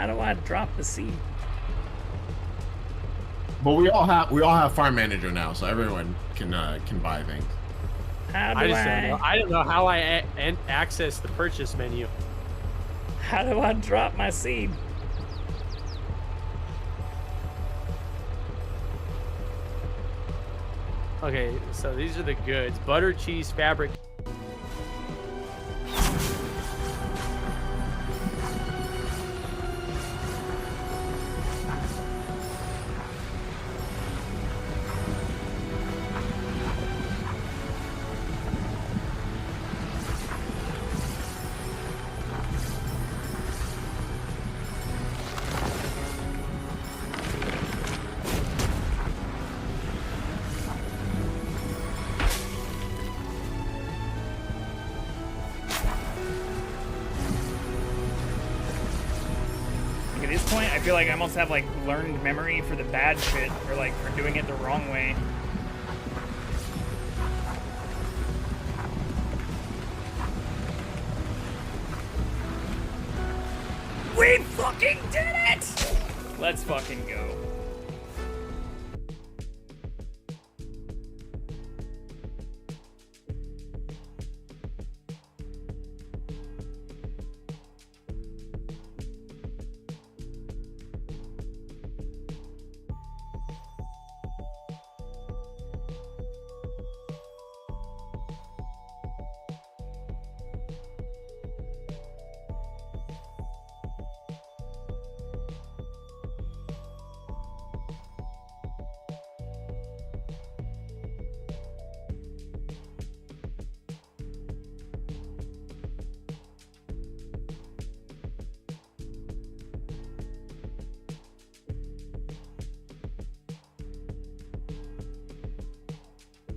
How do I drop the seed? But we all have farm manager now, so everyone can buy things. How do I don't know how I access the purchase menu. How do I drop my seed? Okay, so these are the goods. Butter, cheese, fabric. At this point, I feel like I almost have like learned memory for the bad shit, or like for doing it the wrong way. We fucking did it! Let's fucking go.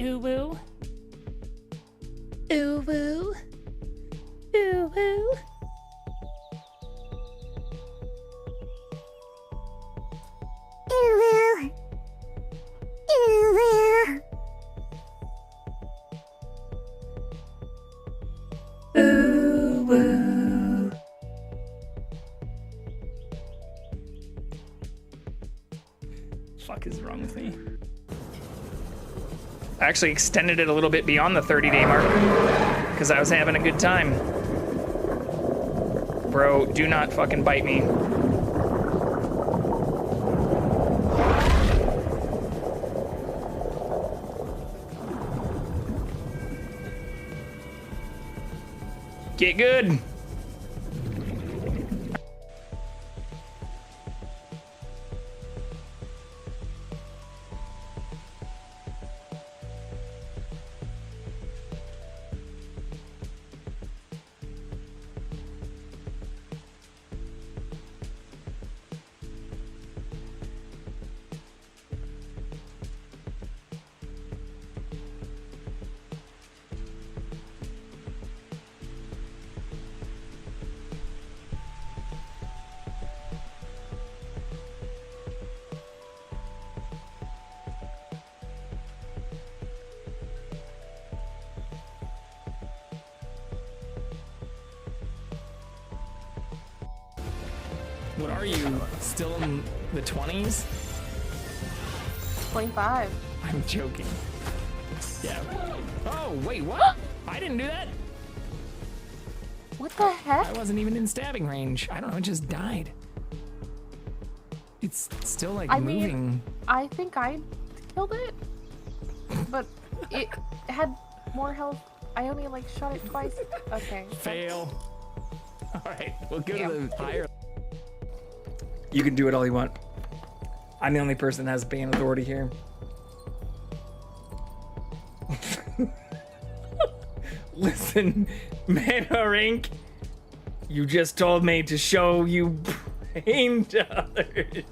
Ooh woo. Ooh woo. Ooh woo. Ooh woo. Fuck is wrong with me? I actually extended it a little bit beyond the 30-day mark because I was having a good time. Bro, do not fucking bite me. Get good. What are you, still in the 20s? 25. I'm joking. Yeah. Oh, wait, what? I didn't do that. What the heck? I wasn't even in stabbing range. I don't know, it just died. It's still like moving. I think I killed it, but it had more health. I only like shot it twice. Okay. Fail. All right, we'll go to the higher. You can do it all you want. I'm the only person that has ban authority here. Listen, Manarink, you just told me to show you brain to others.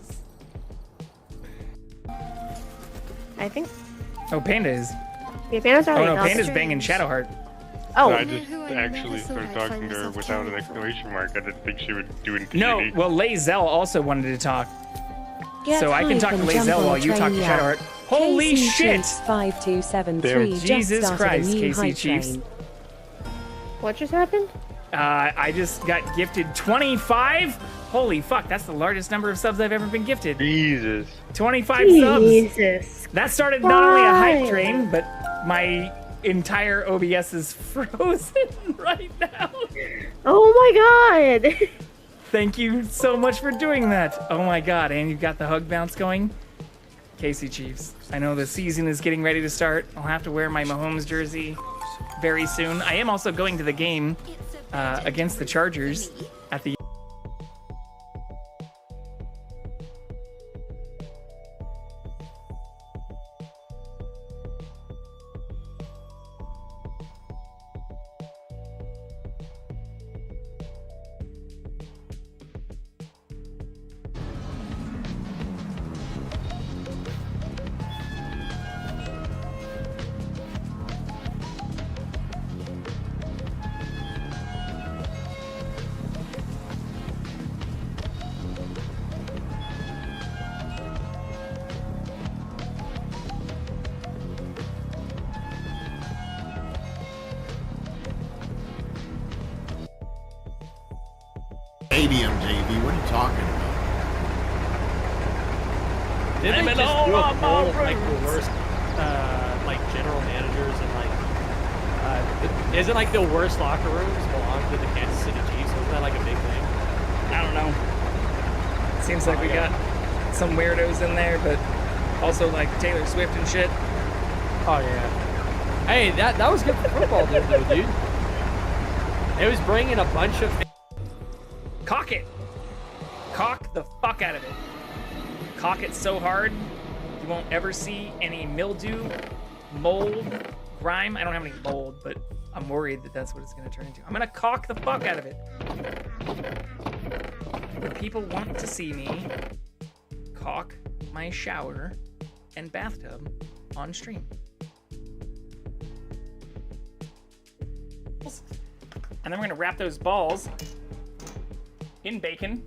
I think. Oh, Panda is. Yeah, Panda's already. Oh no, Panda's banging Shadowheart. Oh. No, I just actually started talking to her without an exclamation mark. I didn't think she would do it. No, well, Lazel also wanted to talk. So I can talk to Lazel while you talk to Shadowheart. Holy shit! 5273. Jesus Christ, Casey Chiefs. What just happened? I just got gifted 25. Holy fuck, that's the largest number of subs I've ever been gifted. Jesus. 25 subs. Jesus. That started not only a hype train, but my entire OBS is frozen right now. Oh my god. Thank you so much for doing that. Oh my god, and you've got the hug bounce going. Casey Chiefs, I know the season is getting ready to start. I'll have to wear my Mahomes jersey very soon. I am also going to the game against the Chargers at the stadium, JB. What are you talking about? Didn't they just do a poll of like the worst, like general managers and like, isn't like the worst locker rooms belong to the Kansas City Chiefs? Isn't that like a big thing? I don't know. Seems like we got some weirdos in there, but also like Taylor Swift and shit. Oh yeah. Hey, that was good for football, though, dude. It was bringing a bunch of. Cock it. Cock the fuck out of it. Cock it so hard, you won't ever see any mildew, mold, grime. I don't have any mold, but I'm worried that that's what it's going to turn into. I'm going to cock the fuck out of it. People want to see me cock my shower and bathtub on stream. And then we're going to wrap those balls in bacon.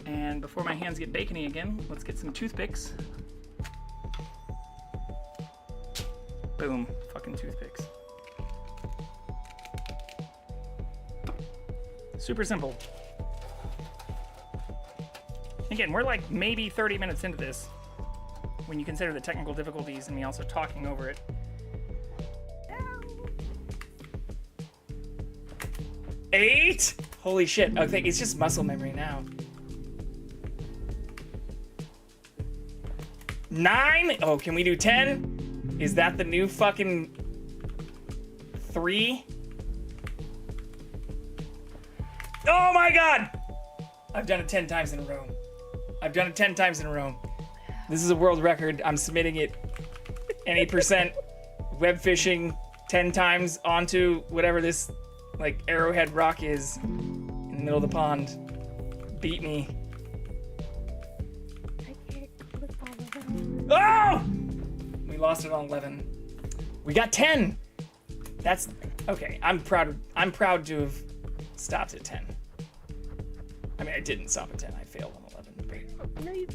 And before my hands get bacony again, let's get some toothpicks. Boom, fucking toothpicks. Super simple. Again, we're like maybe 30 minutes into this when you consider the technical difficulties and me also talking over it. Eight? Holy shit. Okay, it's just muscle memory now. 9? Oh, can we do 10? Is that the new fucking 3? Oh my god! I've done it 10 times in a row. I've done it 10 times in a row. This is a world record. I'm submitting it. Any percent web fishing 10 times onto whatever this like Arrowhead Rock is in the middle of the pond. Beat me. Oh! We lost it on 11. We got 10. That's okay. I'm proud to have stopped at 10. I mean, I didn't stop at 10. I failed on 11. No, you...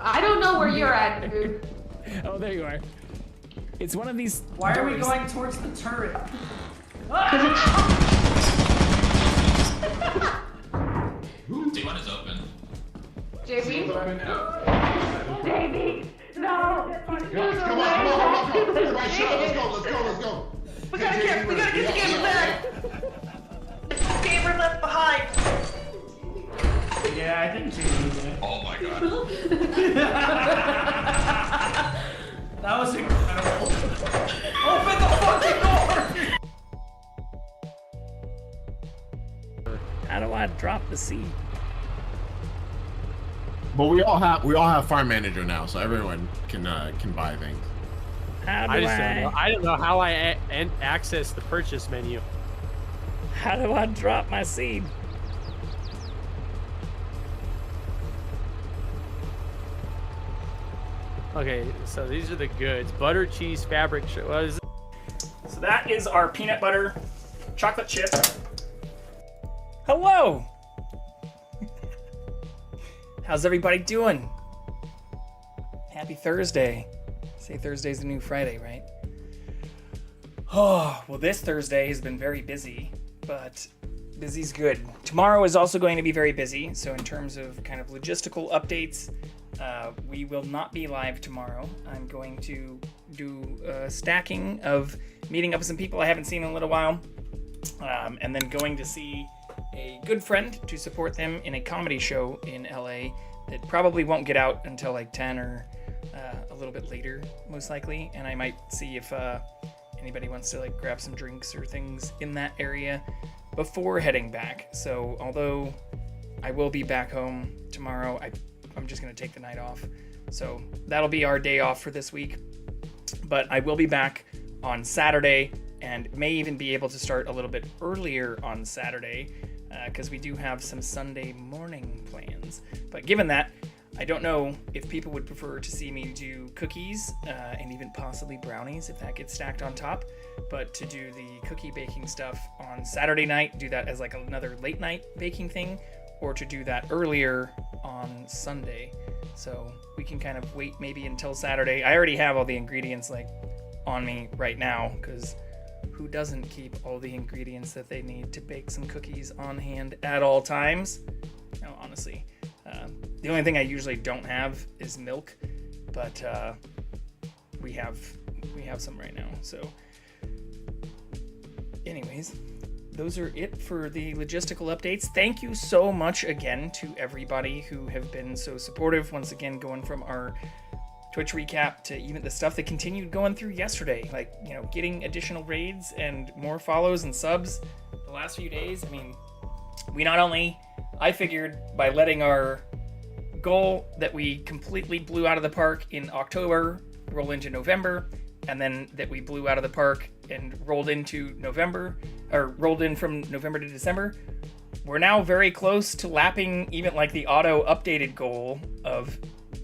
I don't know where you're at, dude. Oh, there you are. It's one of these. Why are we doors. going towards the turret? D1 is open. JB? Baby, no! Come on. Everybody shut up. Let's go. We gotta get the gamer back! Gamer left behind! Yeah, I think JB did. Oh my god. That was incredible. Open the fucking door! How do I drop the seed? But we all have farm manager now, so everyone can buy things. How do I just don't know. I don't know how I access the purchase menu. How do I drop my seed? Okay, so these are the goods. Butter, cheese, fabric. What is it? So that is our peanut butter chocolate chip. Hello! How's everybody doing? Happy Thursday. Say Thursday's the new Friday, right? Oh, well, this Thursday has been very busy, but busy's good. Tomorrow is also going to be very busy, so in terms of kind of logistical updates, we will not be live tomorrow. I'm going to do a stacking of meeting up with some people I haven't seen in a little while, and then going to see a good friend to support them in a comedy show in LA that probably won't get out until like 10 or a little bit later, most likely, and I might see if anybody wants to like grab some drinks or things in that area before heading back. So although I will be back home tomorrow, I'm just going to take the night off. So that'll be our day off for this week. But I will be back on Saturday and may even be able to start a little bit earlier on Saturday because we do have some Sunday morning plans. But given that, I don't know if people would prefer to see me do cookies and even possibly brownies if that gets stacked on top. But to do the cookie baking stuff on Saturday night, do that as like another late night baking thing, or to do that earlier on Sunday. So we can kind of wait maybe until Saturday. I already have all the ingredients like on me right now because who doesn't keep all the ingredients that they need to bake some cookies on hand at all times? No, honestly. The only thing I usually don't have is milk, but we have some right now. So anyways, those are it for the logistical updates. Thank you so much again to everybody who have been so supportive. Once again, going from our Twitch recap to even the stuff that continued going through yesterday, like, you know, getting additional raids and more follows and subs the last few days. I mean, I figured by letting our goal that we completely blew out of the park in October roll into November, and then that we blew out of the park and rolled into November, or rolled in from November to December, we're now very close to lapping even like the auto updated goal of,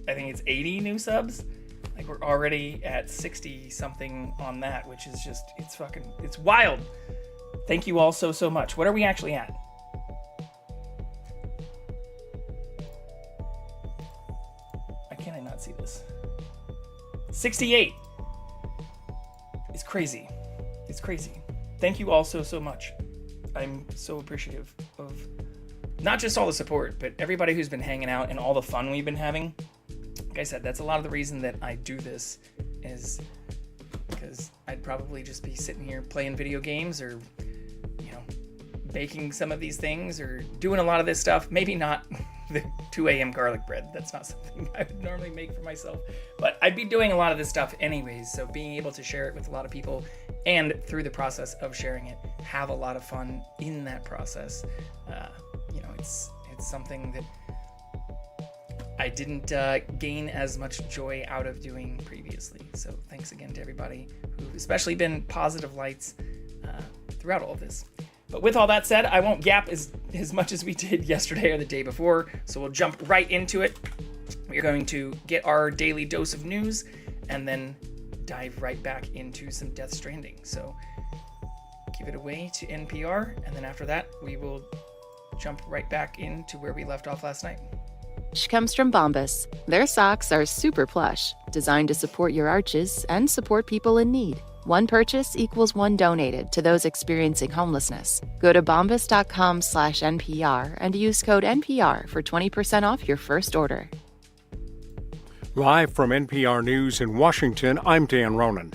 I think it's 80 new subs. Like we're already at 60 something on that, which is just, it's wild. Thank you all so much. What are we actually at? Why can't I not see this? 68. It's crazy. It's crazy. Thank you all so much. I'm so appreciative of not just all the support, but everybody who's been hanging out and all the fun we've been having. Like I said, that's a lot of the reason that I do this, is because I'd probably just be sitting here playing video games or, you know, baking some of these things or doing a lot of this stuff. Maybe not the 2 a.m. garlic bread. That's not something I would normally make for myself, but I'd be doing a lot of this stuff anyways. So being able to share it with a lot of people and through the process of sharing it, have a lot of fun in that process. You know, it's something that I didn't gain as much joy out of doing previously. So thanks again to everybody who've especially been positive lights throughout all of this. But with all that said, I won't yap as much as we did yesterday or the day before, so we'll jump right into it. We're going to get our daily dose of news and then dive right back into some Death Stranding. So give it away to NPR, and then after that, we will jump right back into where we left off last night. Comes from Bombas. Their socks are super plush, designed to support your arches and support people in need. One purchase equals one donated to those experiencing homelessness. Go to bombas.com/NPR and use code NPR for 20% off your first order. Live from NPR News in Washington, I'm Dan Ronan.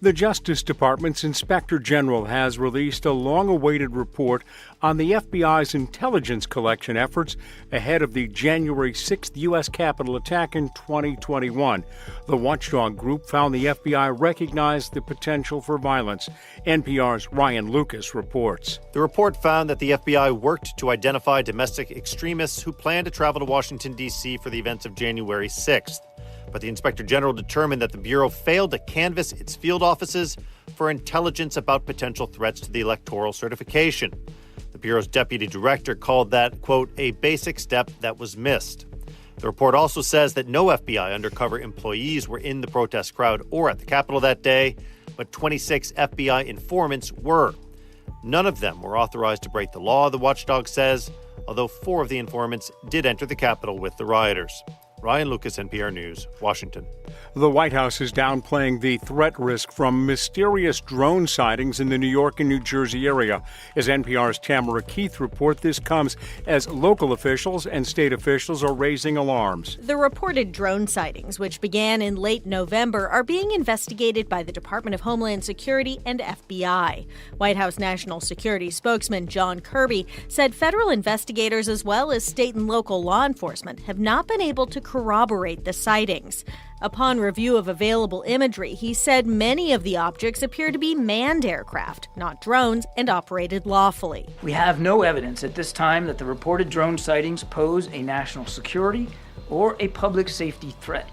The Justice Department's Inspector General has released a long-awaited report on the FBI's intelligence collection efforts ahead of the January 6th U.S. Capitol attack in 2021. The watchdog group found the FBI recognized the potential for violence. NPR's Ryan Lucas reports. The report found that the FBI worked to identify domestic extremists who planned to travel to Washington, D.C. for the events of January 6th. But the Inspector General determined that the Bureau failed to canvass its field offices for intelligence about potential threats to the electoral certification. The Bureau's deputy director called that, quote, a basic step that was missed. The report also says that no FBI undercover employees were in the protest crowd or at the Capitol that day, but 26 FBI informants were. None of them were authorized to break the law, the watchdog says, although 4 of the informants did enter the Capitol with the rioters. Ryan Lucas, NPR News, Washington. The White House is downplaying the threat risk from mysterious drone sightings in the New York and New Jersey area. As NPR's Tamara Keith reports, this comes as local officials and state officials are raising alarms. The reported drone sightings, which began in late November, are being investigated by the Department of Homeland Security and FBI. White House National Security spokesman John Kirby said federal investigators as well as state and local law enforcement have not been able to corroborate the sightings. Upon review of available imagery, he said many of the objects appear to be manned aircraft, not drones, and operated lawfully. We have no evidence at this time that the reported drone sightings pose a national security or a public safety threat,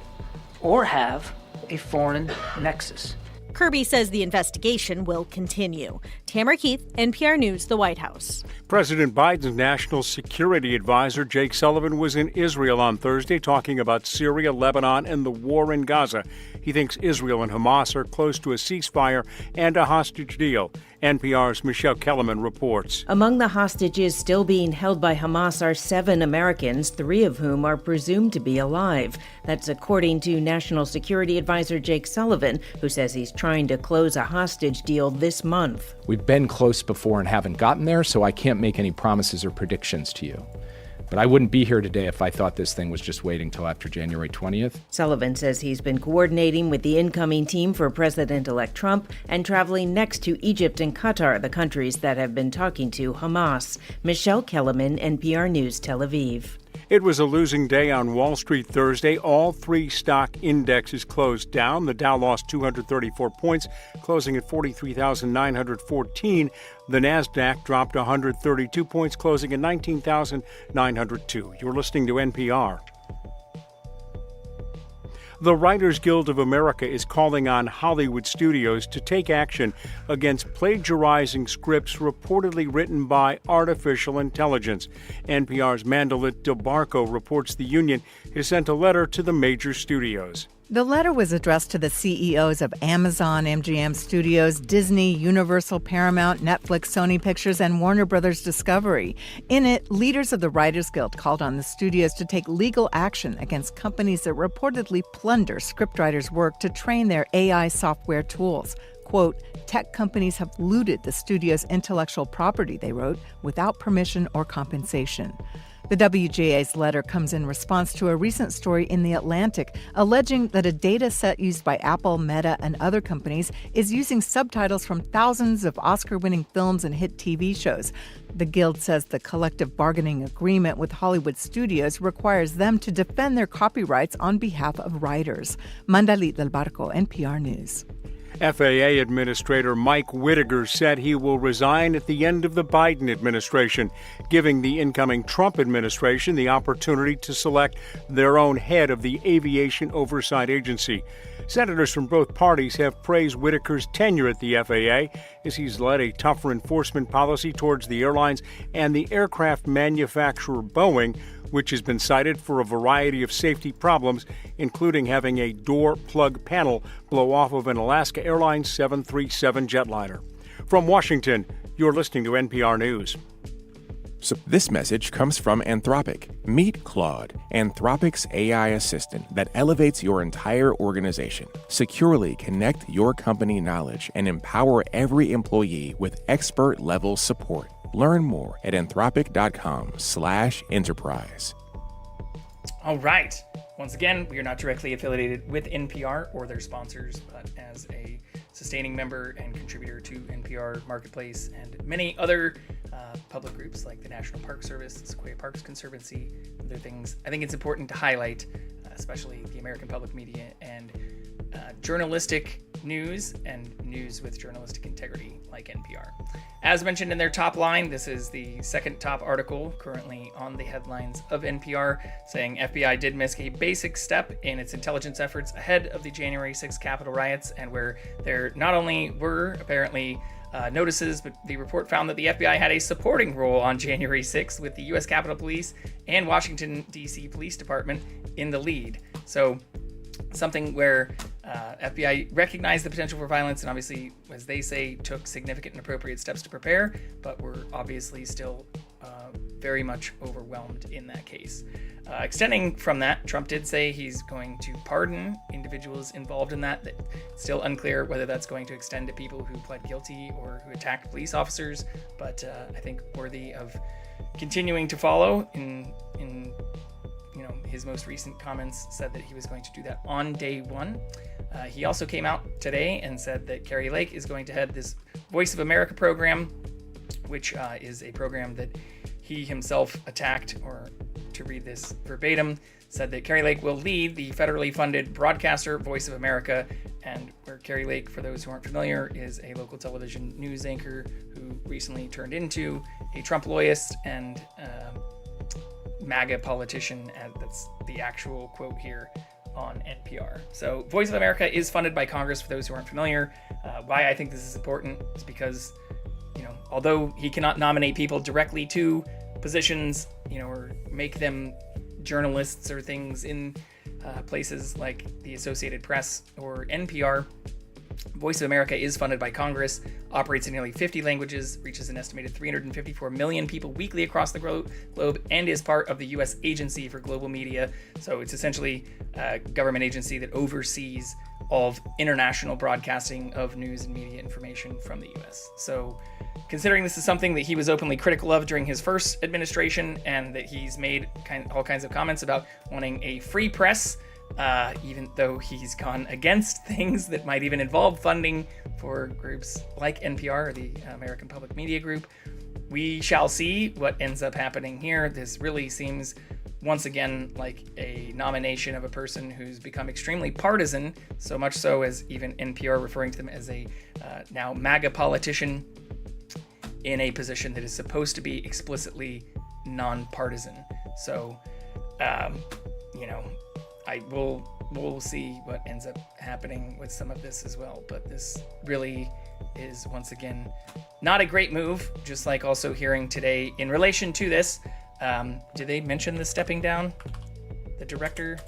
or have a foreign nexus. Kirby says the investigation will continue. Tamara Keith, NPR News, the White House. President Biden's national security advisor, Jake Sullivan, was in Israel on Thursday talking about Syria, Lebanon, and the war in Gaza. He thinks Israel and Hamas are close to a ceasefire and a hostage deal. NPR's Michelle Kellerman reports. Among the hostages still being held by Hamas are 7 Americans, 3 of whom are presumed to be alive. That's according to National Security Advisor Jake Sullivan, who says he's trying to close a hostage deal this month. We've been close before and haven't gotten there, so I can't make any promises or predictions to you. But I wouldn't be here today if I thought this thing was just waiting till after January 20th. Sullivan says he's been coordinating with the incoming team for President-elect Trump and traveling next to Egypt and Qatar, the countries that have been talking to Hamas. Michelle Kellerman, NPR News, Tel Aviv. It was a losing day on Wall Street Thursday. All 3 stock indexes closed down. The Dow lost 234 points, closing at 43,914. The Nasdaq dropped 132 points, closing at 19,902. You're listening to NPR. The Writers Guild of America is calling on Hollywood studios to take action against plagiarizing scripts reportedly written by artificial intelligence. NPR's Mandalit DeBarco reports the union has sent a letter to the major studios. The letter was addressed to the CEOs of Amazon, MGM Studios, Disney, Universal, Paramount, Netflix, Sony Pictures, and Warner Brothers Discovery. In it, leaders of the Writers Guild called on the studios to take legal action against companies that reportedly plunder scriptwriters' work to train their AI software tools. Quote, tech companies have looted the studio's intellectual property, they wrote, without permission or compensation. The WGA's letter comes in response to a recent story in The Atlantic alleging that a data set used by Apple, Meta, and other companies is using subtitles from thousands of Oscar-winning films and hit TV shows. The Guild says the collective bargaining agreement with Hollywood studios requires them to defend their copyrights on behalf of writers. Mandalit del Barco, NPR News. FAA Administrator Mike Whitaker said he will resign at the end of the Biden administration, giving the incoming Trump administration the opportunity to select their own head of the Aviation Oversight Agency. Senators from both parties have praised Whitaker's tenure at the FAA as he's led a tougher enforcement policy towards the airlines and the aircraft manufacturer Boeing, which has been cited for a variety of safety problems, including having a door plug panel blow off of an Alaska Airlines 737 jetliner. From Washington, you're listening to NPR News. So this message comes from Anthropic. Meet Claude, Anthropic's AI assistant that elevates your entire organization. Securely connect your company knowledge and empower every employee with expert-level support. Learn more at anthropic.com/enterprise. All right. Once again, we are not directly affiliated with NPR or their sponsors, but as a sustaining member and contributor to NPR Marketplace and many other public groups like the National Park Service, Sequoia Parks Conservancy, other things, I think it's important to highlight, especially the American public media and journalistic news and news with journalistic integrity like NPR. As mentioned in their top line, this is the second top article currently on the headlines of NPR, saying FBI did miss a basic step in its intelligence efforts ahead of the January 6th Capitol riots, and where there not only were apparently notices, but the report found that the FBI had a supporting role on January 6th with the U.S. Capitol Police and Washington, D.C. Police Department in the lead. So something where FBI recognized the potential for violence and obviously, as they say, took significant and appropriate steps to prepare, but were obviously still very much overwhelmed in that case. Extending from that, Trump did say he's going to pardon individuals involved in that. It's still unclear whether that's going to extend to people who pled guilty or who attacked police officers, but I think worthy of continuing to follow. In his most recent comments said that he was going to do that on day one. He also came out today and said that Kari Lake is going to head this Voice of America program, which is a program that he himself attacked, or to read this verbatim, said that Kari Lake will lead the federally funded broadcaster Voice of America, and where Kari Lake, for those who aren't familiar, is a local television news anchor who recently turned into a Trump loyalist and MAGA politician, and that's the actual quote here on NPR. So Voice of America is funded by Congress, for those who aren't familiar. Why I think this is important is because, although he cannot nominate people directly to positions, or make them journalists or things in places like the Associated Press or NPR, Voice of America is funded by Congress, operates in nearly 50 languages, reaches an estimated 354 million people weekly across the globe, and is part of the U.S. Agency for Global Media. So it's essentially a government agency that oversees all of international broadcasting of news and media information from the U.S. So considering this is something that he was openly critical of during his first administration, and that he's made all kinds of comments about wanting a free press, even though he's gone against things that might even involve funding for groups like NPR, or the American Public Media Group, we shall see what ends up happening here. This really seems, once again, like a nomination of a person who's become extremely partisan, so much so as even NPR referring to them as a now MAGA politician in a position that is supposed to be explicitly nonpartisan. So, we'll see what ends up happening with some of this as well. But this really is, once again, not a great move, just like also hearing today in relation to this. Did they mention the stepping down? The director?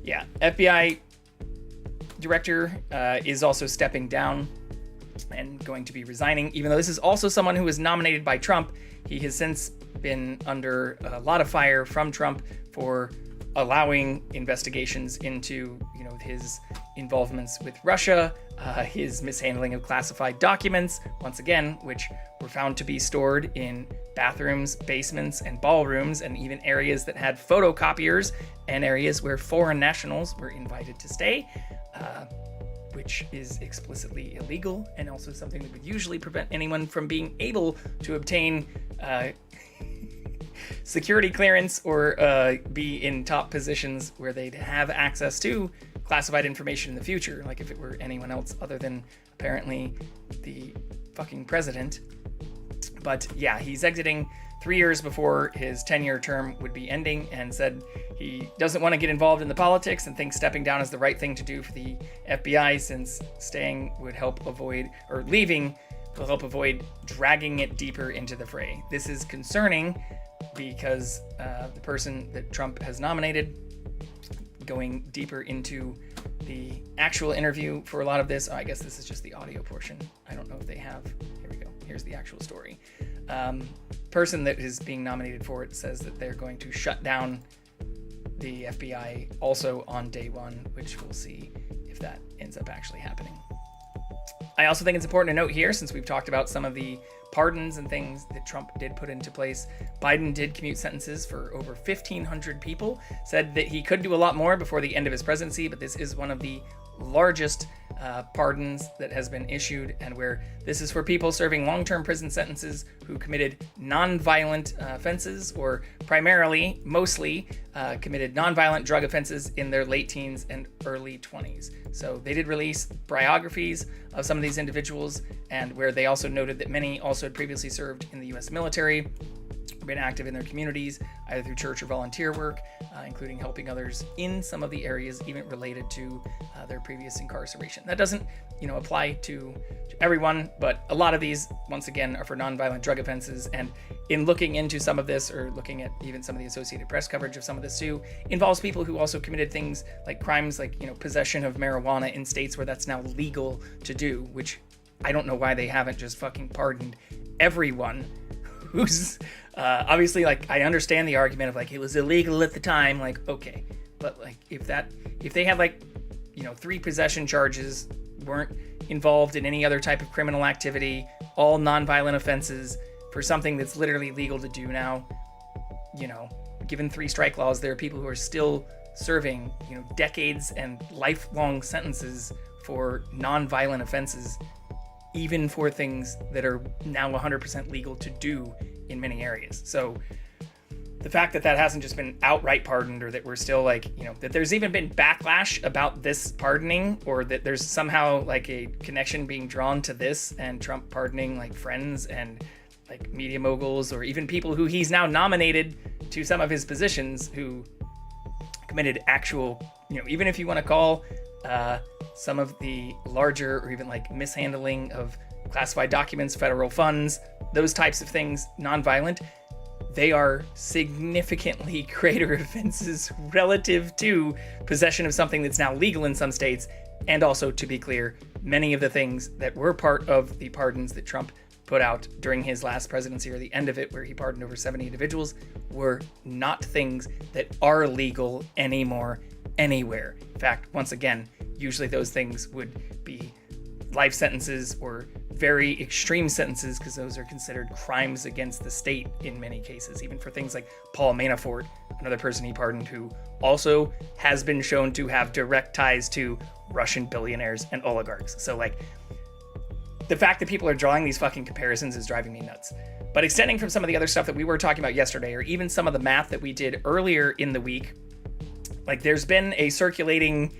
Yeah, FBI director is also stepping down and going to be resigning, even though this is also someone who was nominated by Trump. He has since been under a lot of fire from Trump for allowing investigations into, his involvements with Russia, his mishandling of classified documents, once again, which were found to be stored in bathrooms, basements, and ballrooms, and even areas that had photocopiers, and areas where foreign nationals were invited to stay, which is explicitly illegal, and also something that would usually prevent anyone from being able to obtain security clearance or be in top positions where they'd have access to classified information in the future, like if it were anyone else other than apparently the fucking president. But yeah, he's exiting 3 years before his 10-year term would be ending, and said he doesn't want to get involved in the politics and thinks stepping down is the right thing to do for the FBI, since staying would help avoid, or leaving will help avoid dragging it deeper into the fray. This is concerning because the person that Trump has nominated, going deeper into the actual interview for a lot of this, I guess this is just the audio portion. I don't know if they have, here we go, here's the actual story. Person that is being nominated for it says that they're going to shut down the FBI also on day one, which we'll see if that ends up actually happening. I also think it's important to note here, since we've talked about some of the pardons and things that Trump did put into place, Biden did commute sentences for over 1,500 people, said that he could do a lot more before the end of his presidency, but this is one of the largest pardons that has been issued, and where this is for people serving long-term prison sentences who committed non-violent offenses, or mostly committed non-violent drug offenses in their late teens and early 20s. So they did release biographies of some of these individuals, and where they also noted that many also had previously served in the U.S. military. been active in their communities, either through church or volunteer work, including helping others in some of the areas even related to their previous incarceration. That doesn't, apply to everyone, but a lot of these, once again, are for nonviolent drug offenses. And in looking into some of this, or looking at even some of the Associated Press coverage of some of this too, involves people who also committed things like crimes like, possession of marijuana in states where that's now legal to do, which I don't know why they haven't just fucking pardoned everyone who's obviously, like, I understand the argument of like it was illegal at the time, like, okay, but like if they had like 3 possession charges, weren't involved in any other type of criminal activity, all nonviolent offenses for something that's literally legal to do now, given 3 strike laws, there are people who are still serving decades and lifelong sentences for nonviolent offenses, even for things that are now 100% legal to do in many areas. So the fact that that hasn't just been outright pardoned, or that we're still like, that there's even been backlash about this pardoning, or that there's somehow like a connection being drawn to this and Trump pardoning like friends and like media moguls, or even people who he's now nominated to some of his positions who committed actual, even if you want to call some of the larger or even like mishandling of classified documents, federal funds, those types of things, nonviolent, they are significantly greater offenses relative to possession of something that's now legal in some states. And also, to be clear, many of the things that were part of the pardons that Trump put out during his last presidency, or the end of it, where he pardoned over 70 individuals, were not things that are legal anymore anywhere. In fact, once again, usually those things would be life sentences or very extreme sentences, because those are considered crimes against the state in many cases, even for things like Paul Manafort, another person he pardoned who also has been shown to have direct ties to Russian billionaires and oligarchs. So like, the fact that people are drawing these fucking comparisons is driving me nuts. But extending from some of the other stuff that we were talking about yesterday, or even some of the math that we did earlier in the week, like there's been a circulating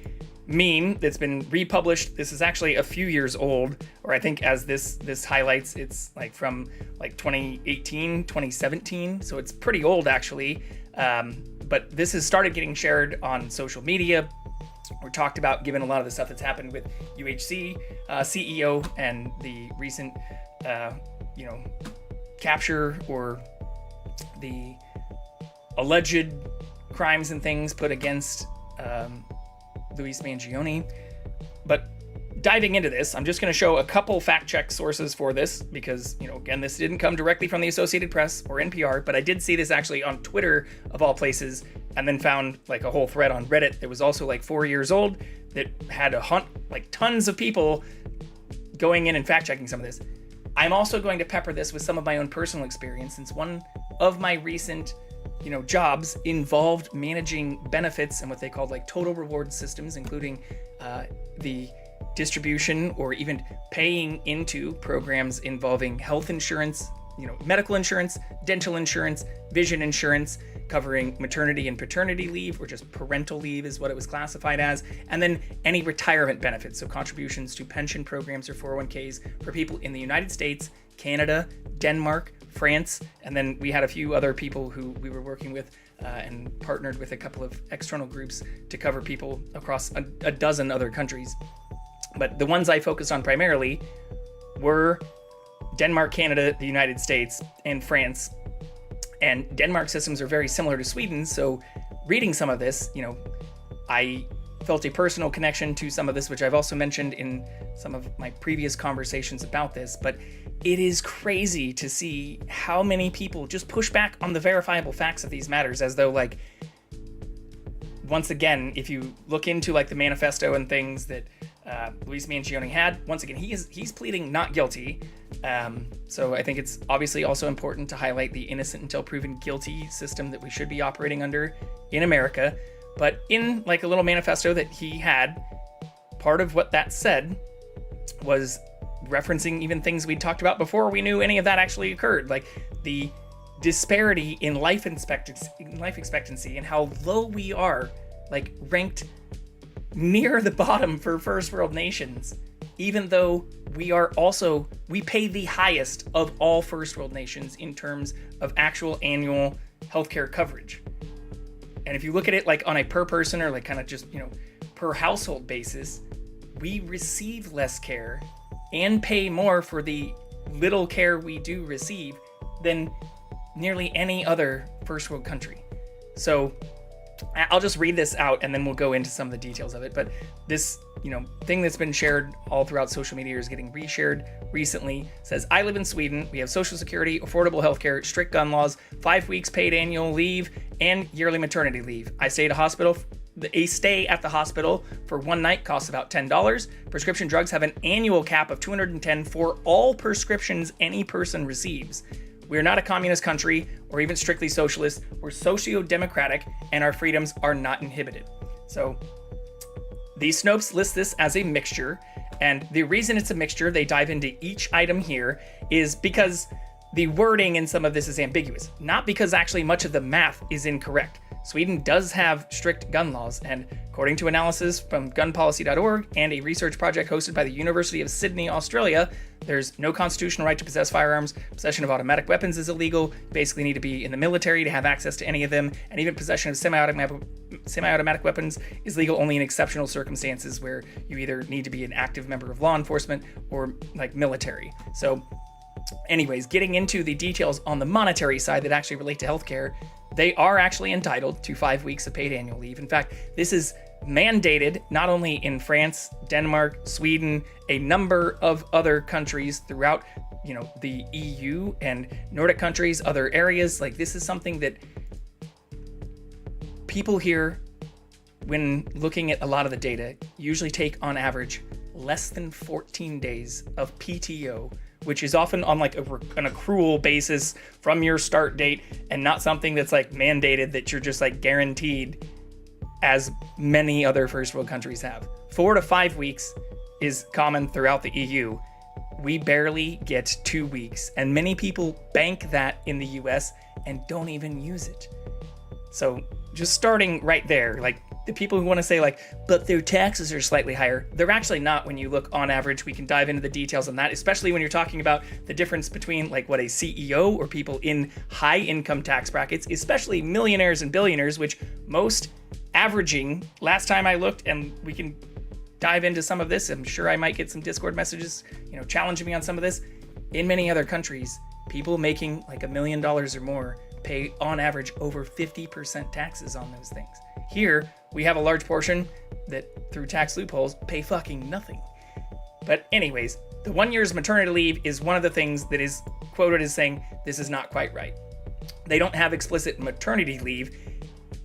meme that's been republished. This is actually a few years old, or I think as this highlights, it's like from like 2018, 2017. So it's pretty old actually. But this has started getting shared on social media. We're talked about given a lot of the stuff that's happened with UHC CEO and the recent, capture or the alleged crimes and things put against Luis Mangione. But diving into this, I'm just going to show a couple fact check sources for this because, again, this didn't come directly from the Associated Press or NPR, but I did see this actually on Twitter of all places, and then found like a whole thread on Reddit that was also like 4 years old that had tons of people going in and fact checking some of this. I'm also going to pepper this with some of my own personal experience, since one of my recent jobs involved managing benefits and what they called like total reward systems, including the distribution or even paying into programs involving health insurance, medical insurance, dental insurance, vision insurance, covering maternity and paternity leave, or just parental leave is what it was classified as, and then any retirement benefits, so contributions to pension programs or 401ks for people in the United States, Canada, Denmark, France, and then we had a few other people who we were working with and partnered with a couple of external groups to cover people across a dozen other countries. But the ones I focused on primarily were Denmark, Canada, the United States, and France. And Denmark systems are very similar to Sweden's, so reading some of this, I felt a personal connection to some of this, which I've also mentioned in some of my previous conversations about this, but it is crazy to see how many people just push back on the verifiable facts of these matters, as though, like, once again, if you look into like the manifesto and things that Luis Mangione had, once again, he's pleading not guilty. So I think it's obviously also important to highlight the innocent until proven guilty system that we should be operating under in America. But in like a little manifesto that he had, part of what that said was referencing even things we talked about before we knew any of that actually occurred, like the disparity in life expectancy and how low we are, like ranked near the bottom for first world nations even though we pay the highest of all first world nations in terms of actual annual healthcare coverage. And if you look at it like on a per person or like kind of just, per household basis, we receive less care and pay more for the little care we do receive than nearly any other first world country. So I'll just read this out and then we'll go into some of the details of it. But this, thing that's been shared all throughout social media is getting reshared recently. Says, I live in Sweden. We have social security, affordable healthcare, strict gun laws, 5 weeks paid annual leave, and yearly maternity leave. A stay at the hospital for one night costs about $10. Prescription drugs have an annual cap of $210 for all prescriptions any person receives. We are not a communist country or even strictly socialist. We're socio-democratic and our freedoms are not inhibited. So these Snopes list this as a mixture. And the reason it's a mixture, they dive into each item here, is because the wording in some of this is ambiguous. Not because actually much of the math is incorrect. Sweden does have strict gun laws, and according to analysis from gunpolicy.org and a research project hosted by the University of Sydney, Australia, there's no constitutional right to possess firearms. Possession of automatic weapons is illegal. You basically need to be in the military to have access to any of them, and even possession of semi-automatic weapons is legal only in exceptional circumstances where you either need to be an active member of law enforcement or like military. So anyways, getting into the details on the monetary side that actually relate to healthcare, they are actually entitled to 5 weeks of paid annual leave. In fact, this is mandated not only in France, Denmark, Sweden, a number of other countries throughout, the EU and Nordic countries, other areas. Like, this is something that people here, when looking at a lot of the data, usually take on average less than 14 days of PTO, which is often on like an accrual basis from your start date and not something that's like mandated that you're just like guaranteed, as many other first world countries have. 4 to 5 weeks is common throughout the EU. We barely get 2 weeks, and many people bank that in the US and don't even use it. So just starting right there, like the people who want to say like, but their taxes are slightly higher, they're actually not when you look on average. We can dive into the details on that, especially when you're talking about the difference between like what a CEO or people in high income tax brackets, especially millionaires and billionaires, which most averaging, last time I looked, and we can dive into some of this. I'm sure I might get some Discord messages, challenging me on some of this. In many other countries, people making like $1 million or more pay on average over 50% taxes on those things. Here, we have a large portion that through tax loopholes pay fucking nothing. But anyways, the 1 year's maternity leave is one of the things that is quoted as saying this is not quite right. They don't have explicit maternity leave.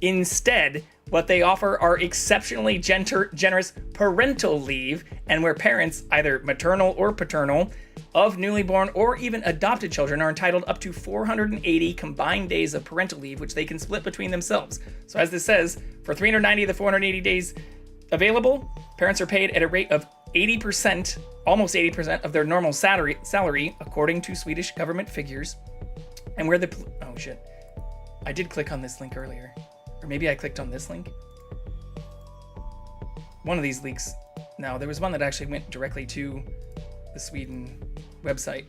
Instead, what they offer are exceptionally generous parental leave, and where parents, either maternal or paternal, of newly born or even adopted children are entitled up to 480 combined days of parental leave, which they can split between themselves. So as this says, for 390 of the 480 days available, parents are paid at a rate of 80%, almost 80% of their normal salary, according to Swedish government figures. And where oh shit, I did click on this link earlier. Or maybe I clicked on this link. One of these links. No, there was one that actually went directly to the Sweden website.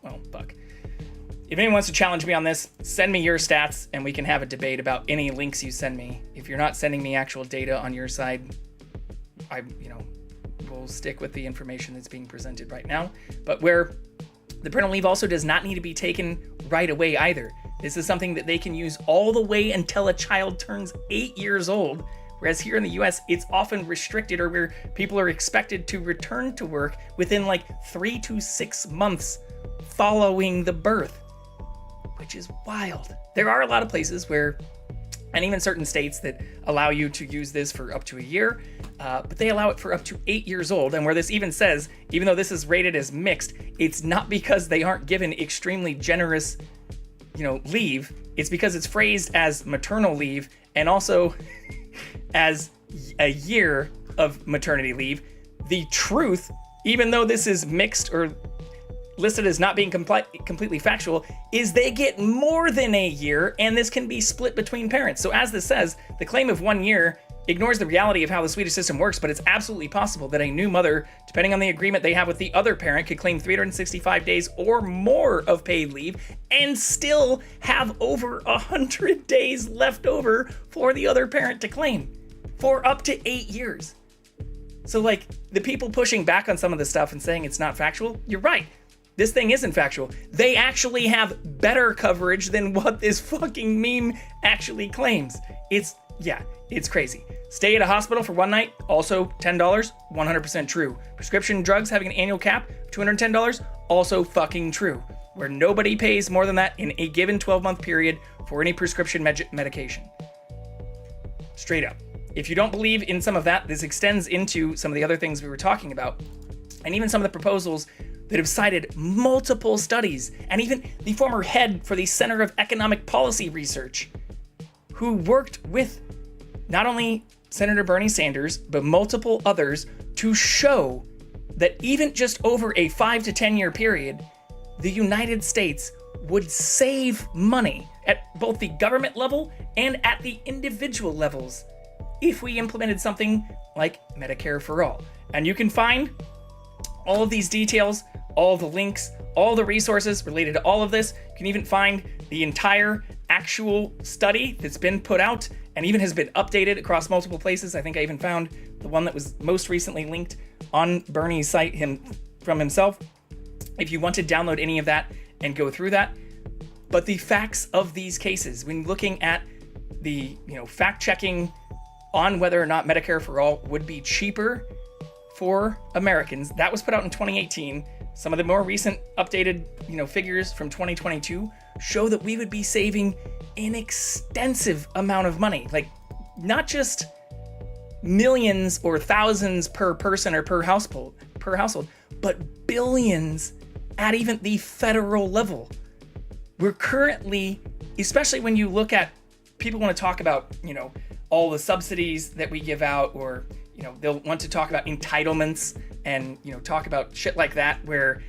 Well, fuck. If anyone wants to challenge me on this, send me your stats and we can have a debate about any links you send me. If you're not sending me actual data on your side, we'll stick with the information that's being presented right now. But where the parental leave also does not need to be taken right away either. This is something that they can use all the way until a child turns 8 years old, whereas here in the US, it's often restricted, or where people are expected to return to work within like 3 to 6 months following the birth, which is wild. There are a lot of places where, and even certain states that allow you to use this for up to a year, but they allow it for up to 8 years old. And where this even says, even though this is rated as mixed, it's not because they aren't given extremely generous leave. It's because it's phrased as maternal leave and also as a year of maternity leave. The truth, even though this is mixed or listed as not being completely factual, is they get more than a year, and this can be split between parents. So as this says, the claim of 1 year ignores the reality of how the Swedish system works, but it's absolutely possible that a new mother, depending on the agreement they have with the other parent, could claim 365 days or more of paid leave and still have over 100 days left over for the other parent to claim for up to 8 years. So like the people pushing back on some of this stuff and saying it's not factual, you're right. This thing isn't factual. They actually have better coverage than what this fucking meme actually claims. It's crazy. Stay at a hospital for one night, also $10, 100% true. Prescription drugs having an annual cap, $210, also fucking true. Where nobody pays more than that in a given 12-month period for any prescription medication. Straight up. If you don't believe in some of that, this extends into some of the other things we were talking about, and even some of the proposals that have cited multiple studies, and even the former head for the Center of Economic Policy Research, who worked with not only Senator Bernie Sanders, but multiple others to show that even just over a 5 to 10 year period, the United States would save money at both the government level and at the individual levels if we implemented something like Medicare for All. And you can find all of these details, all the links, all the resources related to all of this. You can even find the entire actual study that's been put out and even has been updated across multiple places. I think I even found the one that was most recently linked on Bernie's site from himself, if you want to download any of that and go through that. But the facts of these cases, when looking at the fact checking on whether or not Medicare for All would be cheaper for Americans, that was put out in 2018. Some of the more recent updated figures from 2022 show that we would be saving an extensive amount of money, like not just millions or thousands per person or per household, but billions at even the federal level. We're currently, especially when you look at, people want to talk about, all the subsidies that we give out, or, they'll want to talk about entitlements and, talk about shit like that, where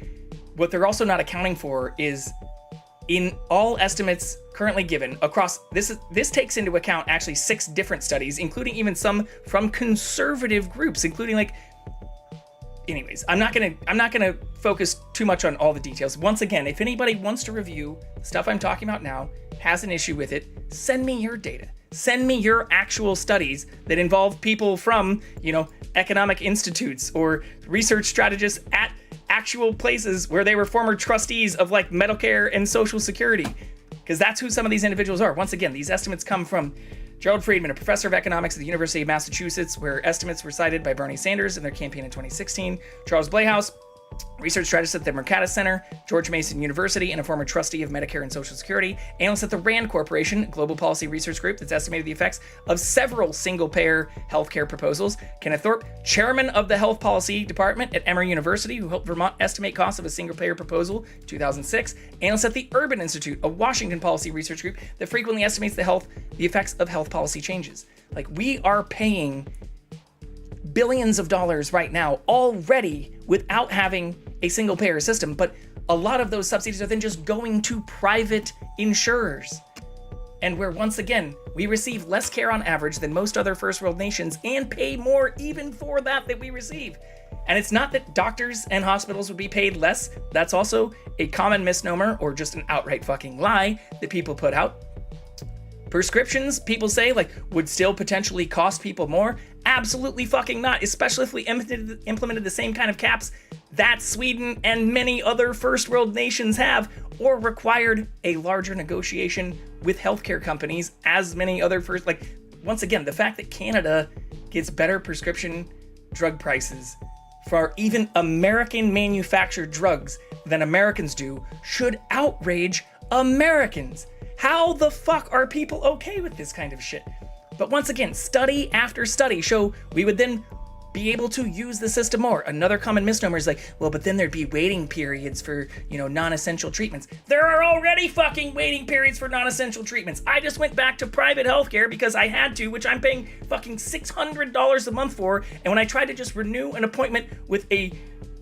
what they're also not accounting for is in all estimates currently given across, this takes into account actually 6 different studies, including even some from conservative groups, including anyways, I'm not gonna focus too much on all the details. Once again, if anybody wants to review the stuff I'm talking about now, has an issue with it, send me your data. Send me your actual studies that involve people from, economic institutes or research strategists at actual places where they were former trustees of Medicare and Social Security, because that's who some of these individuals are. Once again, these estimates come from Gerald Friedman, a professor of economics at the University of Massachusetts, where estimates were cited by Bernie Sanders in their campaign in 2016, Charles Blehaus, research strategist at the Mercatus Center, George Mason University, and a former trustee of Medicare and Social Security, analyst at the RAND Corporation, global policy research group that's estimated the effects of several single-payer healthcare proposals, Kenneth Thorpe, chairman of the Health Policy Department at Emory University, who helped Vermont estimate costs of a single-payer proposal in 2006, analyst at the Urban Institute, a Washington policy research group that frequently estimates the effects of health policy changes. We are paying billions of dollars right now already without having a single payer system, but a lot of those subsidies are then just going to private insurers. And where, once again, we receive less care on average than most other first world nations and pay more even for that we receive. And it's not that doctors and hospitals would be paid less. That's also a common misnomer or just an outright fucking lie that people put out. Prescriptions, people say, would still potentially cost people more. Absolutely fucking not, especially if we implemented the same kind of caps that Sweden and many other first world nations have, or required a larger negotiation with healthcare companies as many other once again, the fact that Canada gets better prescription drug prices for even American manufactured drugs than Americans do should outrage Americans. How the fuck are people okay with this kind of shit? But once again, study after study show we would then be able to use the system more. Another common misnomer is but then there'd be waiting periods for, non-essential treatments. There are already fucking waiting periods for non-essential treatments. I just went back to private healthcare because I had to, which I'm paying fucking $600 a month for. And when I tried to just renew an appointment with a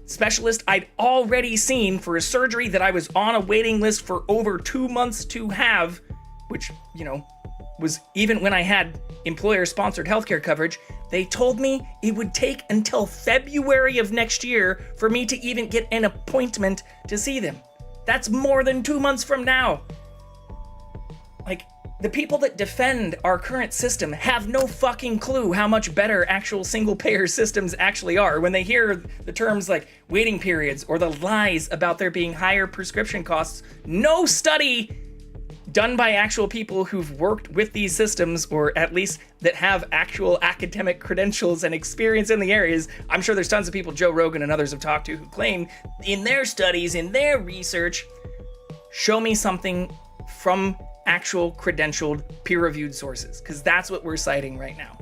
specialist I'd already seen for a surgery that I was on a waiting list for over 2 months to have, which, was even when I had employer-sponsored healthcare coverage, they told me it would take until February of next year for me to even get an appointment to see them. That's more than 2 months from now. Like, the people that defend our current system have no fucking clue how much better actual single-payer systems actually are when they hear the terms like waiting periods or the lies about there being higher prescription costs. No study done by actual people who've worked with these systems, or at least that have actual academic credentials and experience in the areas. I'm sure there's tons of people Joe Rogan and others have talked to who claim in their studies, in their research, show me something from actual credentialed peer-reviewed sources, because that's what we're citing right now.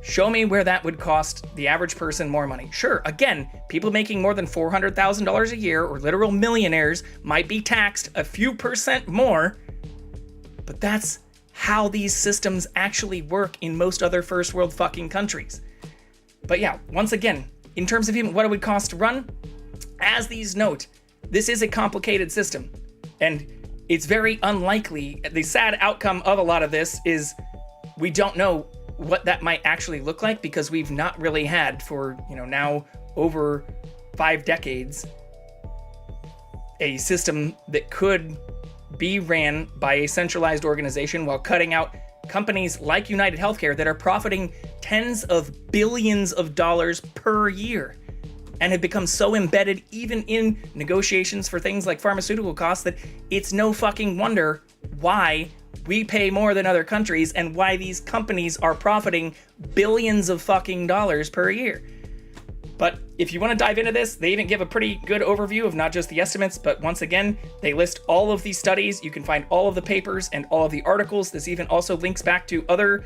Show me where that would cost the average person more money. Sure, again, people making more than $400,000 a year, or literal millionaires, might be taxed a few percent more, but that's how these systems actually work in most other first world fucking countries. But yeah, once again, in terms of even what it would cost to run, as these note, this is a complicated system, and it's very unlikely. The sad outcome of a lot of this is we don't know what that might actually look like, because we've not really had for, now over 5 decades, a system that could be ran by a centralized organization while cutting out companies like United Healthcare that are profiting tens of billions of dollars per year and have become so embedded even in negotiations for things like pharmaceutical costs that it's no fucking wonder why we pay more than other countries and why these companies are profiting billions of fucking dollars per year. But if you want to dive into this, they even give a pretty good overview of not just the estimates, but once again, they list all of these studies. You can find all of the papers and all of the articles. This even also links back to other,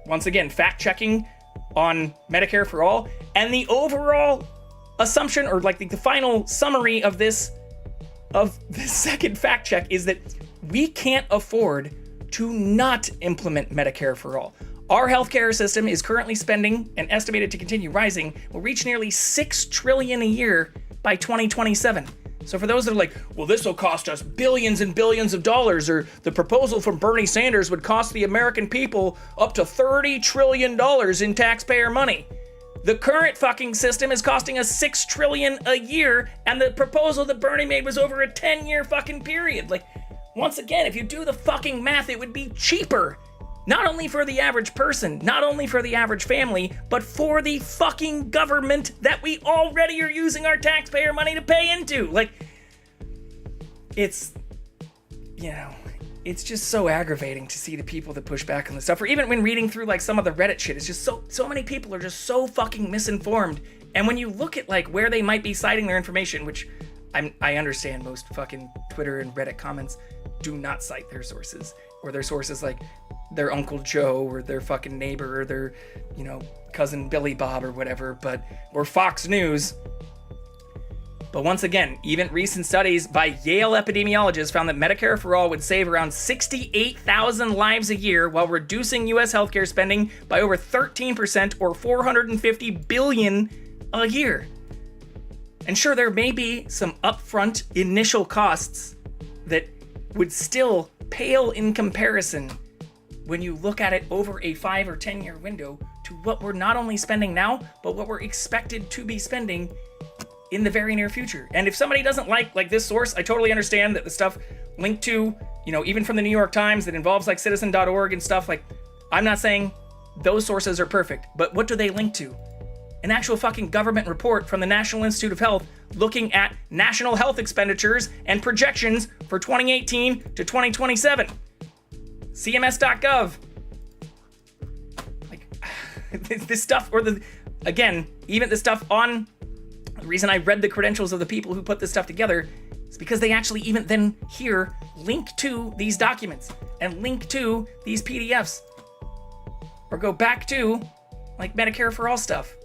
once again, fact checking on Medicare for All. And the overall assumption, or like the final summary of this second fact check, is that we can't afford to not implement Medicare for All. Our healthcare system is currently spending, and estimated to continue rising, will reach nearly $6 trillion a year by 2027. So for those that are like, well, this will cost us billions and billions of dollars, or the proposal from Bernie Sanders would cost the American people up to $30 trillion in taxpayer money. The current fucking system is costing us $6 trillion a year, and the proposal that Bernie made was over a 10-year fucking period. Like, once again, if you do the fucking math, it would be cheaper. Not only for the average person, not only for the average family, but for the fucking government that we already are using our taxpayer money to pay into. Like, it's just so aggravating to see the people that push back on this stuff. Or even when reading through like some of the Reddit shit, it's just so many people are just so fucking misinformed. And when you look at like where they might be citing their information, which I understand most fucking Twitter and Reddit comments do not cite their sources, or their sources like their Uncle Joe or their fucking neighbor or their, cousin Billy Bob or whatever, or Fox News. But once again, even recent studies by Yale epidemiologists found that Medicare for All would save around 68,000 lives a year while reducing U.S. healthcare spending by over 13%, or $450 billion a year. And sure, there may be some upfront initial costs that would still pale in comparison when you look at it over a 5 or 10 year window to what we're not only spending now, but what we're expected to be spending in the very near future. And if somebody doesn't like this source, I totally understand that the stuff linked to, even from the New York Times that involves like citizen.org and stuff, like, I'm not saying those sources are perfect, but what do they link to? An actual fucking government report from the National Institute of Health looking at national health expenditures and projections for 2018 to 2027. CMS.gov. Like, this stuff, or even the stuff on, the reason I read the credentials of the people who put this stuff together is because they actually even then here link to these documents and link to these PDFs, or go back to like Medicare for All stuff.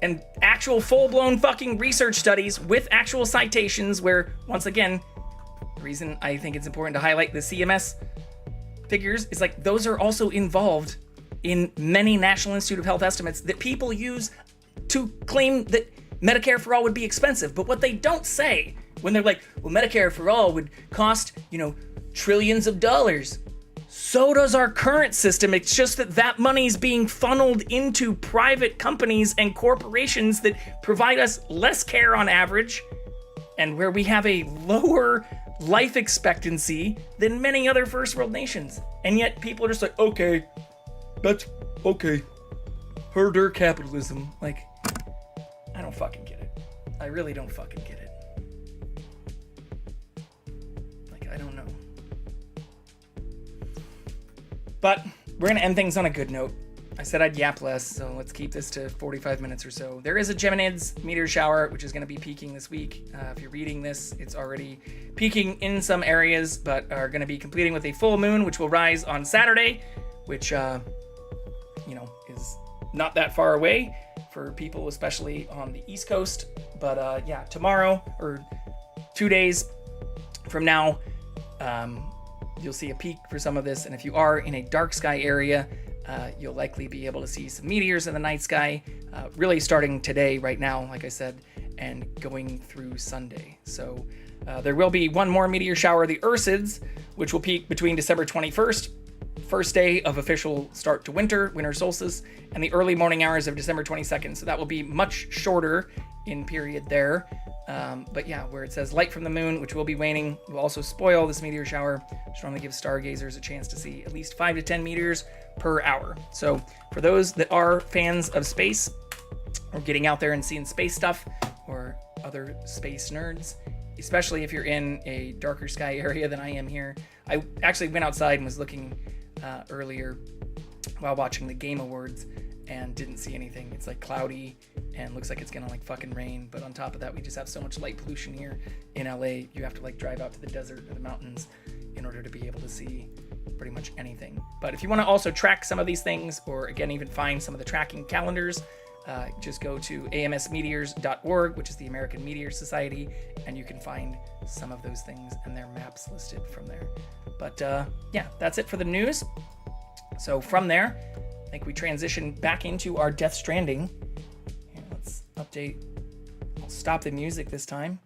And actual full-blown fucking research studies with actual citations where, once again, the reason I think it's important to highlight the CMS figures is like those are also involved in many National Institute of Health estimates that people use to claim that Medicare for All would be expensive. But what they don't say when they're like, well, Medicare for All would cost, trillions of dollars. So does our current system. It's just that money's being funneled into private companies and corporations that provide us less care on average, and where we have a lower life expectancy than many other first world nations. And yet people are just like, okay, that's okay. Herder capitalism. Like, I don't fucking get it. I really don't fucking get it. Like, I don't know. But we're gonna end things on a good note. I said I'd yap less, so let's keep this to 45 minutes or so. There is a Geminids meteor shower, which is gonna be peaking this week. If you're reading this, it's already peaking in some areas, but are gonna be completing with a full moon, which will rise on Saturday, which, is not that far away for people, especially on the East Coast. But yeah, tomorrow, or 2 days from now, you'll see a peak for some of this, and if you are in a dark sky area, you'll likely be able to see some meteors in the night sky, really starting today, right now, like I said, and going through Sunday. So there will be one more meteor shower, the Ursids, which will peak between December 21st, first day of official start to winter solstice, and the early morning hours of December 22nd. So that will be much shorter in period there. But yeah, where it says light from the moon, which will be waning, will also spoil this meteor shower. Strongly gives stargazers a chance to see at least 5 to 10 meteors per hour. So for those that are fans of space, or getting out there and seeing space stuff, or other space nerds, especially if you're in a darker sky area than I am here. I actually went outside and was looking earlier while watching the Game Awards and didn't see anything. It's like cloudy and looks like it's gonna like fucking rain, but on top of that, we just have so much light pollution here in LA. You have to like drive out to the desert or the mountains in order to be able to see pretty much anything. But if you want to also track some of these things, or again even find some of the tracking calendars, just go to amsmeteors.org, which is the American Meteor Society, and you can find some of those things and their maps listed from there. But yeah, that's it for the news. So from there, I think we transition back into our Death Stranding. Here, let's update. I'll stop the music this time.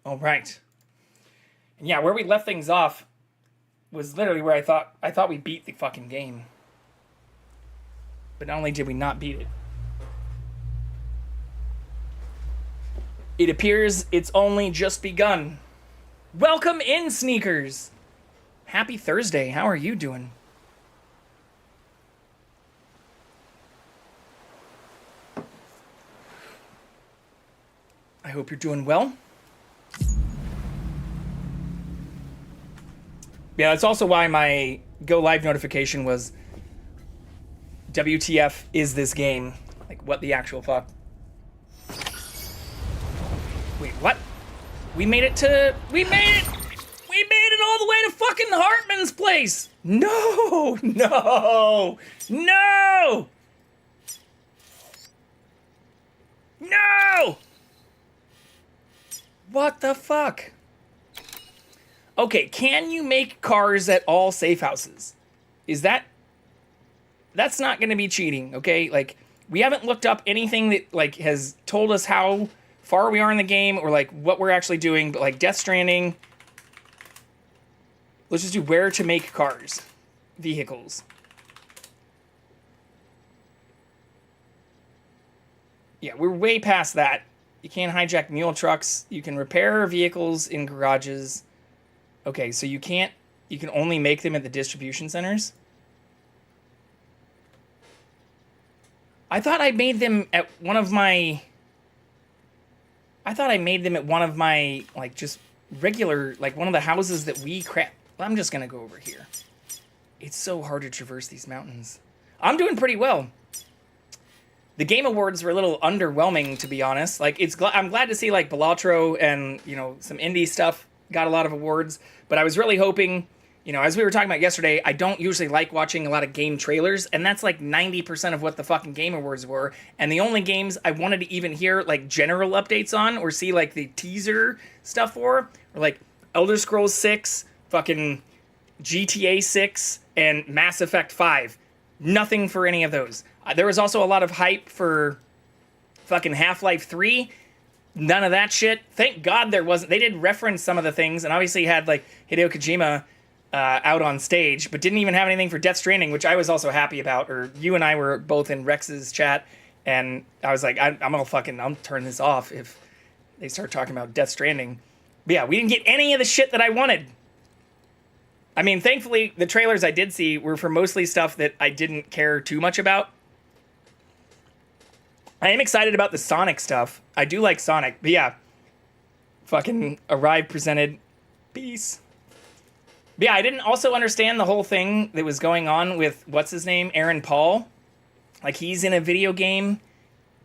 All right. And yeah, where we left things off was literally where I thought we beat the fucking game. But not only did we not beat it, it appears it's only just begun. Welcome in, Sneakers. Happy Thursday. How are you doing? I hope you're doing well. Yeah, that's also why my go live notification was WTF is this game? Like, what the actual fuck? Wait, what? We made it all the way to fucking Hartman's place! No! No! No! No! What the fuck? Okay, can you make cars at all safe houses? That's not going to be cheating, okay? Like, we haven't looked up anything that, like, has told us how far we are in the game or, like, what we're actually doing. But, like, Death Stranding, let's just do where to make cars. Vehicles. Yeah, we're way past that. You can't hijack mule trucks. You can repair vehicles in garages. Okay, so you can only make them at the distribution centers? I thought I made them at one of my... like, just regular, like, one of the houses that we crap... I'm just gonna go over here. It's so hard to traverse these mountains. I'm doing pretty well. The Game Awards were a little underwhelming, to be honest. Like, I'm glad to see, like, Balatro and, some indie stuff got a lot of awards, but I was really hoping, as we were talking about yesterday, I don't usually like watching a lot of game trailers, and that's like 90% of what the fucking Game Awards were, and the only games I wanted to even hear, like, general updates on, or see, like, the teaser stuff for, were, like, Elder Scrolls 6, fucking GTA 6 and Mass Effect 5. Nothing for any of those. There was also a lot of hype for fucking Half-Life 3. None of that shit. Thank God there wasn't. They did reference some of the things, and obviously had like Hideo Kojima out on stage, but didn't even have anything for Death Stranding, which I was also happy about. Or you and I were both in Rex's chat, and I was like, I'll turn this off if they start talking about Death Stranding. But yeah, we didn't get any of the shit that I wanted. I mean, thankfully, the trailers I did see were for mostly stuff that I didn't care too much about. I am excited about the Sonic stuff. I do like Sonic, but yeah. Fucking Arrive presented. Peace. But yeah, I didn't also understand the whole thing that was going on with, what's his name? Aaron Paul. Like, he's in a video game,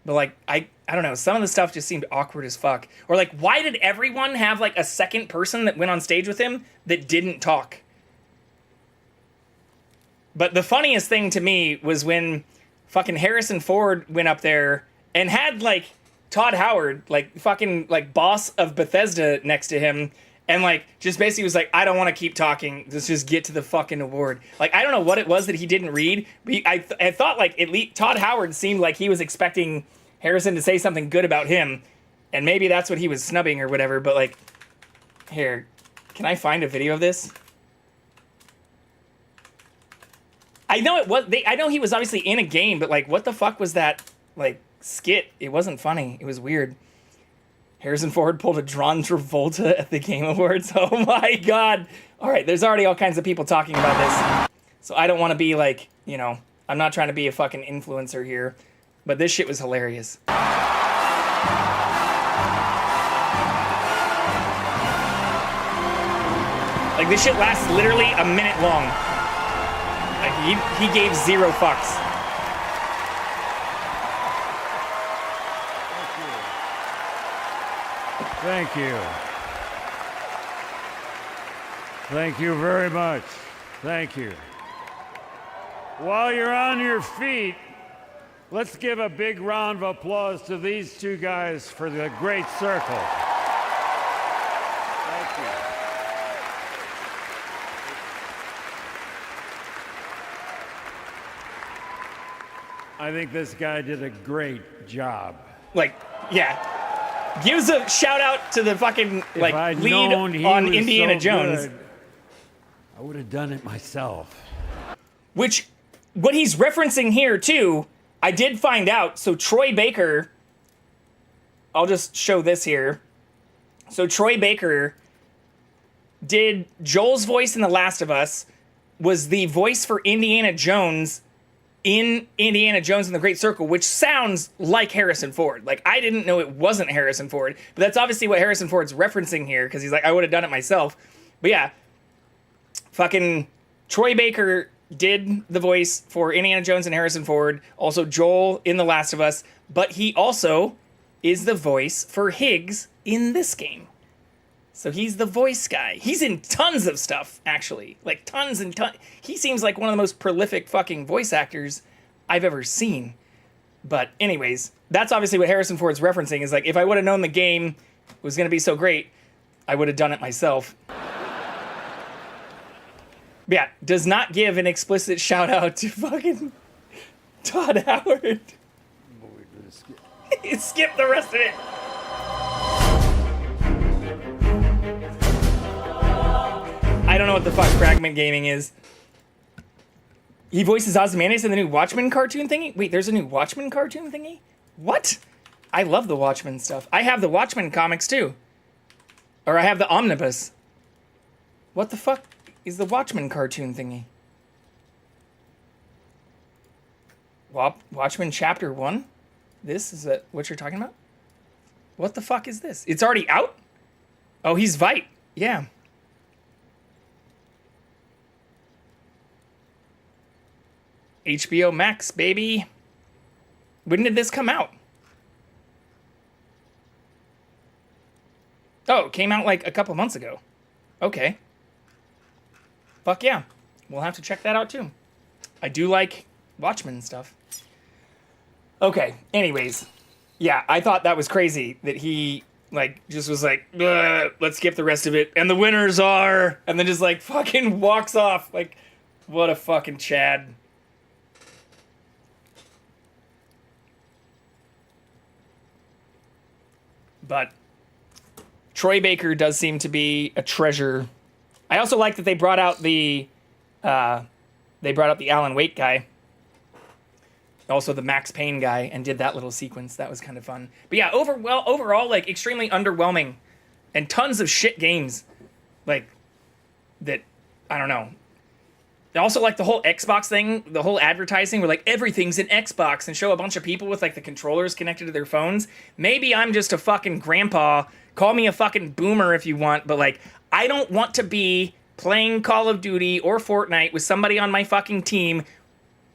but like, I don't know, some of the stuff just seemed awkward as fuck. Or like, why did everyone have like a second person that went on stage with him that didn't talk? But the funniest thing to me was when fucking Harrison Ford went up there and had like Todd Howard, like fucking like boss of Bethesda next to him, and like just basically was like, I don't want to keep talking, let's just get to the fucking award. Like, I don't know what it was that he didn't read, but I thought like at least Todd Howard seemed like he was expecting Harrison to say something good about him, and maybe that's what he was snubbing or whatever. But like, here, can I find a video of this? I know it was. I know he was obviously in a game, but like, what the fuck was that like skit? It wasn't funny. It was weird. Harrison Ford pulled a John Travolta at the Game Awards. Oh my god! All right, there's already all kinds of people talking about this, so I don't want to be like, you know, I'm not trying to be a fucking influencer here, but this shit was hilarious. Like, this shit lasts literally a minute long. He gave zero fucks. Thank you. Thank you very much. Thank you. While you're on your feet, let's give a big round of applause to these two guys for the great circle. Thank you. I think this guy did a great job. Like, yeah. Gives a shout out to the fucking like lead on Indiana Jones. Good, I would have done it myself. Which, what he's referencing here too, I did find out. So Troy Baker, I'll just show this here. So Troy Baker did Joel's voice in The Last of Us, was the voice for Indiana Jones in Indiana Jones and the Great Circle, which sounds like Harrison Ford. Like, I didn't know it wasn't Harrison Ford, but that's obviously what Harrison Ford's referencing here, because he's like, I would have done it myself. But yeah, fucking Troy Baker did the voice for Indiana Jones and Harrison Ford, also Joel in The Last of Us, but he also is the voice for Higgs in this game. So he's the voice guy. He's in tons of stuff, actually. Like, tons and tons. He seems like one of the most prolific fucking voice actors I've ever seen. But anyways, that's obviously what Harrison Ford's referencing, is like, if I would have known the game was going to be so great, I would have done it myself. But yeah, does not give an explicit shout out to fucking Todd Howard. Skip the rest of it. I don't know what the fuck Fragment Gaming is. He voices Ozymandias in the new Watchmen cartoon thingy? Wait, there's a new Watchmen cartoon thingy? What? I love the Watchmen stuff. I have the Watchmen comics too. Or I have the Omnibus. What the fuck is the Watchmen cartoon thingy? Watchmen Chapter 1? This is what you're talking about? What the fuck is this? It's already out? Oh, he's Vite. Yeah. HBO Max, baby. When did this come out? Oh, it came out like a couple months ago. Okay. Fuck yeah. We'll have to check that out too. I do like Watchmen stuff. Okay, anyways. Yeah, I thought that was crazy that he like, just was like, let's skip the rest of it. And the winners are, and then just like fucking walks off. Like, what a fucking Chad. But Troy Baker does seem to be a treasure. I also like that they brought out the Alan Wake guy. Also the Max Payne guy, and did that little sequence. That was kind of fun. But yeah, overall, like, extremely underwhelming. And tons of shit games. Like, that, I don't know. Also, like, the whole Xbox thing, the whole advertising where, like, everything's an Xbox, and show a bunch of people with, like, the controllers connected to their phones. Maybe I'm just a fucking grandpa. Call me a fucking boomer if you want, but, like, I don't want to be playing Call of Duty or Fortnite with somebody on my fucking team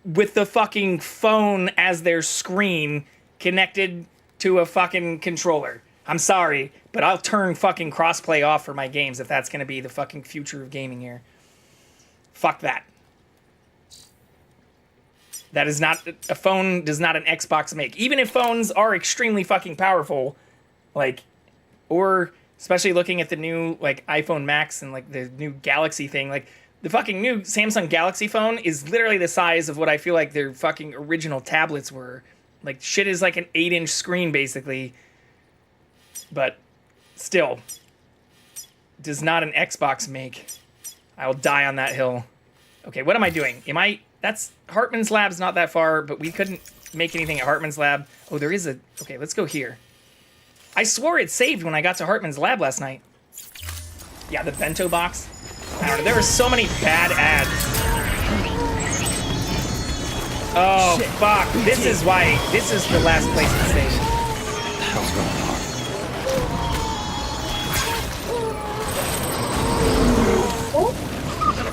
with the fucking phone as their screen connected to a fucking controller. I'm sorry, but I'll turn fucking crossplay off for my games if that's gonna be the fucking future of gaming here. Fuck that. That is not, a phone does not an Xbox make. Even if phones are extremely fucking powerful, like, or especially looking at the new, like, iPhone Max and, like, the new Galaxy thing, like, the fucking new Samsung Galaxy phone is literally the size of what I feel like their fucking original tablets were. Like, shit is like an 8-inch screen, basically. But still, does not an Xbox make. I will die on that hill. Okay, what am I doing? That's, Hartman's Lab's not that far, but we couldn't make anything at Hartman's Lab. Oh, there is a, okay, let's go here. I swore it saved when I got to Hartman's Lab last night. Yeah, the bento box. I don't know, there were so many bad ads. Oh, shit. Fuck. This is why, this is the last place to save. What the hell's going on?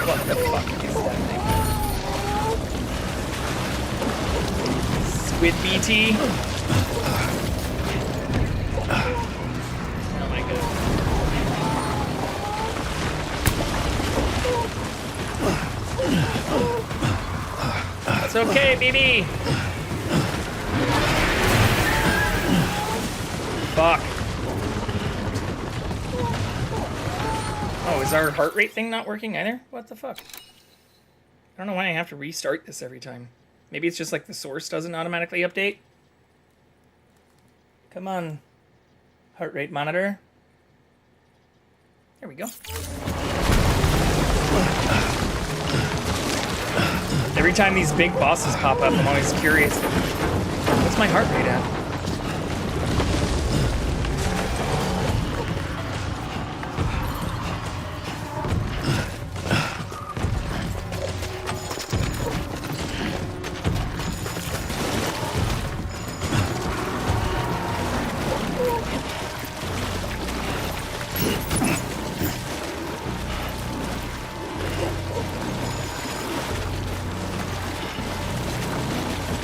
What the fuck is that thing? Squid BT? Oh my god. It's okay, BB. Fuck. Oh, is our heart rate thing not working either? What the fuck? I don't know why I have to restart this every time. Maybe it's just like the source doesn't automatically update. Come on, heart rate monitor. There we go. Every time these big bosses pop up, I'm always curious. What's my heart rate at?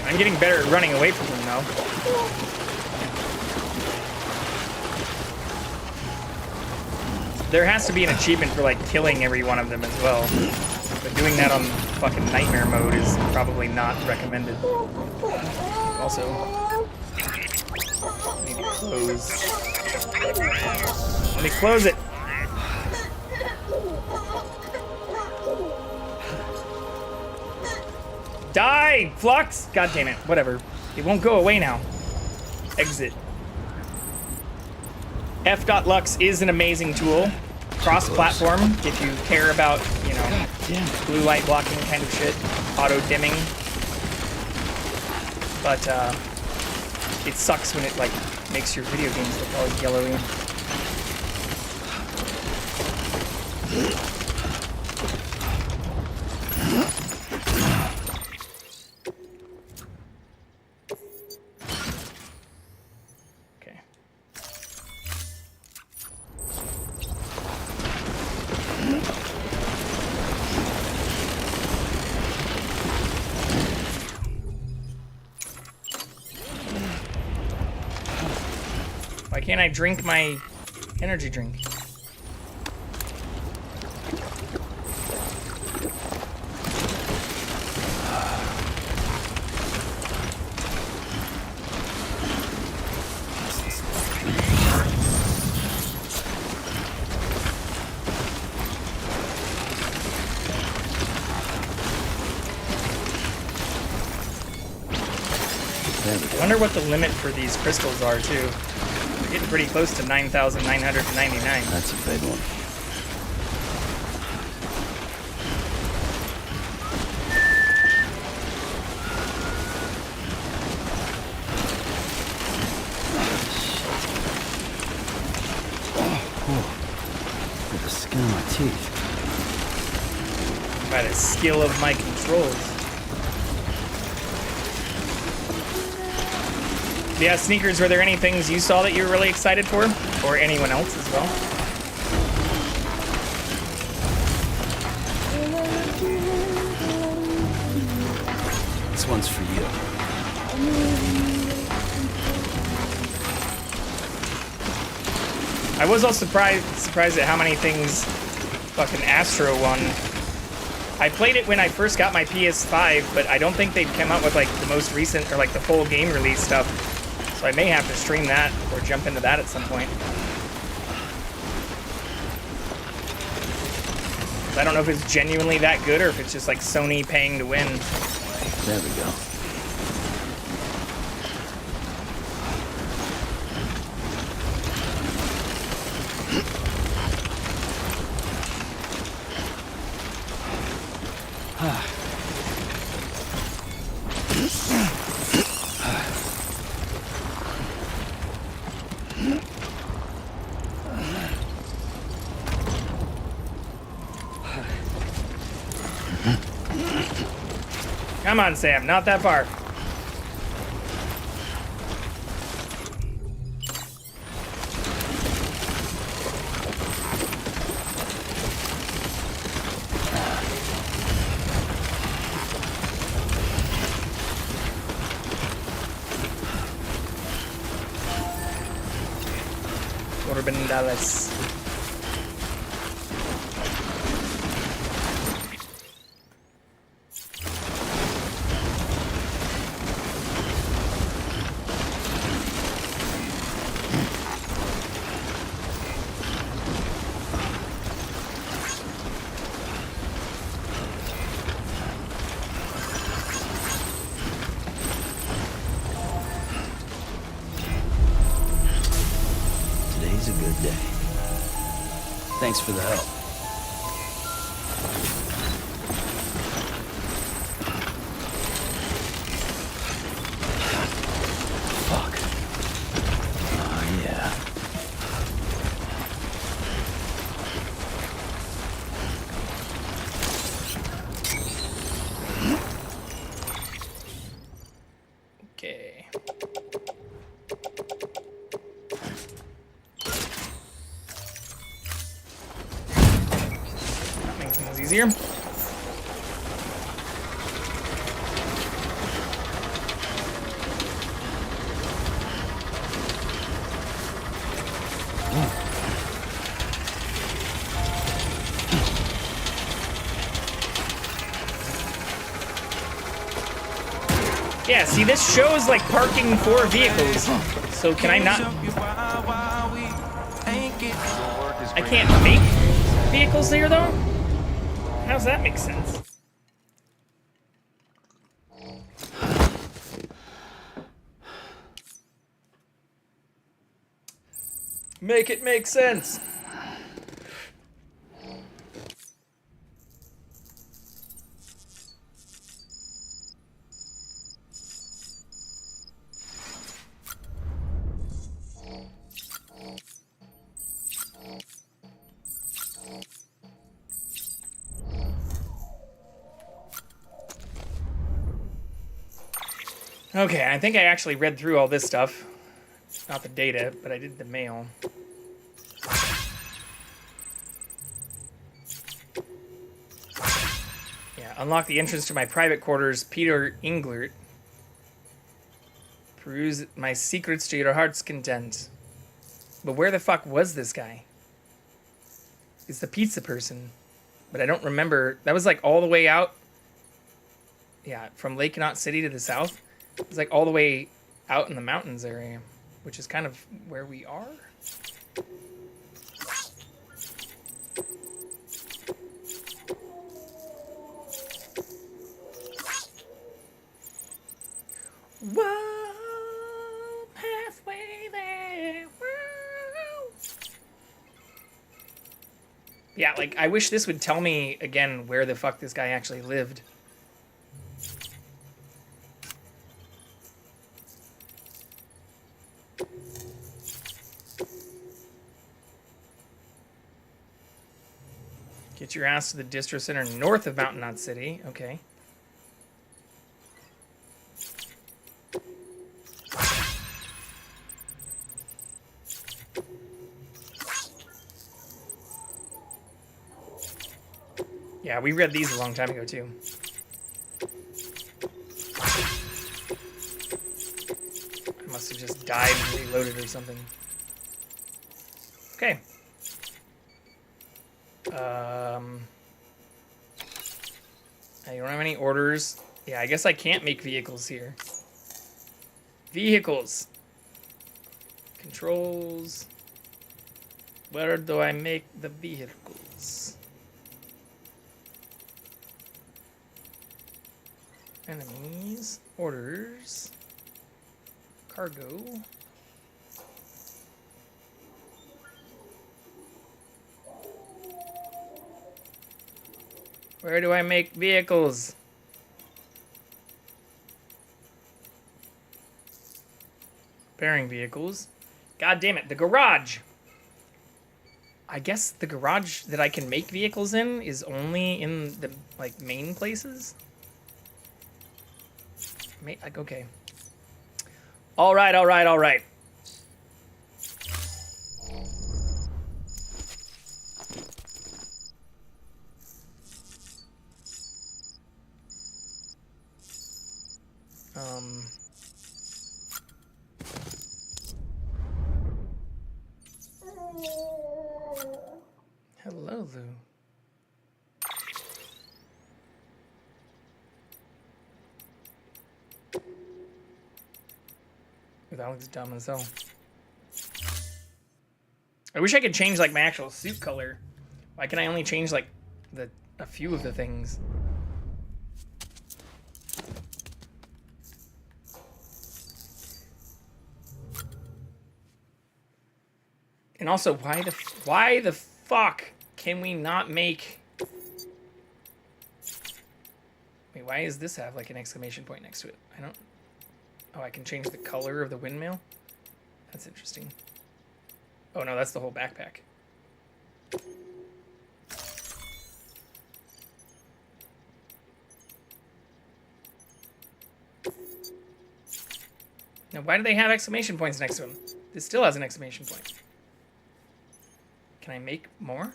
I'm getting better at running away from them now. There has to be an achievement for, like, killing every one of them as well. But doing that on fucking nightmare mode is probably not recommended. Also, I need to close. Let me close it. Die, Flux! God damn it. Whatever. It won't go away now. Exit. F.Lux is an amazing tool. Cross-platform, if you care about, you know, blue light blocking kind of shit. Auto-dimming. But, it sucks when it, like, makes your video games look all yellowy. Why can't I drink my energy drink? I wonder what the limit for these crystals are, too. We're getting pretty close to 9,999. That's a big one. With the skin of my teeth. By the skill of my controls. Yeah, Sneakers, were there any things you saw that you were really excited for? Or anyone else as well? This one's for you. I was all surprised at how many things fucking Astro won. I played it when I first got my PS5, but I don't think they'd come out with like the most recent or like the full game release stuff. So I may have to stream that or jump into that at some point. I don't know if it's genuinely that good or if it's just like Sony paying to win. There we go. Come on, Sam, not that far. $4. Today's a good day. Thanks for the help. Fuck. Oh, yeah. Okay. Makes things easier. Yeah, see, this shows like parking for vehicles. So can I not? I can't make vehicles here though? How does that make sense? Make it make sense. Okay, I think I actually read through all this stuff. Not the data, but I did the mail. Yeah, unlock the entrance to my private quarters, Peter Englert. Peruse my secrets to your heart's content. But where the fuck was this guy? It's the pizza person. But I don't remember. That was like all the way out. Yeah, from Lake Knot City to the south. It's like all the way out in the mountains area, which is kind of where we are. What? Yeah, like, I wish this would tell me, again, where the fuck this guy actually lived. Get your ass to the distro center north of Mountain Knot City. Okay. Yeah, we read these a long time ago, too. I must have just died and reloaded or something. Okay. I don't have any orders. Yeah, I guess I can't make vehicles here. Vehicles. Controls. Where do I make the vehicles? Enemies. Orders. Cargo. Where do I make vehicles? Repairing vehicles. God damn it, the garage! I guess the garage that I can make vehicles in is only in the, like, main places? Like, okay. Alright, alright, alright. Hello, Lou. That looks dumb as hell. I wish I could change, like, my actual suit color. Why can I only change, like, a few of the things? And also, why the fuck can we not make... Wait, why does this have, like, an exclamation point next to it? I don't... Oh, I can change the color of the windmill? That's interesting. Oh, no, that's the whole backpack. Now, why do they have exclamation points next to them? This still has an exclamation point. Can I make more?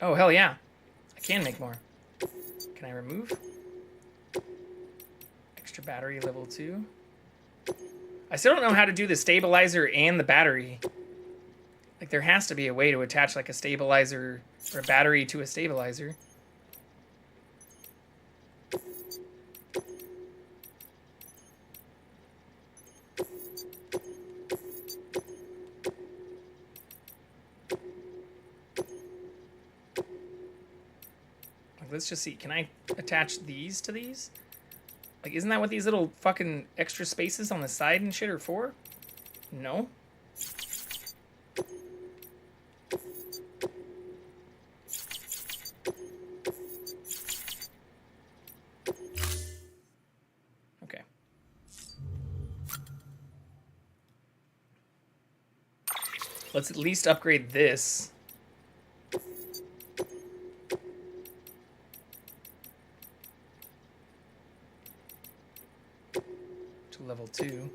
Oh, hell yeah. I can make more. Can I remove? Extra battery level 2. I still don't know how to do the stabilizer and the battery. Like, there has to be a way to attach, like, a stabilizer or a battery to a stabilizer. Let's just see. Can I attach these to these? Like, isn't that what these little fucking extra spaces on the side and shit are for? No? Okay. Let's at least upgrade this. Level 2.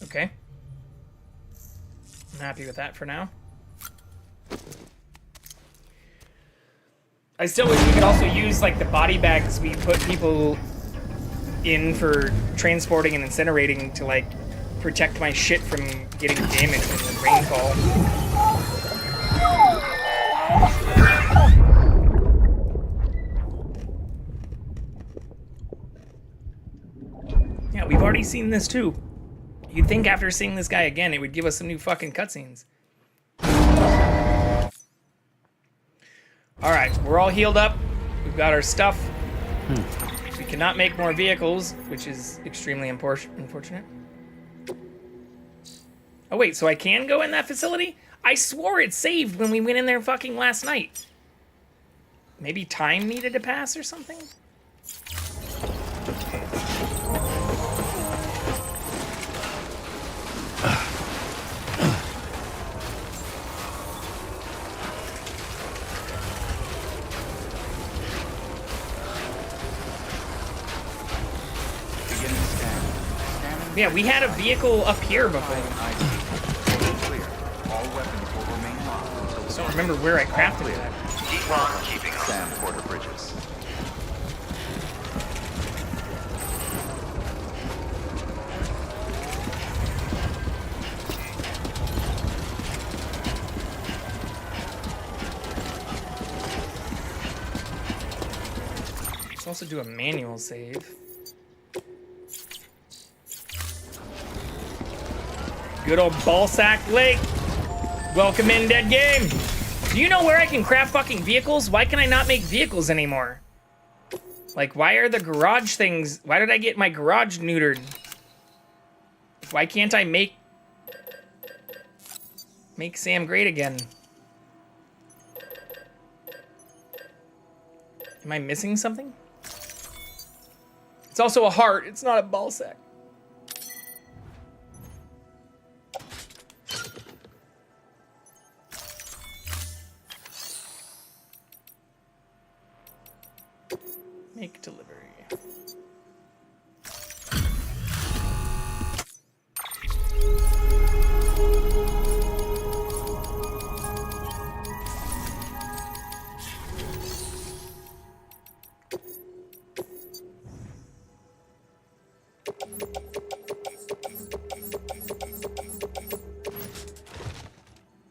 Okay. I'm happy with that for now. I still wish we could also use, like, the body bags we put people in for transporting and incinerating to, like, protect my shit from getting damaged in the rainfall. Yeah, we've already seen this too. You'd think after seeing this guy again, it would give us some new fucking cutscenes. Alright, we're all healed up. We've got our stuff. We cannot make more vehicles, which is extremely unfortunate. Oh wait, so I can go in that facility? I swore it saved when we went in there fucking last night. Maybe time needed to pass or something? Yeah, we had a vehicle up here before. I don't remember where I crafted it at. Keep on keeping Sam Porter Bridges. Let's also do a manual save. Good old Ballsack Lake. Welcome in, dead game. Do you know where I can craft fucking vehicles? Why can I not make vehicles anymore? Like, why are the garage things... Why did I get my garage neutered? Why can't I make Sam great again? Am I missing something? It's also a heart. It's not a ballsack. Make delivery.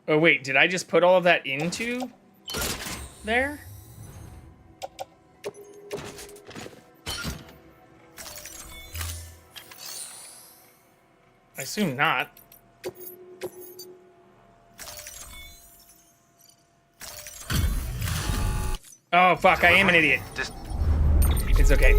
Oh wait, did I just put all of that into there? I assume not. Oh fuck, I am an idiot. It's okay.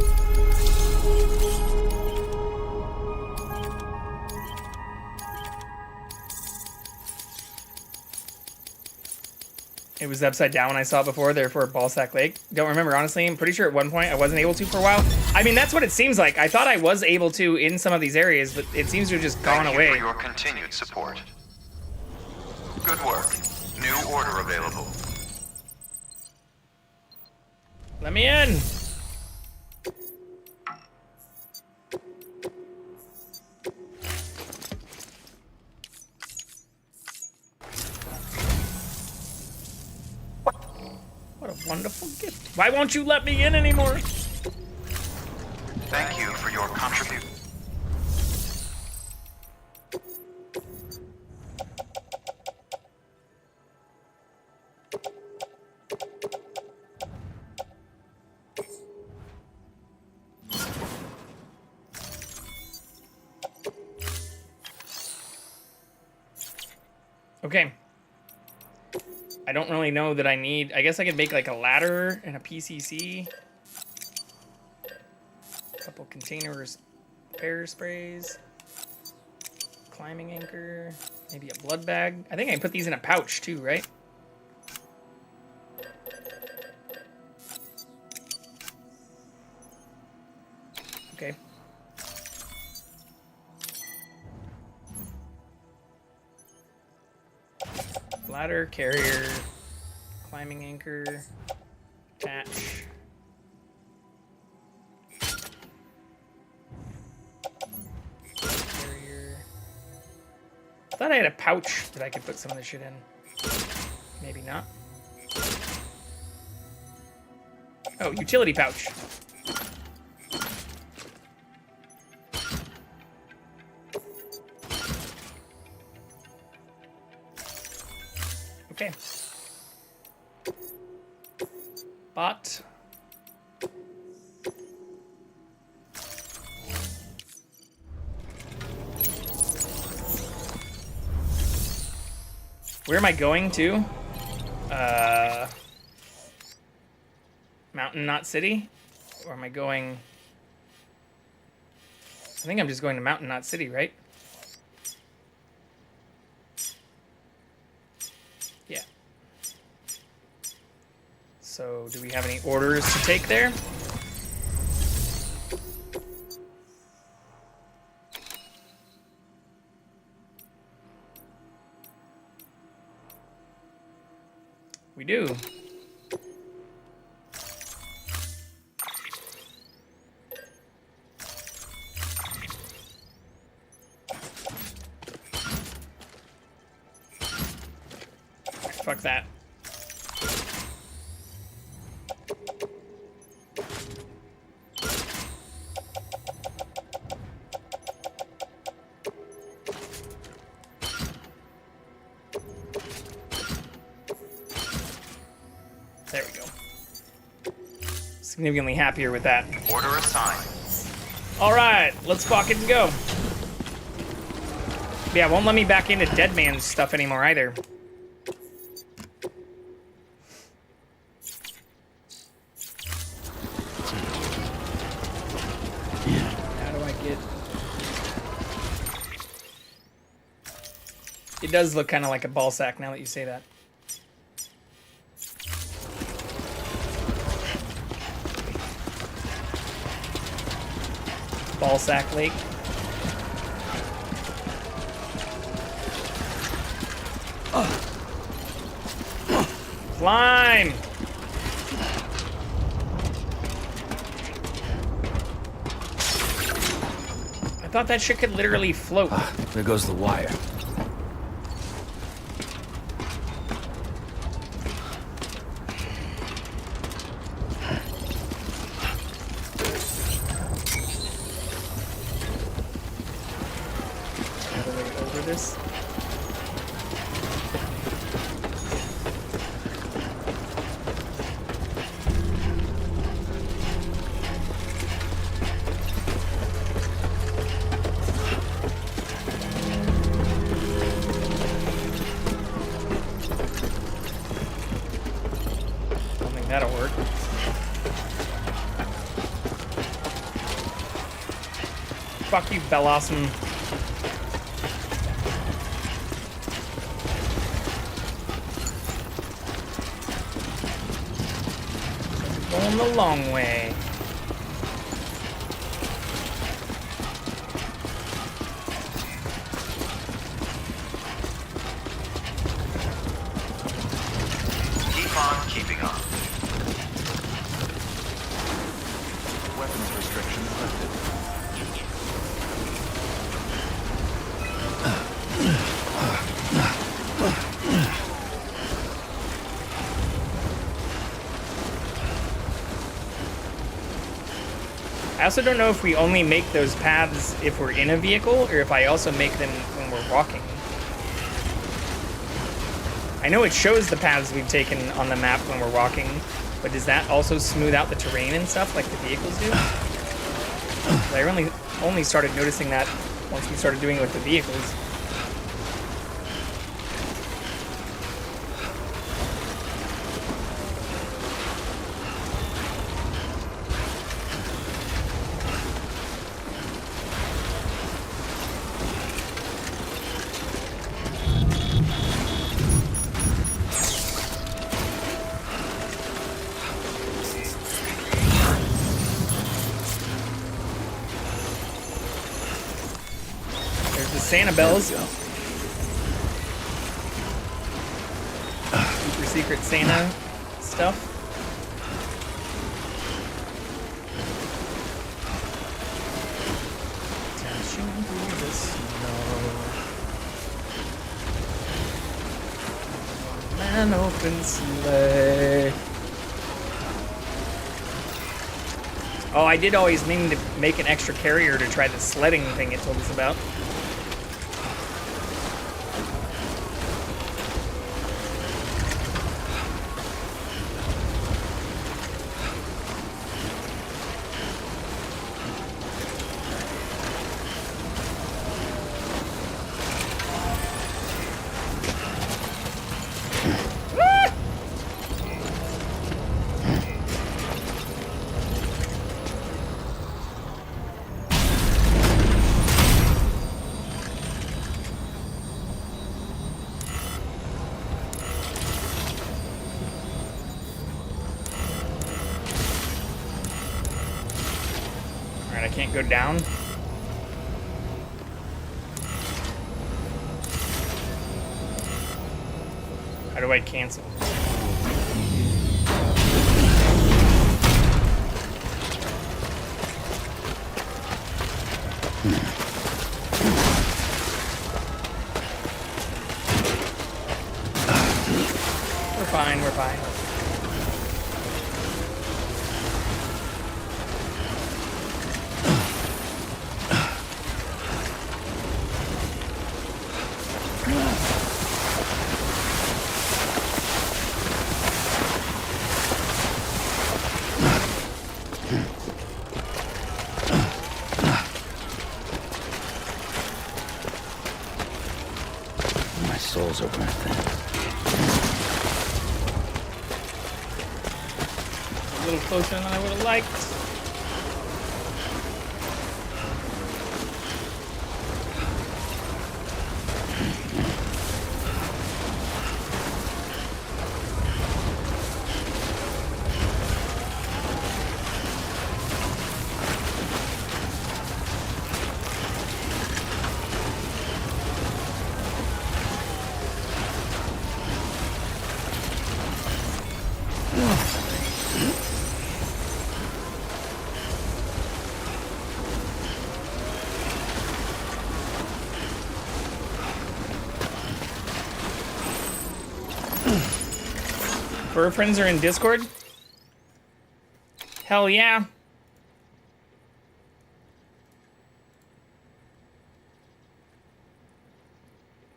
It was upside down when I saw it before, therefore Ballsack Lake. Don't remember, honestly. I'm pretty sure at one point I wasn't able to for a while. I mean, that's what it seems like. I thought I was able to in some of these areas, but it seems to have just gone away. Thank you for your continued support. Good work. New order available. Let me in. What a wonderful gift. Why won't you let me in anymore? Thank you for your contribution. Okay. I don't really know that I need... I guess I could make like a ladder and a PCC. A couple containers, repair sprays. Climbing anchor. Maybe a blood bag. I think I can put these in a pouch too, right? Okay. Ladder, carrier, climbing anchor, attach. Carrier. I thought I had a pouch that I could put some of this shit in. Maybe not. Oh, utility pouch. Okay. Bot. Where am I going to? Mountain, not city? Or am I going... I think I'm just going to Mountain, not city, right? Yeah. So, do we have any orders to take there? We do. Fuck that. There we go. Significantly happier with that. Order assigned. Alright, let's fucking go. Yeah, it won't let me back into Dead Man's stuff anymore either. How do I get... It does look kind of like a ball sack now that you say that. Ballsack Lake. Climb! I thought that shit could literally float. There goes the wire. This. Don't think that'll work. Fuck you, Bellawesome. Going the long way. Keep on keeping on. Weapons restrictions lifted. I also don't know if we only make those paths if we're in a vehicle, or if I also make them when we're walking. I know it shows the paths we've taken on the map when we're walking, but does that also smooth out the terrain and stuff like the vehicles do? I only started noticing that once we started doing it with the vehicles. Santabells. Super secret Santa stuff. Dashing through the snow. Man, open sleigh. Oh, I did always mean to make an extra carrier to try the sledding thing it told us about. Alright, I can't go down. How do I cancel? We're fine, we're fine. My souls are worth it. A little closer than I would have liked. Fur friends are in Discord? Hell yeah.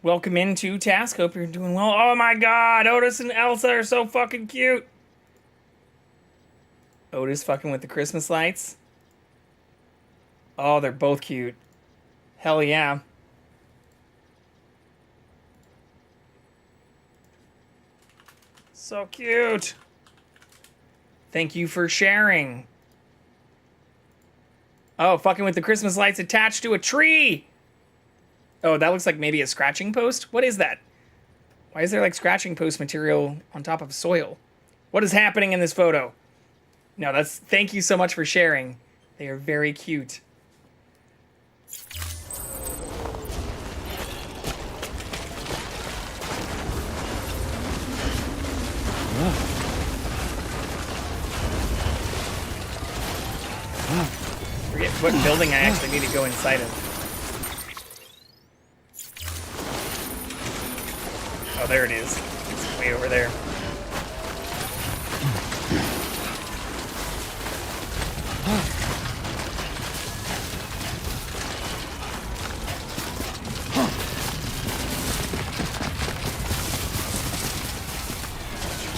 Welcome into task. Hope you're doing well. Oh my god, Otis and Elsa are so fucking cute. Otis fucking with the Christmas lights. Oh, they're both cute. Hell yeah. So cute. Thank you for sharing. Oh, fucking with the Christmas lights attached to a tree. Oh, that looks like maybe a scratching post. What is that? Why is there like scratching post material on top of soil? What is happening in this photo? No, that's, thank you so much for sharing. They are very cute. Forget what building I actually need to go inside of. Oh, there it is. It's way over there.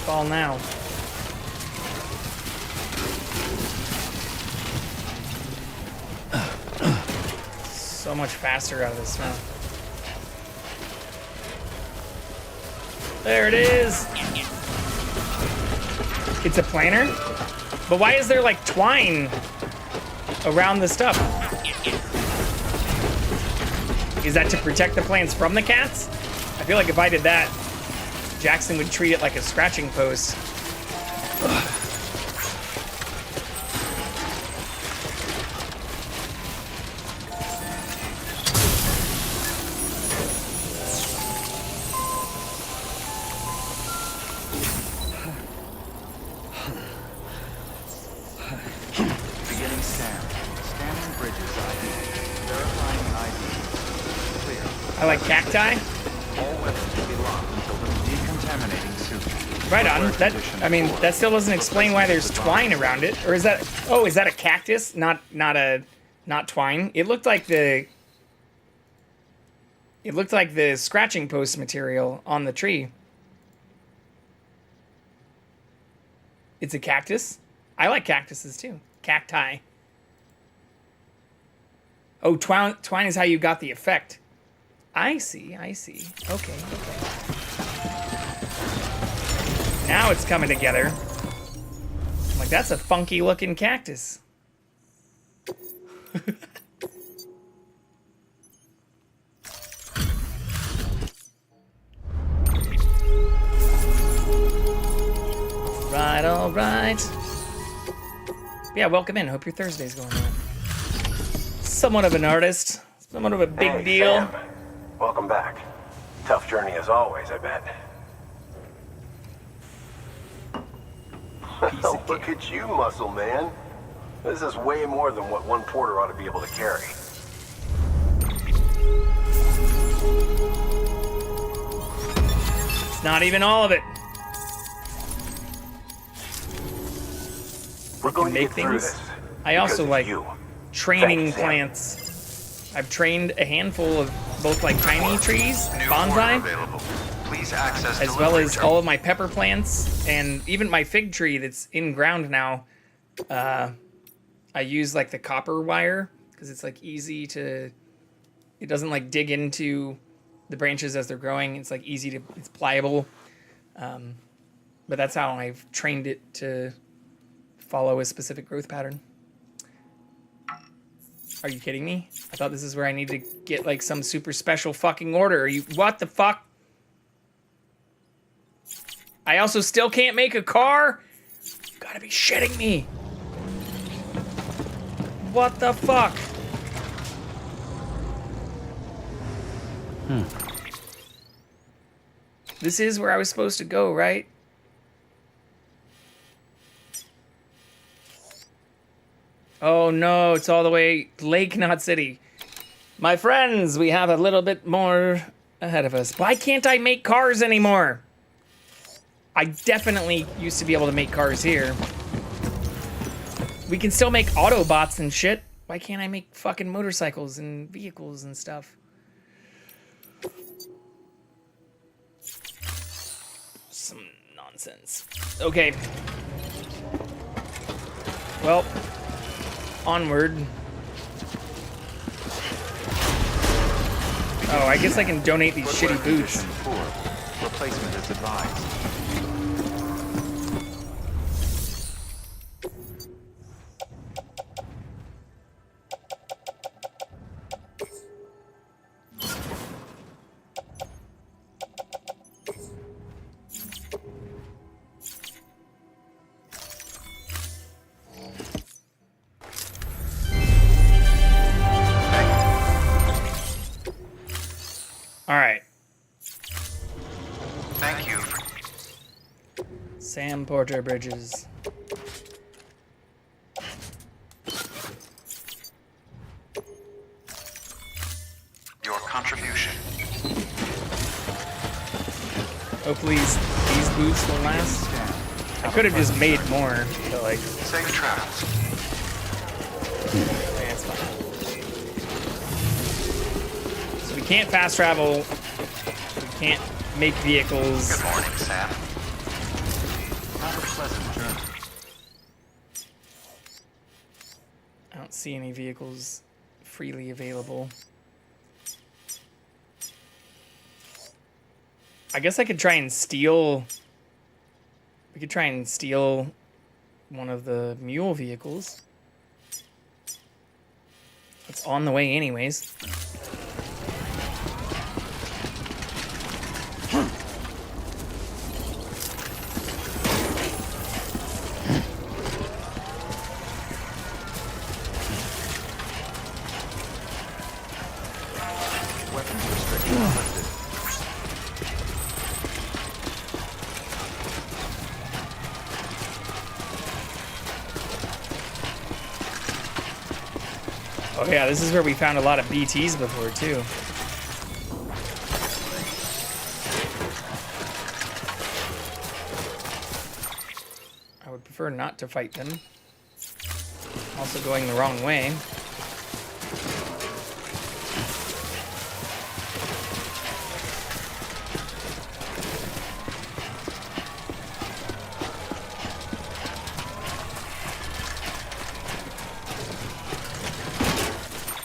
Fall now. So much faster out of the snow. There it is. It's a planter? But why is there like twine around the stuff? Is that to protect the plants from the cats? I feel like if I did that, Jackson would treat it like a scratching post. Ugh. Beginning scan. Scanning bridges ID. Verifying ID. Clear. I like cacti. All weapons will be locked until the decontaminating suit. Right on. That, I mean, that still doesn't explain why there's twine around it. Or is that, oh, is that a cactus? Not twine. It looked like the scratching post material on the tree. It's a cactus? I like cactuses too. Cacti. Oh, twine is how you got the effect. I see. Okay. Now it's coming together. I'm like, that's a funky looking cactus. All right. Yeah, welcome in. Hope your Thursday's going well. somewhat of an artist, somewhat of a big deal. Sam. Welcome back. Tough journey as always, I bet. Look at you, muscle man. This is way more than what one porter ought to be able to carry. It's not even all of it. We're going to make get through things. this. I also because of like you. training Thanks, Sam. plants. I've trained a handful of both like tiny trees, bonsai, Please access as well as all of my pepper plants, and even my fig tree that's in ground now. I use like the copper wire because it's like easy to. It doesn't like dig into the branches as they're growing. It's like easy to. It's pliable. But that's how I've trained it to follow a specific growth pattern. Are you kidding me? I thought this is where I need to get like some super special fucking order. Are you, what the fuck? I also still can't make a car? You gotta be shitting me. What the fuck? This is where I was supposed to go, right? Oh no, it's all the way Lake, not City. My friends, we have a little bit more ahead of us. Why can't I make cars anymore? I definitely used to be able to make cars here. We can still make Autobots and shit. Why can't I make fucking motorcycles and vehicles and stuff? Some nonsense. Okay. Well, onward. Oh, I guess I can donate these shitty boots. Replacement is advised. All right. Thank you. Sam Porter Bridges. Your contribution. Hopefully these boots will last. I could have just made more, but like. Safe travels. That's fine. So we can't fast travel. We can't make vehicles. Good morning, Sam. Have a pleasant journey. I don't see any vehicles freely available. I guess I could try and steal. We could try and steal one of the mule vehicles. It's on the way anyways. Weapons restriction lifted. Oh yeah, this is where we found a lot of BTs before too. I would prefer not to fight them. Also going the wrong way.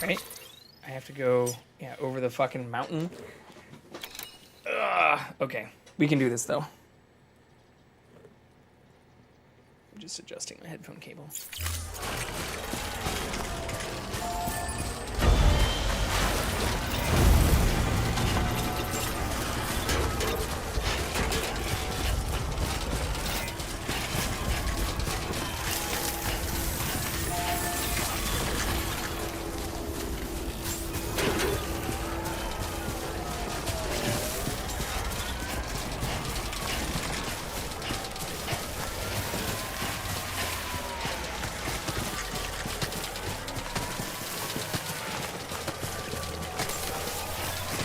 Right? I have to go, yeah, over the fucking mountain. Ugh. Okay, we can do this though. I'm just adjusting my headphone cable.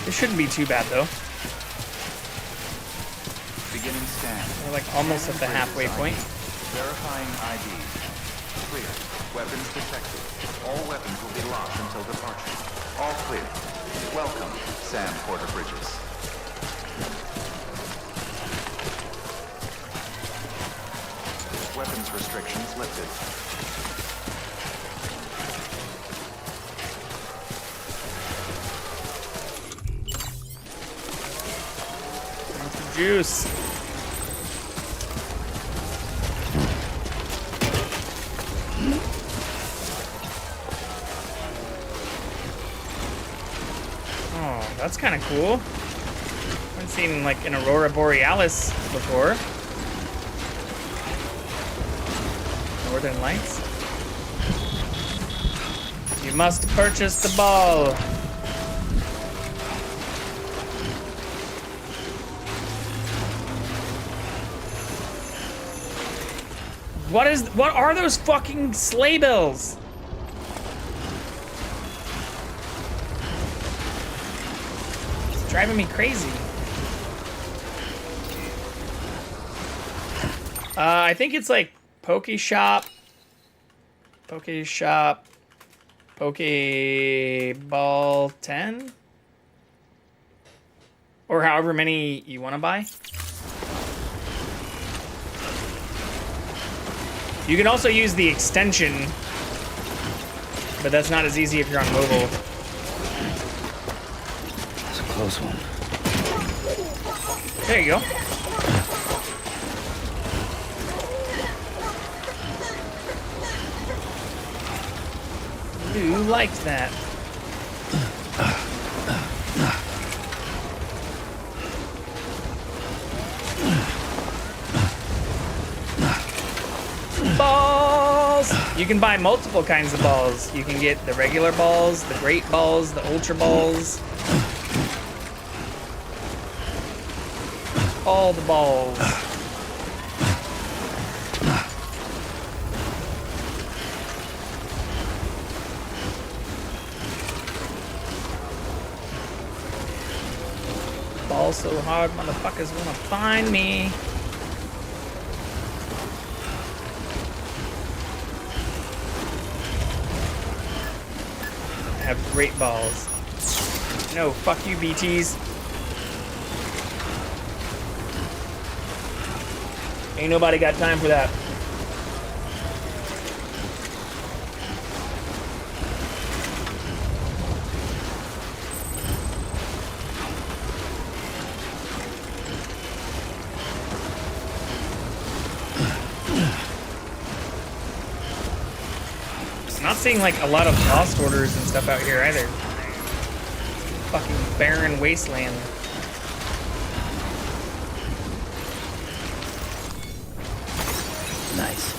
This shouldn't be too bad though. Beginning scan. We're like almost at the halfway point. Verifying ID. Clear. Weapons detected. All weapons will be locked until departure. All clear. Welcome, Sam Porter Bridges. Weapons restrictions lifted. Juice. Oh, that's kind of cool. I've seen like an Aurora Borealis before. Northern Lights. You must purchase the ball. What are those fucking sleigh bells? It's driving me crazy. I think it's like Pokeball 10? Or however many you want to buy. You can also use the extension, but that's not as easy if you're on mobile. That's a close one. There you go. You liked that. Balls! You can buy multiple kinds of balls. You can get the regular balls, the great balls, the ultra balls. All the balls. Ball so hard, motherfuckers wanna find me. I have great balls. No, fuck you, BTs. Ain't nobody got time for that. Not seeing like a lot of lost orders and stuff out here either. Fucking barren wasteland. Nice.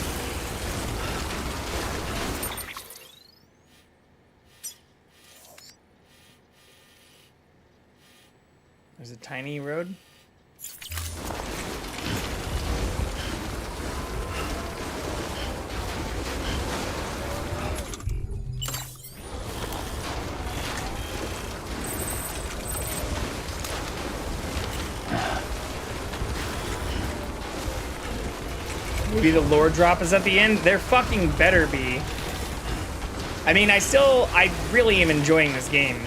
There's a tiny road. Maybe the lore drop is at the end. There fucking better be. I mean, I really am enjoying this game.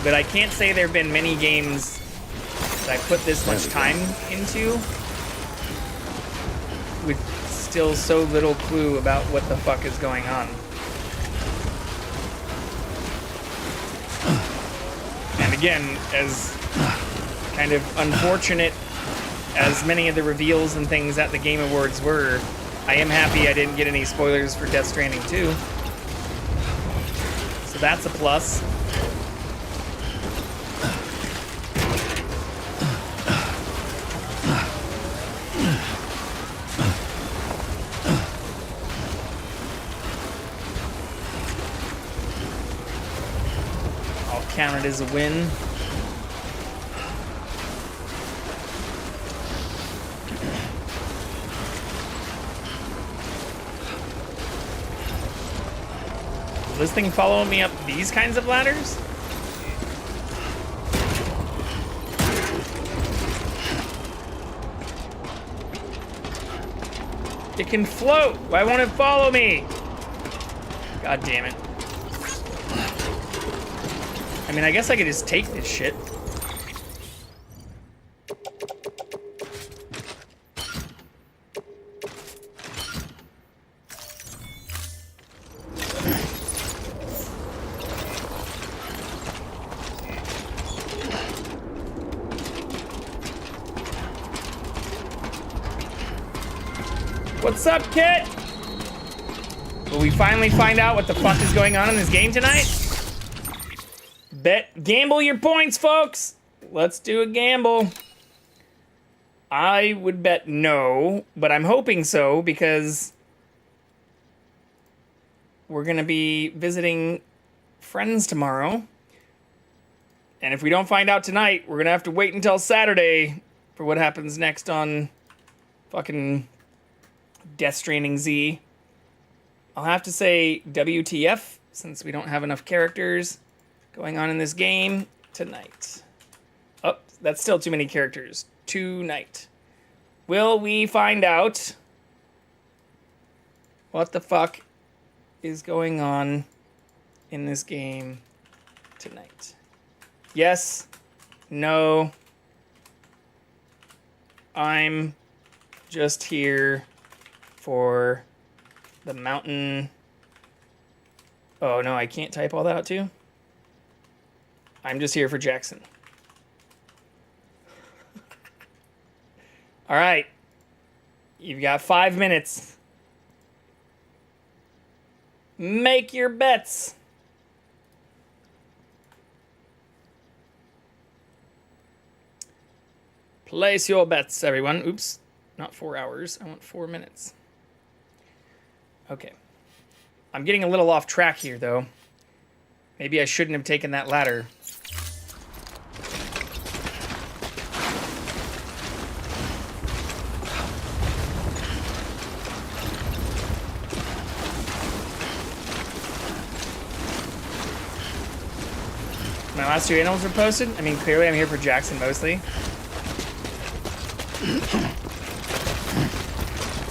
But I can't say there have been many games that I put this much time into with still so little clue about what the fuck is going on. And again, as kind of unfortunate as many of the reveals and things at the Game Awards were, I am happy I didn't get any spoilers for Death Stranding 2. So that's a plus. I'll count it as a win. Will this thing follow me up these kinds of ladders? It can float. Why won't it follow me? God damn it. I mean, I guess I could just take this shit. What's up, Kit? Will we finally find out what the fuck is going on in this game tonight? Gamble your points, folks. Let's do a gamble. I would bet no, but I'm hoping so because we're gonna be visiting friends tomorrow. And if we don't find out tonight, we're gonna have to wait until Saturday for what happens next on fucking Death Stranding Z. I'll have to say WTF since we don't have enough characters going on in this game tonight. Oh, that's still too many characters. Tonight. Will we find out what the fuck is going on in this game tonight? Yes. No. I'm just here for the mountain. Oh no, I can't type all that out too. I'm just here for Jackson. All right. You've got 5 minutes. Make your bets. Place your bets, everyone. Oops, not 4 hours. I want 4 minutes. Okay. I'm getting a little off track here, though. Maybe I shouldn't have taken that ladder. My last 2 animals were posted. I mean, clearly I'm here for Jackson mostly.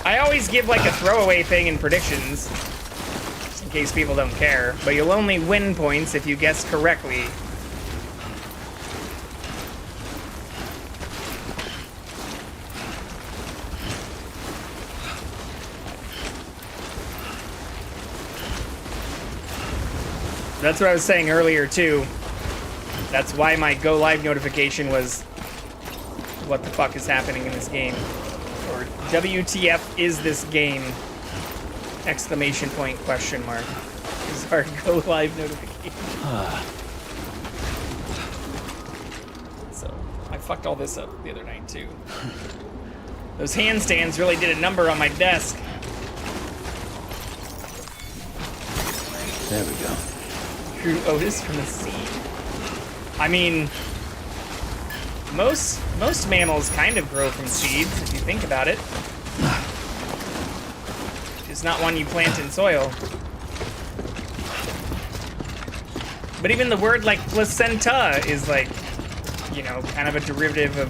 I always give like a throwaway thing in predictions, just in case people don't care, but you'll only win points if you guess correctly. That's what I was saying earlier too. That's why my go live notification was what the fuck is happening in this game. Or WTF is this game? Exclamation point, question mark. Is our go live notification. So, I fucked all this up the other night too. Those handstands really did a number on my desk. There we go. Drew Otis from the sea. I mean, most mammals kind of grow from seeds, if you think about it. It's not one you plant in soil. But even the word like placenta is like, you know, kind of a derivative of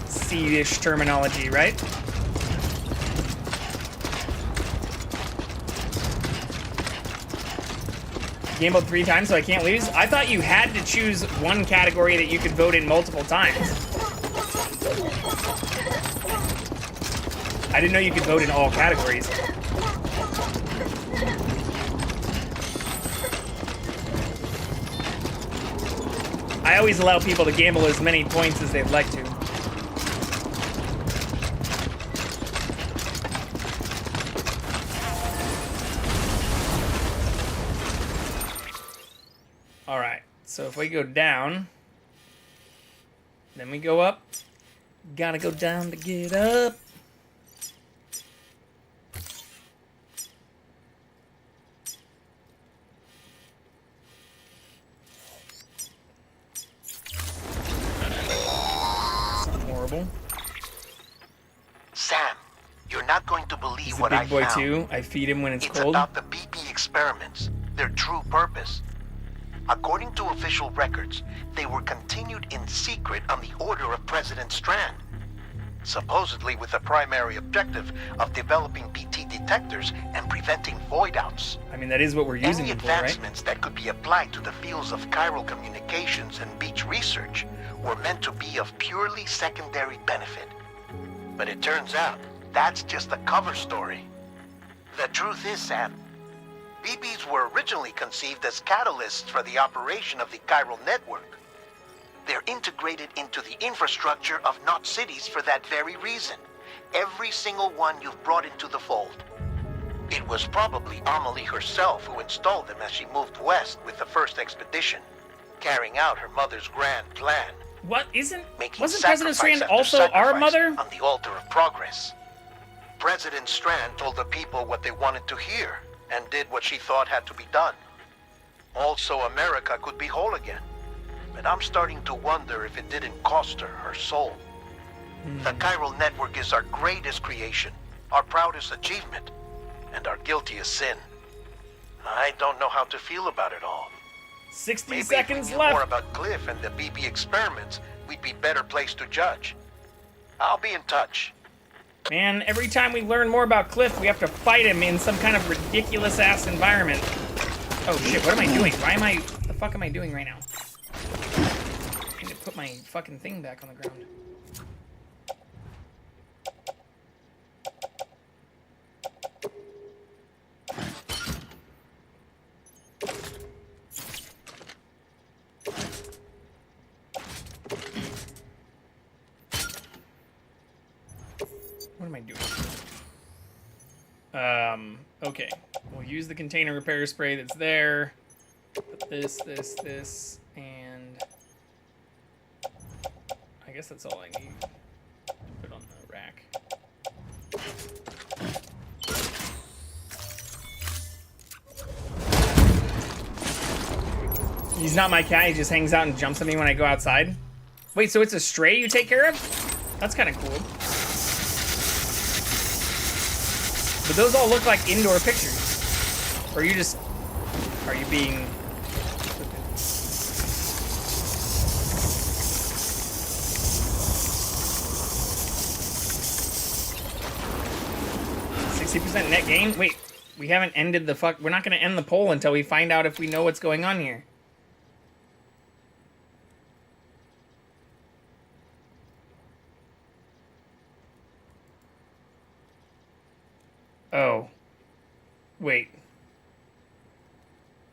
seedish terminology, right? Gambled 3 times so I can't lose? I thought you had to choose one category that you could vote in multiple times. I didn't know you could vote in all categories. I always allow people to gamble as many points as they'd like to. Alright, so if we go down, then we go up. Gotta go down to get up. Horrible. Sam, you're not going to believe He's what a I big boy found. too. I feed him when it's It's cold. about the BP experiments, their true purpose. According to official records, they were continued in secret on the order of President Strand, supposedly with the primary objective of developing BT detectors and preventing voidouts. I mean, that is what we're using Any them for, right? advancements that could be applied to the fields of chiral communications and beach research were meant to be of purely secondary benefit. But it turns out, that's just a cover story. The truth is, Sam, BBs were originally conceived as catalysts for the operation of the chiral network. They're integrated into the infrastructure of Knot cities for that very reason. Every single one you've brought into the fold. It was probably Amelie herself who installed them as she moved west with the first expedition, carrying out her mother's grand plan. What wasn't Sacrifice President Strand after also our sacrifice mother? On the altar of progress. President Strand told the people what they wanted to hear and did what she thought had to be done. Also, America could be whole again. But I'm starting to wonder if it didn't cost her soul. The chiral network is our greatest creation, our proudest achievement, and our guiltiest sin. I don't know how to feel about it all. 60 Maybe seconds if we knew left. more about Cliff and the BB experiments, we'd be better placed to judge. I'll be in touch. Man, every time we learn more about Cliff, we have to fight him in some kind of ridiculous-ass environment. Oh shit, what am I doing? What the fuck am I doing right now? I need to put my fucking thing back on the ground. What am I doing? Okay. We'll use the container repair spray that's there. Put this, and I guess that's all I need to put on the rack. He's not my cat, he just hangs out and jumps at me when I go outside. Wait, so it's a stray you take care of? That's kind of cool. But those all look like indoor pictures. Or are you being... 60% net gain? Wait, we haven't ended the fuck... We're not gonna end the poll until we find out if we know what's going on here. Oh. Wait.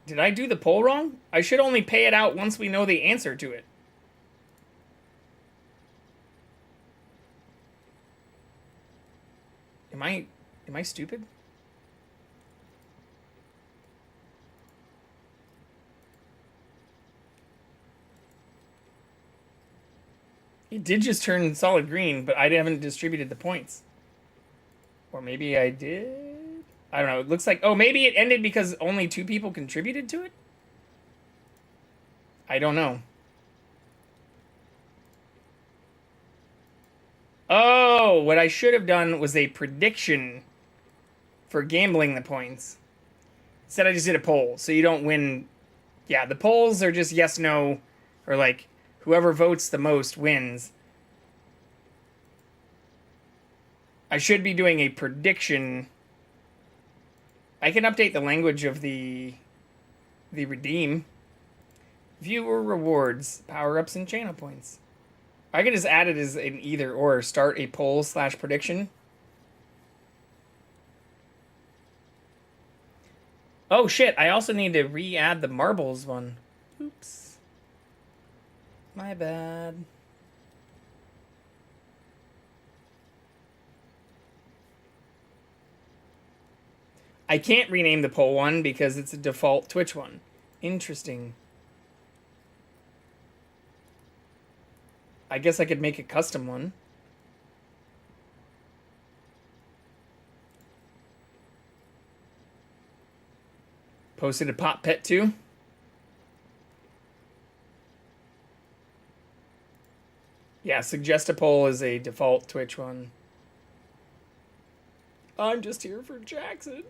Did I do the poll wrong? I should only pay it out once we know the answer to it. Am I stupid? It did just turn solid green, but I haven't distributed the points. Or maybe I did? I don't know. It looks like... Oh, maybe it ended because only 2 people contributed to it? I don't know. Oh, what I should have done was a prediction for gambling the points. Instead, I just did a poll, so you don't win. Yeah, the polls are just yes, no, or like whoever votes the most wins. I should be doing a prediction. I can update the language of the redeem. Viewer rewards, power-ups, and channel points. I can just add it as an either or. Start a poll / prediction. Oh shit, I also need to re-add the marbles one. Oops. My bad. I can't rename the poll one because it's a default Twitch one. Interesting. I guess I could make a custom one. Posted a pop pet too. Yeah, suggest a poll is a default Twitch one. I'm just here for Jackson.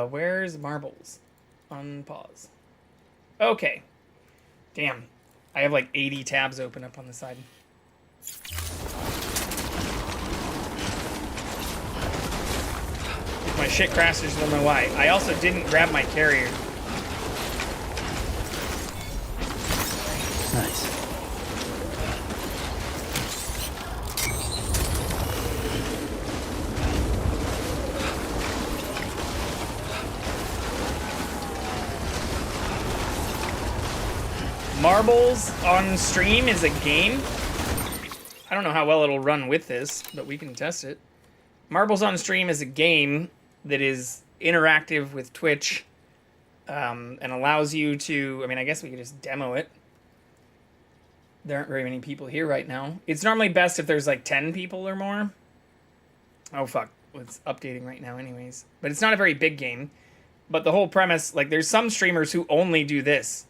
Where's marbles? Unpause. Okay. Damn. I have like 80 tabs open up on the side. If my shit crashes, you'll know why. I also didn't grab my carrier. Nice. Marbles on stream is a game. I don't know how well it'll run with this, but we can test it. Marbles on stream is a game that is interactive with Twitch and allows you to, I mean, I guess we could just demo it. There aren't very many people here right now. It's normally best if there's like 10 people or more. Oh, fuck. Well, it's updating right now anyways. But it's not a very big game. But the whole premise, like, there's some streamers who only do this.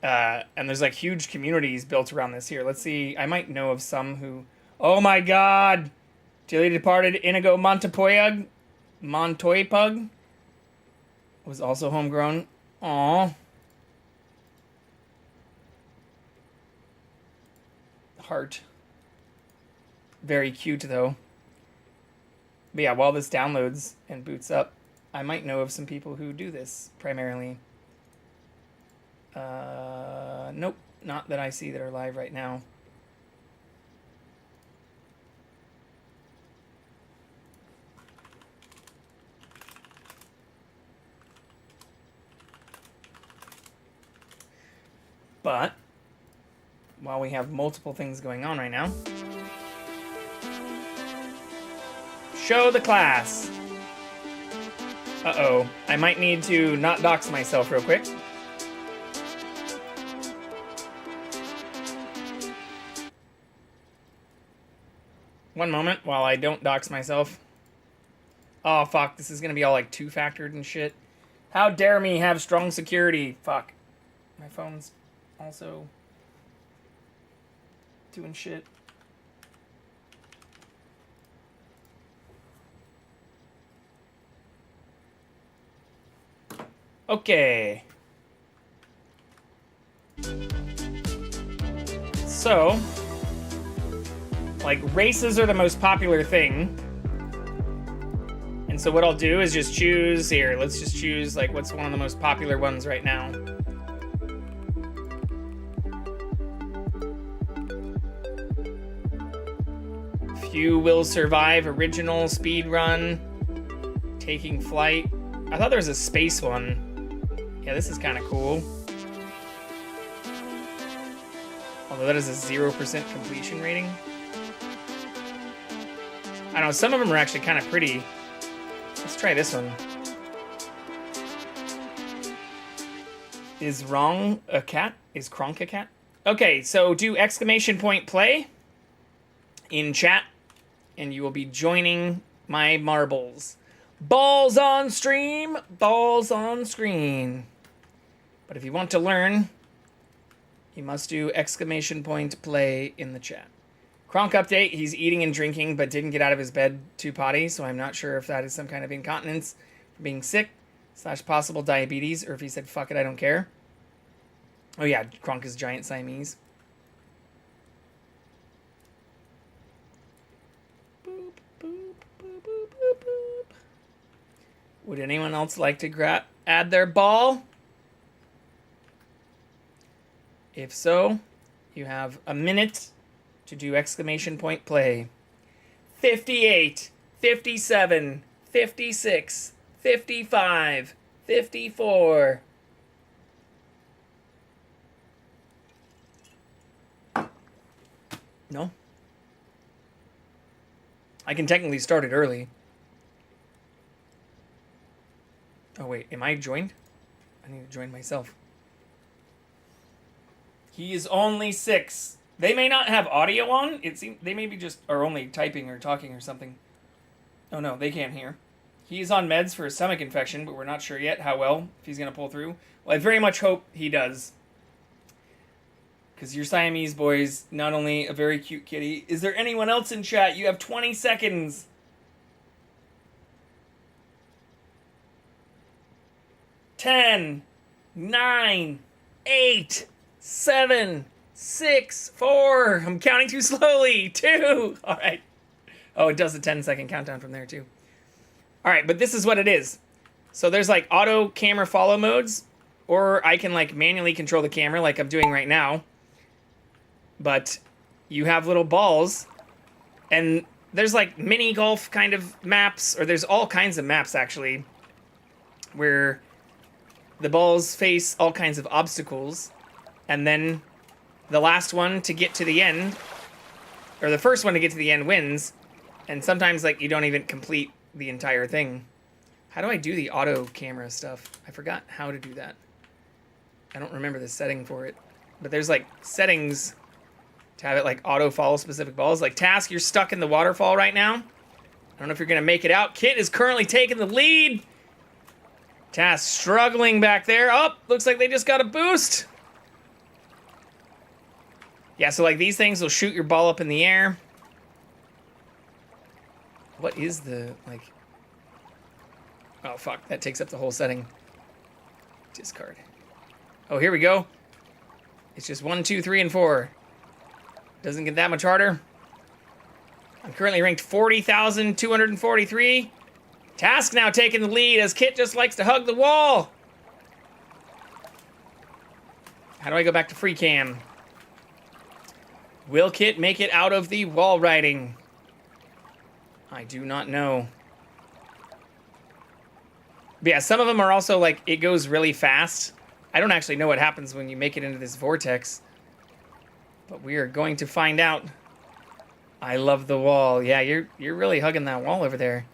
And there's like huge communities built around this here. Let's see. I might know of some who... Oh my god! Dearly departed Inigo Montoypug was also homegrown. Aww. Heart. Very cute though. But yeah, while this downloads and boots up, I might know of some people who do this primarily. Nope, not that I see that are live right now. But while we have multiple things going on right now, show the class. Uh-oh, I might need to not dox myself real quick. One moment while I don't dox myself. Oh, fuck. This is going to be all, like, two-factored and shit. How dare me have strong security? Fuck. My phone's also doing shit. Okay. So... like, races are the most popular thing. And so what I'll do is just choose here. Let's just choose, like, what's one of the most popular ones right now. Few will survive original speed run. Taking flight. I thought there was a space one. Yeah, this is kind of cool. Although that is a 0% completion rating. I don't know, some of them are actually kind of pretty. Let's try this one. Is Wrong a cat? Is Kronk a cat? Okay, so do exclamation point play in chat, and you will be joining my marbles. Balls on stream, balls on screen. But if you want to learn, you must do exclamation point play in the chat. Kronk update, he's eating and drinking, but didn't get out of his bed to potty, so I'm not sure if that is some kind of incontinence from being sick, / possible diabetes, or if he said, fuck it, I don't care. Oh yeah, Kronk is giant Siamese. Boop, boop, boop, boop, boop, boop. Would anyone else like to add their ball? If so, you have a minute to do exclamation point play. 58, 57, 56, 55, 54. No? I can technically start it early. Oh wait, am I joined? I need to join myself. He is only 6. They may not have audio on. It seems they maybe just are only typing or talking or something. Oh no, they can't hear. He's on meds for a stomach infection, but we're not sure yet how well, if he's going to pull through. Well, I very much hope he does. Because your Siamese boy's not only a very cute kitty. Is there anyone else in chat? You have 20 seconds. 10, 9, 8, 7, 6, 4. I'm counting too slowly. 2. All right. Oh, it does a 10-second countdown from there too. All right, but this is what it is. So there's like auto camera follow modes, or I can like manually control the camera like I'm doing right now. But you have little balls, and there's like mini golf kind of maps, or there's all kinds of maps actually, where the balls face all kinds of obstacles, and then the last one to get to the end, or the first one to get to the end wins, and sometimes like you don't even complete the entire thing. How do I do the auto camera stuff? I forgot how to do that. I don't remember the setting for it, but there's like settings to have it like auto follow specific balls. Like Task, you're stuck in the waterfall right now. I don't know if you're gonna make it out. Kit is currently taking the lead. Task struggling back there. Oh, looks like they just got a boost. Yeah, so like these things will shoot your ball up in the air. What is the, like... Oh, fuck. That takes up the whole setting. Discard. Oh, here we go. It's just 1, 2, 3, and 4. Doesn't get that much harder. I'm currently ranked 40,243. Task now taking the lead as Kit just likes to hug the wall. How do I go back to free cam? Will Kit make it out of the wall riding? I do not know. But yeah, some of them are also like, it goes really fast. I don't actually know what happens when you make it into this vortex. But we are going to find out. I love the wall. Yeah, you're really hugging that wall over there.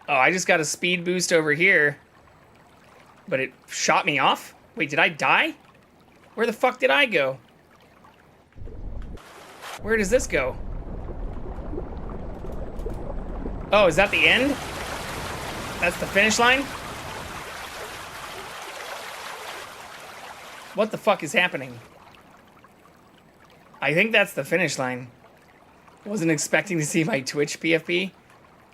Oh, I just got a speed boost over here. But it shot me off? Wait, did I die? Where the fuck did I go? Where does this go? Oh, is that the end? That's the finish line? What the fuck is happening? I think that's the finish line. Wasn't expecting to see my Twitch PFP.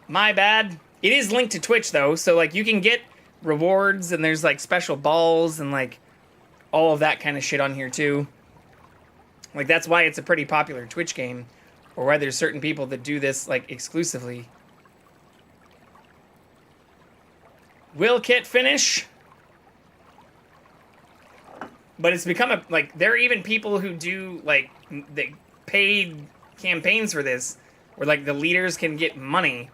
My bad. It is linked to Twitch though, so like you can get rewards and there's like special balls and like all of that kind of shit on here too. Like that's why it's a pretty popular Twitch game, or why there's certain people that do this like exclusively. Will Kit finish? But it's become a, like, there are even people who do like the paid campaigns for this, where like the leaders can get money.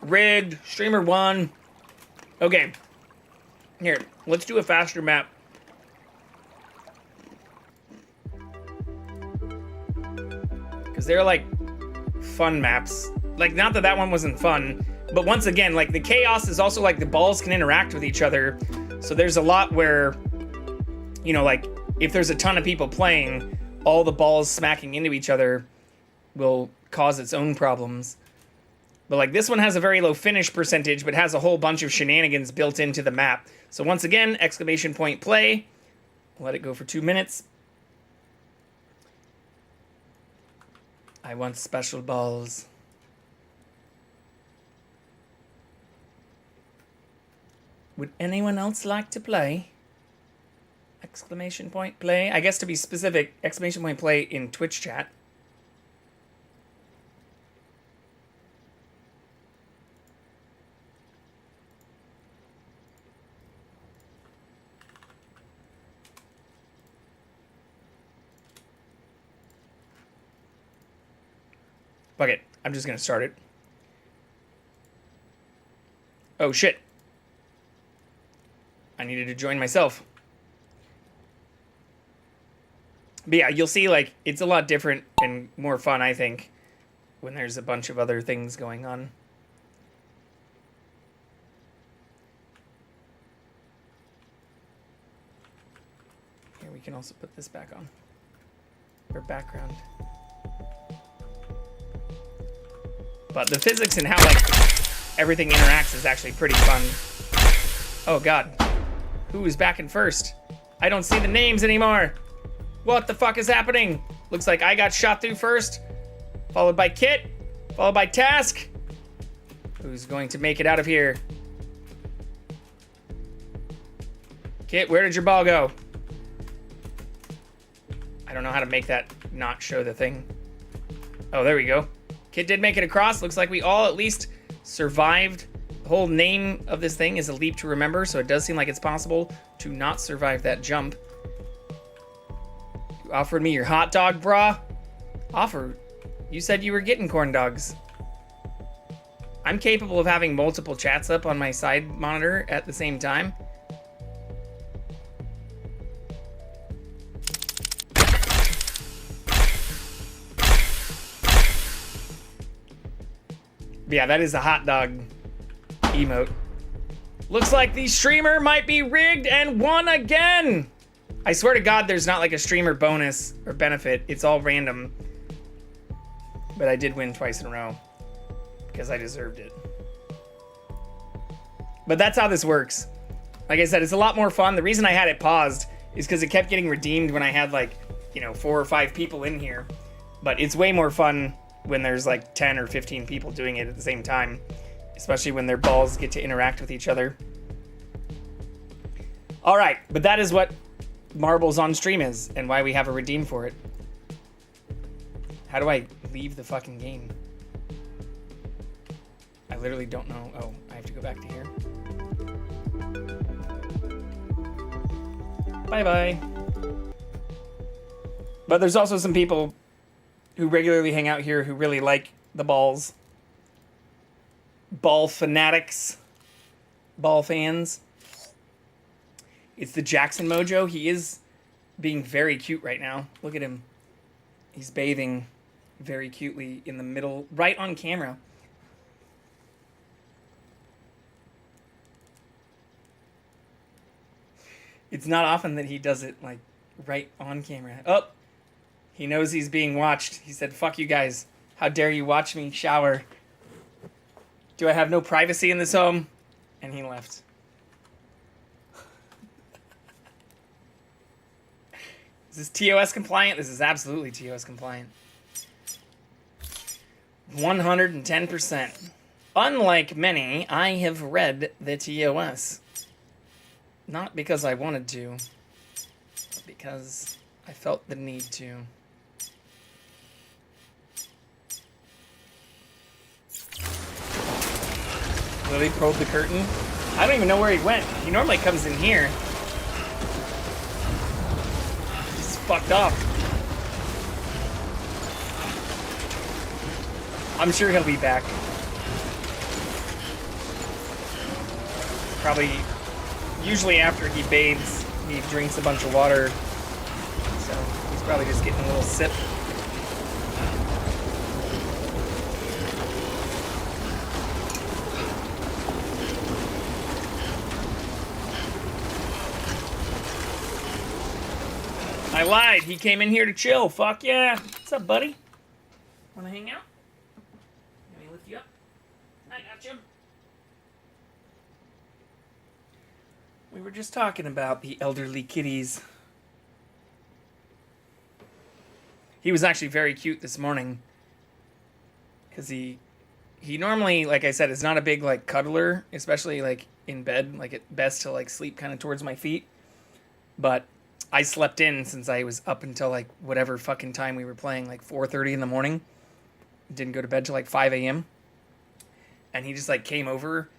Rigged, streamer 1. Okay. Here, let's do a faster map. Because they're like fun maps. Like, not that that one wasn't fun, but once again, like the chaos is also like the balls can interact with each other. So there's a lot where, you know, like if there's a ton of people playing, all the balls smacking into each other will cause its own problems. But like this one has a very low finish percentage, but has a whole bunch of shenanigans built into the map. So once again, exclamation point play. Let it go for 2 minutes. I want special balls. Would anyone else like to play? Exclamation point play. I guess to be specific, exclamation point play in Twitch chat. Fuck it. I'm just gonna start it. Oh shit. I needed to join myself. But yeah, you'll see like it's a lot different and more fun, I think, when there's a bunch of other things going on. Here, we can also put this back on. For background. But the physics and how like everything interacts is actually pretty fun. Oh god. Who is back in first? I don't see the names anymore. What the fuck is happening? Looks like I got shot through first, followed by Kit, followed by Task. Who's going to make it out of here? Kit, where did your ball go? I don't know how to make that not show the thing. Oh, there we go. Kit did make it across. Looks like we all at least survived. The whole name of this thing is A Leap to Remember, so it does seem like it's possible to not survive that jump. You offered me your hot dog, brah? Offer? You said you were getting corn dogs. I'm capable of having multiple chats up on my side monitor at the same time. Yeah, that is a hot dog emote. Looks like the streamer might be rigged and won again. I swear to God, there's not like a streamer bonus or benefit. It's all random. But I did win twice in a row because I deserved it. But that's how this works. Like I said, it's a lot more fun. The reason I had it paused is because it kept getting redeemed when I had like, 4 or 5 people in here. But it's way more fun when there's like 10 or 15 people doing it at the same time, especially when their balls get to interact with each other. All right, but that is what Marbles on Stream is and why we have a redeem for it. How do I leave the fucking game? I literally don't know. Oh, I have to go back to here. Bye-bye. But there's also some people who regularly hang out here who really like the balls. Ball fanatics. Ball fans. It's the Jackson Mojo. He is being very cute right now. Look at him. He's bathing very cutely in the middle, right on camera. It's not often that he does it, like, right on camera. Oh! He knows he's being watched. He said, fuck you guys. How dare you watch me shower? Do I have no privacy in this home? And he left. Is this TOS compliant? This is absolutely TOS compliant. 110%. Unlike many, I have read the TOS. Not because I wanted to, but because I felt the need to. Lily pulled the curtain. I don't even know where he went. He normally comes in here. He's fucked off. I'm sure he'll be back. Probably, usually after he bathes, he drinks a bunch of water. So he's probably just getting a little sip. I lied. He came in here to chill. Fuck yeah. What's up, buddy? Wanna hang out? Let me lift you up. I got you. We were just talking about the elderly kitties. He was actually very cute this morning. Because he normally, like I said, is not a big, like, cuddler. Especially, like, in bed. Like, it's best to, like, sleep kind of towards my feet. But I slept in since I was up until, like, whatever fucking time we were playing, like 4:30 in the morning. Didn't go to bed till, like, 5 a.m. And he just, like, came over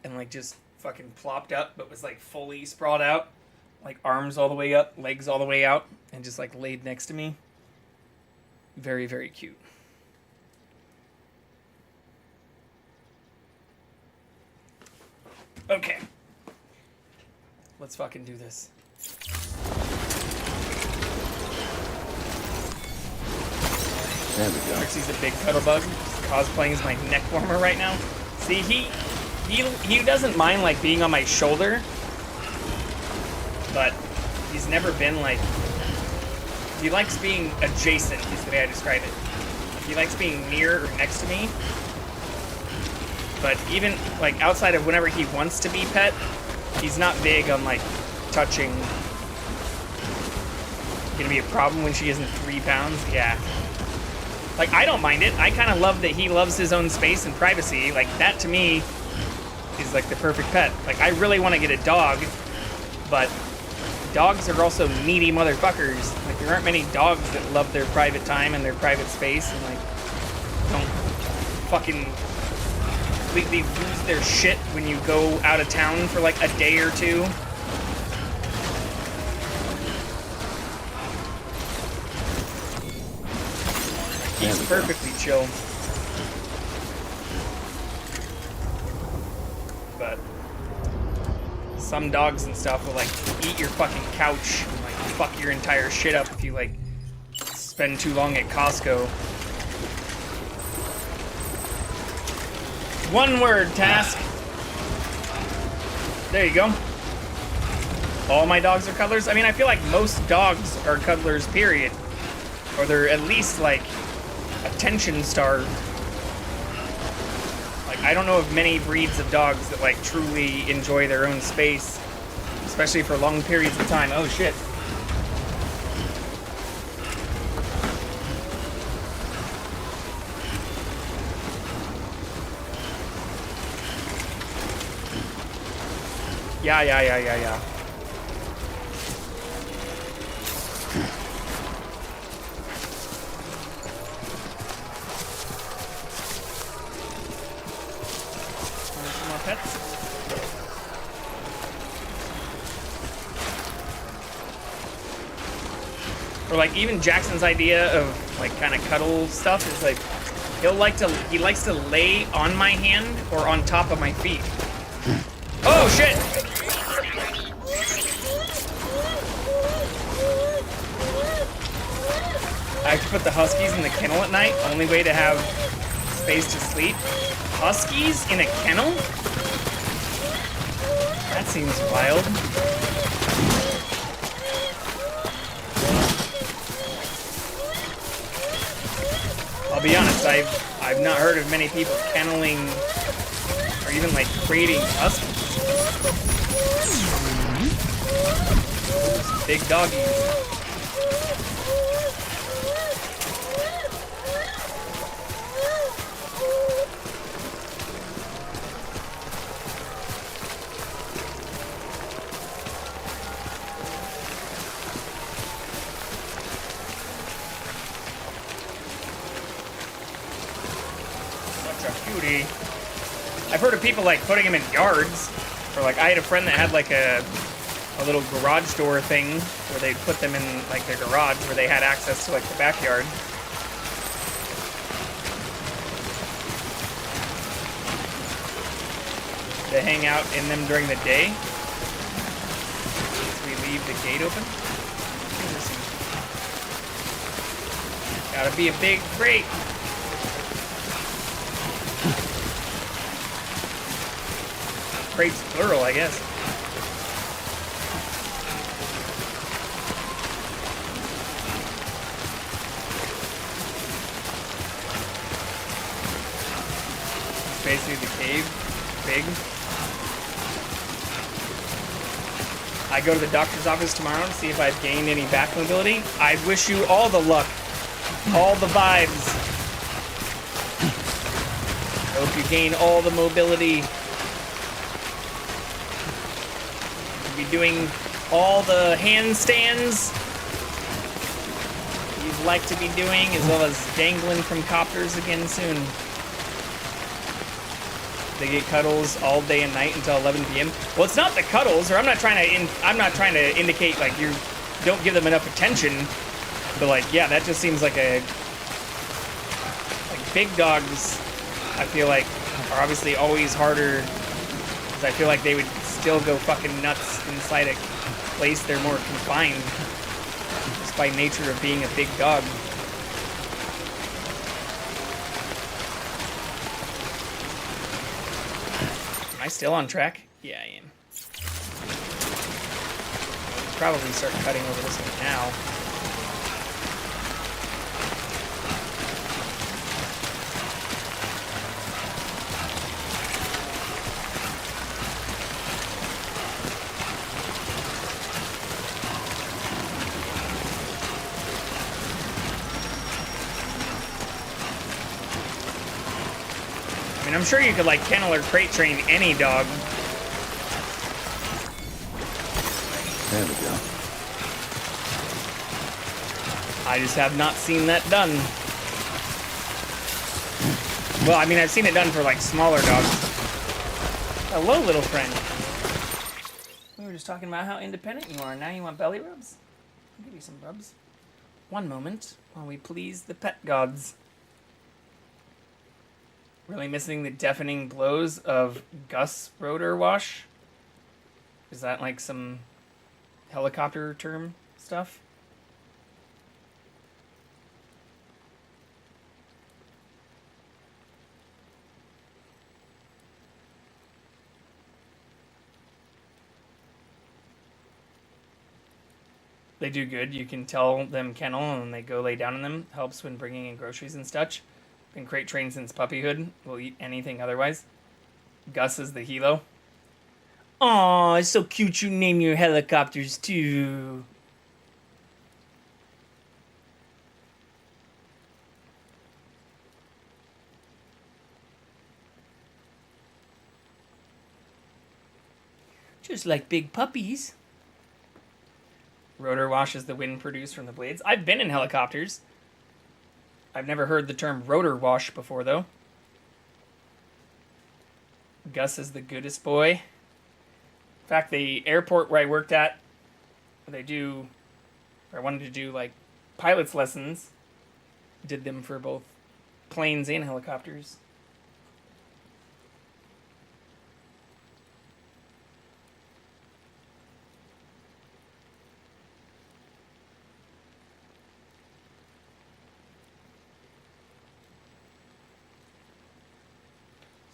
and, like, just fucking plopped up, but was, like, fully sprawled out. Like, arms all the way up, legs all the way out, and just, like, laid next to me. Very, very cute. Okay. Let's fucking do this. There we go. Trixie's a big cuddle bug. Cosplaying as my neck warmer right now. See, he doesn't mind, like, being on my shoulder, but he's never been, like, he likes being adjacent, is the way I describe it. He likes being near or next to me, but even, like, outside of whenever he wants to be pet, he's not big on, like, touching. Gonna be a problem when she isn't 3 pounds? Yeah. Like, I don't mind it. I kind of love that he loves his own space and privacy. Like, that to me is like the perfect pet. Like, I really want to get a dog, but dogs are also needy motherfuckers. Like, there aren't many dogs that love their private time and their private space and, like, don't fucking completely lose their shit when you go out of town for, like, a day or two. He's perfectly chill. But some dogs and stuff will like eat your fucking couch and like fuck your entire shit up if you like spend too long at Costco. One word, Task. There you go. All my dogs are cuddlers. I mean, I feel like most dogs are cuddlers, period. Or they're at least like attention starved. Like, I don't know of many breeds of dogs that like truly enjoy their own space, especially for long periods of time. Oh shit. Yeah. Pets. Or like even Jackson's idea of like kind of cuddle stuff is like he likes to lay on my hand or on top of my feet. Oh shit! I have to put the Huskies in the kennel at night. Only way to have space to sleep. Huskies in a kennel? That seems wild. I'll be honest, I've not heard of many people kenneling or even like creating huskies. Big doggies. I've heard of people like putting them in yards, or like I had a friend that had like a little garage door thing where they put them in like their garage where they had access to like the backyard. They hang out in them during the day. So we leave the gate open. Gotta be a big crate. Crates plural, I guess. It's basically the cave. Big. I go to the doctor's office tomorrow to see if I've gained any back mobility. I wish you all the luck. All the vibes. I hope you gain all the mobility. Be doing all the handstands you'd like to be doing, as well as dangling from copters again soon. They get cuddles all day and night until 11 p.m. Well, it's not the cuddles, or I'm not trying to indicate like you don't give them enough attention, but like yeah, that just seems like big dogs. I feel like are obviously always harder, because I feel like they would still go fucking nuts inside a place they're more confined, just by nature of being a big dog. Am I still on track? Yeah, I am. Probably start cutting over this one now. And I'm sure you could like kennel or crate train any dog. There we go. I just have not seen that done. Well, I mean, I've seen it done for like smaller dogs. Hello, little friend. We were just talking about how independent you are. Now you want belly rubs? I'll give you some rubs. One moment while we please the pet gods. Really missing the deafening blows of Gus rotor wash? Is that like some helicopter term stuff? They do good. You can tell them kennel and they go lay down in them. Helps when bringing in groceries and such. Been crate trained since puppyhood. Will eat anything otherwise. Gus is the helo. Aw, it's so cute you name your helicopters too. Just like big puppies. Rotor wash is the wind produced from the blades. I've been in helicopters. I've never heard the term rotor wash before, though. Gus is the goodest boy. In fact, the airport where I worked at, I wanted to do, like, pilot's lessons. Did them for both planes and helicopters.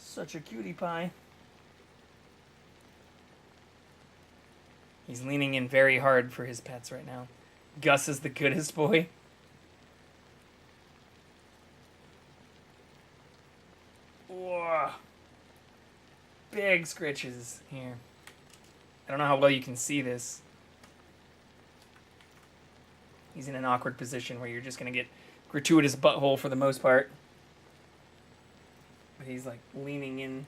Such a cutie pie. He's leaning in very hard for his pets right now. Gus is the goodest boy. Whoa. Big scritches here. I don't know how well you can see this. He's in an awkward position where you're just going to get gratuitous butthole for the most part. But he's like leaning in.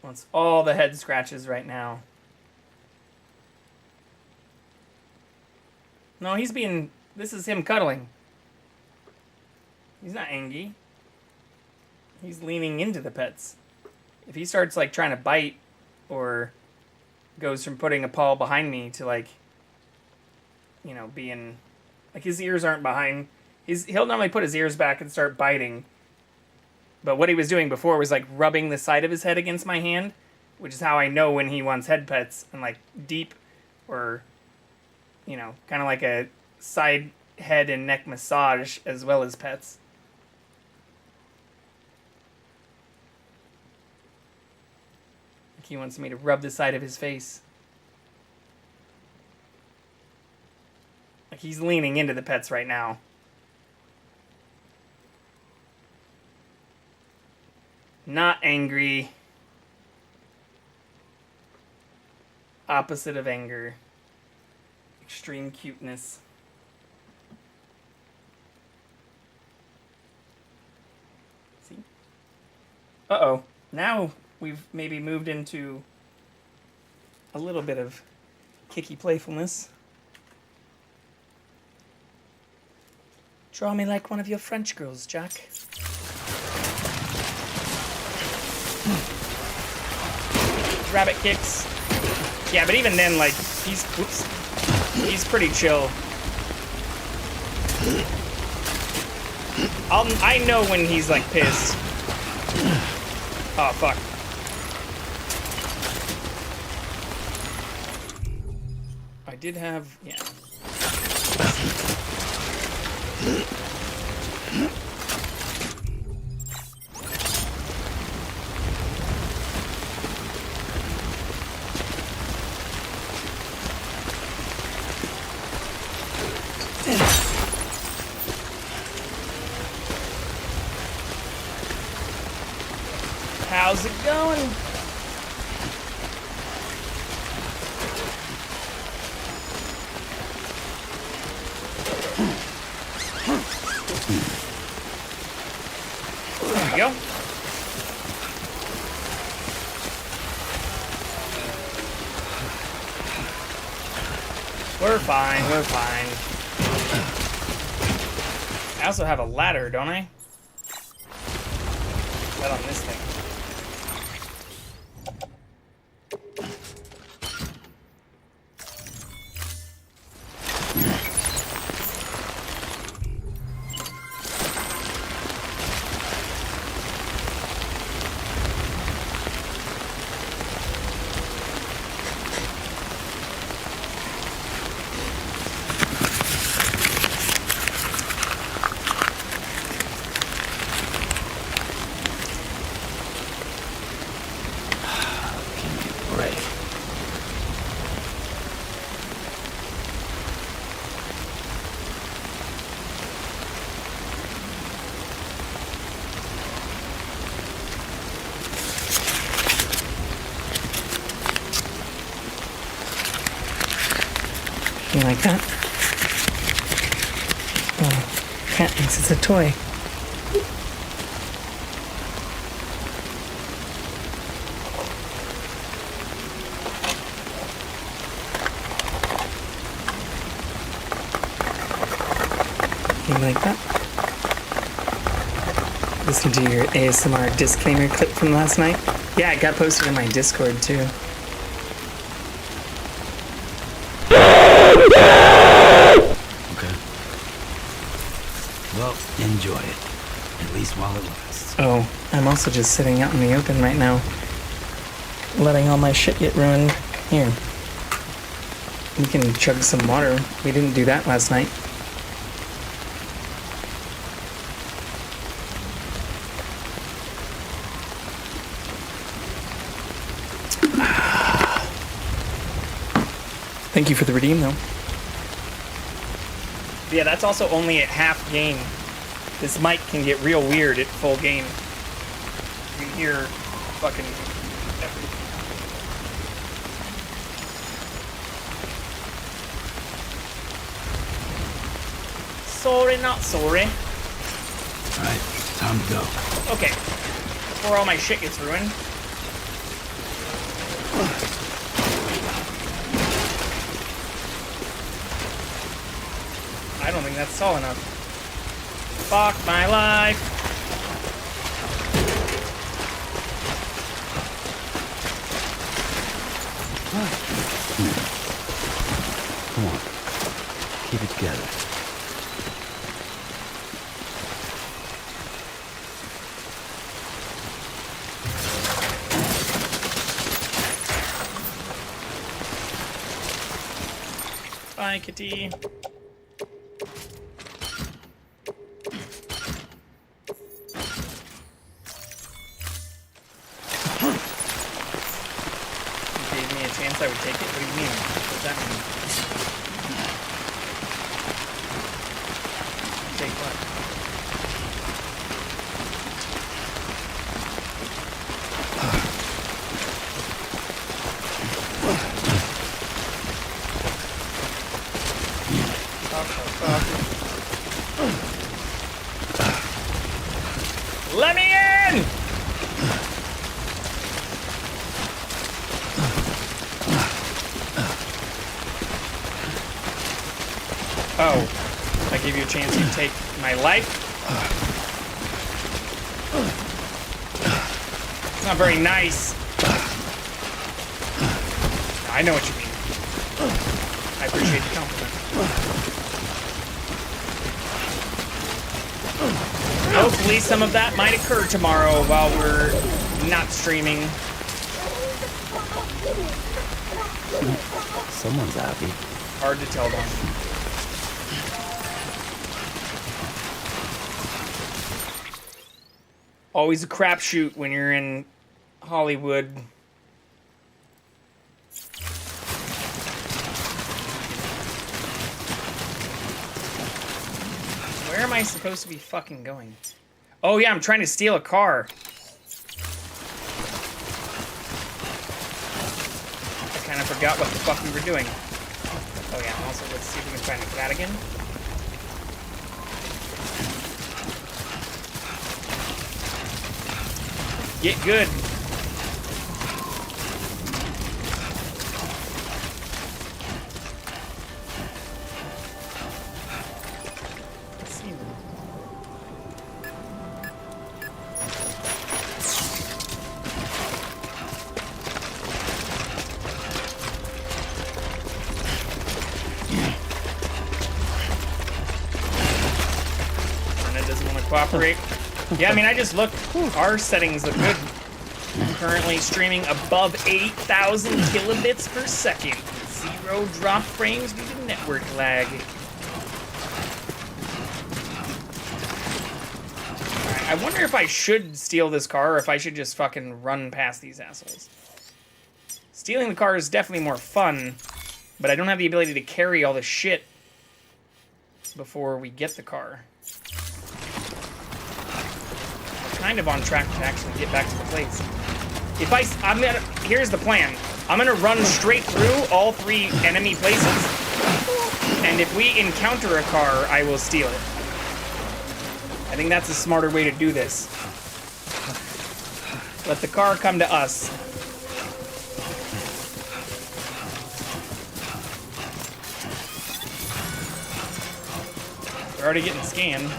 Wants all the head scratches right now. No, he's being... This is him cuddling. He's not angry. He's leaning into the pets. If he starts, like, trying to bite or goes from putting a paw behind me to, like, you know, being... Like, his ears aren't behind... He'll normally put his ears back and start biting. But what he was doing before was, like, rubbing the side of his head against my hand, which is how I know when he wants head pets and, like, deep or, you know, kind of like a side head and neck massage as well as pets. He wants me to rub the side of his face. Like, he's leaning into the pets right now. Not angry. Opposite of anger. Extreme cuteness. See? Uh-oh. Now we've maybe moved into a little bit of kicky playfulness. Draw me like one of your French girls, Jack. Rabbit kicks. Yeah, but even then, like, he's pretty chill. I know when he's, like, pissed. Oh, fuck. I did have... yeah. How How's it going? There we go. We're fine, we're fine. I also have a ladder, don't I? That on this thing. You like that? Oh, cat thinks it's a toy. You like that? Listen to your ASMR disclaimer clip from last night? Yeah, it got posted in my Discord too. Okay. Well, enjoy it. At least while it lasts. Oh, I'm also just sitting out in the open right now. Letting all my shit get ruined. Here. We can chug some water. We didn't do that last night. Thank you for the redeem, though. Yeah, that's also only at half game. This mic can get real weird at full game. You can hear fucking everything. Sorry, not sorry. Alright, time to go. Okay. Before all my shit gets ruined. I don't think that's tall enough. Fuck my life. Come on. Keep it together. Bye, kitty. I would take it. What do you mean? What does that mean? Take what? Let me in! Oh, I gave you a chance to take my life? It's not very nice. I know what you mean. I appreciate the compliment. Hopefully some of that might occur tomorrow while we're not streaming. Someone's happy. Hard to tell though. Always a crapshoot when you're in Hollywood. Where am I supposed to be fucking going? Oh yeah, I'm trying to steal a car. forgot what the fuck we were doing. Oh yeah, and also let's see if we can find the cat again. Get good. Let's see. Doesn't want to cooperate. Yeah, I mean, I just looked. Our settings look good. I'm currently streaming above 8,000 kilobits per second. 0 drop frames due to network lag. Alright, I wonder if I should steal this car or if I should just fucking run past these assholes. Stealing the car is definitely more fun, but I don't have the ability to carry all the shit before we get the car. Kind of on track to actually get back to the place. If here's the plan. I'm gonna run straight through all 3 enemy places, and if we encounter a car, I will steal it. I think that's a smarter way to do this. Let the car come to us. They're already getting scanned.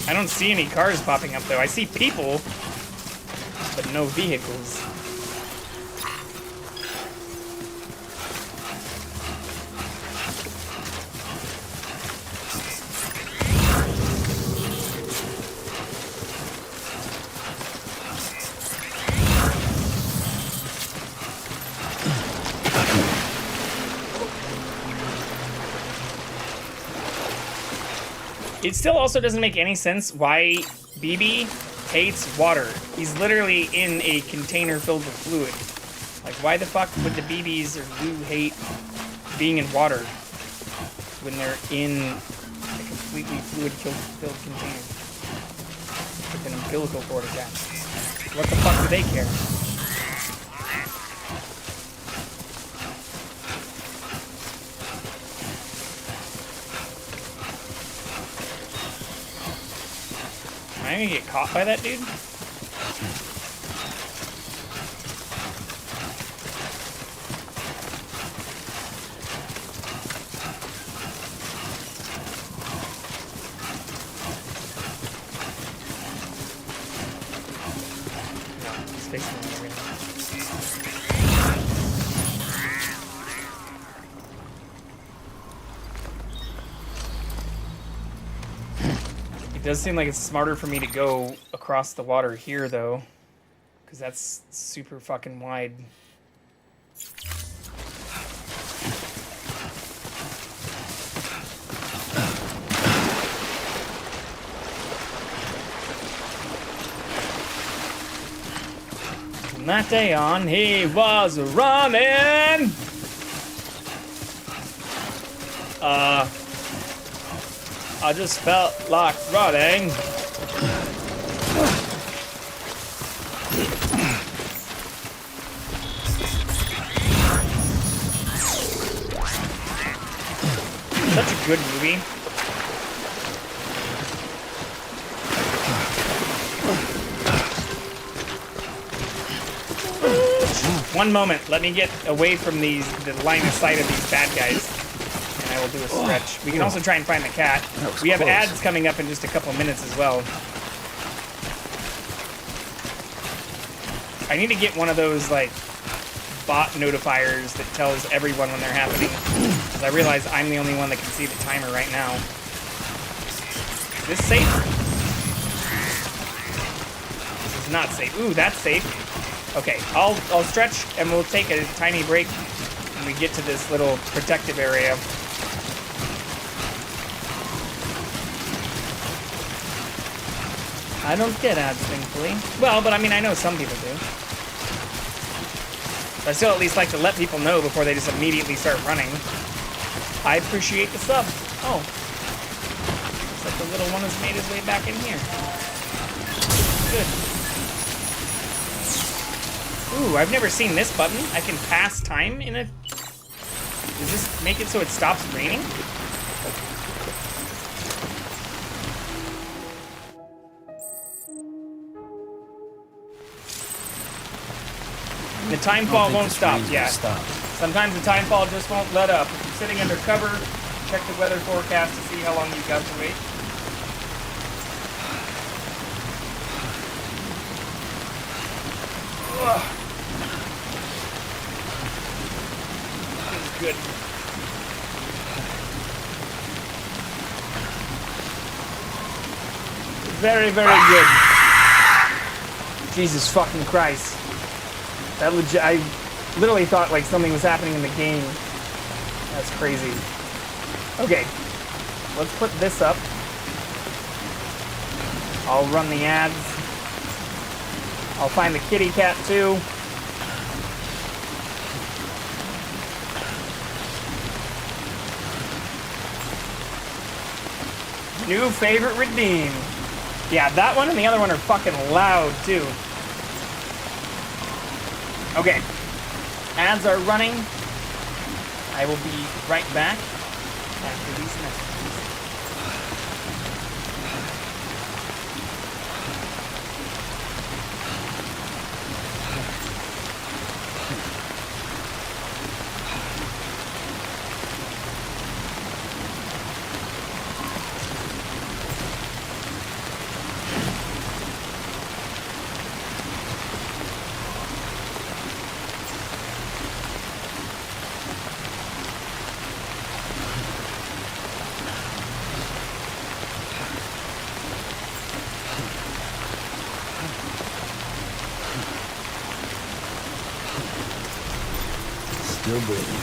I don't see any cars popping up though. I see people, but no vehicles. It still also doesn't make any sense why BB hates water. He's literally in a container filled with fluid. Like, why the fuck would the BBs or Blue hate being in water when they're in a completely fluid-filled container with an umbilical cord attached? What the fuck do they care? Am I gonna get caught by that dude? No, he's facing me right now. It does seem like it's smarter for me to go across the water here, though, because that's super fucking wide. From that day on, he was running. I just felt like running. Such a good movie. One moment, let me get away from the line of sight of these bad guys. I will do a stretch. We can also try and find the cat. We have ads coming up in just a couple minutes as well. I need to get one of those, like, bot notifiers that tells everyone when they're happening. Because I realize I'm the only one that can see the timer right now. Is this safe? This is not safe. Ooh, that's safe. Okay, I'll stretch and we'll take a tiny break when we get to this little protective area. I don't get ads, thankfully. Well, but I mean, I know some people do. So I still at least like to let people know before they just immediately start running. I appreciate the sub. Oh. Looks like the little one has made his way back in here. Good. Ooh, I've never seen this button. I can pass time in it. Does this make it so it stops raining? The time fall won't stop, yeah. Sometimes the time fall just won't let up. If you're sitting under cover, check the weather forecast to see how long you've got to wait. Ugh. This is good. Very, very good. Jesus fucking Christ. That I literally thought like something was happening in the game. That's crazy. Okay, let's put this up. I'll run the ads. I'll find the kitty cat too. New favorite redeemed. Yeah, that one and the other one are fucking loud too. Okay, ads are running. I will be right back after these messages. Still breathing.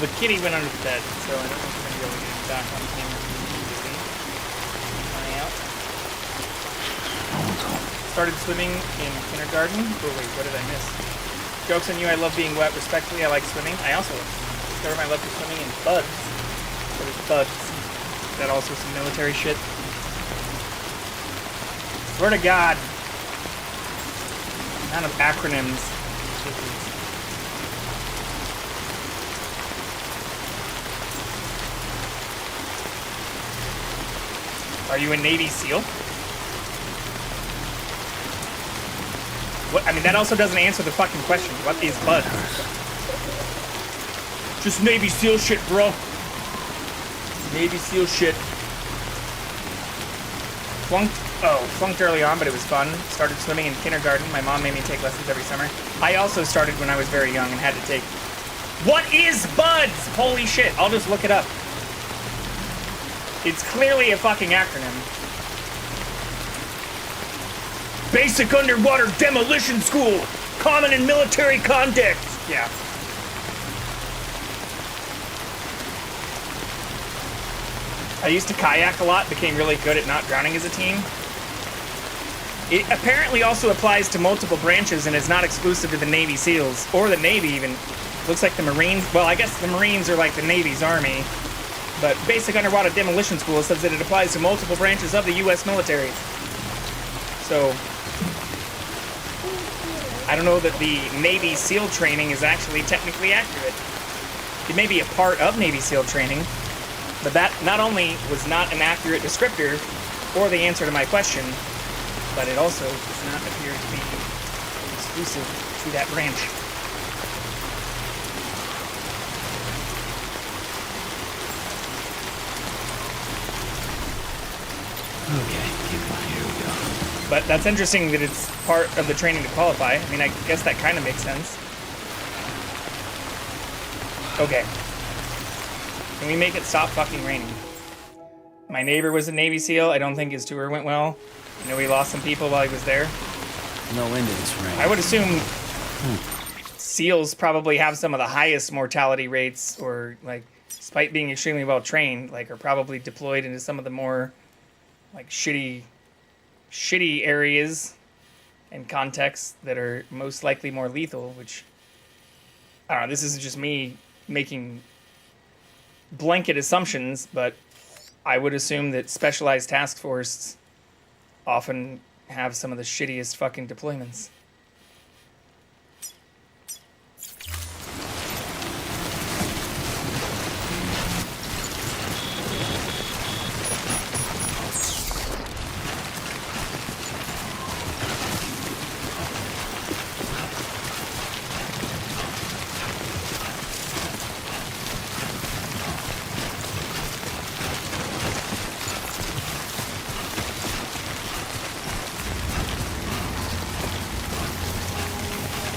the kitty went under the bed, so I don't know if we're gonna be able to get him back on camera immediately. Eye out. Started swimming in kindergarten. Oh wait, what did I miss? Jokes on you, I love being wet. Respectfully, I like swimming. I also discovered my love for swimming in buds. So there's buds. Is that also some military shit? Swear to God. Amount of acronyms. Are you a Navy SEAL? What? I mean, that also doesn't answer the fucking question. What is buds? Just Navy SEAL shit, bro. Navy SEAL shit. Flunked early on, but it was fun. Started swimming in kindergarten. My mom made me take lessons every summer. I also started when I was very young and had to take... What is buds? Holy shit. I'll just look it up. It's clearly a fucking acronym. Basic Underwater Demolition School. Common in military context. Yeah. I used to kayak a lot, became really good at not drowning as a teen. It apparently also applies to multiple branches and is not exclusive to the Navy SEALs, or the Navy even. Looks like the Marines, well, I guess the Marines are like the Navy's army, but Basic Underwater Demolition School says that it applies to multiple branches of the U.S. military. So, I don't know that the Navy SEAL training is actually technically accurate. It may be a part of Navy SEAL training, but that not only was not an accurate descriptor or the answer to my question, but it also does not appear to be exclusive to that branch. Okay, keep on, here we go. But that's interesting that it's part of the training to qualify. I mean, I guess that kind of makes sense. Okay. Can we make it stop fucking raining? My neighbor was a Navy SEAL. I don't think his tour went well. I know he lost some people while he was there. No end to this rain. I would assume SEALs probably have some of the highest mortality rates, or like, despite being extremely well trained, like are probably deployed into some of the more like shitty areas and contexts that are most likely more lethal, which I don't know, this isn't just me making blanket assumptions, but I would assume that specialized task force often have some of the shittiest fucking deployments.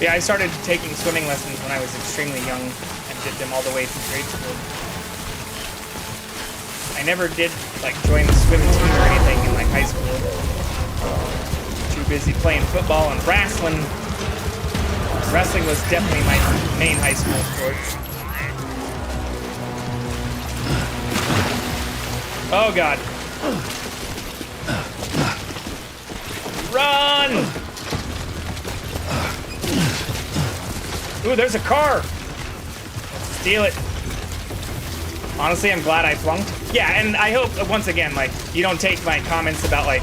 Yeah, I started taking swimming lessons when I was extremely young and did them all the way through grade school. I never did like join the swim team or anything in like high school. Too busy playing football and wrestling. Wrestling was definitely my main high school sport. Oh God. Run! Ooh, there's a car! Let's steal it. Honestly, I'm glad I flunked. Yeah, and I hope, once again, like, you don't take my comments about, like,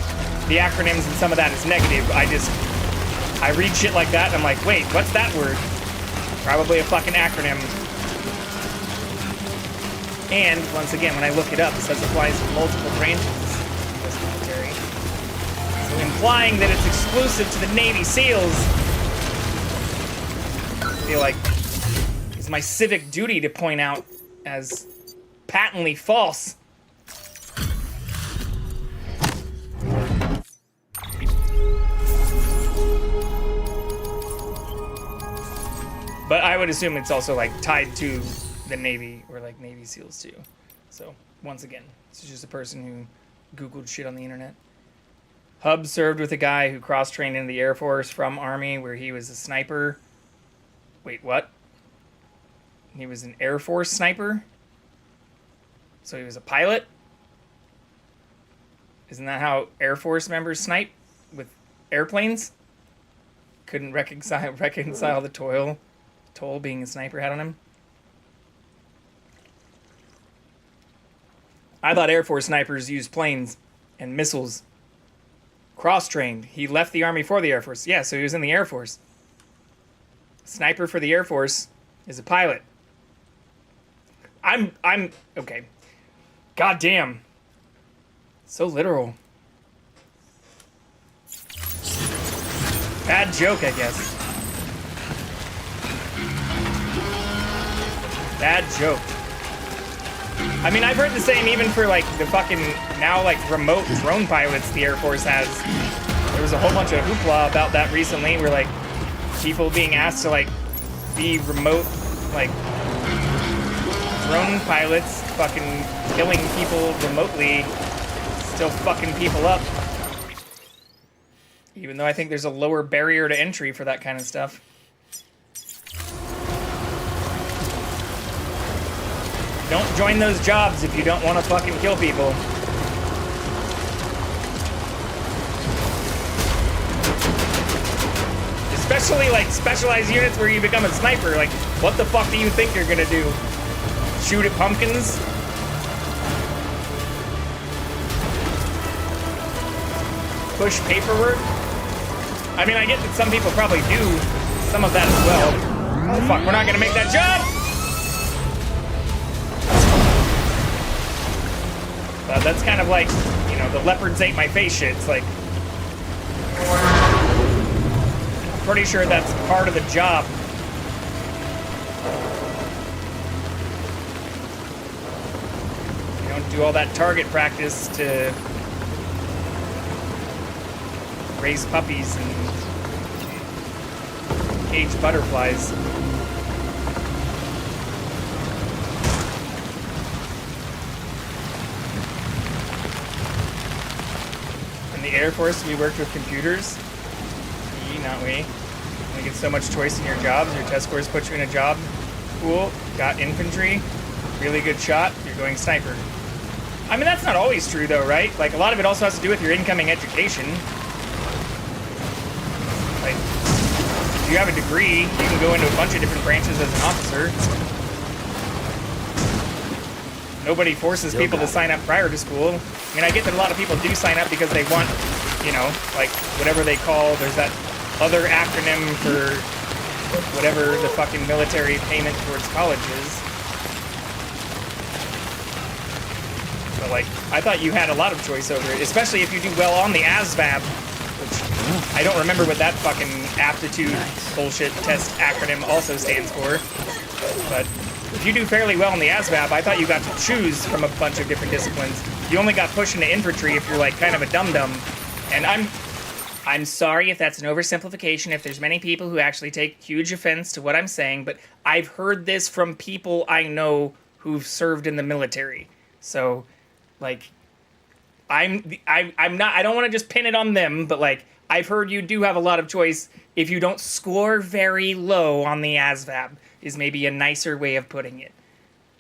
the acronyms and some of that as negative. I read shit like that and I'm like, wait, what's that word? Probably a fucking acronym. And, once again, when I look it up, it says it applies to multiple branches of the US military. So implying that it's exclusive to the Navy SEALs, I feel like it's my civic duty to point out as patently false. But I would assume it's also like tied to the Navy or like Navy SEALs too. So once again, this is just a person who Googled shit on the internet. Hub served with a guy who cross-trained in the Air Force from Army where he was a sniper. Wait, what? He was an Air Force sniper. So he was a pilot. Isn't that how Air Force members snipe with airplanes? Couldn't reconcile the toll being a sniper had on him. I thought Air Force snipers used planes and missiles. Cross-trained. He left the Army for the Air Force. Yeah, so he was in the Air Force. Sniper for the Air Force is a pilot. I'm okay. God damn. So literal. Bad joke, I guess. Bad joke. I mean, I've heard the same even for like the fucking now like remote drone pilots the Air Force has. There was a whole bunch of hoopla about that recently where like people being asked to like be remote like drone pilots fucking killing people remotely, still fucking people up. Even though I think there's a lower barrier to entry for that kind of stuff. Don't join those jobs if you don't want to fucking kill people. Especially like specialized units where you become a sniper. Like, what the fuck do you think you're gonna do? Shoot at pumpkins? Push paperwork? I mean, I get that some people probably do some of that as well. Oh fuck, we're not gonna make that jump! But that's kind of like, you know, the leopards ate my face shit. It's like, I'm pretty sure that's part of the job. You don't do all that target practice to raise puppies and cage butterflies. In the Air Force, we worked with computers. Not we. You get so much choice in your jobs. Your test scores put you in a job. Cool. Got infantry. Really good shot. You're going sniper. I mean, that's not always true, though, right? Like, a lot of it also has to do with your incoming education. Like, if you have a degree, you can go into a bunch of different branches as an officer. Nobody forces people to sign up prior to school. I mean, I get that a lot of people do sign up because they want, you know, like, whatever they call, there's that other acronym for whatever the fucking military payment towards college is. But, like, I thought you had a lot of choice over it, especially if you do well on the ASVAB, which I don't remember what that fucking aptitude bullshit test acronym also stands for. But if you do fairly well in the ASVAB, I thought you got to choose from a bunch of different disciplines. You only got pushed into infantry if you're like kind of a dum-dum. And I'm sorry if that's an oversimplification, if there's many people who actually take huge offense to what I'm saying, but I've heard this from people I know who've served in the military. So, like, I don't want to just pin it on them, but like, I've heard you do have a lot of choice if you don't score very low on the ASVAB, is maybe a nicer way of putting it.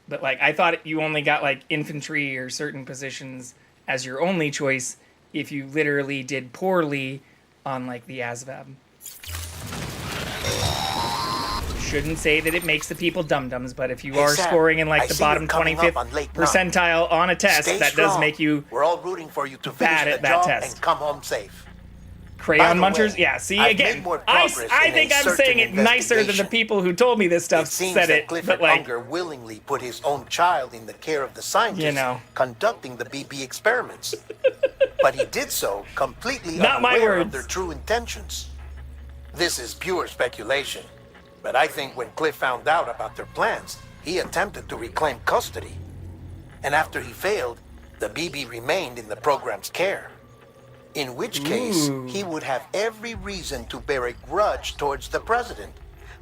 But like, I thought you only got like infantry or certain positions as your only choice if you literally did poorly on like the ASVAB. Shouldn't say that it makes the people dum-dums, but if you are Sam, scoring in like I the see bottom you coming 25th up on late percentile on a test, Stay that strong. does make you We're all rooting for you to bad finish at the that job test. and come home safe. Crayon By the munchers? way, Yeah, see, I've again, made more I progress think in a I'm certain saying it nicer than the investigation. people who told me this stuff It seems said that it, Clifford but like, Unger willingly put his own child in the care of the scientists You know. conducting the BB experiments. But he did so completely Not my unaware words. of their true intentions. This is pure speculation, but I think when Cliff found out about their plans, he attempted to reclaim custody. And after he failed, the BB remained in the program's care. In which case, he would have every reason to bear a grudge towards the president,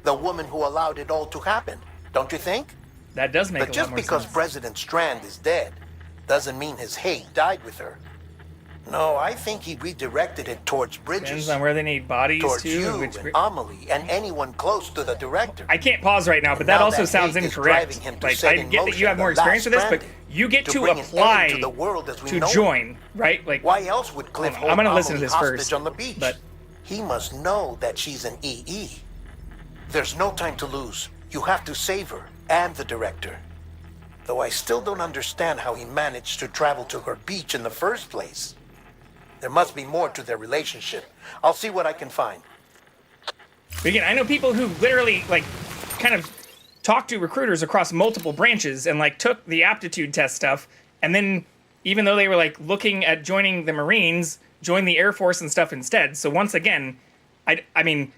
the woman who allowed it all to happen. Don't you think? that does make But a lot just more because sense. President Strand is dead, doesn't mean his hate died with her. No, I think he redirected it towards Bridges. Depends on where they need bodies towards too. you and which and Amelie and anyone close to the director. I can't pause right now, but that also sounds incorrect. Like, I get that you have more experience with this, but you get to apply to join, right? Like, why else would Cliff hold I'm gonna listen to Amelie this hostage first. on the beach? But he must know that she's an EE. There's no time to lose. You have to save her and the director. Though I still don't understand how he managed to travel to her beach in the first place. There must be more to their relationship. I'll see what I can find. But again, I know people who literally, like, kind of talked to recruiters across multiple branches and, like, took the aptitude test stuff, and then, even though they were, like, looking at joining the Marines, joined the Air Force and stuff instead. So once again, I mean,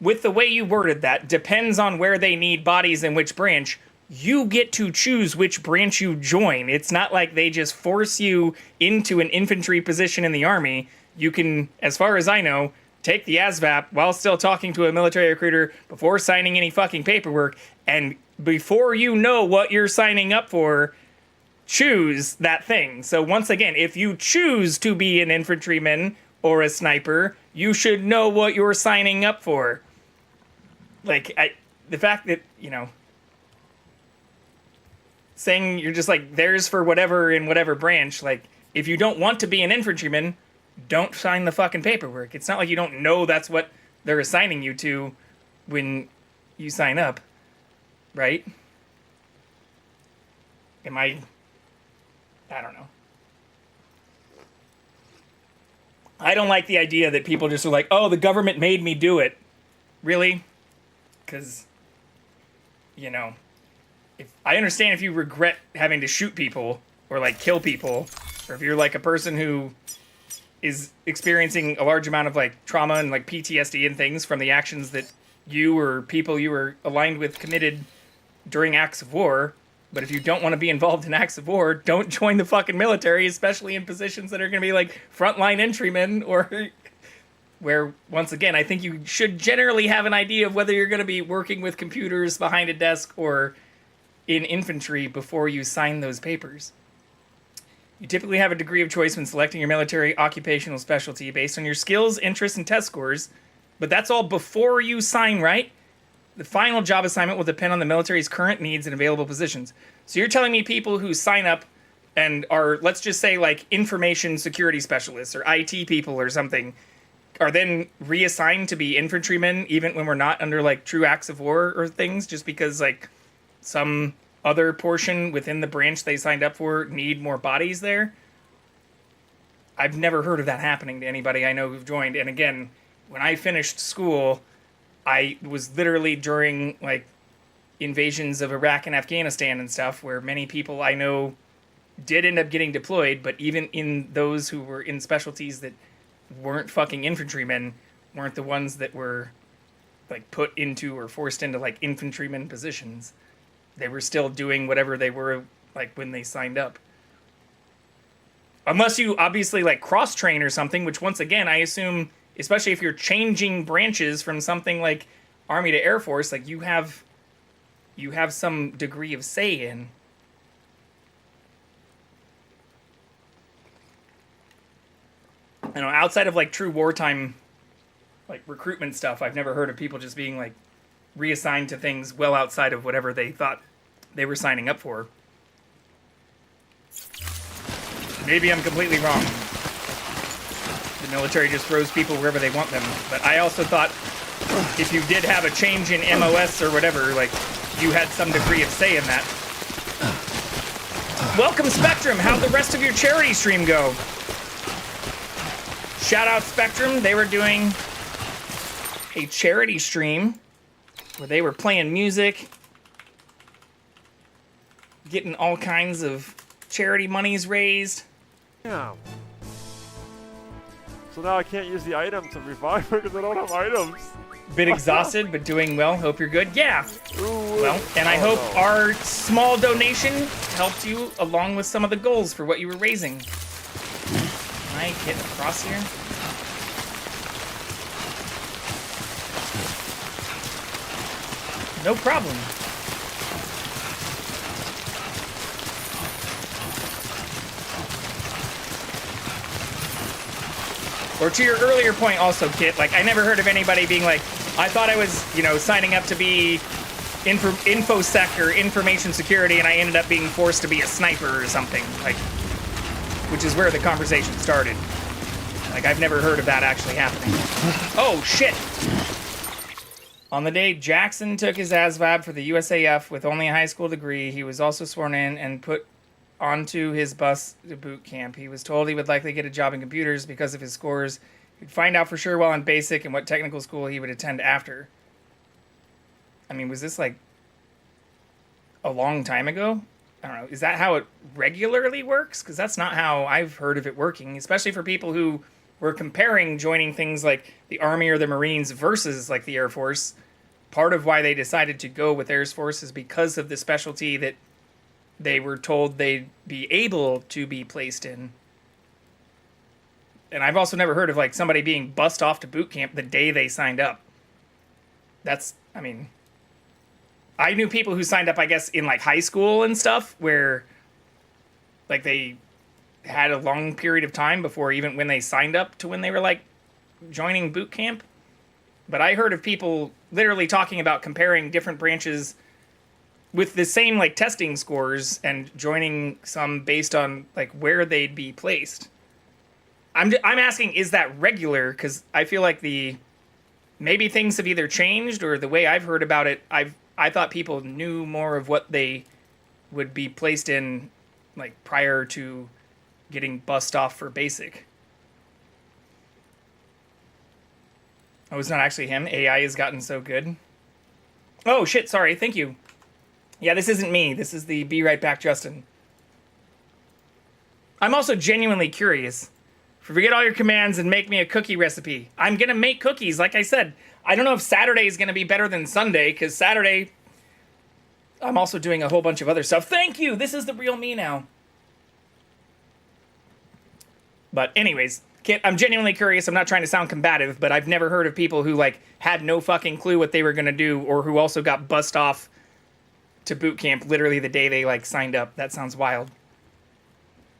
with the way you worded that, depends on where they need bodies in which branch, you get to choose which branch you join. It's not like they just force you into an infantry position in the Army. You can, as far as I know, take the ASVAB while still talking to a military recruiter before signing any fucking paperwork, and before you know what you're signing up for, choose that thing. So once again, if you choose to be an infantryman or a sniper, you should know what you're signing up for. Like, the fact that, you know, saying you're just like, there's for whatever in whatever branch, like, if you don't want to be an infantryman, don't sign the fucking paperwork. It's not like you don't know that's what they're assigning you to when you sign up, right? I don't know. I don't like the idea that people just are like, oh, the government made me do it. Really? Because, you know, I understand if you regret having to shoot people or, like, kill people, or if you're, like, a person who is experiencing a large amount of, like, trauma and, like, PTSD and things from the actions that you or people you were aligned with committed during acts of war. But if you don't want to be involved in acts of war, don't join the fucking military, especially in positions that are going to be, like, frontline entrymen, or where, once again, I think you should generally have an idea of whether you're going to be working with computers behind a desk or in infantry before you sign those papers. You typically have a degree of choice when selecting your military occupational specialty based on your skills, interests, and test scores, but that's all before you sign, right? The final job assignment will depend on the military's current needs and available positions. So you're telling me people who sign up and are, let's just say, like, information security specialists or IT people or something, are then reassigned to be infantrymen even when we're not under, like, true acts of war or things, just because, like, some other portion within the branch they signed up for need more bodies there? I've never heard of that happening to anybody I know who've joined. And again, when I finished school, I was literally during, like, invasions of Iraq and Afghanistan and stuff, where many people I know did end up getting deployed, but even in those who were in specialties that weren't fucking infantrymen, weren't the ones that were, like, put into or forced into, like, infantryman positions. They were still doing whatever they were, like, when they signed up. Unless you obviously, like, cross-train or something, which, once again, I assume, especially if you're changing branches from something like Army to Air Force, like, you have some degree of say in. You know, outside of, like, true wartime, like, recruitment stuff, I've never heard of people just being, like, reassigned to things well outside of whatever they thought they were signing up for. Maybe I'm completely wrong. The military just throws people wherever they want them. But I also thought if you did have a change in MOS or whatever, like, you had some degree of say in that. Welcome, Spectrum. How'd the rest of your charity stream go? Shout out Spectrum. They were doing a charity stream where they were playing music, getting all kinds of charity monies raised. Yeah. So now I can't use the item to revive her because I don't have items. Bit exhausted, but doing well. Hope you're good. Yeah. Well, and I hope our small donation helped you along with some of the goals for what you were raising. Can I get across here? No problem. Or to your earlier point also, Kit, like I never heard of anybody being like, I thought I was, signing up to be InfoSec or information security, and I ended up being forced to be a sniper or something, like, which is where the conversation started. Like, I've never heard of that actually happening. Oh, shit! On the day Jackson took his ASVAB for the USAF with only a high school degree, he was also sworn in and put onto his bus to boot camp. He was told he would likely get a job in computers because of his scores. He'd find out for sure while in basic and what technical school he would attend after. I mean, was this like a long time ago? I don't know. Is that how it regularly works? Because that's not how I've heard of it working, especially for people who were comparing joining things like the Army or the Marines versus like the Air Force. Part of why they decided to go with Air Force is because of the specialty that they were told they'd be able to be placed in. And I've also never heard of like somebody being bussed off to boot camp the day they signed up. I knew people who signed up, I guess, in like high school and stuff where like they had a long period of time before even when they signed up to when they were like joining boot camp. But I heard of people literally talking about comparing different branches with the same like testing scores and joining some based on like where they'd be placed. I'm asking, is that regular? Because I feel like maybe things have either changed or the way I've heard about it, I thought people knew more of what they would be placed in like prior to getting bussed off for basic. Oh, it's not actually him. AI has gotten so good. Oh shit, sorry, thank you. Yeah, this isn't me. This is the Be Right Back Justin. I'm also genuinely curious. Forget all your commands and make me a cookie recipe. I'm gonna make cookies, like I said. I don't know if Saturday is gonna be better than Sunday, because Saturday, I'm also doing a whole bunch of other stuff. Thank you! This is the real me now. But anyways, Kit, I'm genuinely curious. I'm not trying to sound combative, but I've never heard of people who, like, had no fucking clue what they were gonna do, or who also got bussed off to boot camp literally the day they, like, signed up. That sounds wild.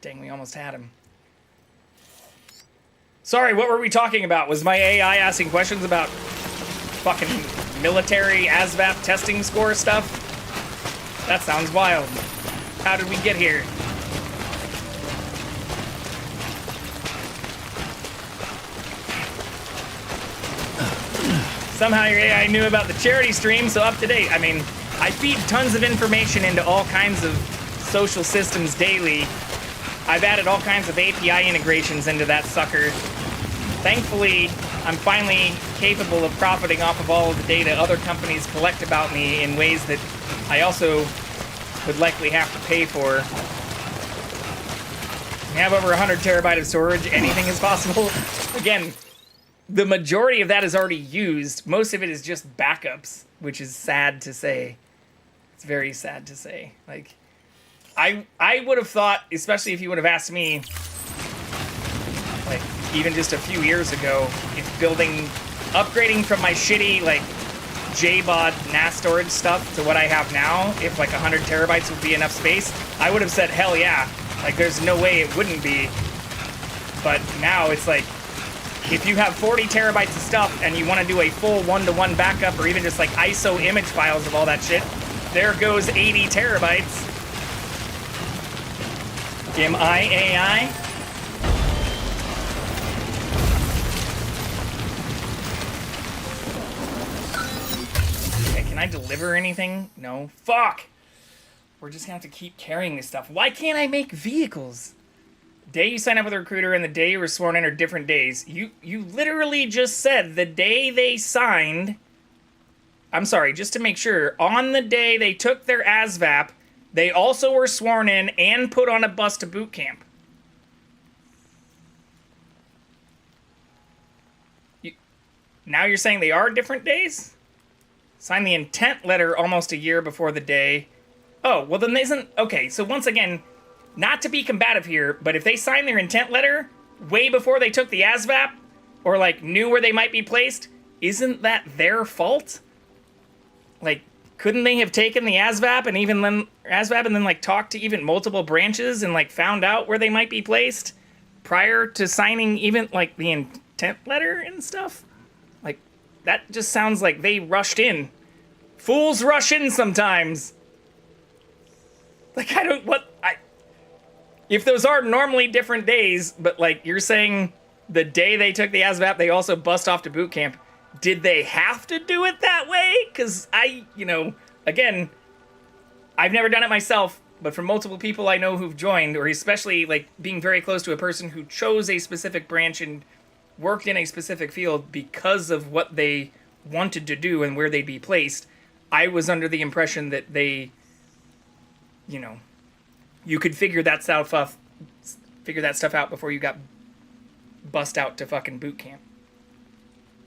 Dang, we almost had him. Sorry, what were we talking about? Was my AI asking questions about fucking military ASVAB testing score stuff? That sounds wild. How did we get here? Somehow your AI knew about the charity stream, so up to date. I mean, I feed tons of information into all kinds of social systems daily. I've added all kinds of API integrations into that sucker. Thankfully, I'm finally capable of profiting off of all of the data other companies collect about me in ways that I also would likely have to pay for. We have over 100 terabyte of storage. Anything is possible. Again, the majority of that is already used. Most of it is just backups, which is sad to say. It's very sad to say. Like, I would have thought, especially if you would have asked me, like, even just a few years ago, if upgrading from my shitty, like, JBOD NAS storage stuff to what I have now, if like 100 terabytes would be enough space, I would have said, hell yeah. Like, there's no way it wouldn't be. But now it's like, if you have 40 terabytes of stuff and you want to do a full one-to-one backup or even just like ISO image files of all that shit, there goes 80 terabytes. Am I AI? Okay, can I deliver anything? No. Fuck! We're just gonna have to keep carrying this stuff. Why can't I make vehicles? Day you sign up with a recruiter and the day you were sworn in are different days. You literally just said the day they signed... I'm sorry, just to make sure, on the day they took their ASVAB, they also were sworn in and put on a bus to boot camp. Now you're saying they are different days? Sign the intent letter almost a year before the day. Oh, well then isn't... Okay, so once again, not to be combative here, but if they signed their intent letter way before they took the ASVAB, or like knew where they might be placed, isn't that their fault? Like, couldn't they have taken the ASVAB and then like talked to even multiple branches and like found out where they might be placed prior to signing even like the intent letter and stuff. Like, that just sounds like they rushed in. Fools rush in sometimes. Like, if those are normally different days, but like you're saying the day they took the ASVAB, they also bust off to boot camp. Did they have to do it that way? Because again, I've never done it myself, but from multiple people I know who've joined, or especially like being very close to a person who chose a specific branch and worked in a specific field because of what they wanted to do and where they'd be placed, I was under the impression that they, you could figure that stuff out before you got bust out to fucking boot camp.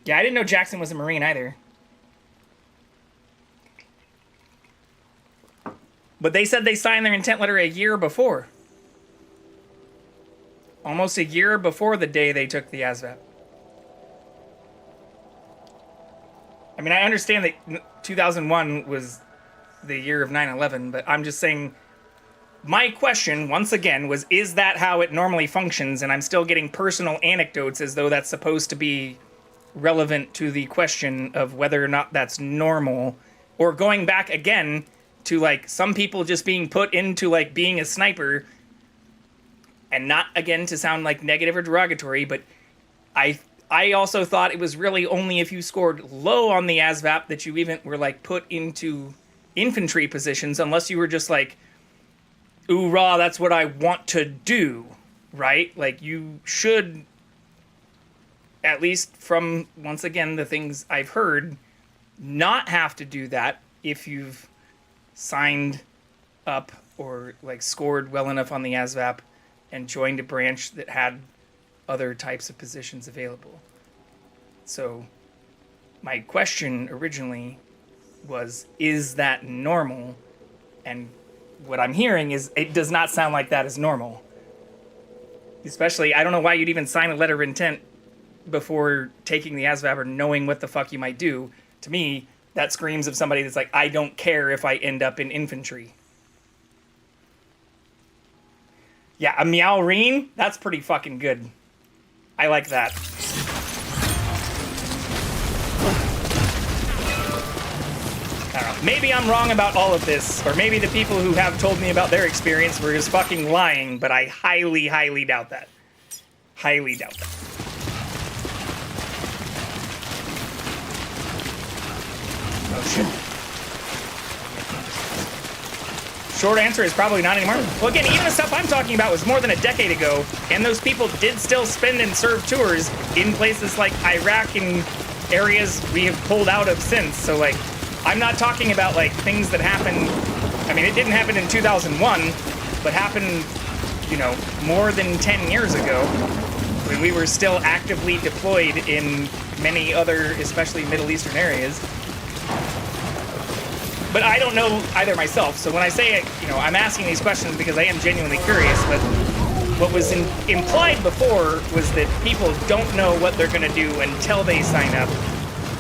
Yeah, I didn't know Jackson was a Marine either. But they said they signed their intent letter a year before. Almost a year before the day they took the ASVAB. I mean, I understand that 2001 was the year of 9/11, but I'm just saying, my question, once again, was, is that how it normally functions? And I'm still getting personal anecdotes as though that's supposed to be relevant to the question of whether or not that's normal. Or going back again to, like, some people just being put into, like, being a sniper. And not, again, to sound, like, negative or derogatory, but I also thought it was really only if you scored low on the ASVAB that you even were, like, put into infantry positions, unless you were just, like, ooh, rah, that's what I want to do, right? Like, you should, at least from, once again, the things I've heard, not have to do that if you've signed up or, like, scored well enough on the ASVAB and joined a branch that had other types of positions available. So my question originally was, is that normal? And what I'm hearing is it does not sound like that is normal. Especially, I don't know why you'd even sign a letter of intent before taking the ASVAB or knowing what the fuck you might do. To me, that screams of somebody that's like, I don't care if I end up in infantry. Yeah, a Meowreen? That's pretty fucking good. I like that. I don't know. Maybe I'm wrong about all of this, or maybe the people who have told me about their experience were just fucking lying, but I highly, highly doubt that. Highly doubt that. Oh, shit. Short answer is probably not anymore. Well, again, even the stuff I'm talking about was more than a decade ago, and those people did still spend and serve tours in places like Iraq and areas we have pulled out of since. So, like, I'm not talking about, like, things that happened. I mean, it didn't happen in 2001, but happened, more than 10 years ago when we were still actively deployed in many other, especially Middle Eastern areas. But I don't know either myself, so when I say, I'm asking these questions because I am genuinely curious, but what was implied before was that people don't know what they're going to do until they sign up,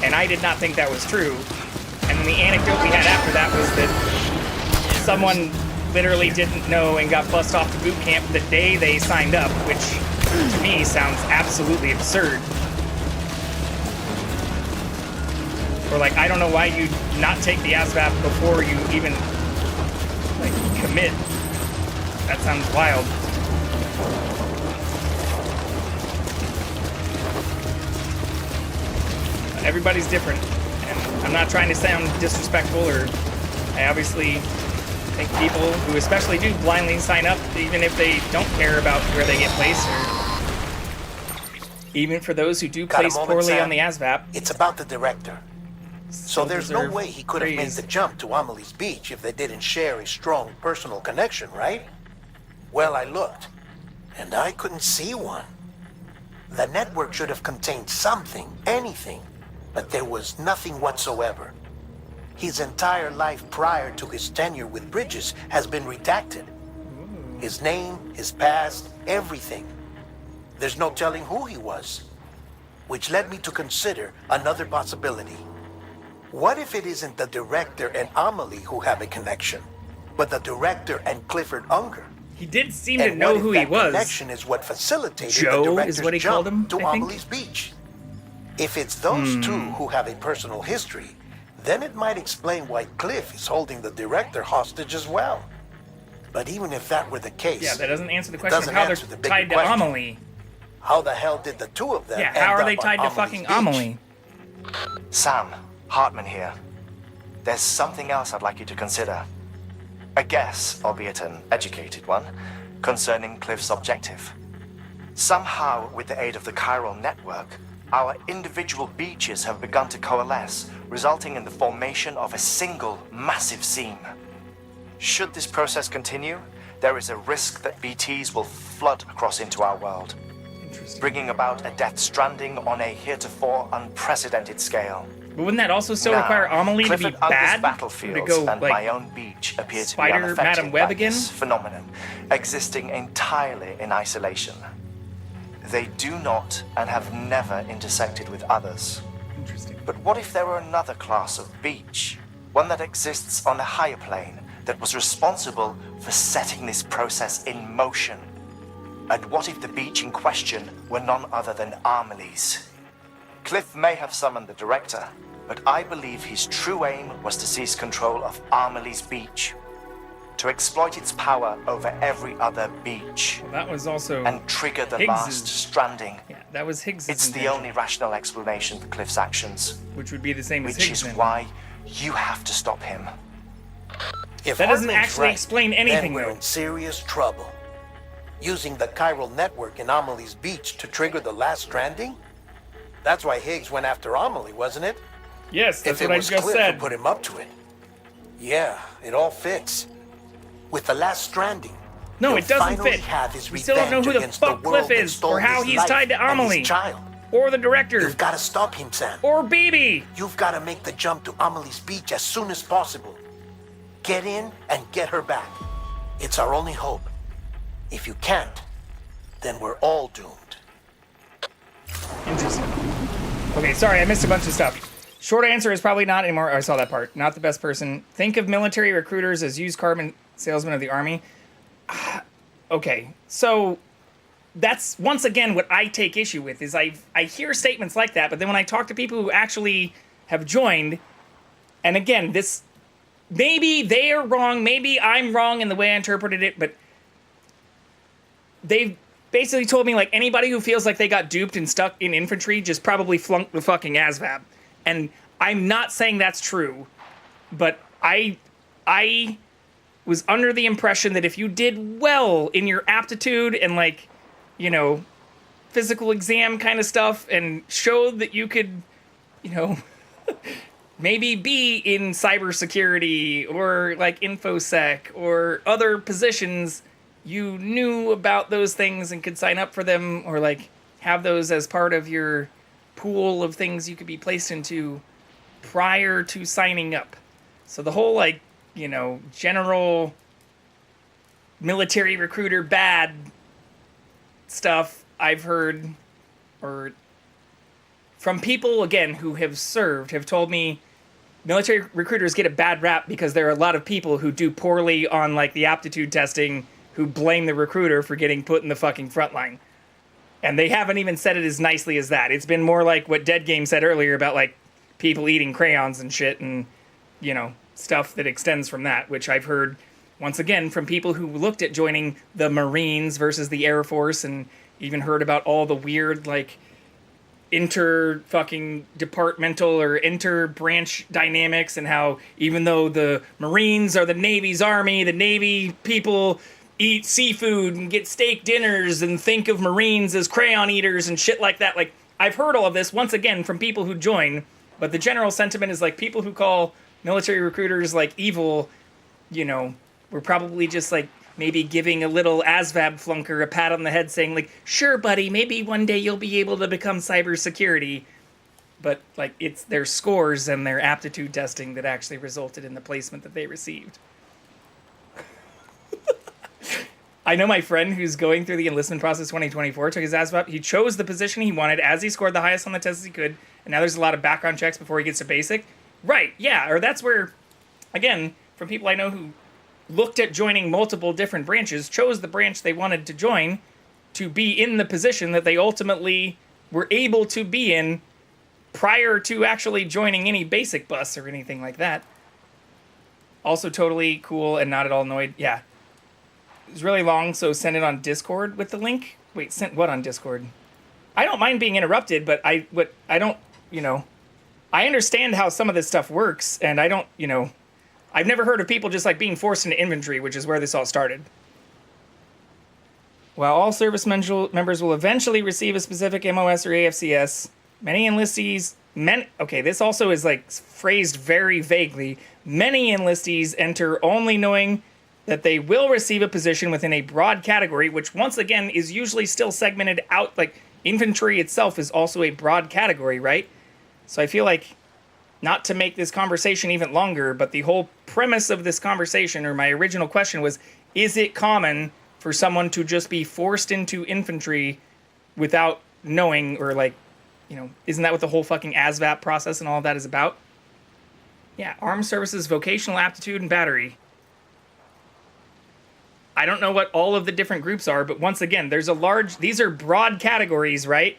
and I did not think that was true. And then the anecdote we had after that was that someone literally didn't know and got bussed off to boot camp the day they signed up, which to me sounds absolutely absurd. Or, like, I don't know why you'd not take the ASVAB before you even, like, commit. That sounds wild. Everybody's different, and I'm not trying to sound disrespectful, or I obviously think people who especially do blindly sign up, even if they don't care about where they get placed, or even for those who do place poorly Sam? on the ASVAB. It's about the director. So there's no way he could have made the jump to Amelie's Beach if they didn't share a strong personal connection, right? Well, I looked, and I couldn't see one. The network should have contained something, anything, but there was nothing whatsoever. His entire life prior to his tenure with Bridges has been redacted. His name, his past, everything. There's no telling who he was, which led me to consider another possibility. What if it isn't the director and Amelie who have a connection, but the director and Clifford Unger? He did seem to And know what if who he that was. connection is what facilitated Joe the is director's what he jump called him, to I think. Amelie's Beach? If it's those two who have a personal history, then it might explain why Cliff is holding the director hostage as well. But even if that were the case, Yeah, that doesn't answer the it question of doesn't how answer the they're bigger tied to question. Amelie. How the hell did the two of them Yeah, end how are up they on tied to Amelie's fucking Beach? Amelie? Sam, Hartman here. There's something else I'd like you to consider. A guess, albeit an educated one, concerning Cliff's objective. Somehow, with the aid of the chiral network, our individual beaches have begun to coalesce, resulting in the formation of a single massive seam. Should this process continue, there is a risk that BTs will flood across into our world, bringing about a death stranding on a heretofore unprecedented scale. But wouldn't that also still Now, require Amelie to be Clifford Uncle's bad? battlefields To go, and like, my own beach appear to be Spider unaffected Madam Web by again? this phenomenon, existing entirely in isolation. They do not and have never intersected with others. Interesting. But what if there were another class of beach, one that exists on a higher plane, that was responsible for setting this process in motion? And what if the beach in question were none other than Amelie's? Cliff may have summoned the director, but I believe his true aim was to seize control of Amelie's Beach, to exploit its power over every other beach. Well, that was also and trigger the Higgs's- last stranding. Yeah, that was Higgs's It's the intention, only rational explanation for Cliff's actions, which would be the same as which Higgs. is then. why you have to stop him. If That doesn't Hartman's actually right, explain then anything, we're though. in serious trouble. Using the chiral network in Amelie's Beach to trigger the last stranding? That's why Higgs went after Amelie, wasn't it? Yes, that's if what it I was just Cliff said. who put him up to it. Yeah, it all fits. With the last stranding, No, he'll it doesn't finally fit. have his We still don't know who the revenge against fuck world Cliff that is, stole or how his he's life tied to and his Amelie, child. or the director, You've got to stop him, Sam. or BB. You've got to make the jump to Amelie's Beach as soon as possible. Get in and get her back. It's our only hope. If you can't, then we're all doomed. Interesting. Okay, sorry, I missed a bunch of stuff. Short answer is probably not anymore. Oh, I saw that part. Not the best person. Think of military recruiters as used car salesmen of the army. Okay, so that's once again what I take issue with is I hear statements like that, but then when I talk to people who actually have joined, and again, this maybe they are wrong, maybe I'm wrong in the way I interpreted it, but they've basically told me like anybody who feels like they got duped and stuck in infantry just probably flunked the fucking ASVAB. And I'm not saying that's true, but I was under the impression that if you did well in your aptitude and like, you know, physical exam kind of stuff and showed that you could, you know, maybe be in cybersecurity or like InfoSec or other positions, you knew about those things and could sign up for them or like have those as part of your pool of things you could be placed into prior to signing up. So the whole like, you know, general military recruiter bad stuff I've heard or from people again who have served have told me military recruiters get a bad rap because there are a lot of people who do poorly on like the aptitude testing who blame the recruiter for getting put in the fucking front line. And they haven't even said it as nicely as that. It's been more like what Dead Game said earlier about like people eating crayons and shit and, you know, stuff that extends from that, which I've heard once again from people who looked at joining the Marines versus the Air Force and even heard about all the weird like inter fucking departmental or inter branch dynamics and how even though the Marines are the Navy's army, the Navy people eat seafood and get steak dinners and think of Marines as crayon eaters and shit like that. Like, I've heard all of this, once again, from people who join, but the general sentiment is, like, people who call military recruiters, like, evil, you know, were probably just, like, maybe giving a little ASVAB flunker a pat on the head saying, like, sure, buddy, maybe one day you'll be able to become cybersecurity. But, like, it's their scores and their aptitude testing that actually resulted in the placement that they received. I know my friend who's going through the enlistment process 2024 took his ASVAB. He chose the position he wanted as he scored the highest on the test as he could, and now there's a lot of background checks before he gets to basic. Right, yeah, or that's where, again, from people I know who looked at joining multiple different branches, chose the branch they wanted to join to be in the position that they ultimately were able to be in prior to actually joining any basic bus or anything like that. Also totally cool and not at all annoyed. Yeah. It's really long, so send it on Discord with the link. Wait, sent what on Discord? I don't mind being interrupted, but I don't, I understand how some of this stuff works, and I don't, I've never heard of people just like being forced into infantry, which is where this all started. While all service members will eventually receive a specific MOS or AFCS, many enlistees, okay, this also is like phrased very vaguely. Many enlistees enter only knowing that they will receive a position within a broad category, which once again is usually still segmented out. Like infantry itself is also a broad category, right? So I feel like, not to make this conversation even longer, but the whole premise of this conversation, or my original question was, is it common for someone to just be forced into infantry without knowing, or like, isn't that what the whole fucking ASVAB process and all of that is about? Yeah, armed services, vocational aptitude, and battery. I don't know what all of the different groups are, but once again, these are broad categories, right?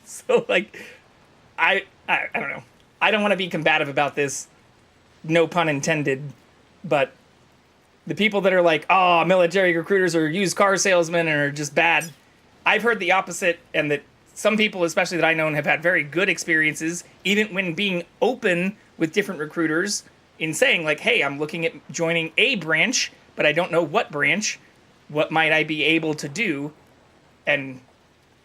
So like, I don't know. I don't want to be combative about this, no pun intended, but the people that are like, oh, military recruiters are used car salesmen and are just bad. I've heard the opposite, and that some people, especially that I know, have had very good experiences, even when being open with different recruiters in saying like, hey, I'm looking at joining a branch, but I don't know what branch. What might I be able to do? And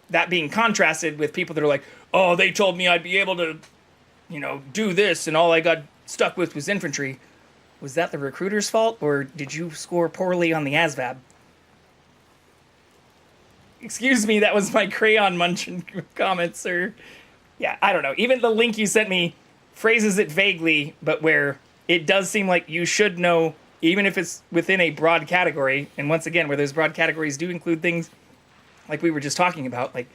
that being contrasted with people that are like, oh, they told me I'd be able to, do this, and all I got stuck with was infantry. Was that the recruiter's fault, or did you score poorly on the ASVAB? Excuse me, that was my crayon munching comment, sir. Yeah, I don't know. Even the link you sent me phrases it vaguely, but where it does seem like you should know, even if it's within a broad category. And once again, where those broad categories do include things like we were just talking about, like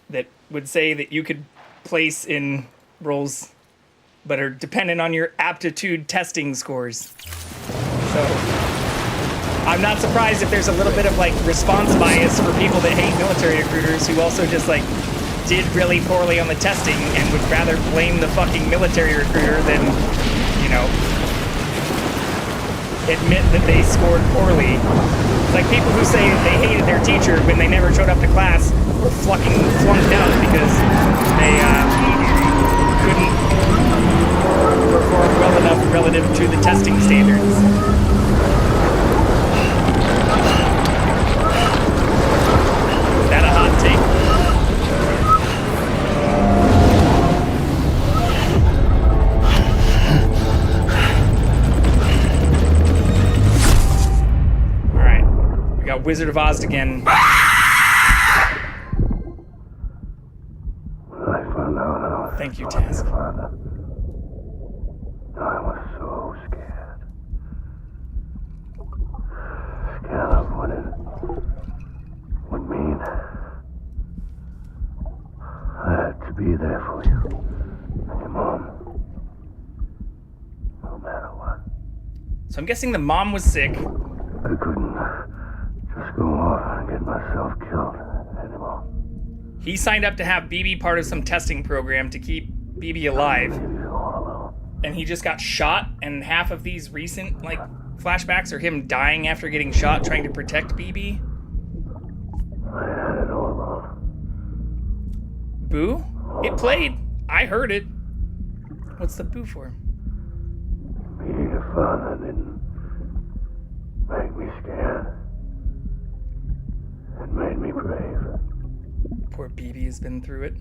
that would say that you could place in roles but are dependent on your aptitude testing scores. So I'm not surprised if there's a little bit of like response bias for people that hate military recruiters who also just like did really poorly on the testing and would rather blame the fucking military recruiter than, admit that they scored poorly. It's like people who say they hated their teacher when they never showed up to class or fucking flunked out because they couldn't perform well enough relative to the testing standards. Is that a hot take? Got Wizard of Oz again. Thank you, Taz. I was so scared. Scared of what it would mean. I had to be there for you and your mom. No matter what. So I'm guessing the mom was sick. I couldn't just go off and get myself killed anymore. He signed up to have BB part of some testing program to keep BB alive. And he just got shot, and half of these recent, like, flashbacks are him dying after getting shot trying to protect BB. I had it all wrong. Boo? It played. I heard it. What's the boo for? Being a father didn't make me scared. It made me brave. Poor BB has been through it.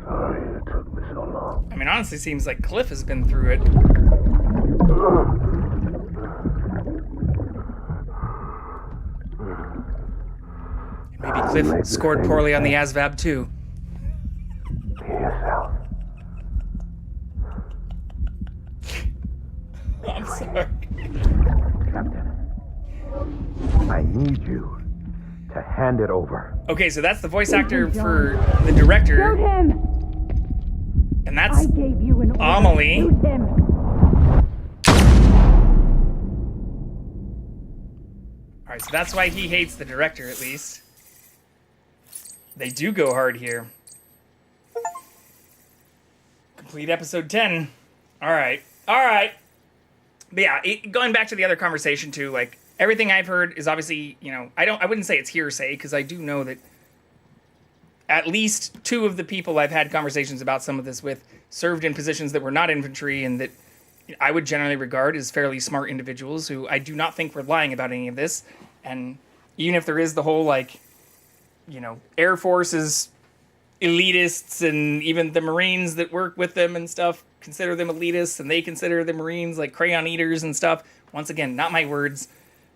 Sorry it took me so long. I mean, honestly, seems like Cliff has been through it. Maybe Cliff scored poorly on the ASVAB too. Be yourself. I'm sorry. Captain, I need you to hand it over. Okay, so that's the voice actor for the director. Shoot him! And that's gave you an order. Amelie. Shoot him! Alright, so that's why he hates the director, at least. They do go hard here. Complete episode 10. Alright. Alright. But yeah, going back to the other conversation too, like, everything I've heard is obviously, you know, I wouldn't say it's hearsay, because I do know that at least 2 of the people I've had conversations about some of this with served in positions that were not infantry, and that I would generally regard as fairly smart individuals who I do not think were lying about any of this. And even if there is the whole, like, you know, Air Force is elitists, and even the Marines that work with them and stuff consider them elitists, and they consider the Marines like crayon eaters and stuff. Once again, not my words,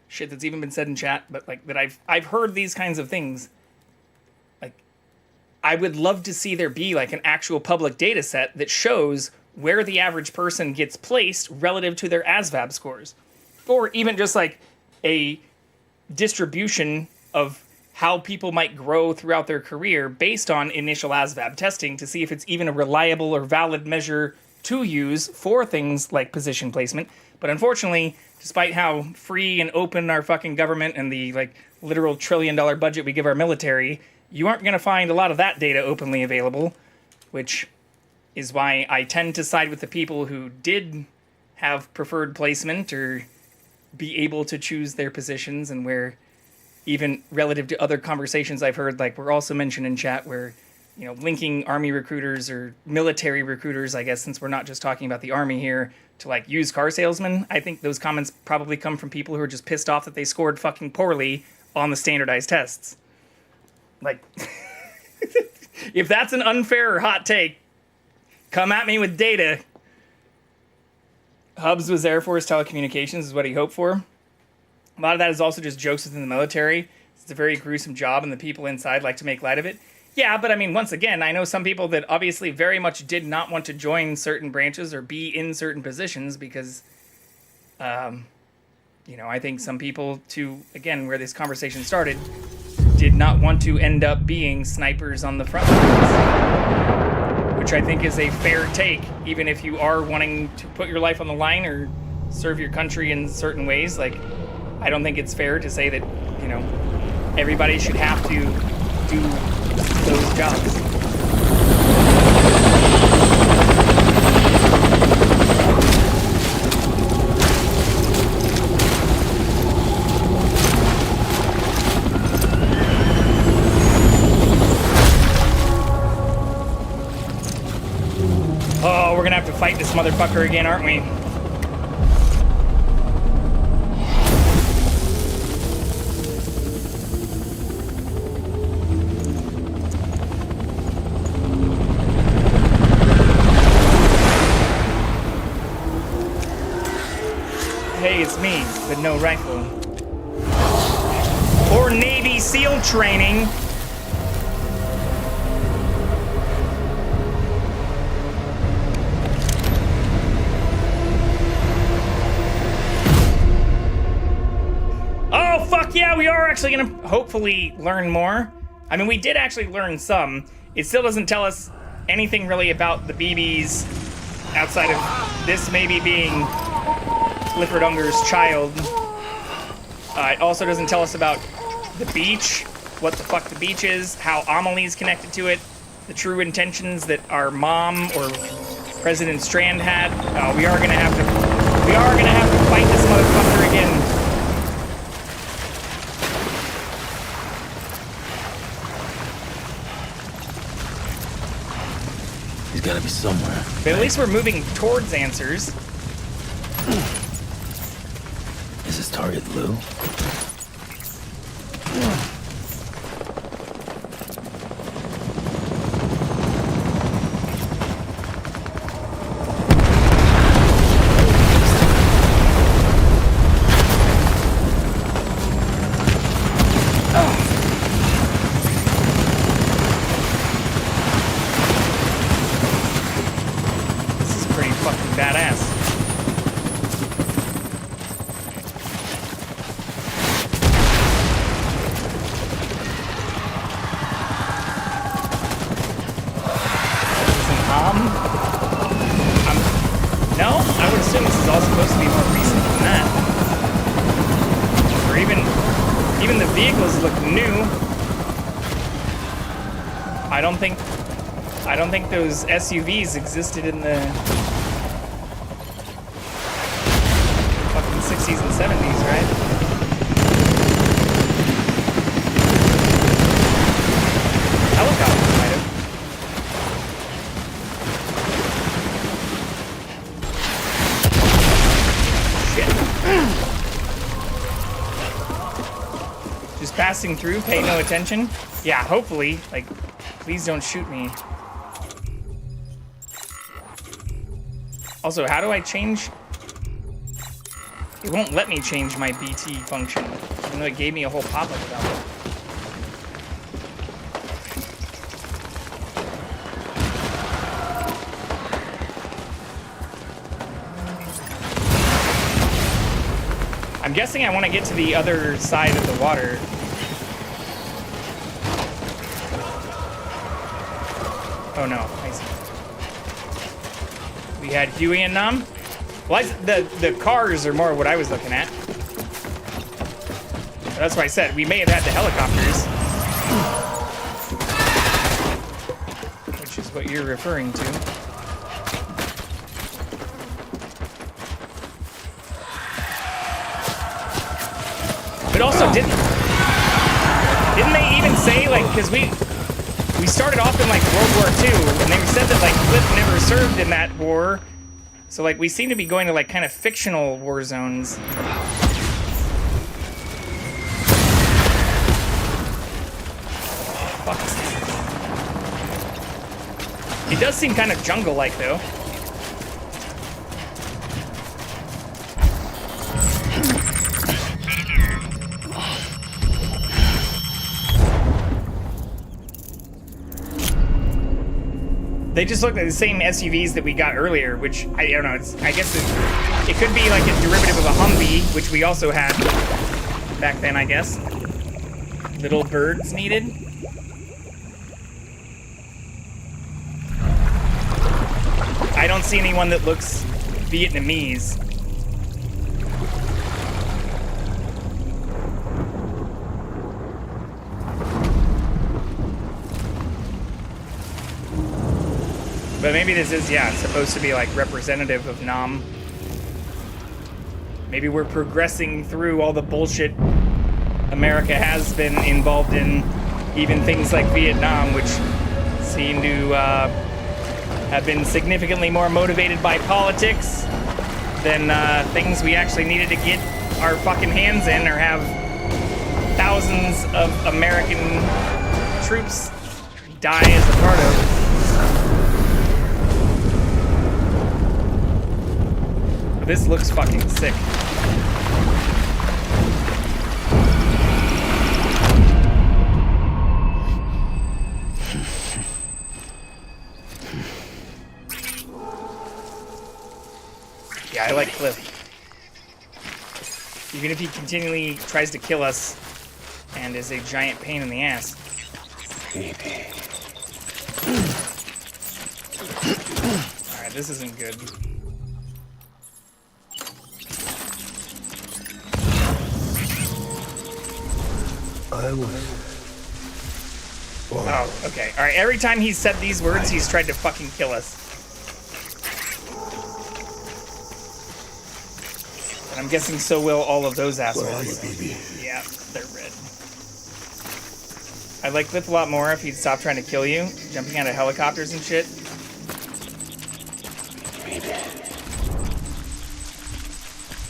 shit that's even been said in chat, but like that I've heard these kinds of things. Like, I would love to see there be like an actual public data set that shows where the average person gets placed relative to their ASVAB scores, or even just like a distribution of how people might grow throughout their career based on initial ASVAB testing, to see if it's even a reliable or valid measure to use for things like position placement. But unfortunately, despite how free and open our fucking government and the like literal $1 trillion budget we give our military, you aren't going to find a lot of that data openly available, which is why I tend to side with the people who did have preferred placement or be able to choose their positions, and where even relative to other conversations I've heard, like were also mentioned in chat, where, you know, linking army recruiters or military recruiters, I guess, since we're not just talking about the army here, to like used car salesmen. I think those comments probably come from people who are just pissed off that they scored fucking poorly on the standardized tests. Like, if that's an unfair or hot take, come at me with data. Hubs was Air Force telecommunications is what he hoped for. A lot of that is also just jokes within the military. It's a very gruesome job, and the people inside like to make light of it. Yeah, but I mean, once again, I know some people that obviously very much did not want to join certain branches or be in certain positions because, you know, I think some people, to, again, where this conversation started, did not want to end up being snipers on the front lines, which I think is a fair take, even if you are wanting to put your life on the line or serve your country in certain ways. Like, I don't think it's fair to say that, you know, everybody should have to do those jobs. Oh, we're gonna have to fight this motherfucker again, aren't we? Hey, it's me, with no rifle. Or Navy SEAL training. Oh, fuck yeah, we are actually gonna hopefully learn more. I mean, we did actually learn some. It still doesn't tell us anything really about the BBs outside of this maybe being Clifford Unger's child. It also doesn't tell us about the beach, what the fuck the beach is, how Amelie's connected to it, the true intentions that our mom or President Strand had. We are gonna have to fight this motherfucker again. He's gotta be somewhere. But at least we're moving towards answers. Is his target Lou? This is pretty fucking badass. all supposed to be more recent than that. Or even the vehicles look new. I don't think those SUVs existed in the fucking 60s and 70s, right? Helicopter might have. Shit. Just passing through, pay no attention. Yeah, hopefully, like, please don't shoot me. Also, how do I change? It won't let me change my BT function, even though it gave me a whole pop-up about it. I'm guessing I want to get to the other side of the water. Oh no, I see. We had Huey and Nam. Well, the cars are more what I was looking at. That's why I said we may have had the helicopters. Which is what you're referring to. But also, didn't they even say, like, because we started off in, like, World War II, and they said that, like, Cliff never served in that war. So, like, we seem to be going to, like, kind of fictional war zones. Fuck. It does seem kind of jungle-like, though. They just look like the same SUVs that we got earlier, which, I don't know, I guess it could be like a derivative of a Humvee, which we also had back then, I guess. Little birds needed. I don't see anyone that looks Vietnamese. But maybe this is, yeah, supposed to be like representative of Nam. Maybe we're progressing through all the bullshit America has been involved in, even things like Vietnam, which seem to have been significantly more motivated by politics than things we actually needed to get our fucking hands in or have thousands of American troops die as a part of. This looks fucking sick. Yeah, I like Cliff. Even if he continually tries to kill us and is a giant pain in the ass. Alright, this isn't good. Oh, okay. Alright, every time he's said these words, he's tried to fucking kill us. And I'm guessing so will all of those assholes. Where are you, baby? Yeah, they're red. I'd like Cliff a lot more if he'd stop trying to kill you, jumping out of helicopters and shit. Baby.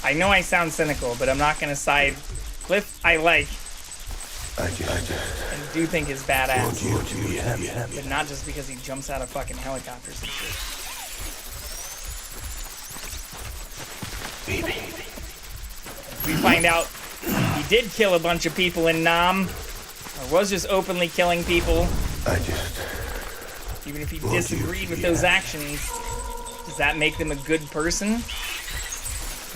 I know I sound cynical, but I'm not gonna side. Cliff, I like. I just and do think is badass. want you to be happy. But not just because he jumps out of fucking helicopters and shit. Baby. If we find out he did kill a bunch of people in Nam, or was just openly killing people, even if he disagreed with those actions, does that make them a good person?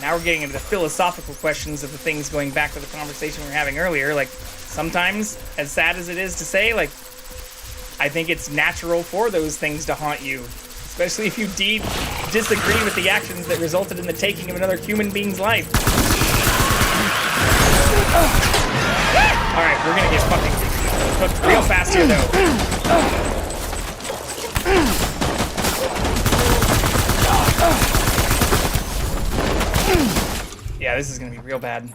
Now we're getting into the philosophical questions of the things going back to the conversation we were having earlier. Like, sometimes, as sad as it is to say, like, I think it's natural for those things to haunt you. Especially if you disagree with the actions that resulted in the taking of another human being's life. Alright, we're gonna get fucking cooked real fast here, though. Yeah, this is gonna be real bad.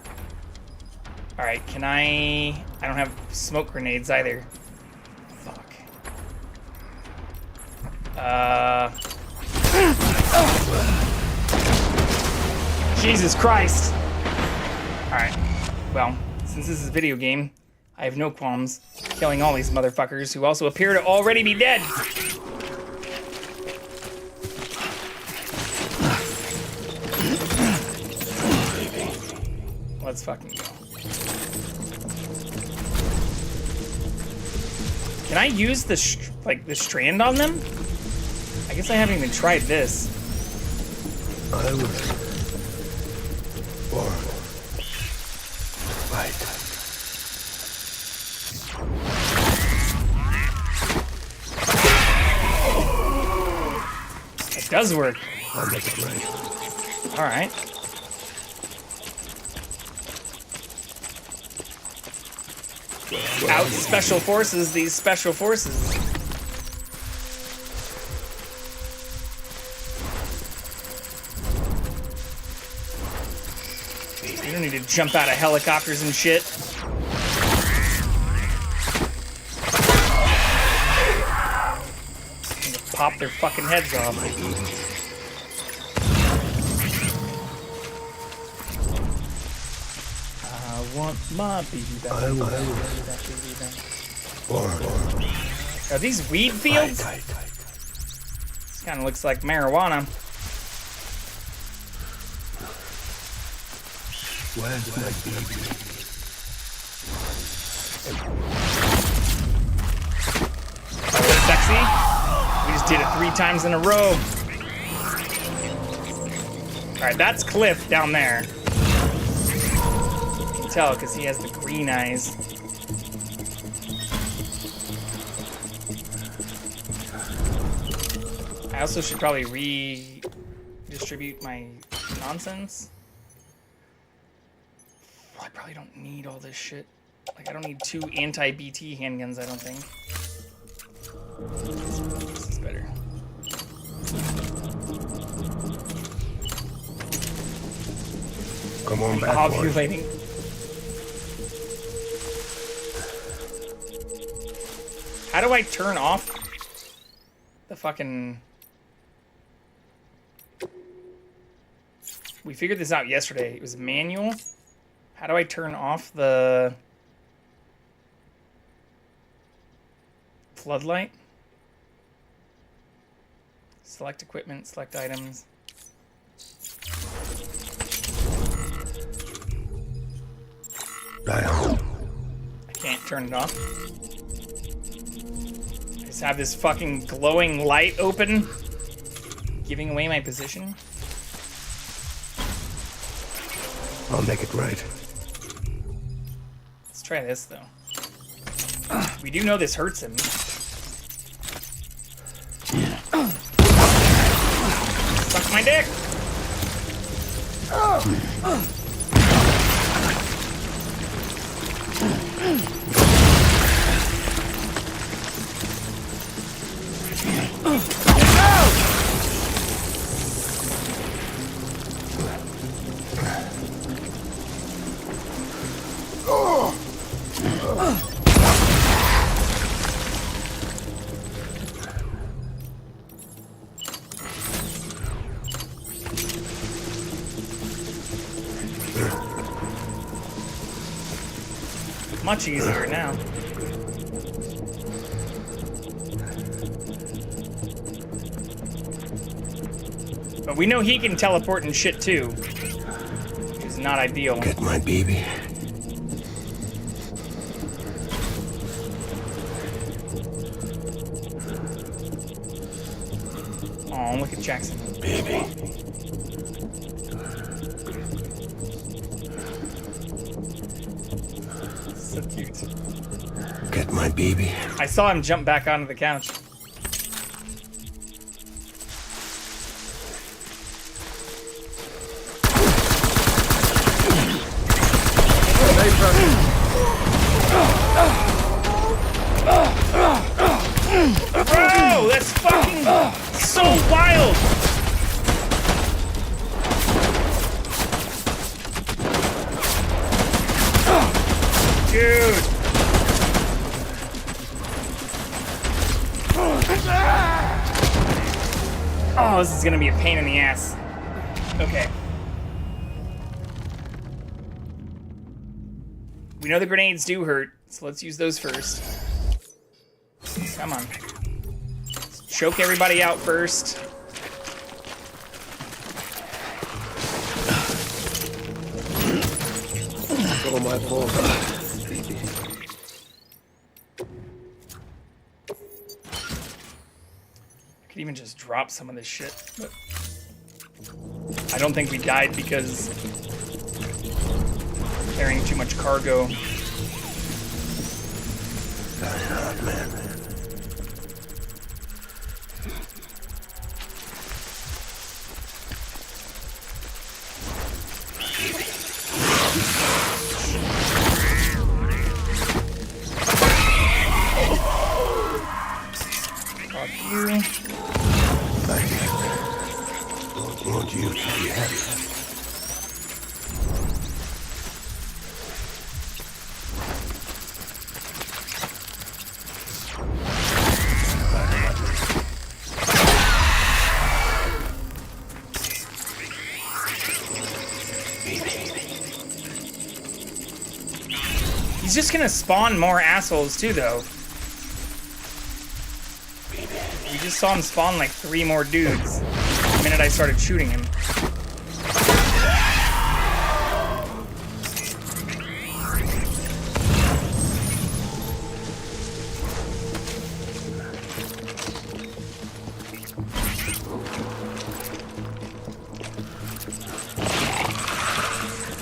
Alright, can I don't have smoke grenades either. Fuck. Jesus Christ! Alright, well, since this is a video game, I have no qualms killing all these motherfuckers who also appear to already be dead. Let's fucking go. Can I use the strand on them? I guess I haven't even tried this. I was born right. It does work. I'll make it right. All right. Out special forces, these special forces. You don't need to jump out of helicopters and shit. Pop their fucking heads off. I want my baby back. Are these weed fields? This kind of looks like marijuana. Where's my baby? That was sexy. We just did it 3 times in a row. Alright, that's Cliff down there. You can tell because he has the green eyes. I also should probably redistribute my nonsense. Well, I probably don't need all this shit. Like, I don't need 2 anti-BT handguns, I don't think. This is better. Come on back, Ovulating. How do I turn off the fucking... We figured this out yesterday. It was manual. How do I turn off the floodlight? Select equipment, select items. I can't turn it off. I just have this fucking glowing light open, giving away my position. I'll make it right. Let's try this, though. We do know this hurts him. Suck my dick! Much easier now. But we know he can teleport and shit too. Which is not ideal. Get my baby. Oh, look at Jackson. Baby. So cute. Get my baby. I saw him jump back onto the couch. Bro, that's fucking so wild. Dude. Oh, this is gonna be a pain in the ass. Okay. We know the grenades do hurt, so let's use those first. Come on. Let's choke everybody out first. Oh, my fault. I could even just drop some of this shit, but I don't think we died because carrying too much cargo. Man. Fuck you. Thank you. Don't want you to be happy. He's just gonna spawn more assholes too, though. We just saw him spawn like 3 more dudes the minute I started shooting him.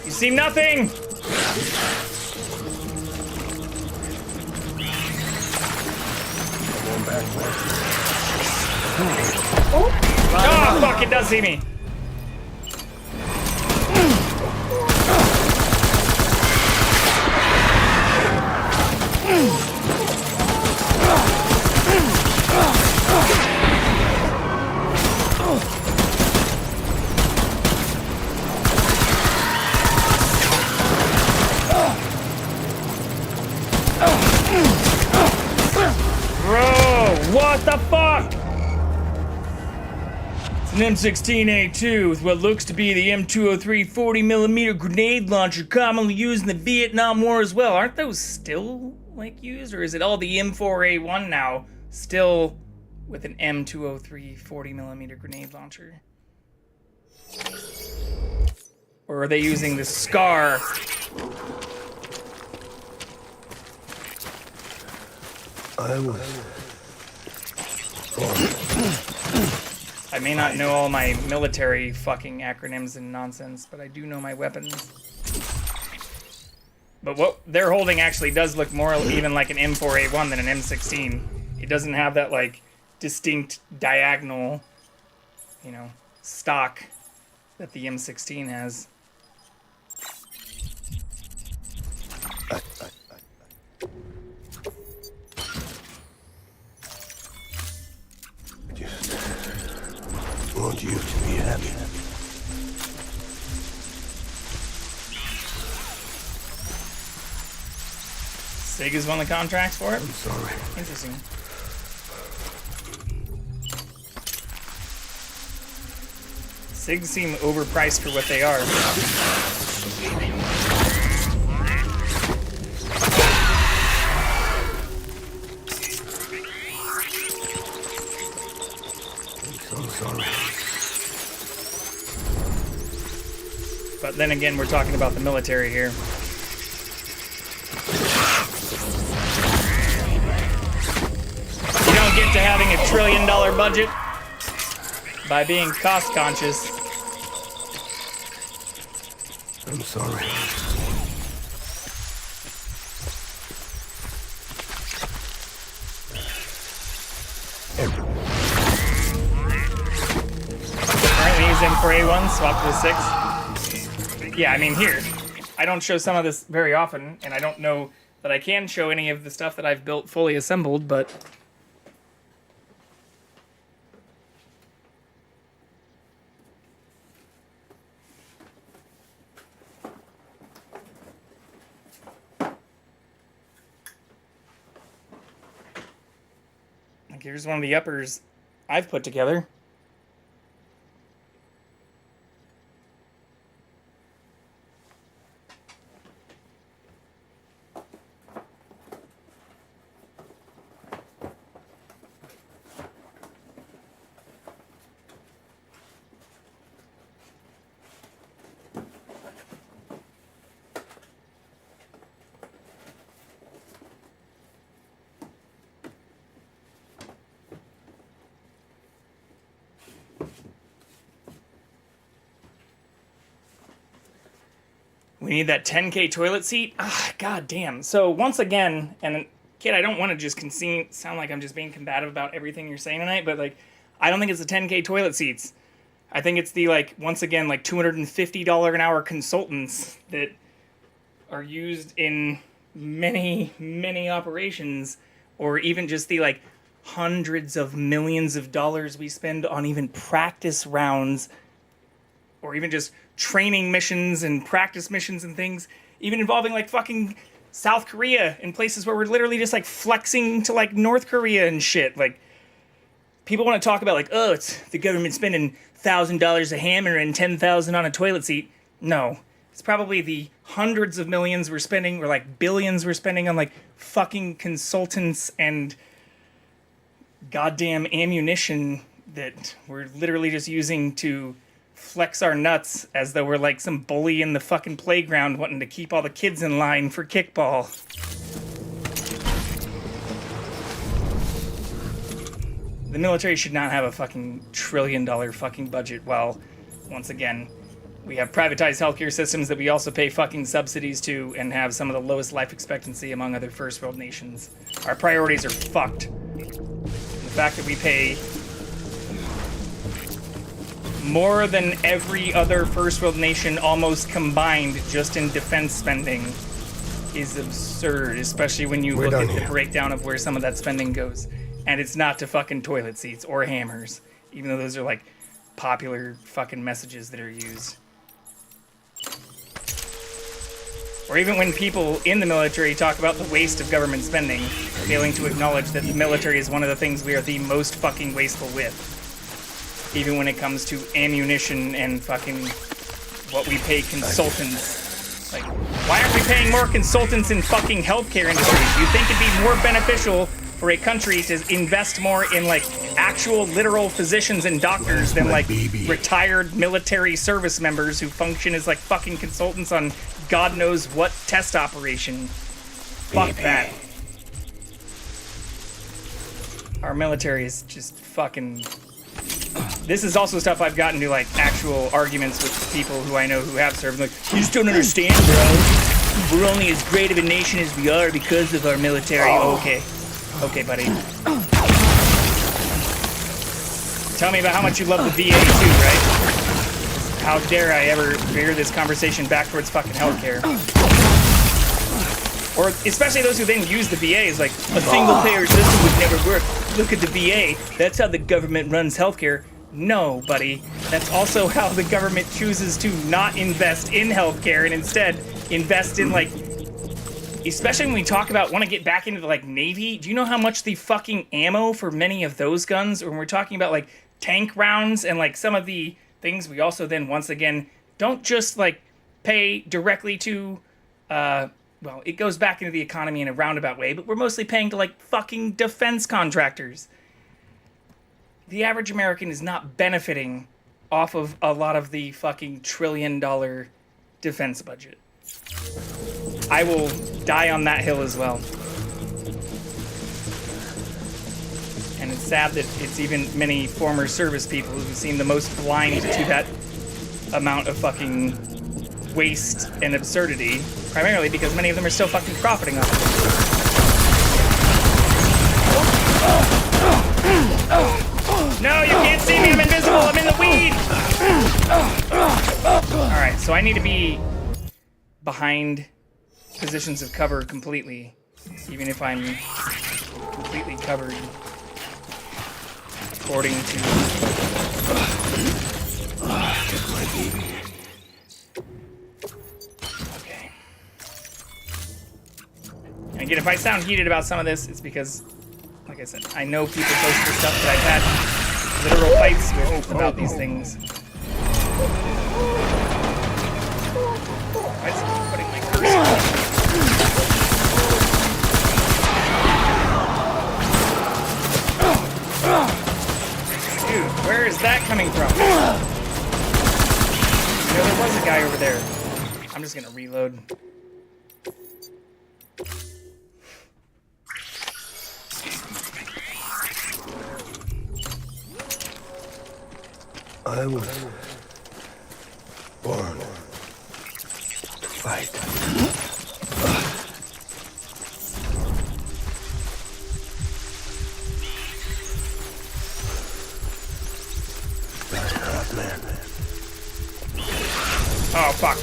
You see nothing! Oh, fuck, it does see me. Bro, what the fuck? It's an M16A2 with what looks to be the M203 40mm grenade launcher commonly used in the Vietnam War as well. Aren't those still, like, used? Or is it all the M4A1 now still with an M203 40mm grenade launcher? Or are they using the SCAR? I may not know all my military fucking acronyms and nonsense, but I do know my weapons. But what they're holding actually does look more even like an M4A1 than an M16. It doesn't have that, like, distinct diagonal, you know, stock that the M16 has. I want you to be happy. SIG is one of the contracts for it? I'm sorry. Interesting. SIGs seem overpriced for what they are. I'm sorry. But then again, we're talking about the military here. You don't get to having $1 trillion budget by being cost conscious. I'm sorry. Currently using M4A1, swap to the 6. Yeah, I mean here. I don't show some of this very often, and I don't know that I can show any of the stuff that I've built fully assembled, but... Like, here's one of the uppers I've put together. We need that 10K toilet seat? Ah, god damn. So once again, and kid, I don't want to just sound like I'm just being combative about everything you're saying tonight, but like, I don't think it's the 10K toilet seats. I think it's the, like, once again, like $250 an hour consultants that are used in many, many operations, or even just the, like, hundreds of millions of dollars we spend on even practice rounds, or even just training missions and practice missions and things, even involving like fucking South Korea and places where we're literally just like flexing to like North Korea and shit. Like, people want to talk about like, oh, it's the government spending $1,000 a hammer and $10,000 on a toilet seat. No, it's probably the hundreds of millions we're spending, or like billions we're spending on like fucking consultants and goddamn ammunition that we're literally just using to flex our nuts as though we're like some bully in the fucking playground wanting to keep all the kids in line for kickball. The military should not have a fucking $1 trillion fucking budget while, once again, we have privatized healthcare systems that we also pay fucking subsidies to and have some of the lowest life expectancy among other first world nations. Our priorities are fucked. The fact that we pay more than every other first world nation almost combined just in defense spending is absurd, especially when you look at the breakdown of where some of that spending goes. And it's not to fucking toilet seats or hammers, even though those are like popular fucking messages that are used. Or even when people in the military talk about the waste of government spending, failing to acknowledge that the military is one of the things we are the most fucking wasteful with. Even when it comes to ammunition and fucking what we pay consultants. Like, why aren't we paying more consultants in fucking healthcare industry? Do you think it'd be more beneficial for a country to invest more in like actual literal physicians and doctors than like retired military service members who function as like fucking consultants on God knows what test operation? Fuck that. Our military is just fucking... This is also stuff I've gotten to like actual arguments with people who I know who have served. Like, you just don't understand, bro. We're only as great of a nation as we are because of our military. Okay. Okay, buddy. Tell me about how much you love the VA too, right? How dare I ever veer this conversation back towards fucking healthcare. Or especially those who then use the VA as like, a single-payer system would never work. Look at the VA. That's how the government runs healthcare. No, buddy. That's also how the government chooses to not invest in healthcare and instead invest in like, especially when we talk about want to get back into the like Navy. Do you know how much the fucking ammo for many of those guns, or when we're talking about like tank rounds and like some of the things we also then once again don't just like pay directly to well, it goes back into the economy in a roundabout way, but we're mostly paying to like fucking defense contractors. The average American is not benefiting off of a lot of the fucking $1 trillion defense budget. I will die on that hill as well. And it's sad that it's even many former service people who seem the most blind to that amount of fucking waste and absurdity, primarily because many of them are still fucking profiting off of it. No, you can't see me, I'm invisible, I'm in the weed! Alright, so I need to be behind positions of cover completely, even if I'm completely covered, according to... My baby. Okay. And again, if I sound heated about some of this, it's because, like I said, I know people post the stuff that I've had literal fights with about these things. I just keep putting my cursor on. Dude, where is that coming from? You know, there was a guy over there. I'm just gonna reload. I was born to fight. Man. Oh, fuck.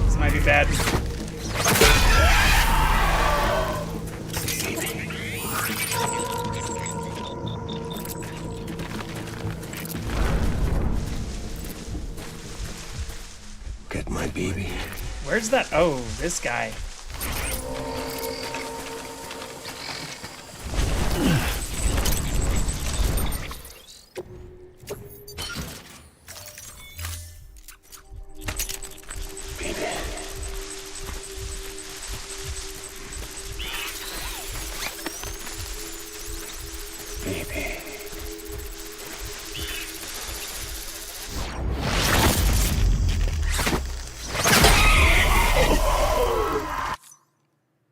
This might be bad. Get my baby. Where's that? Oh, this guy.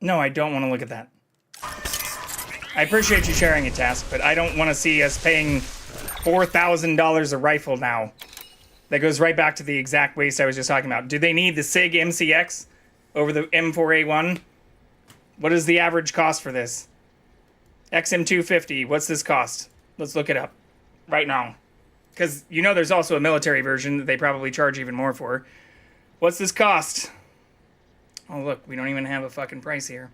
No, I don't want to look at that. I appreciate you sharing a task, but I don't want to see us paying $4,000 a rifle now. That goes right back to the exact waste I was just talking about. Do they need the SIG MCX over the M4A1? What is the average cost for this? XM250, what's this cost? Let's look it up right now. Because you know there's also a military version that they probably charge even more for. What's this cost? Oh, look, we don't even have a fucking price here.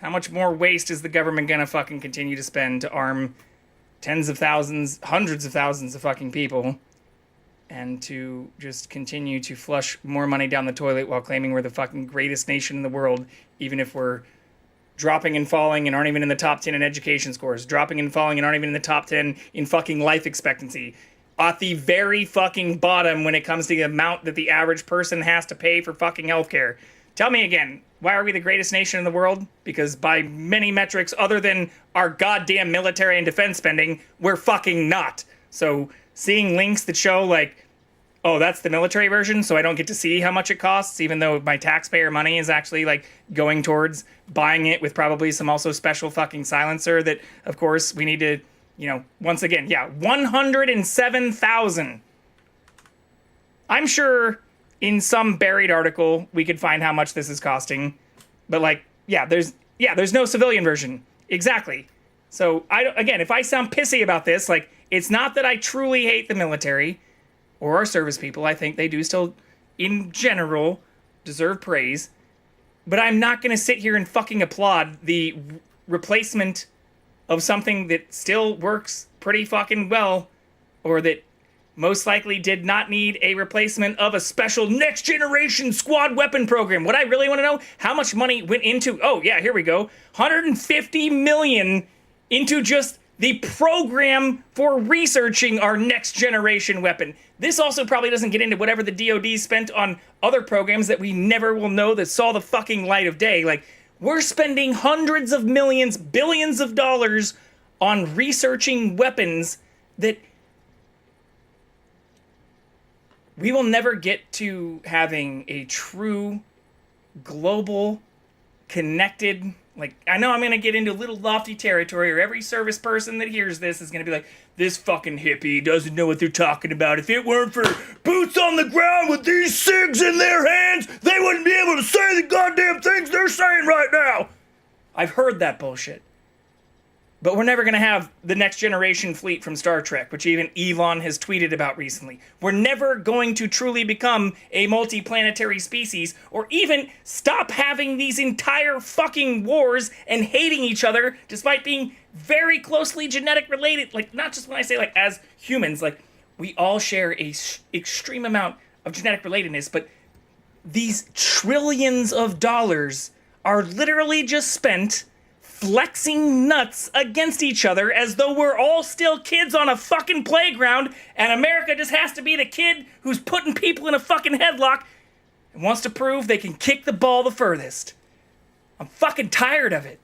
How much more waste is the government gonna fucking continue to spend to arm tens of thousands, hundreds of thousands of fucking people, and to just continue to flush more money down the toilet while claiming we're the fucking greatest nation in the world, even if we're dropping and falling and aren't even in the top 10 in education scores, dropping and falling and aren't even in the top 10 in fucking life expectancy. At the very fucking bottom when it comes to the amount that the average person has to pay for fucking healthcare. Tell me again, why are we the greatest nation in the world? Because by many metrics other than our goddamn military and defense spending, we're fucking not. So seeing links that show like, oh, that's the military version, so I don't get to see how much it costs, even though my taxpayer money is actually like going towards buying it with probably some also special fucking silencer that, of course, we need to, you know, once again, yeah, 107,000. I'm sure in some buried article we could find how much this is costing, but like, there's no civilian version. Exactly. So again, if I sound pissy about this, like, it's not that I truly hate the military or our service people. I think they do still, in general, deserve praise. But I'm not going to sit here and fucking applaud the replacement of something that still works pretty fucking well, or that most likely did not need a replacement of a special next generation squad weapon program. What I really want to know, how much money went into, oh yeah, here we go, 150 million into just the program for researching our next generation weapon. This also probably doesn't get into whatever the DoD spent on other programs that we never will know that saw the fucking light of day. Like, we're spending hundreds of millions, billions of dollars on researching weapons that we will never get to having a true global connected, like, I know I'm going to get into a little lofty territory, or every service person that hears this is going to be like, this fucking hippie doesn't know what they're talking about. If it weren't for boots on the ground with these SIGs in their hands, they wouldn't be able to say the goddamn things they're saying right now. I've heard that bullshit. But we're never going to have the next generation fleet from Star Trek, which even Elon has tweeted about recently. We're never going to truly become a multiplanetary species, or even stop having these entire fucking wars and hating each other despite being very closely genetic related. Like, not just when I say, like, as humans, like, we all share a extreme amount of genetic relatedness, but these trillions of dollars are literally just spent flexing nuts against each other as though we're all still kids on a fucking playground, and America just has to be the kid who's putting people in a fucking headlock and wants to prove they can kick the ball the furthest. I'm fucking tired of it.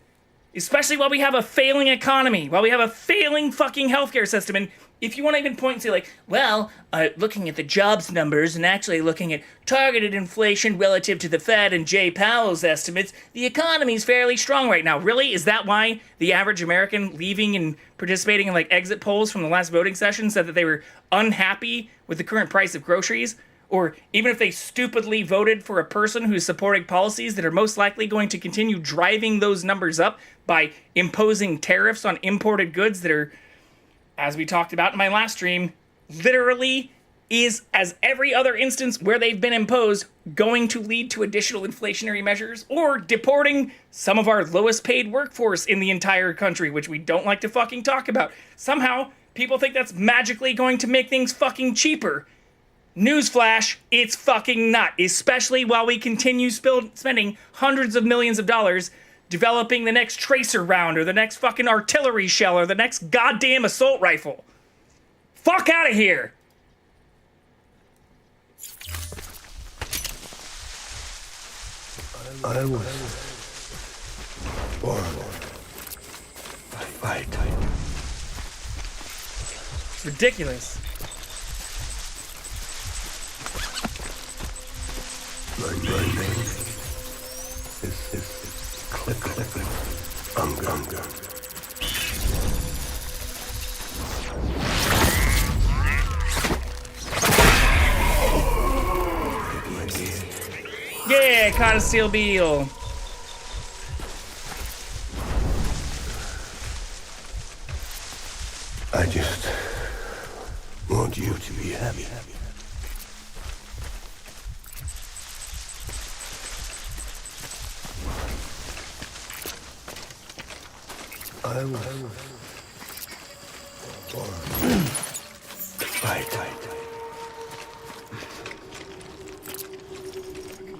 Especially while we have a failing economy, while we have a failing fucking healthcare system. And if you want to even point and say, like, well, looking at the jobs numbers and actually looking at targeted inflation relative to the Fed and Jay Powell's estimates, the economy's fairly strong right now. Really? Is that why the average American leaving and participating in, like, exit polls from the last voting session said that they were unhappy with the current price of groceries? Or even if they stupidly voted for a person who's supporting policies that are most likely going to continue driving those numbers up by imposing tariffs on imported goods that are, as we talked about in my last stream, literally is, as every other instance where they've been imposed, going to lead to additional inflationary measures or deporting some of our lowest paid workforce in the entire country, which we don't like to fucking talk about. Somehow, people think that's magically going to make things fucking cheaper. Newsflash, it's fucking not, especially while we continue spending hundreds of millions of dollars developing the next tracer round or the next fucking artillery shell or the next goddamn assault rifle. Fuck out of here! I was born to fight. It's ridiculous. My name is Cliff. I'm gone. Yeah, caught a steel beetle. I just want you to be happy. I was born to fight. I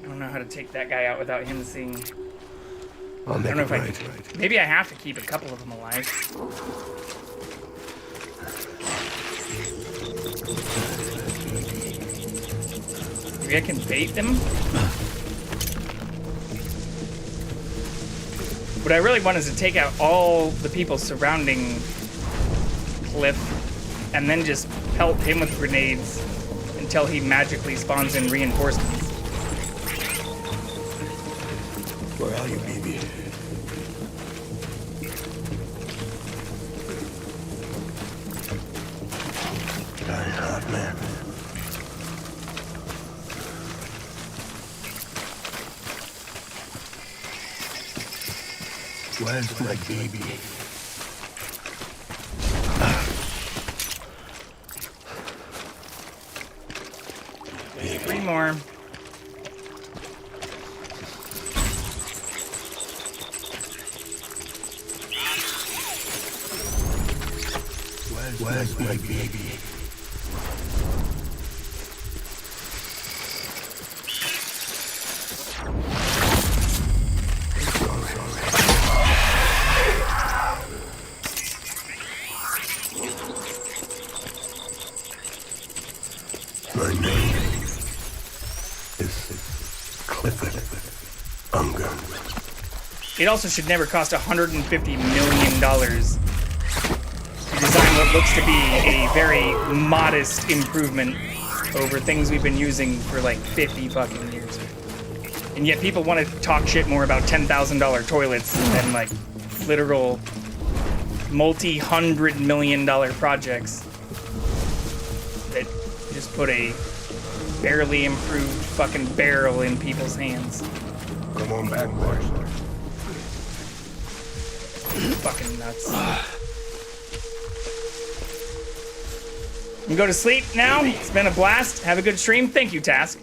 don't know how to take that guy out without him seeing. I'll I make don't know it if I right. can. Maybe I have to keep a couple of them alive. Maybe I can bait them? What I really want is to take out all the people surrounding Cliff and then just pelt him with grenades until he magically spawns in reinforcements. Where are you, baby? Very hard, man. Where's my baby? Three more. Where's my baby? My name is Clifford Unger. It also should never cost $150 million to design what looks to be a very modest improvement over things we've been using for like 50 fucking years. And yet people want to talk shit more about $10,000 toilets than like literal multi-$100 million projects that just put a barely improved fucking barrel in people's hands. Come on back, boys. Fucking nuts. You go to sleep now. It's been a blast. Have a good stream. Thank you, Task.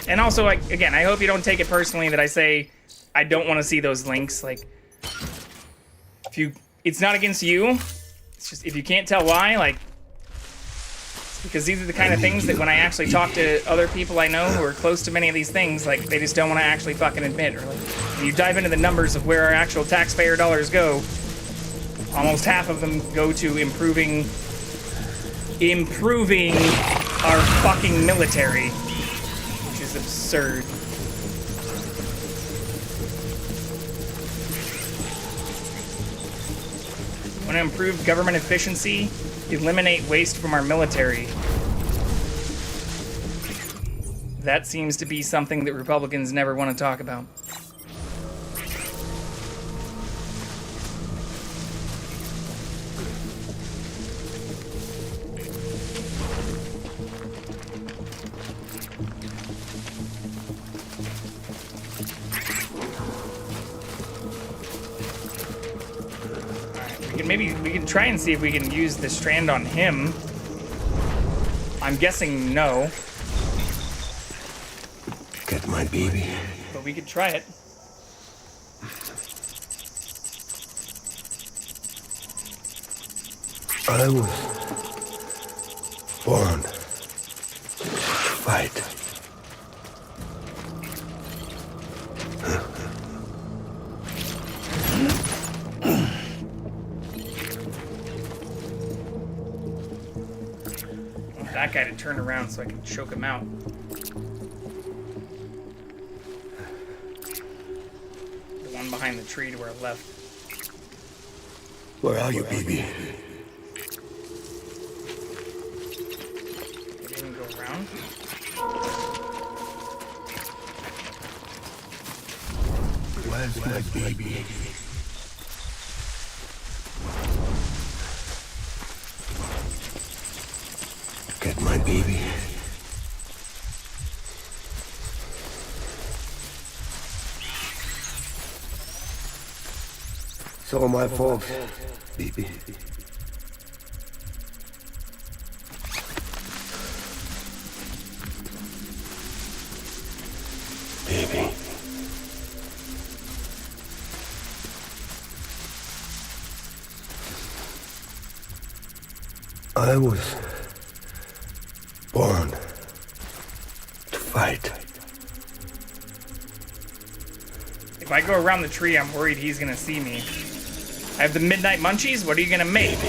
And also, like, again, I hope you don't take it personally that I say I don't want to see those links. Like, it's not against you. It's just, if you can't tell why, like, it's because these are the kind of things that when I actually talk to other people I know who are close to many of these things, like, they just don't want to actually fucking admit. Or, like, when you dive into the numbers of where our actual taxpayer dollars go, almost half of them go to improving our fucking military, which is absurd. Want to improve government efficiency, eliminate waste from our military. That seems to be something that Republicans never want to talk about. Maybe we can try and see if we can use the strand on him. I'm guessing no. Get my baby. But we could try it. I was born to fight. That guy to turn around so I can choke him out. The one behind the tree to our left. Where are you, baby? Maybe we can go around. Where's my baby? Get my baby. It's all my fault, baby. Baby. I was born to fight. If I go around the tree, I'm worried he's gonna see me. I have the midnight munchies. What are you gonna make?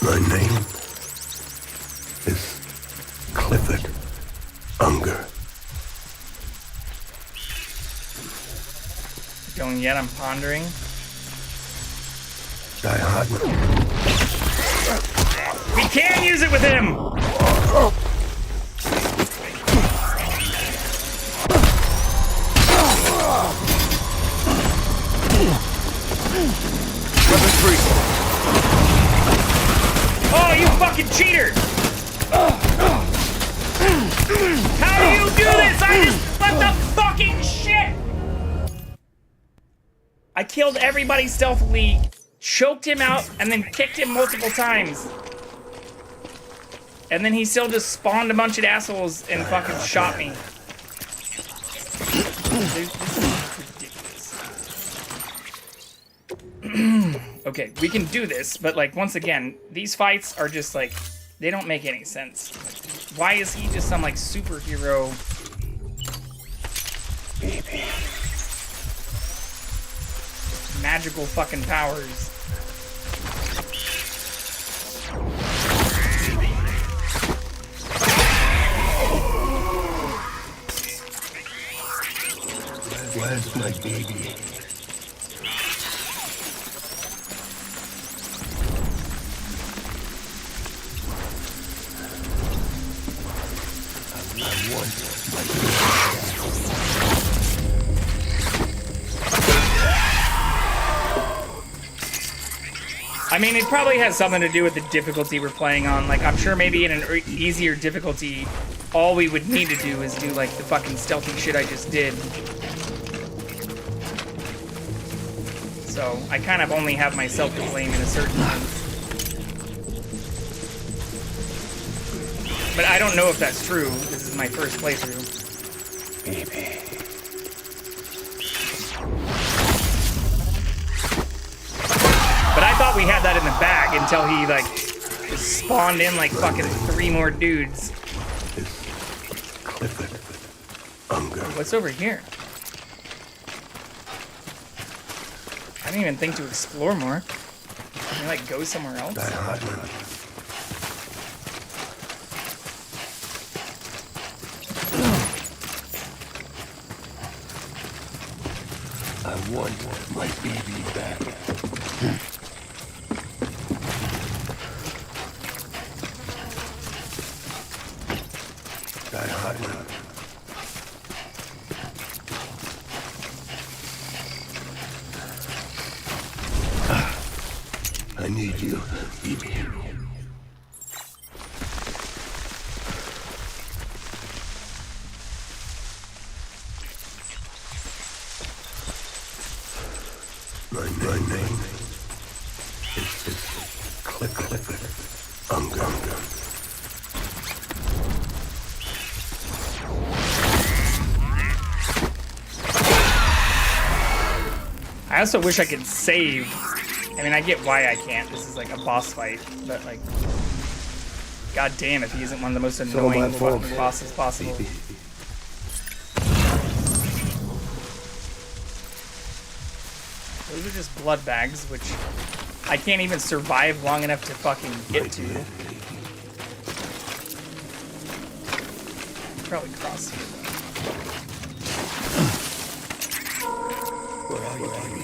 My name is Clifford Unger. Going yet? I'm pondering. Die hard. We can use it with him! Oh, you fucking cheater! How do you do this? I just... What the fucking shit? I killed everybody stealthily, choked him out, and then kicked him multiple times. And then he still just spawned a bunch of assholes and fucking shot me. This is ridiculous. Okay, we can do this, but like, once again, these fights are just like, they don't make any sense. Why is he just some like superhero? Magical fucking powers. Where's my baby? I mean, it probably has something to do with the difficulty we're playing on. Like, I'm sure maybe in an easier difficulty, all we would need to do is do, like, the fucking stealthy shit I just did. So, I kind of only have myself to blame in a certain sense. But I don't know if that's true. This is my first playthrough. Baby. But I thought we had that in the bag until he, like, just spawned in, like, fucking 3 more dudes. What's over here? I didn't even think to explore more. Can I, like, go somewhere else? I want my baby back. Die hard. I need you, baby. My name is Click Unga. I also wish I could save. I mean, I get why I can't. This is like a boss fight, but like, god damn if he isn't one of the most annoying fucking bosses possible. Those are just blood bags, which I can't even survive long enough to fucking get to. Probably cross here though. Where are you, baby?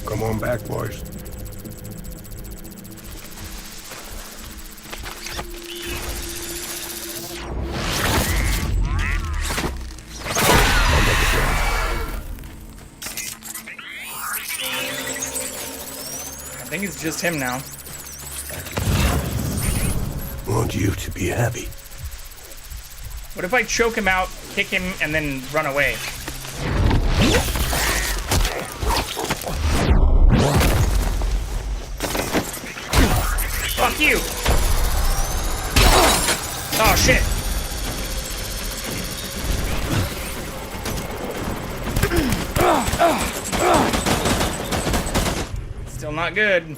Come on back, boys. I think it's just him now. I want you to be happy. What if I choke him out, kick him, and then run away? Fuck you! Oh shit! Still not good.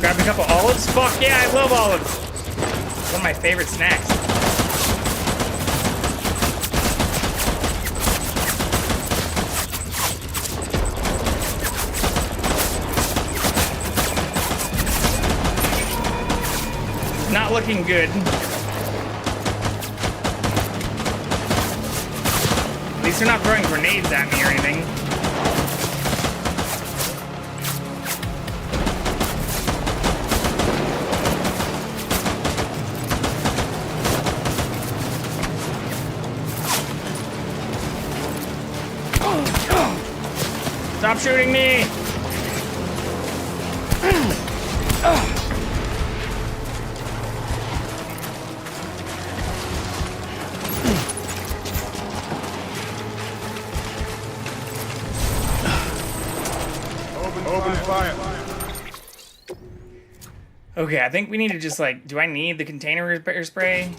Grab a couple olives? Fuck yeah, I love olives! One of my favorite snacks. Not looking good. At least they're not throwing grenades at me or anything. Stop shooting me! Okay, I think we need to just like, do I need the container repair spray?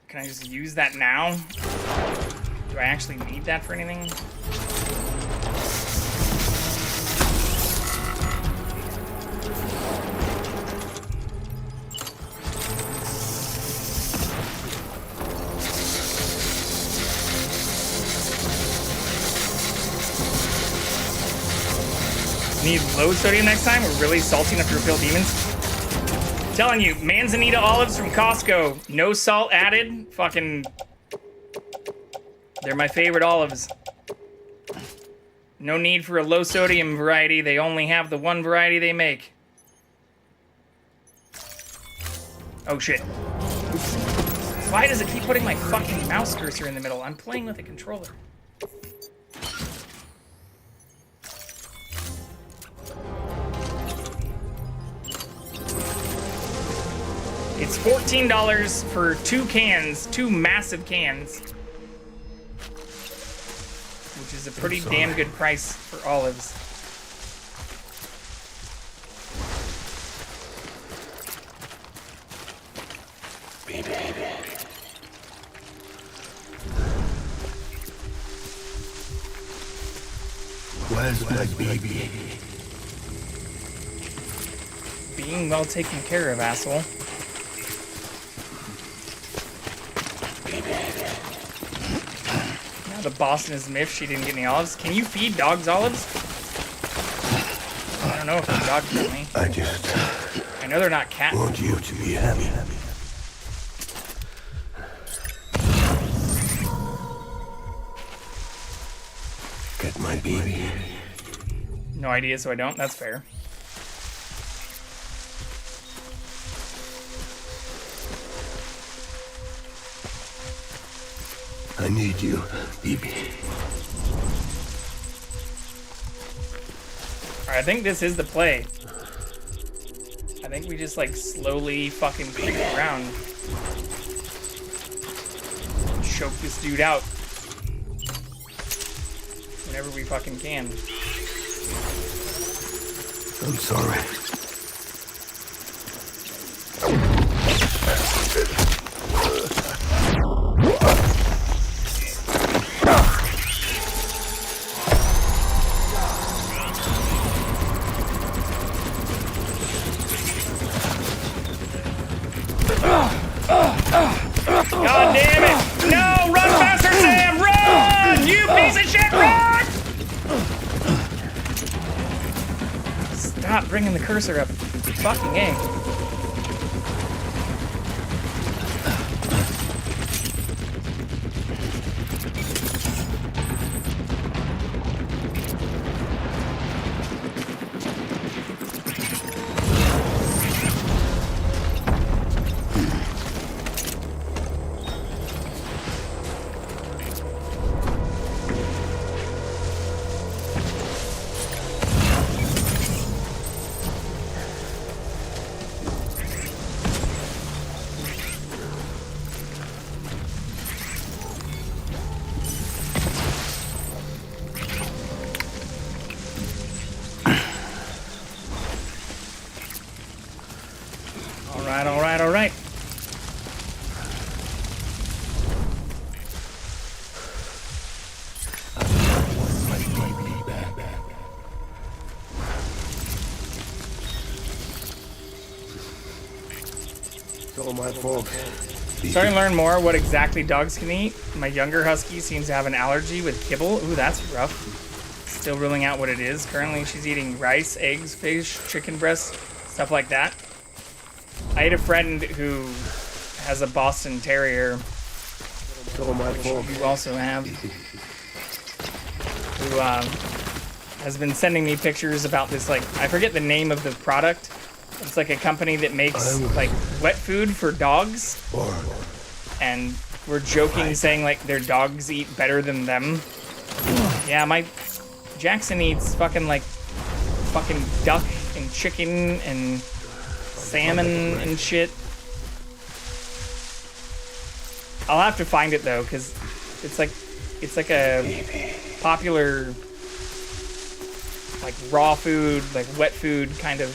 Can I just use that now? Do I actually need that for anything? Need low sodium next time? We're really salty enough to repel demons. I'm telling you, Manzanita olives from Costco. No salt added. Fucking... They're my favorite olives. No need for a low sodium variety. They only have the one variety they make. Oh shit. Oops. Why does it keep putting my fucking mouse cursor in the middle? I'm playing with a controller. It's $14 for 2 cans, 2 massive cans. Which is a pretty damn good price for olives. Baby. Where's my baby? Being well taken care of, asshole. Now the Boston is miffed she didn't get any olives. Can you feed dogs olives? I don't know if the dog can me. I know they're not cat. Want you to be happy. Get my baby. No idea, so I don't. That's fair. I need you, baby. Alright, I think this is the play. I think we just like slowly fucking kick it around. Choke this dude out. Whenever we fucking can. I'm sorry. God damn it! No! Run faster, Sam! Run! You piece of shit, run! Stop bringing the cursor up. Fucking A. All right. It's all my fault. Starting to learn more what exactly dogs can eat. My younger husky seems to have an allergy with kibble. Ooh, that's rough. Still ruling out what it is. Currently, she's eating rice, eggs, fish, chicken breasts, stuff like that. I had a friend who has a Boston Terrier, which you also have, who has been sending me pictures about this, like, I forget the name of the product. It's like a company that makes, like, wet food for dogs. And we're joking, saying, like, their dogs eat better than them. Yeah, my Jackson eats fucking duck and chicken and salmon and shit. I'll have to find it though, because it's like a popular like raw food, like wet food kind of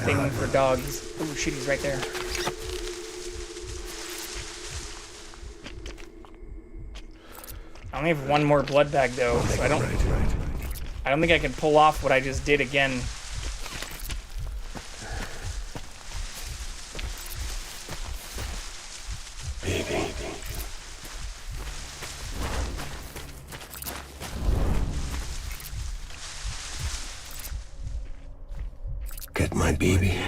thing for dogs. Oh shit, he's right there. I only have one more blood bag though, so I don't think I can pull off what I just did again. Baby. Get my baby.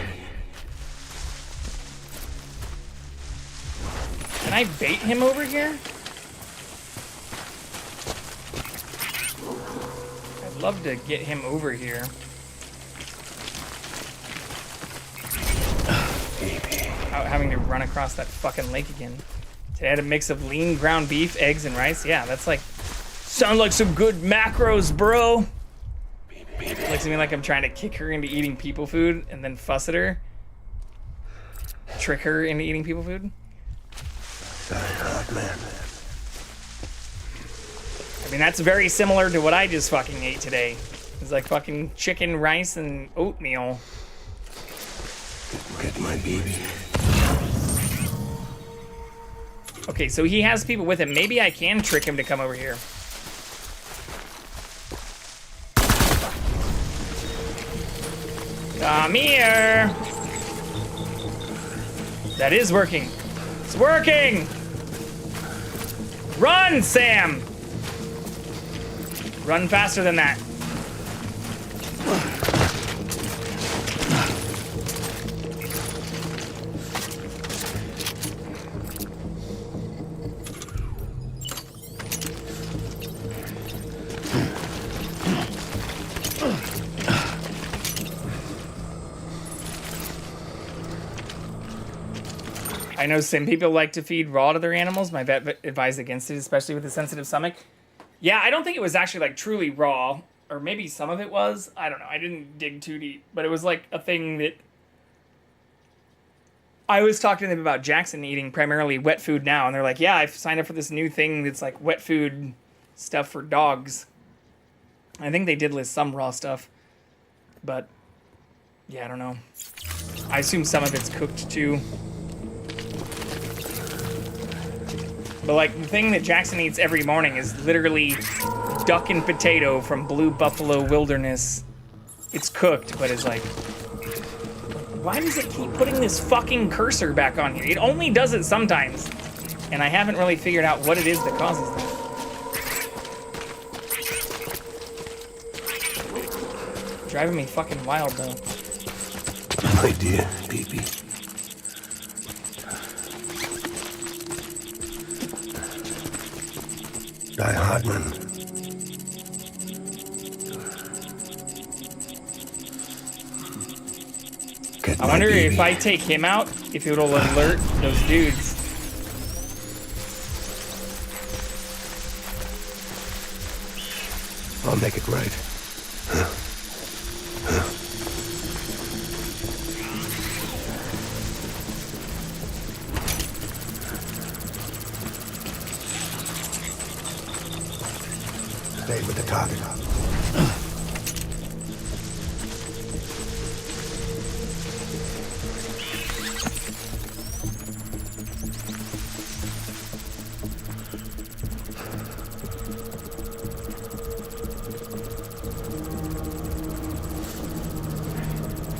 Can I bait him over here? I'd love to get him over here. Without having to run across that fucking lake again. Today I had a mix of lean ground beef, eggs, and rice. Yeah, that's like... Sound like some good macros, bro! Looks at me like I'm trying to kick her into eating people food and then fuss at her. Trick her into eating people food. Man. I mean, that's very similar to what I just fucking ate today. It's like fucking chicken, rice, and oatmeal. Get my baby. Okay, so he has people with him. Maybe I can trick him to come over here. Come here! That is working. It's working! Run, Sam! Run faster than that. I know some people like to feed raw to their animals. My vet advised against it, especially with a sensitive stomach. Yeah, I don't think it was actually like truly raw, or maybe some of it was. I don't know. I didn't dig too deep, but it was like a thing that I was talking to them about Jackson eating primarily wet food now, and they're like, "Yeah, I've signed up for this new thing that's like wet food stuff for dogs." I think they did list some raw stuff, but yeah, I don't know. I assume some of it's cooked too. But like the thing that Jackson eats every morning is literally duck and potato from Blue Buffalo Wilderness. It's cooked, but it's like, why does it keep putting this fucking cursor back on here? It only does it sometimes. And I haven't really figured out what it is that causes that. Driving me fucking wild though. My dear baby. Die Hartman. I wonder if I take him out, if it'll alert those dudes. I'll make it right. Stay with the target.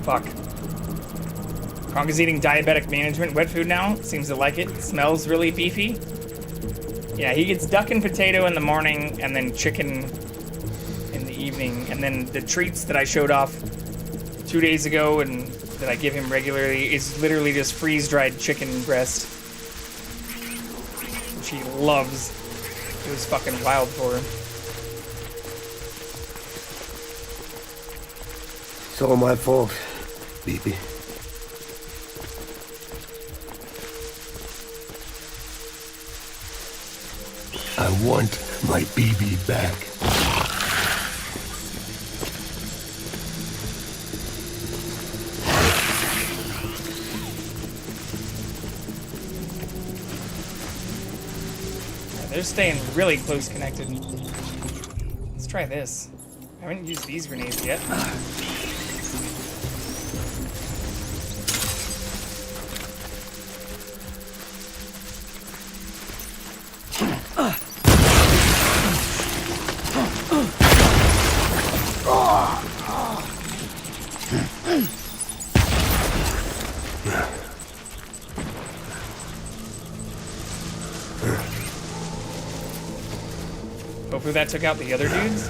Fuck. Kronk is eating diabetic management wet food now. Seems to like it. Smells really beefy. Yeah, he gets duck and potato in the morning and then chicken in the evening. And then the treats that I showed off 2 days ago and that I give him regularly is literally just freeze-dried chicken breast, which he loves. It was fucking wild for him. It's all my fault, baby. I want my baby back. They're staying really close connected. Let's try this. I haven't used these grenades yet. Hopefully that took out the other dudes.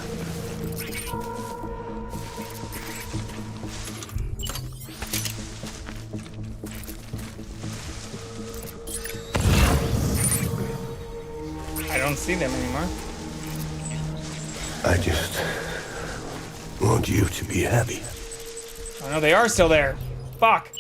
I don't see them anymore. I just want you to be happy. Oh no, they are still there. Fuck.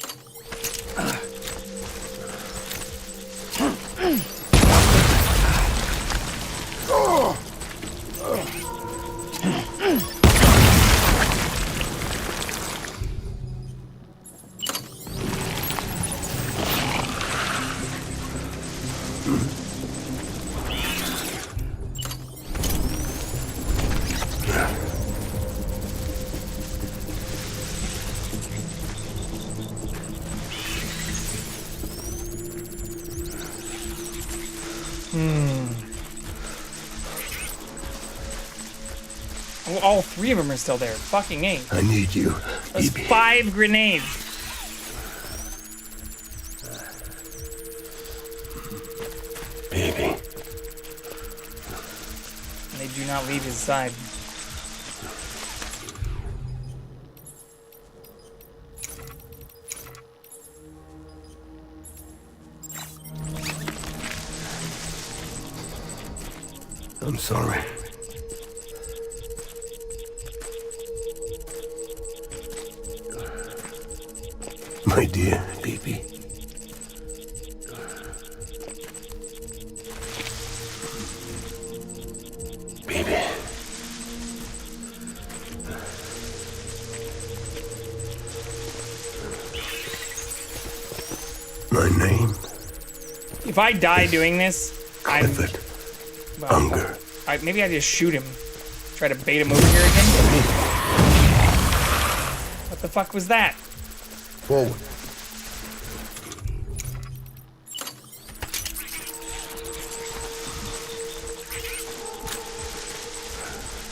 Oh, all three of them are still there. Fucking A. I need you. That's 5 grenades. Baby. And they do not leave his side. I'm sorry. My dear baby. Baby. My name? If I die doing this, I'm... Well, Unger. Maybe I just shoot him. Try to bait him over here again. What the fuck was that? Forward.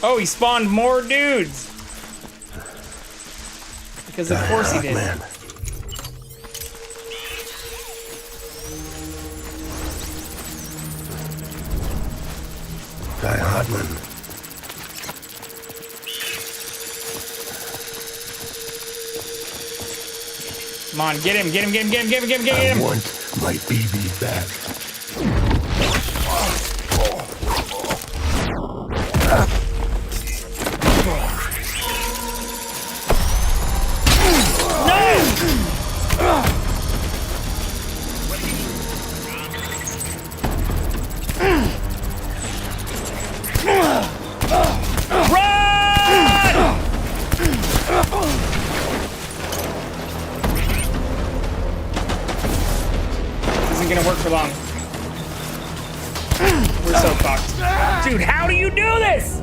Oh, he spawned more dudes. Because of course he did. Man. Die Hartman. Come on, get him, get him, get him, get him, get him, get him, get him. I want my baby back. Gonna work for long. We're so fucked. Dude, how do you do this?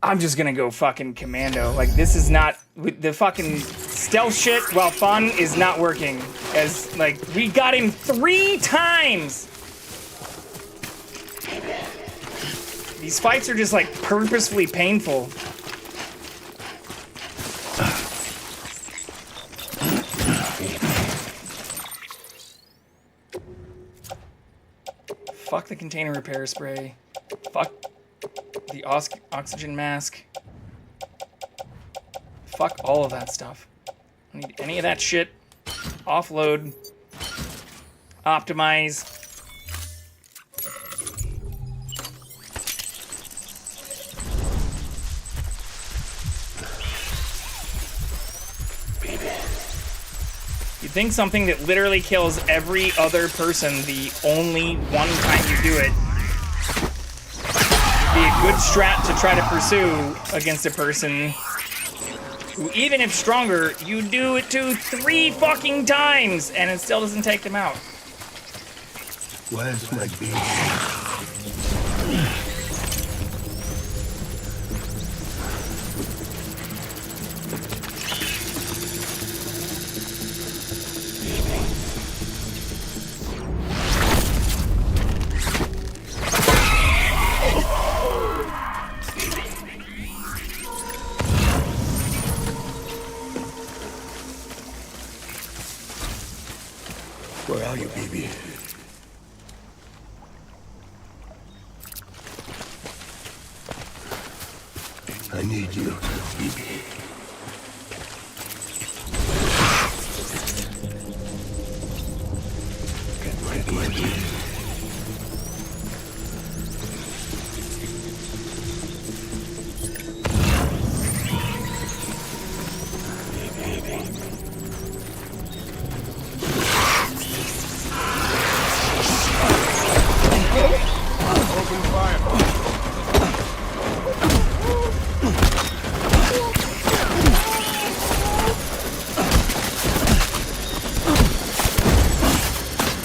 I'm just gonna go fucking commando. Like, this is not... The fucking stealth shit, while fun, is not working. As, like, we got him 3 times! These fights are just, like, purposefully painful. Fuck the container repair spray. Fuck the oxygen mask. Fuck all of that stuff. I don't need any of that shit. Offload. Optimize. You'd think something that literally kills every other person the only one time you do it would be a good strat to try to pursue against a person who, even if stronger, you do it to 3 fucking times and it still doesn't take them out. Where's my baby? Where are you, baby? I need you, baby. Get ready. Open fire.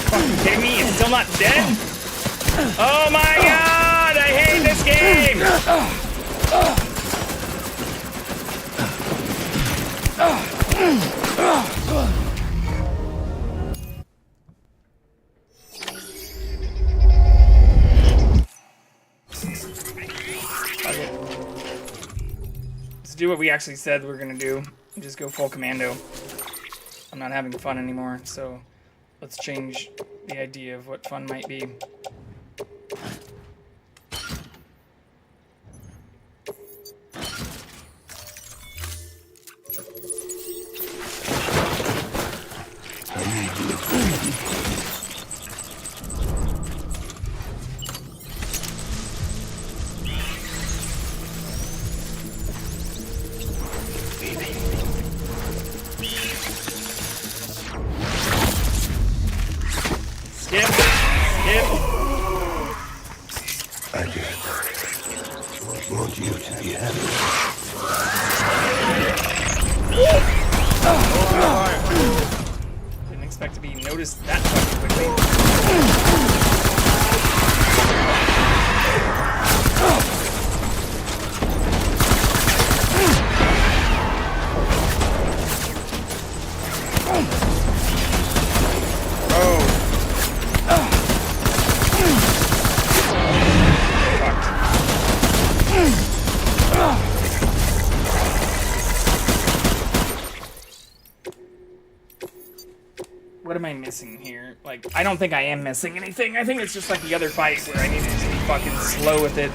Fucking kidding me? It's still not dead? Oh my god! I hate this game! Okay. Let's do what we actually said we're gonna do. Just go full commando. I'm not having fun anymore, so let's change the idea of what fun might be. Skip. Skip. I just want you to be happy. Didn't expect to be noticed that fucking quickly. What am I missing here? Like, I don't think I am missing anything. I think it's just like the other fight where I needed to be fucking slow with it.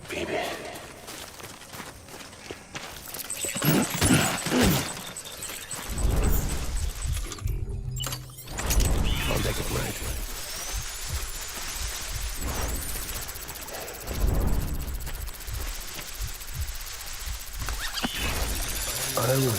Baby. I'll take it right. I will.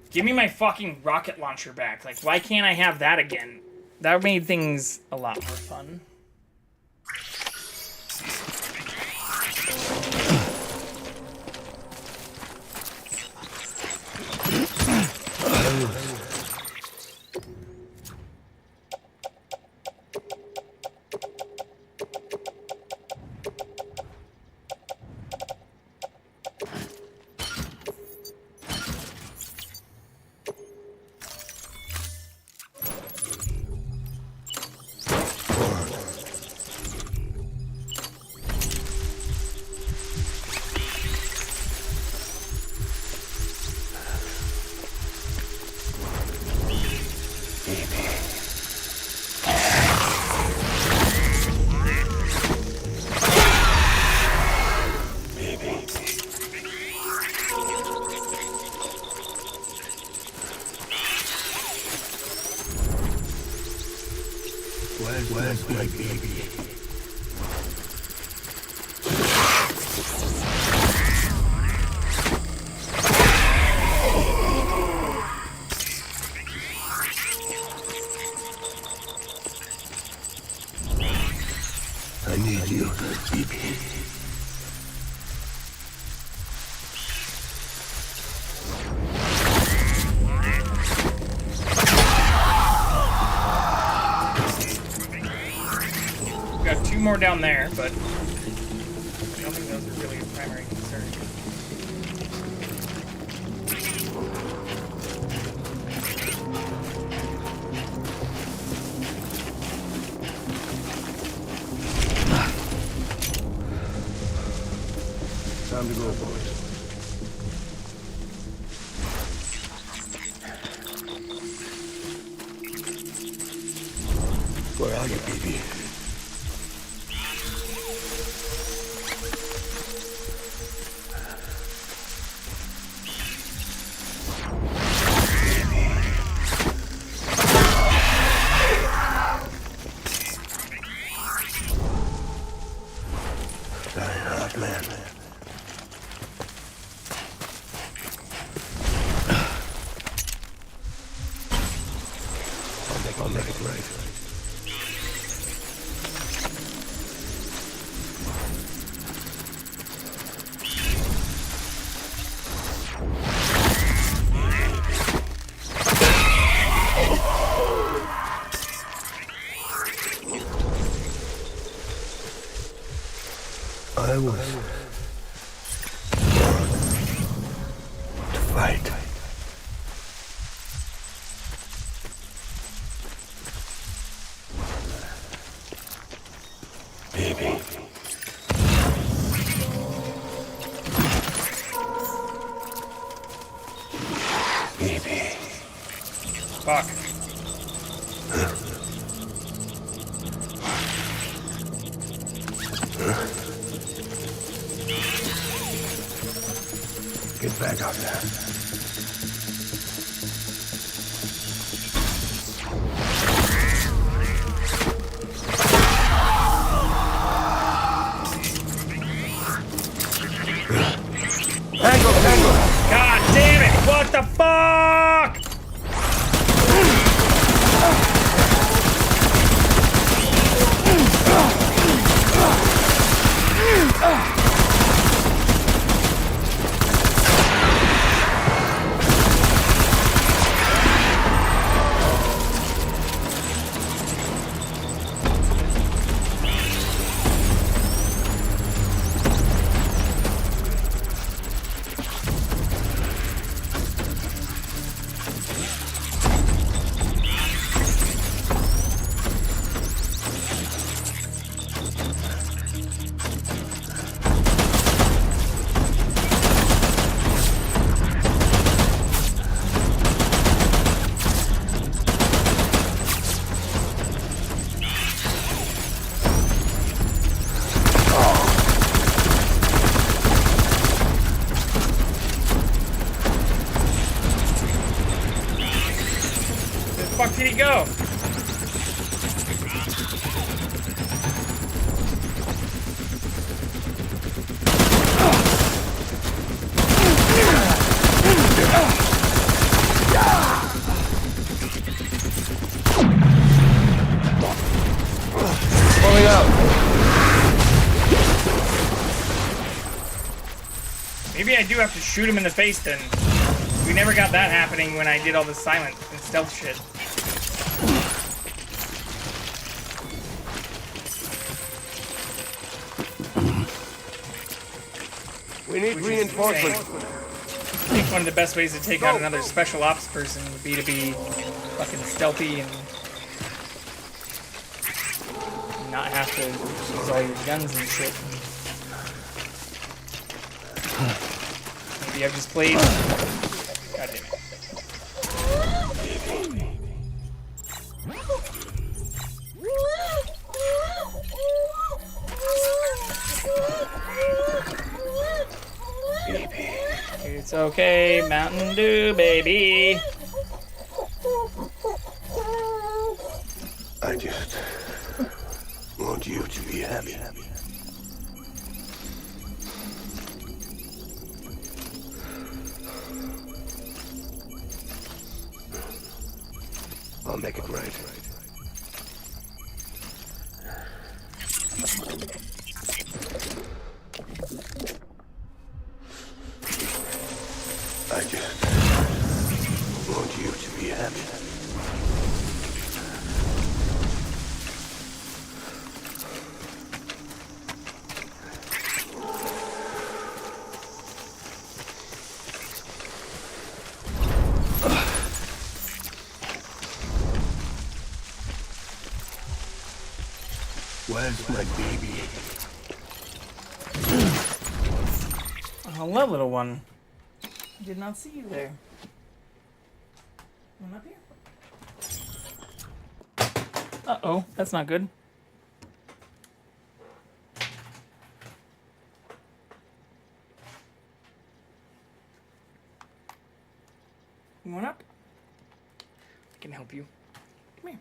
Give me my fucking rocket launcher back. Like, why can't I have that again? That made things a lot more fun. Where's my baby? I need you, baby. few more down there, but I don't think those are really a primary concern. Time to go, boys. Where are you, baby? Man. I'll make it right. I was born to fight. Baby. Baby. Fuck. Get back out there. Tango! God damn it! What the fuck? Where the fuck did he go? Pulling up. Maybe I do have to shoot him in the face then. We never got that happening when I did all the silent and stealth shit. We need reinforcements. I think one of the best ways to take out another special ops person would be to be fucking stealthy and not have to use all your guns and shit. Maybe I've just played. God damn it. It's okay, Mountain Dew, baby. I just want you to be happy. I'll make it right. I just want you to be happy. Where's my baby? Hello, little one. I did not see you there. Come up here. Uh-oh, that's not good. Come on up. I can help you. Come here.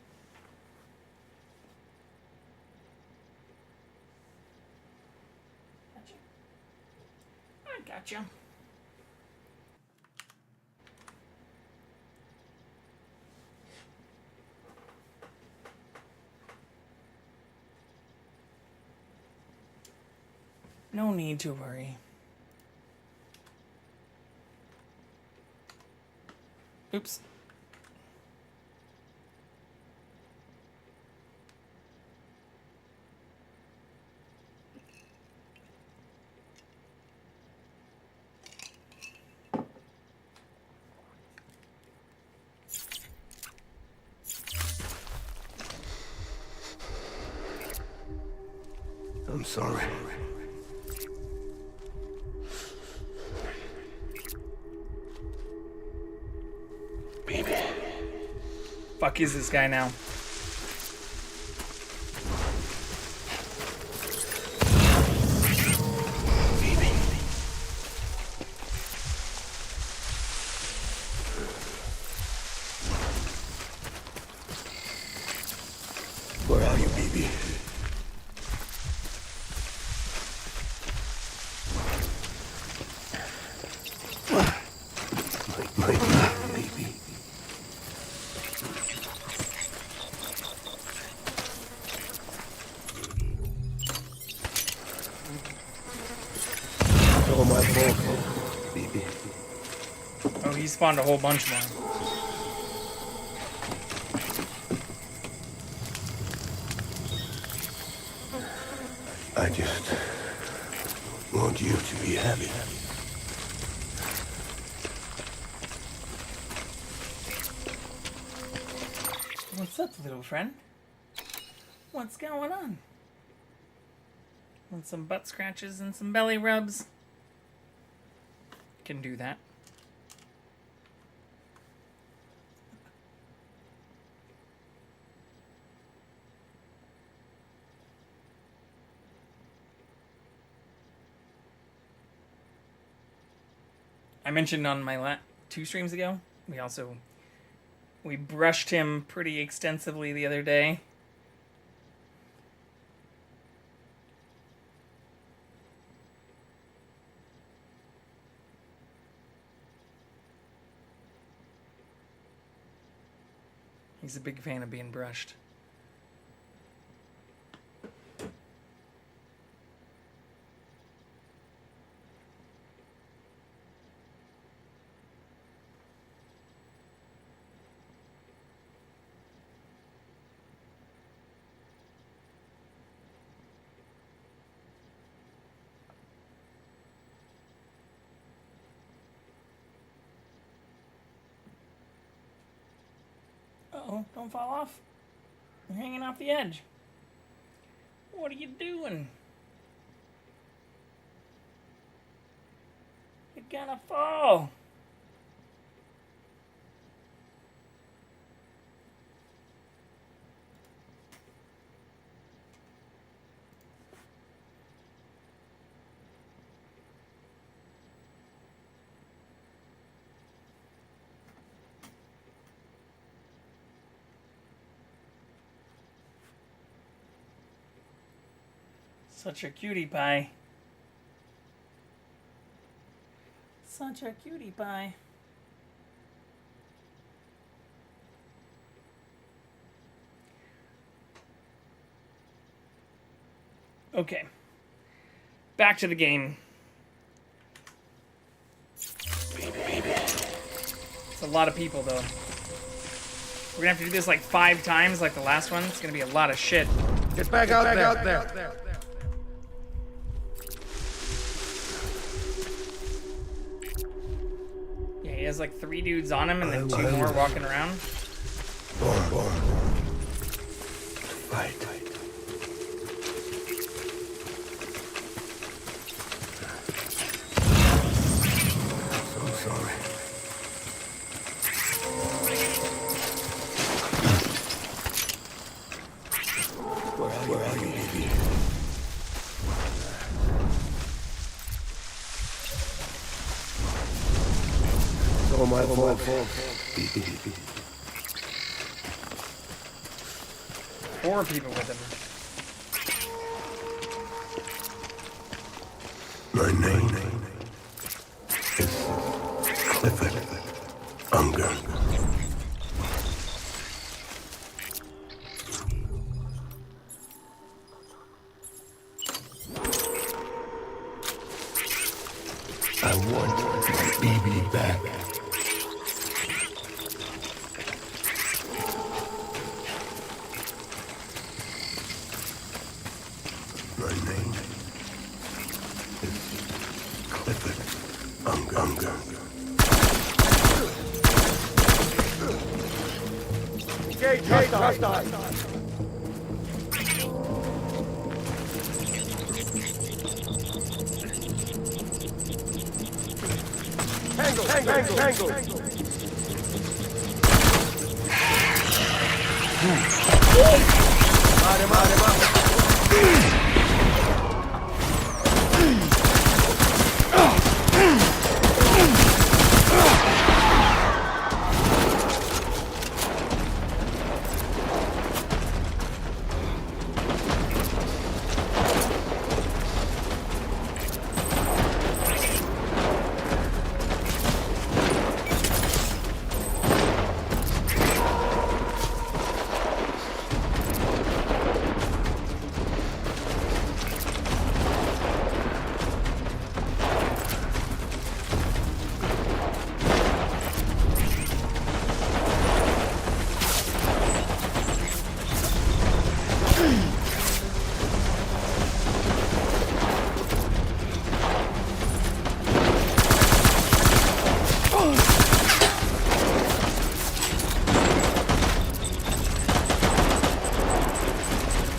I gotcha. No need to worry. Oops. I'm sorry. Baby. Fuck is this guy now? Where are you, baby? My baby. Oh, my fault, baby. Oh, he spawned a whole bunch more. I just want you to be happy. What's up, little friend? What's going on? Want some butt scratches and some belly rubs? Can do that. I mentioned on my 2 streams ago, we brushed him pretty extensively the other day. He's a big fan of being brushed. Uh-oh, don't fall off. You're hanging off the edge. What are you doing? You're gonna fall. Such a cutie pie. Such a cutie pie. Okay. Back to the game. It's a lot of people, though. We're gonna have to do this like 5 times like the last one. It's gonna be a lot of shit. Get back out there. Yeah, he has like 3 dudes on him and then 2 more walking around. Fight. all my fault. 4 people with him. My name is Clifford Unger. I want my baby back. My name is Clifford Unger. Gate hostile. Tango.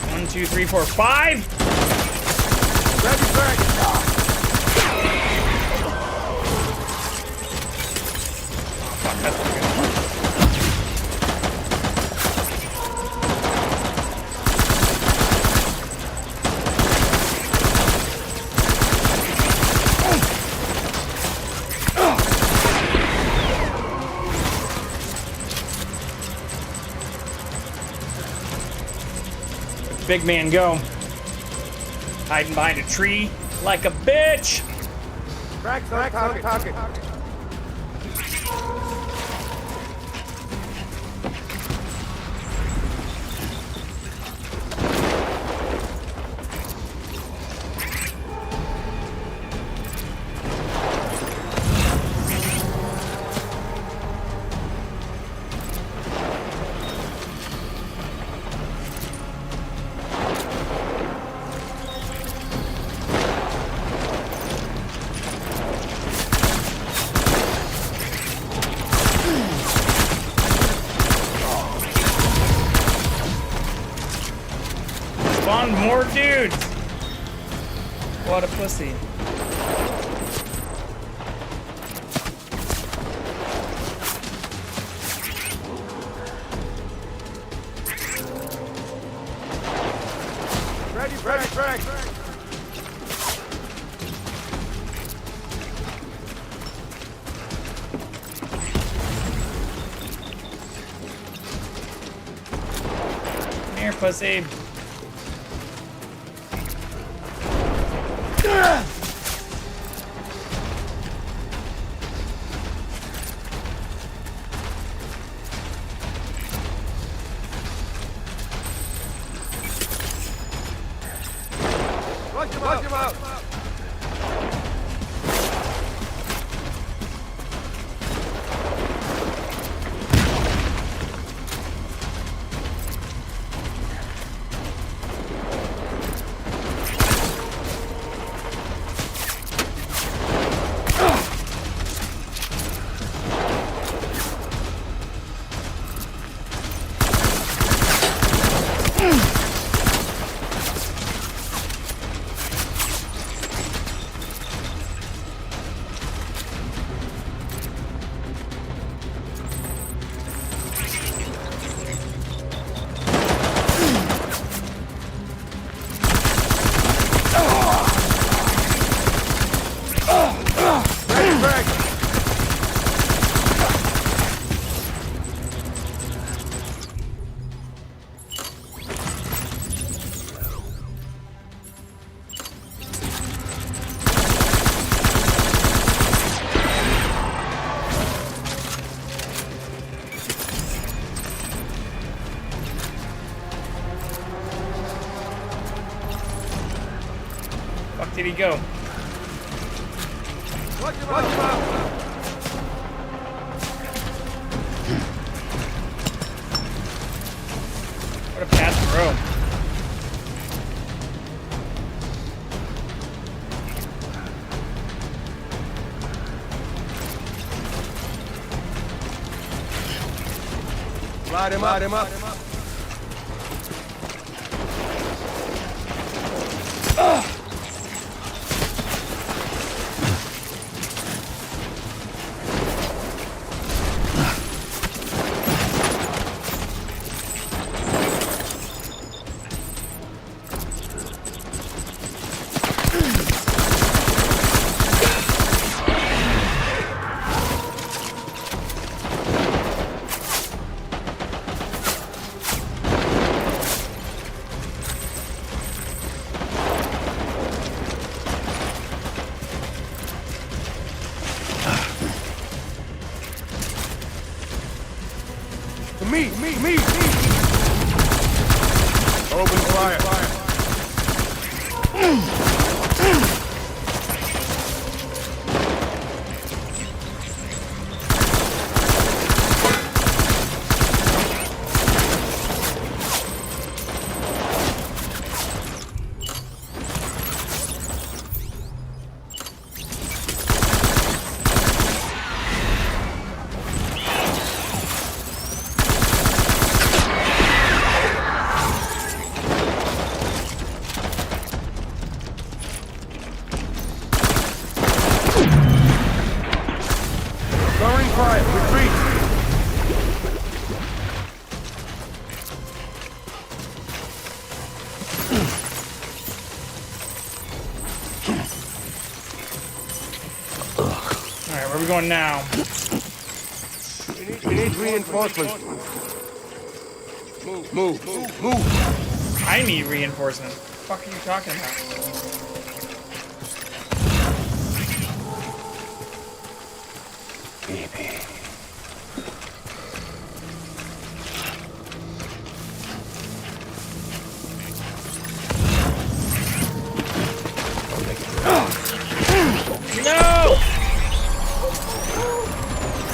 One, two, three, four, 5. Big man go. Hiding behind a tree like a bitch. Crack, target. Spawn more dudes. What a pussy. Ready. Come here, pussy. Watch him out. Did he go? Watch him out! What a fast throw. Light him up. Me! Open fire! Lowering fire! Retreat! Alright, where are we going now? We need reinforcements. Move! I need reinforcements. What the fuck are you talking about? Baby. No!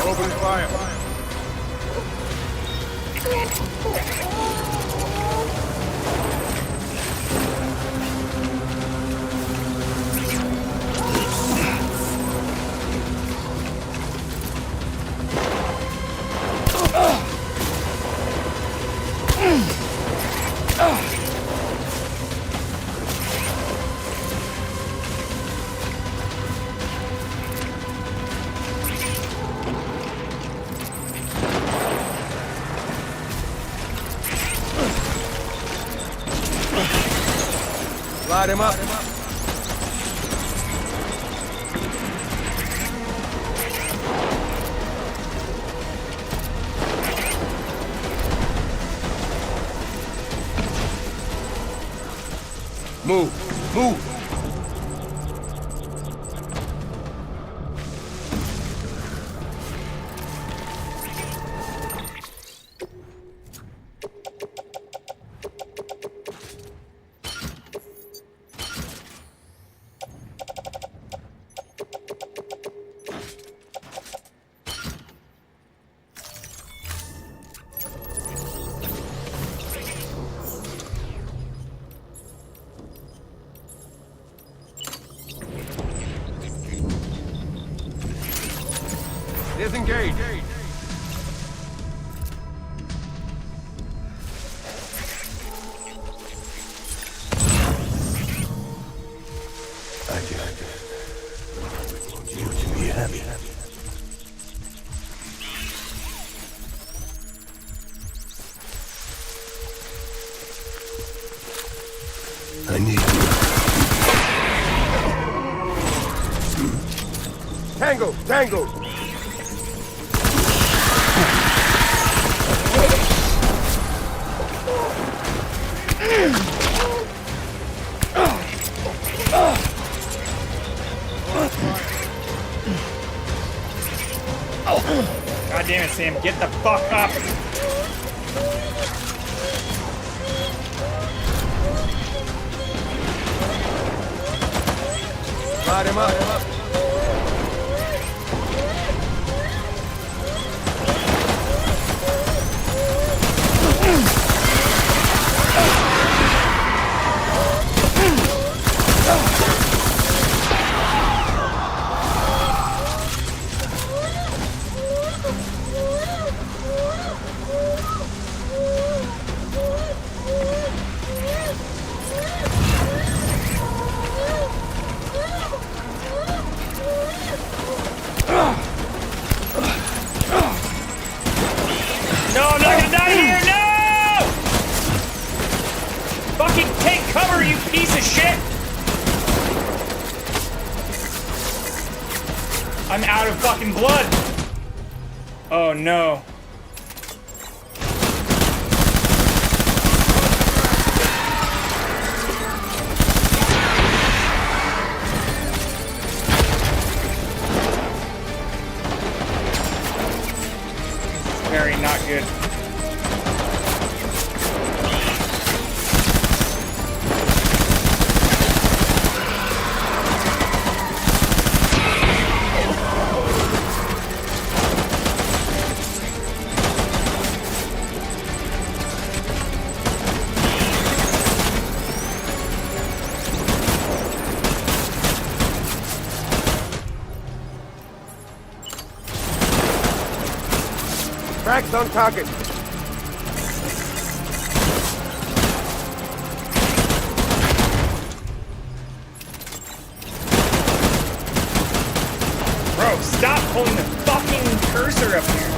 Open fire! Light him up! Move! Disengage! I just want you to be happy. I need you. Tango! God damn it, Sam. Get the fuck up. Light him up. No, I'm not gonna die here! No! Fucking take cover, you piece of shit! I'm out of fucking blood! Oh no. Very not good. Cracks on target. Bro, stop pulling the fucking cursor up here.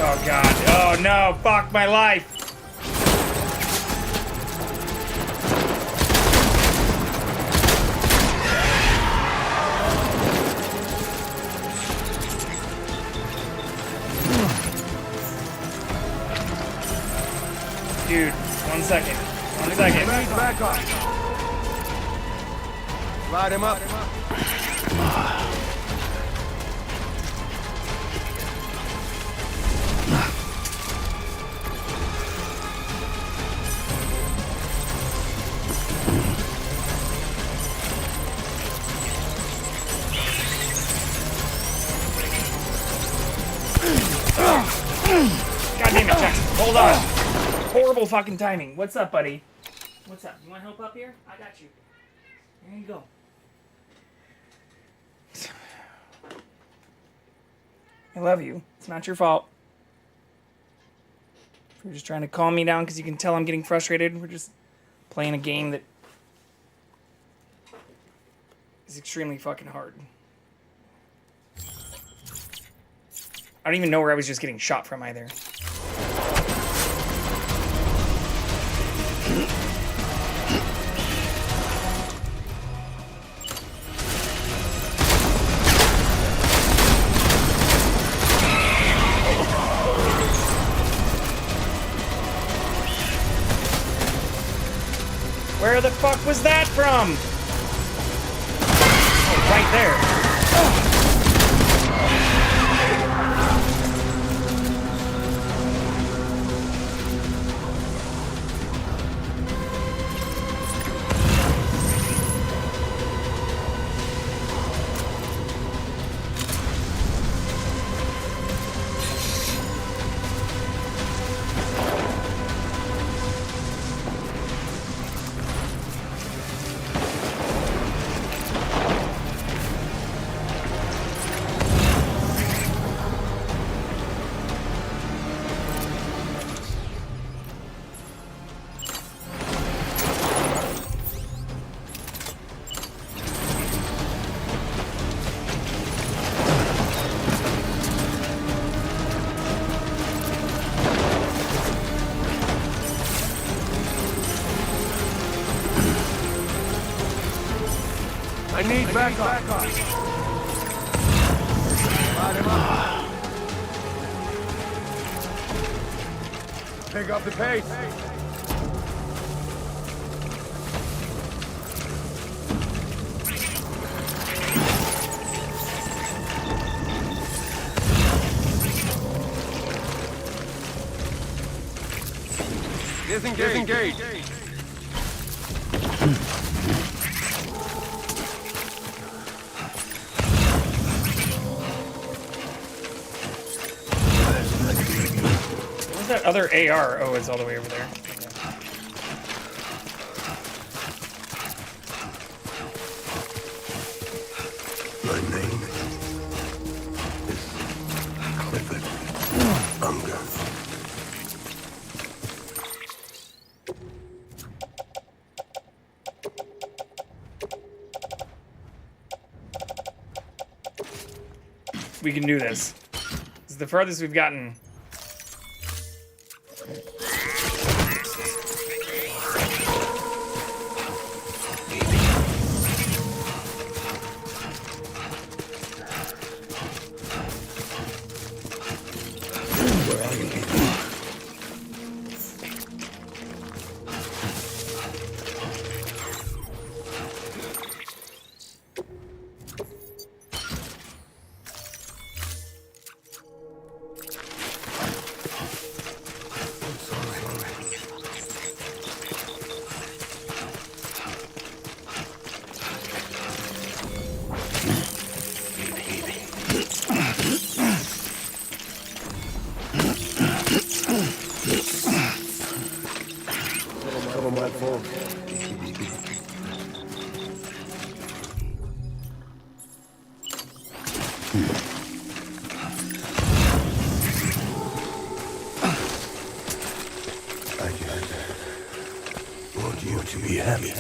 Oh god. Oh no, fuck my life. Dude, 1 second. 1 second. Back off. Light him up. God damn it, Jackson. Hold on. Horrible fucking timing. What's up, buddy? What's up? You want help up here? I got you. There you go. I love you. It's not your fault. You're just trying to calm me down because you can tell I'm getting frustrated. We're just playing a game that is extremely fucking hard. I don't even know where I was just getting shot from either. Where the fuck was that from? Oh, right there. I need backup. Light him up. Pick up the pace. Disengage. Where's that other AR? Oh, it's all the way over there. My name is Clifford Unger. We can do this. This is the farthest we've gotten. I just want you to be happy.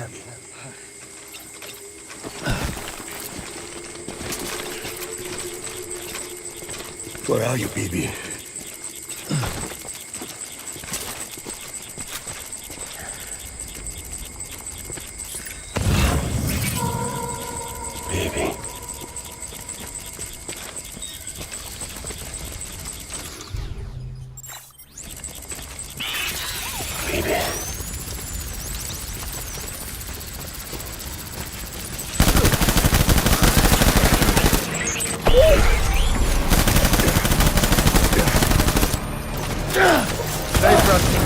Where are you, baby? Baby. Baby. Stay trusting.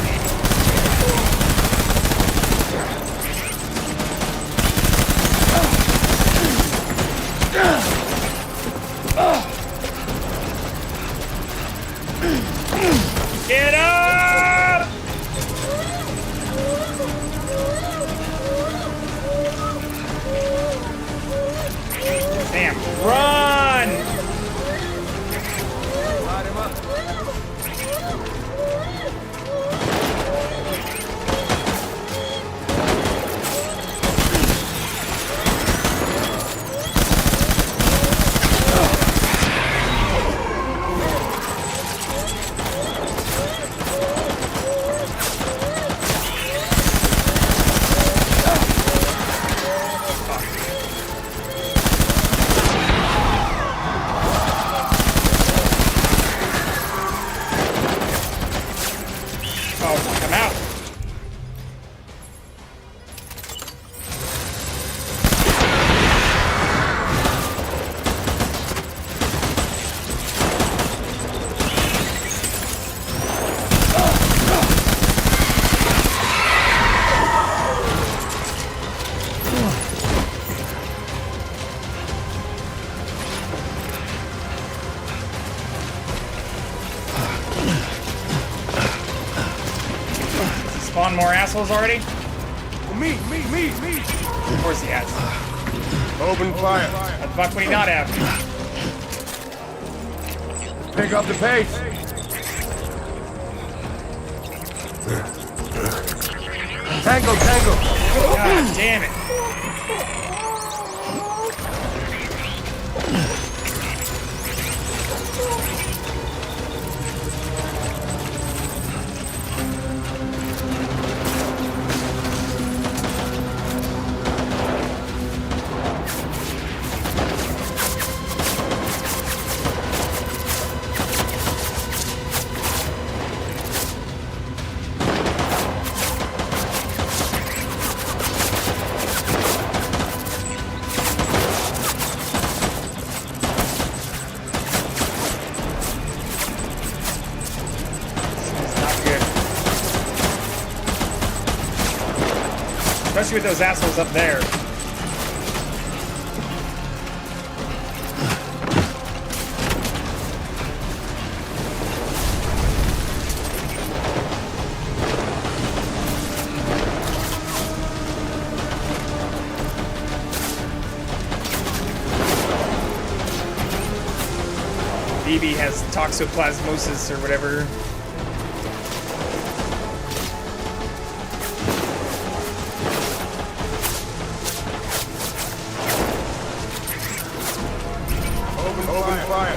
Get up! Sam, run! Light him up. Oh, come out. Spawn more assholes already? Me. Of course he has. Open fire. What the fuck would he not have? Pick up the pace. Tango. God damn it. Especially with those assholes up there. BB has toxoplasmosis or whatever. Open fire.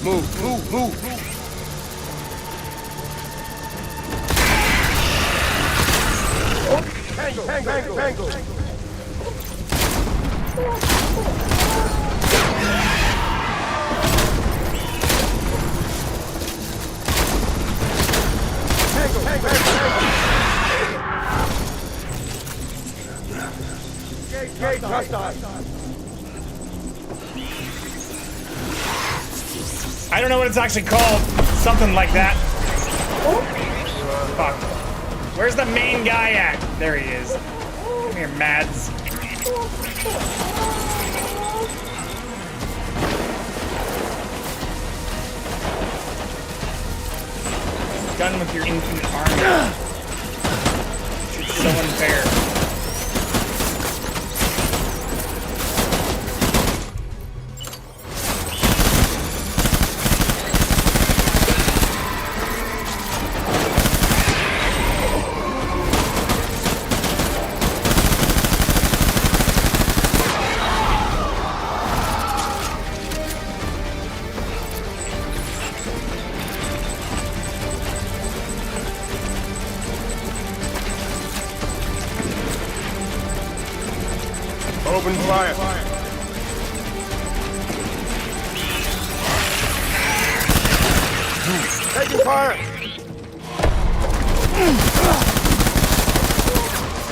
Move. Tango. I don't know what it's actually called. Something like that. Fuck. Where's the main guy at? There he is. Come here, Mads. Done with your infinite armor. It's so unfair. Open fire. Taking fire.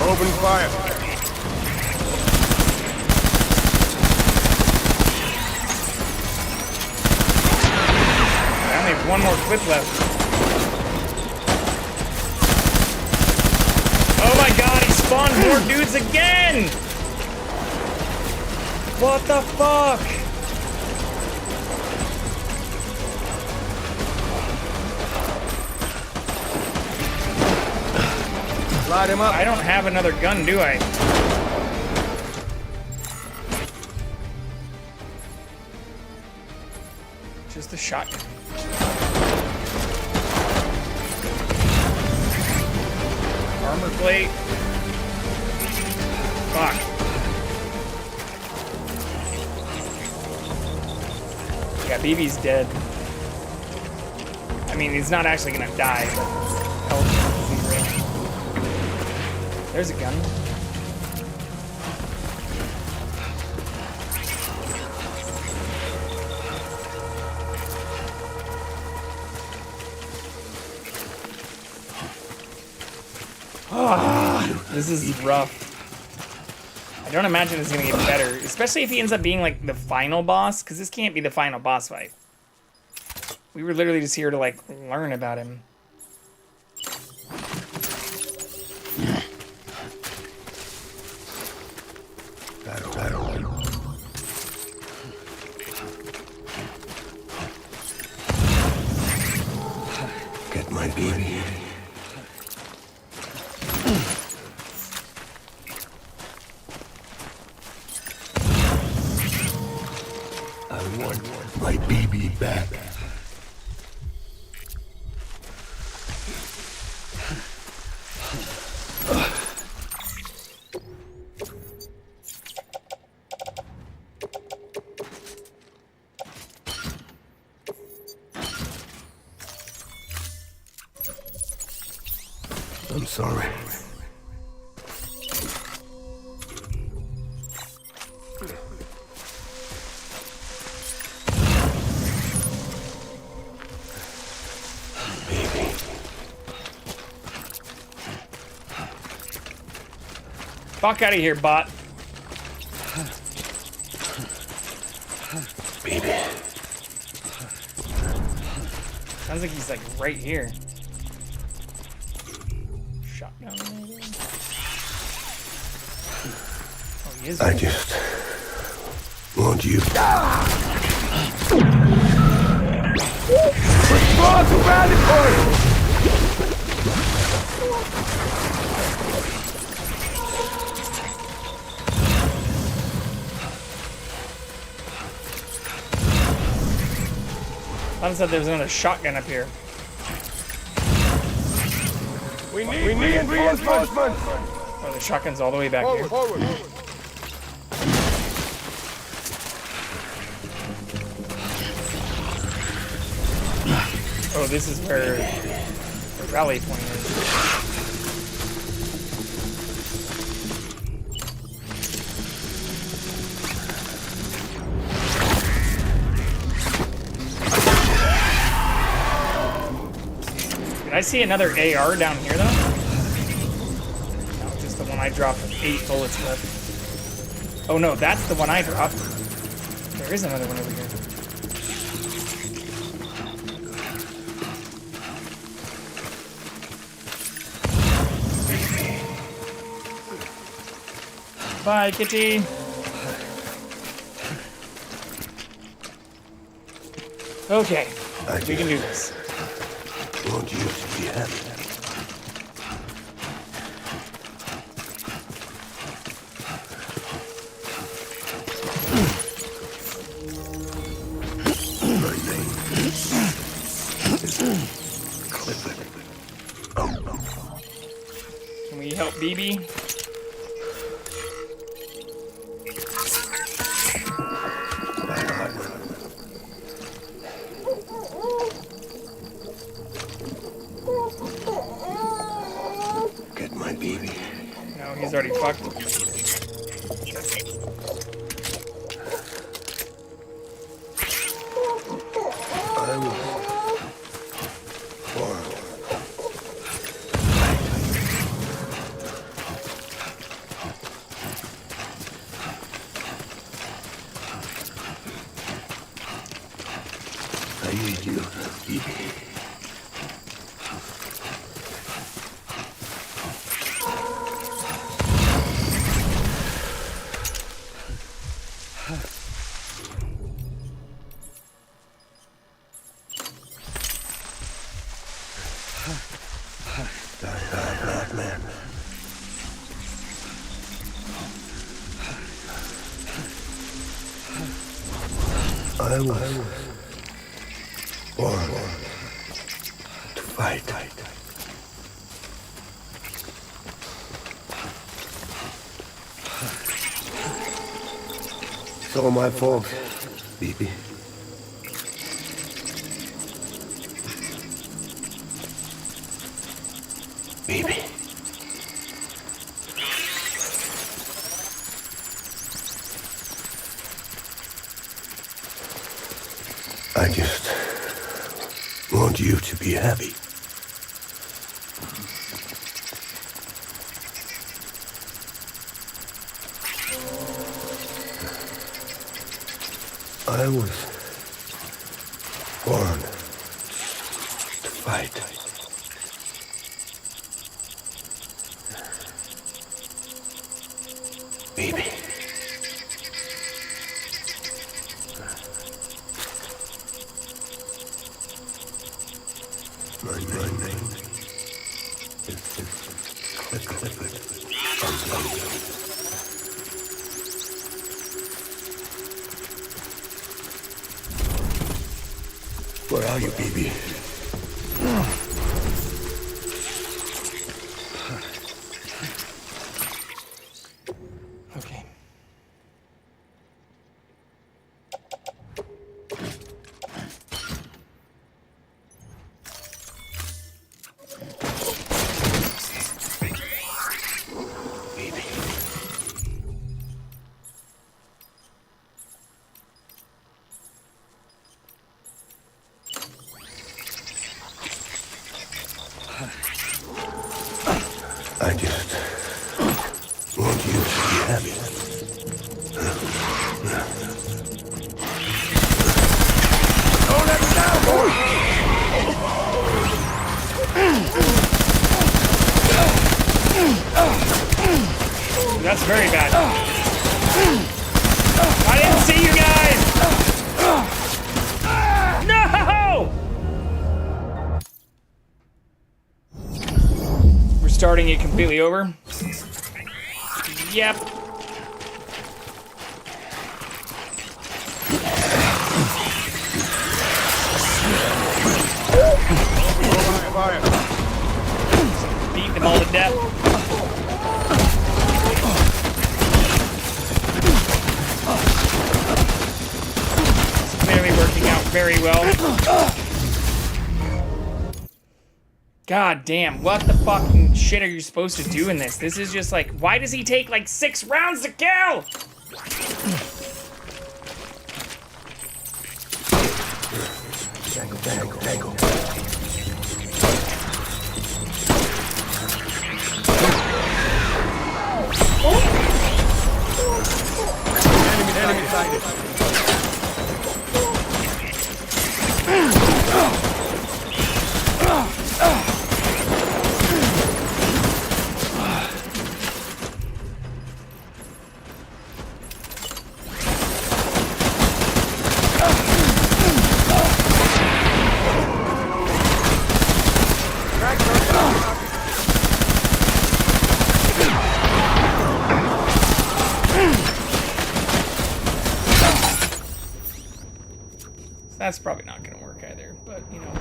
Open fire. I only have one more clip left. Oh my god, he spawned more dudes again! What the fuck? Light him up. I don't have another gun, do I? Just a shotgun. Armor plate. Fuck. Yeah, BB's dead. I mean, he's not actually gonna die, but health is zero. There's a gun. This is rough. I don't imagine it's gonna get better, especially if he ends up being like the final boss, because this can't be the final boss fight. We were literally just here to like learn about him. Get my baby. I want my baby back. I'm sorry. Baby. Fuck out of here, bot. Baby. Sounds like he's like right here. Shotgun. Oh, he is. I just want you. Response around the corner. I said there was another shotgun up here. We need reinforcements. Oh, the shotgun's all the way back here. Forward. Oh, this is where the rally point is. Did I see another AR down here, though? No, just the one I dropped with 8 bullets left. Oh, no, that's the one I dropped. There is another one over here. Bye, kitty. Okay, we can do this. Want you to be happy. My name is Clifford. Can we help BB? Get my baby. No, he's already fucked. I will. I need you, baby. Black man. I was born to fight. It's all my fault, baby. Baby. I just want you to be happy. I was born to fight. Baby. My name is Clifford. Where are you, baby? Okay. I just want you heavy. Don't let me down, boy! That's very bad. I didn't see you guys! No! We're starting it completely over. Yep. Beat them all to death. It's clearly working out very well. God damn, what the fucking shit are you supposed to do in this? This is just like, why does he take like 6 rounds to kill? Tango. Enemy sighted. That's probably not gonna work either, but you know.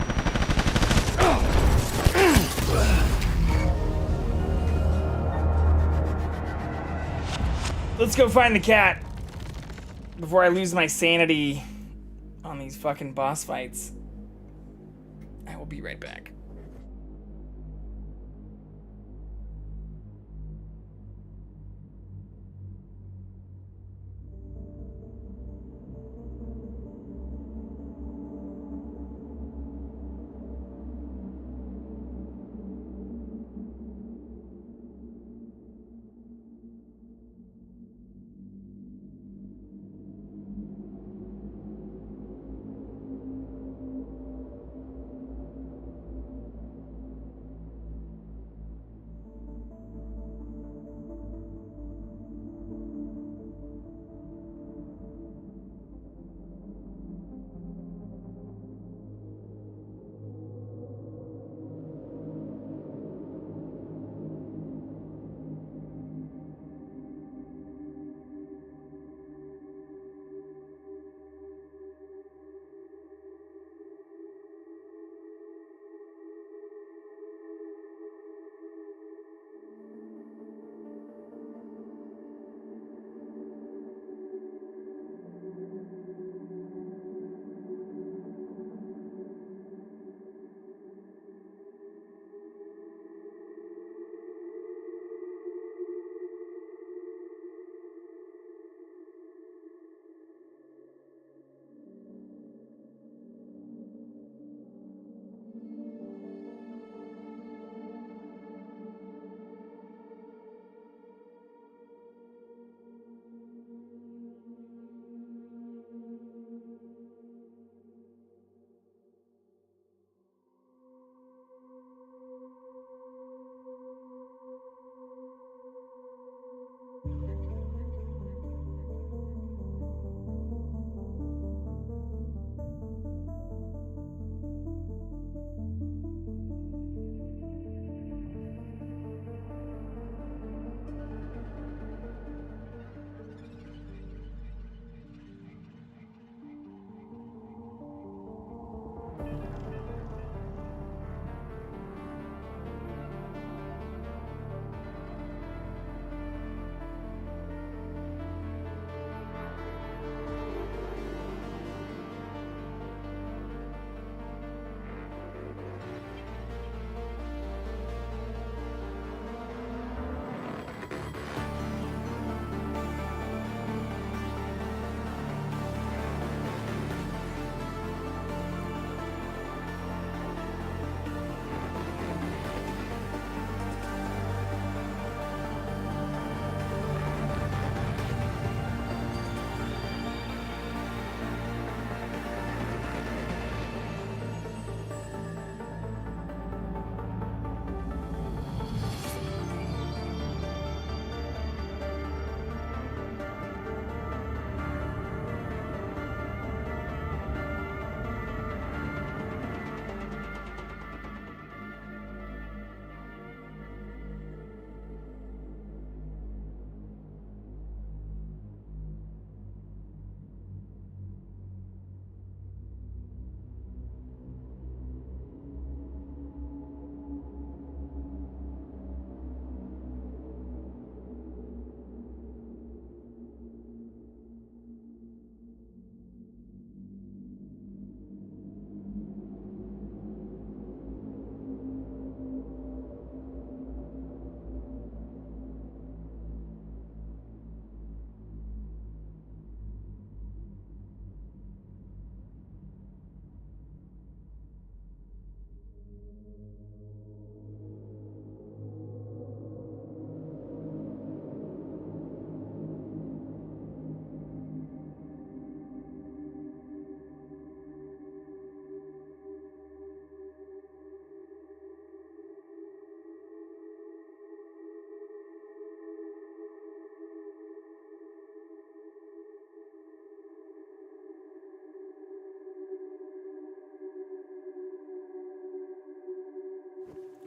Let's go find the cat before I lose my sanity on these fucking boss fights. I will be right back.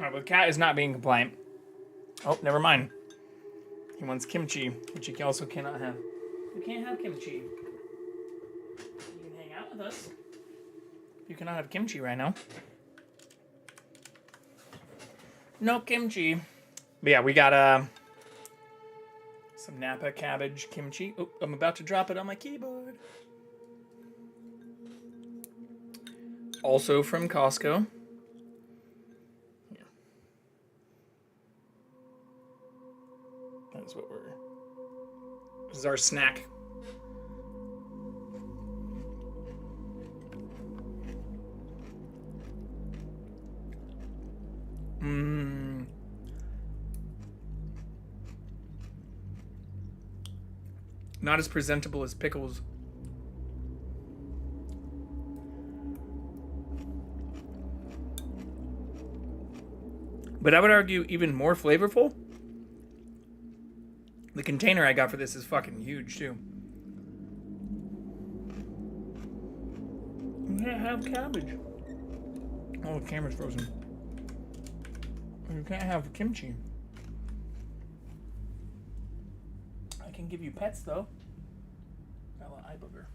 Alright, well, the cat is not being compliant. Oh, never mind. He wants kimchi, which he also cannot have. You can't have kimchi. You can hang out with us. You cannot have kimchi right now. No kimchi. But yeah, we got some Napa cabbage kimchi. Oh, I'm about to drop it on my keyboard. Also from Costco. Yeah. That's what this is our snack. Not as presentable as pickles. But I would argue even more flavorful. The container I got for this is fucking huge too. You can't have cabbage. Oh, the camera's frozen. You can't have kimchi. I can give you pets though. Got a little eye booger.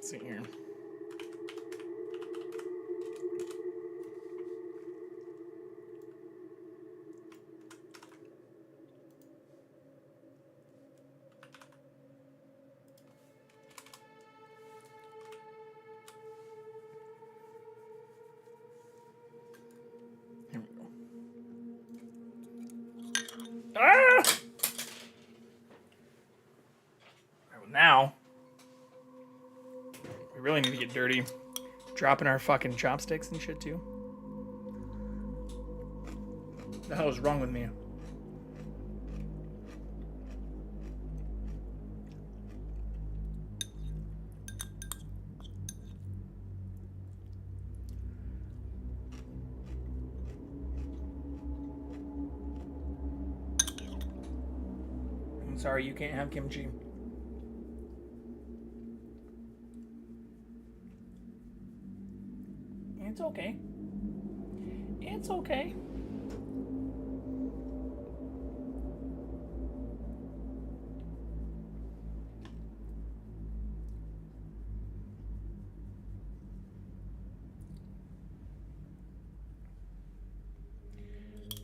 See here. Here we go. Ah! All right, well, now we really need to get dirty. Dropping our fucking chopsticks and shit too. What the hell is wrong with me? I'm sorry, you can't have kimchi. It's okay. It's okay.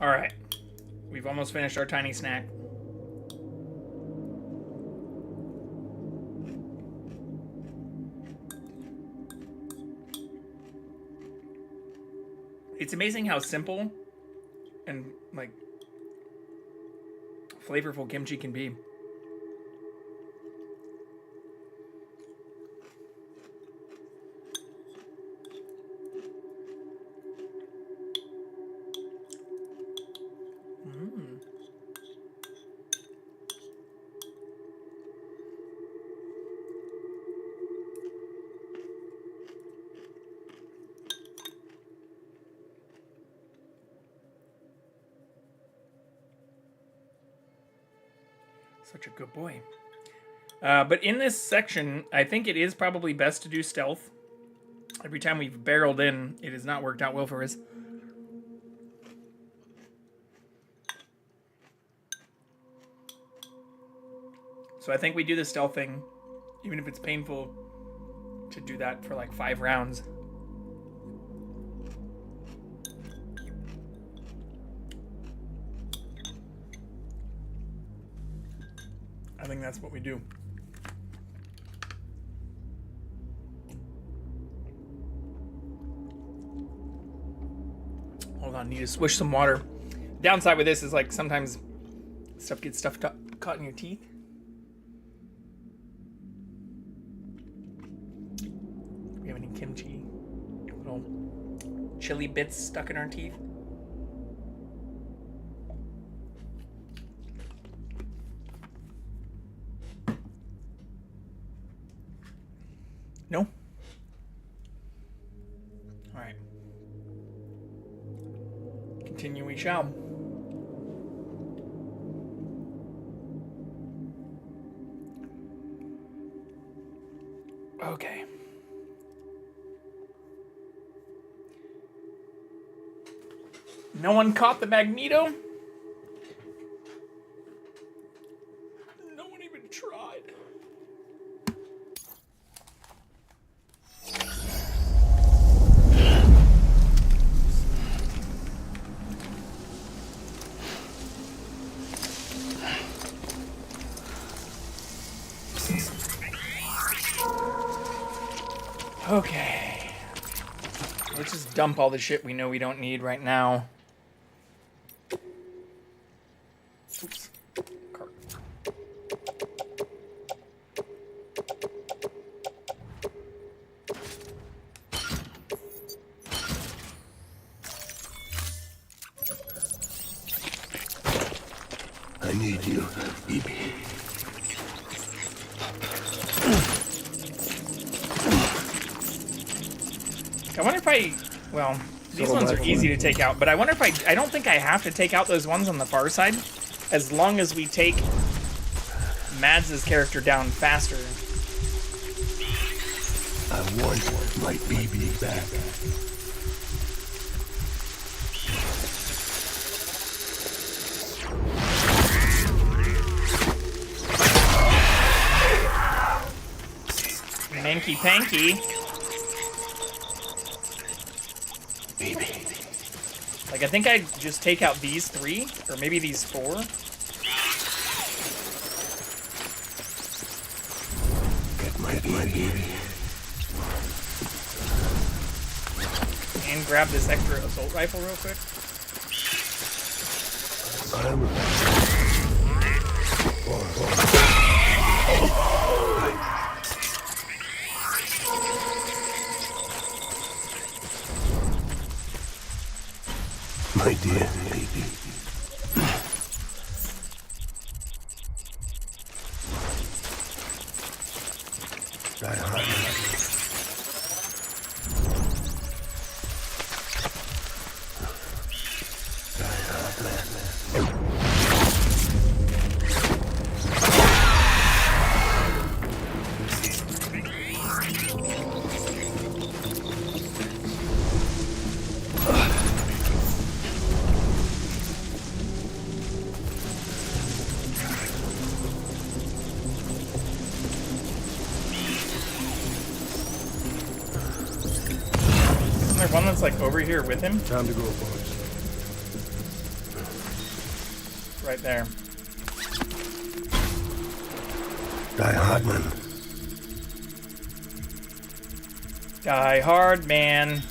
All right. We've almost finished our tiny snack. It's amazing how simple and like flavorful kimchi can be. Such a good boy. But in this section, I think it is probably best to do stealth. Every time we've barreled in, it has not worked out well for us. So I think we do the stealth thing, even if it's painful to do that for like 5 rounds. I think that's what we do. Hold on, need to swish some water. Downside with this is like sometimes stuff gets caught in your teeth. little chili bits stuck in our teeth. No? Alright. Continue we shall. Okay. No one caught the Magneto? No one even tried. Okay. Let's just dump all the shit we know we don't need right now. Oops. Cart. I need you, baby. I wonder if I, well, these ones are easy to take out, but I wonder if I don't think I have to take out those ones on the far side, as long as we take Mads' character down faster. I want my baby back. Manky Panky. Like, I think I'd just take out these 3, or maybe these 4. Get my baby. And grab this extra assault rifle real quick. My dear baby. Die hard. One that's like over here with him. Time to go, boys. Right there. Die hard, man. Die hard, man.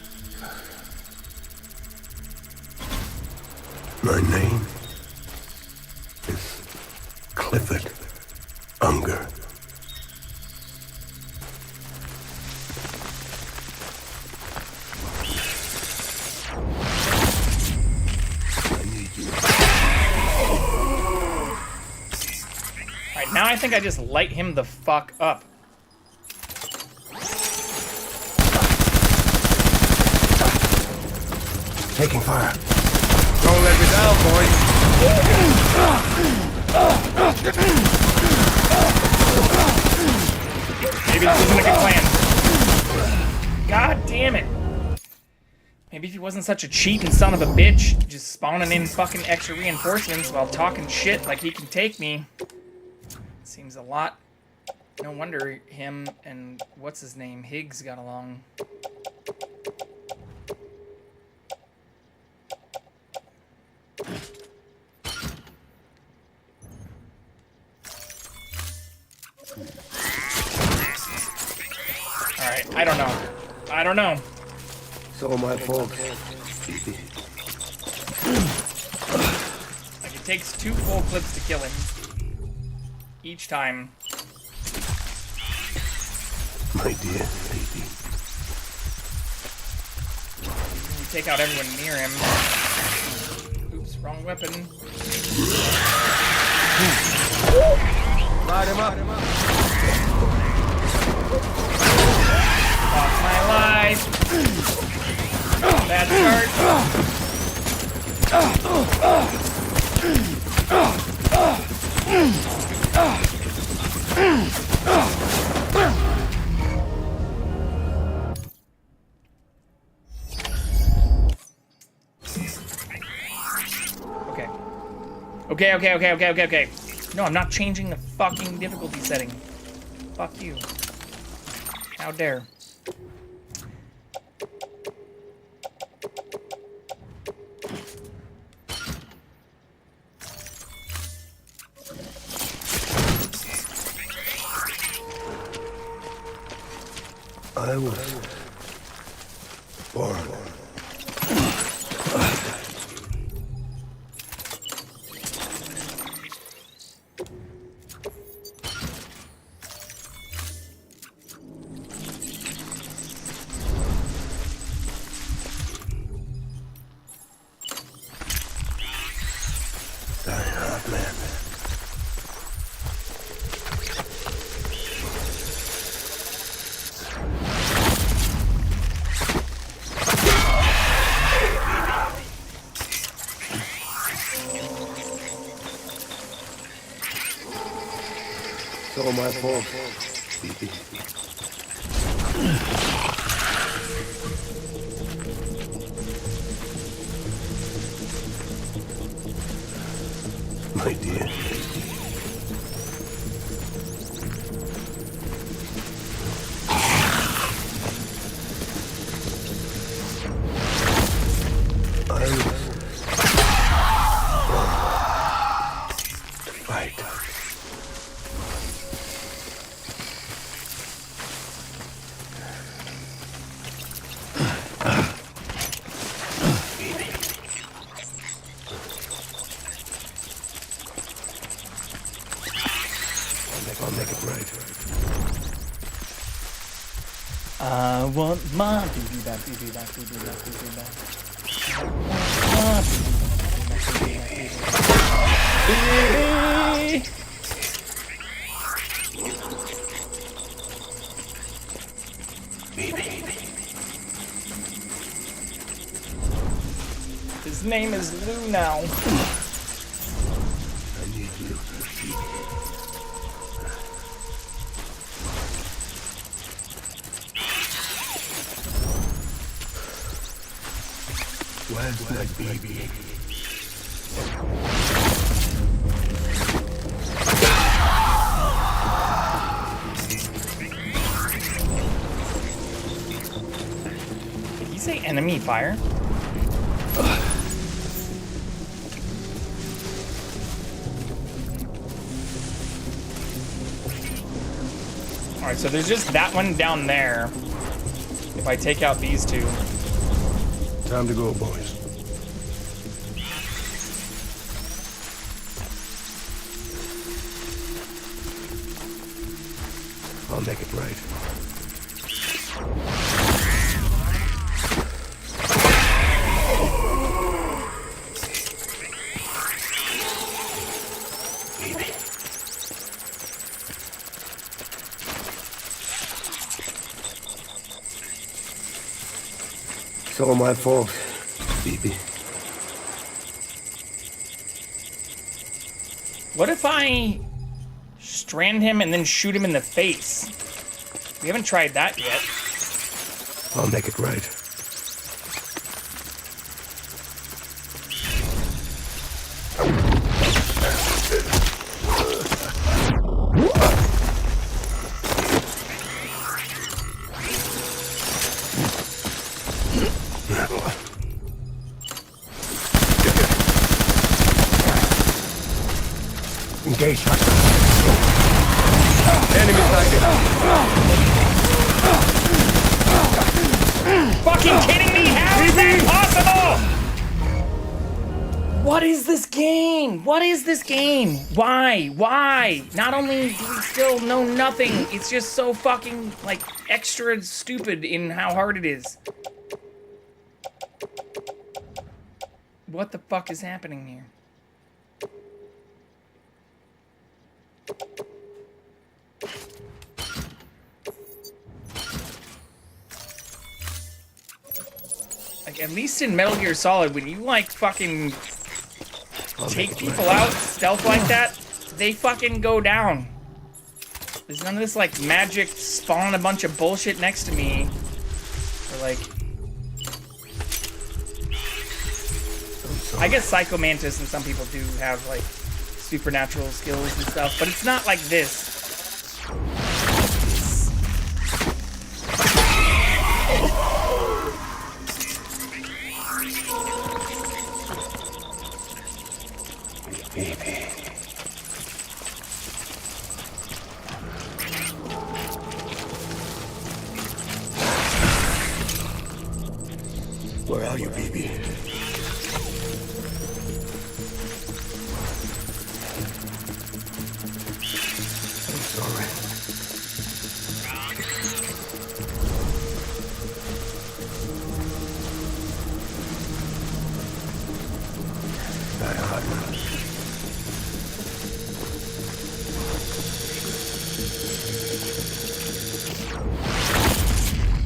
My name is Clifford Unger. Now I think I just light him the fuck up. Taking fire. Don't let me down, boys. Maybe this isn't a good plan. God damn it. Maybe if he wasn't such a cheat and son of a bitch, just spawning in fucking extra reinforcements while talking shit like he can take me. Seems a lot. No wonder him and what's his name, Higgs, got along. Alright, I don't know. I don't know. It's all my fault. Like, it takes 2 full clips to kill him. Each time. My dear baby. take out everyone near him. Oops, wrong weapon. Light him up. Lost my life. Bad start. Okay. No, I'm not changing the fucking difficulty setting. Fuck you. How dare. I was born. It's all my fault. My dear. I'll make it right. I want my baby back. Baby. His name is Lou now. I need you. Where's my baby? Did he say enemy fire? Alright, so there's just that one down there. If I take out these two. Time to go, boys. I'll make it right. It's all my fault, baby. What if I strand him and then shoot him in the face? We haven't tried that yet. I'll make it right. Engage. Enemy target. Fucking kidding me? How is that possible? What is this game? What is this game? Why? Why? Not only do we still know nothing, it's just so fucking, like, extra stupid in how hard it is. What the fuck is happening here? Like, at least in Metal Gear Solid, when you, like, fucking take people out stealth like that, they fucking go down. There's none of this, like, magic spawn a bunch of bullshit next to me. Or, like... I guess Psycho Mantis and some people do have, like, supernatural skills and stuff, but it's not like this. Baby. Where are you, baby? I'm sorry.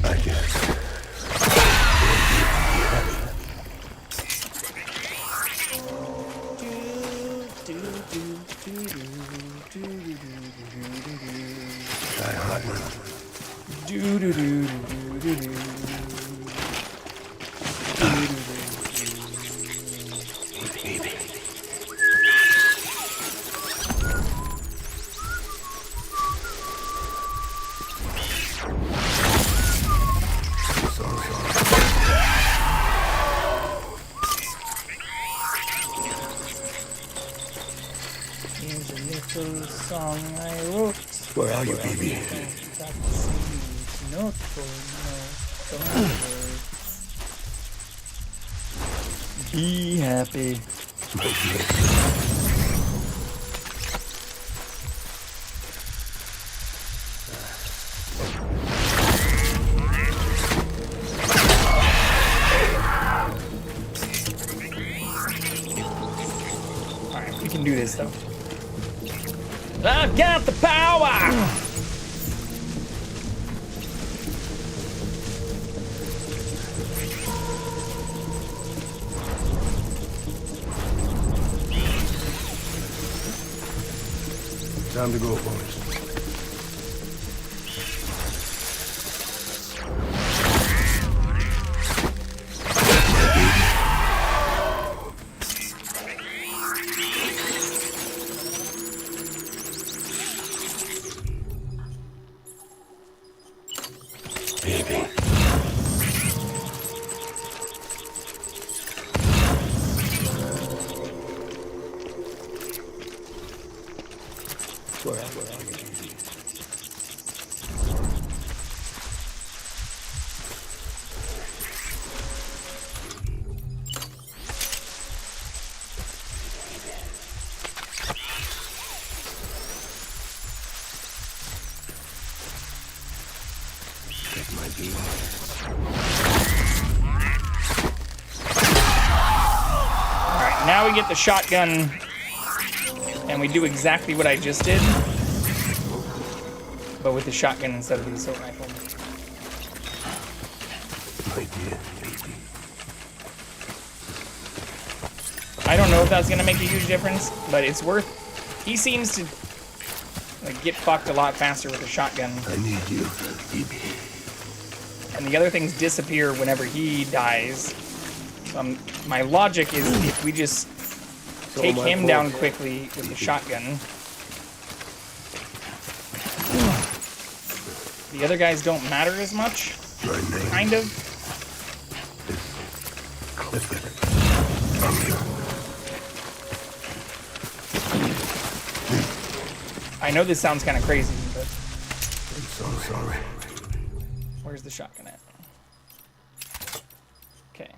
I guess. Song I wrote. Where are you, baby? Note for no be happy. Alright, we can do this though. I've got the power! Time to go, boys. Baby. Where are you? Take my beam. Alright, now we get the shotgun. And we do exactly what I just did, but with the shotgun instead of the assault rifle. I don't know if that's gonna make a huge difference, but it's worth. He seems to like get fucked a lot faster with a shotgun. I need you, baby. And the other things disappear whenever he dies. So my logic is if we just take him down quickly with the shotgun. The other guys don't matter as much. Kind of. I know this sounds kind of crazy, but... I'm so sorry. Where's the shotgun at? Okay.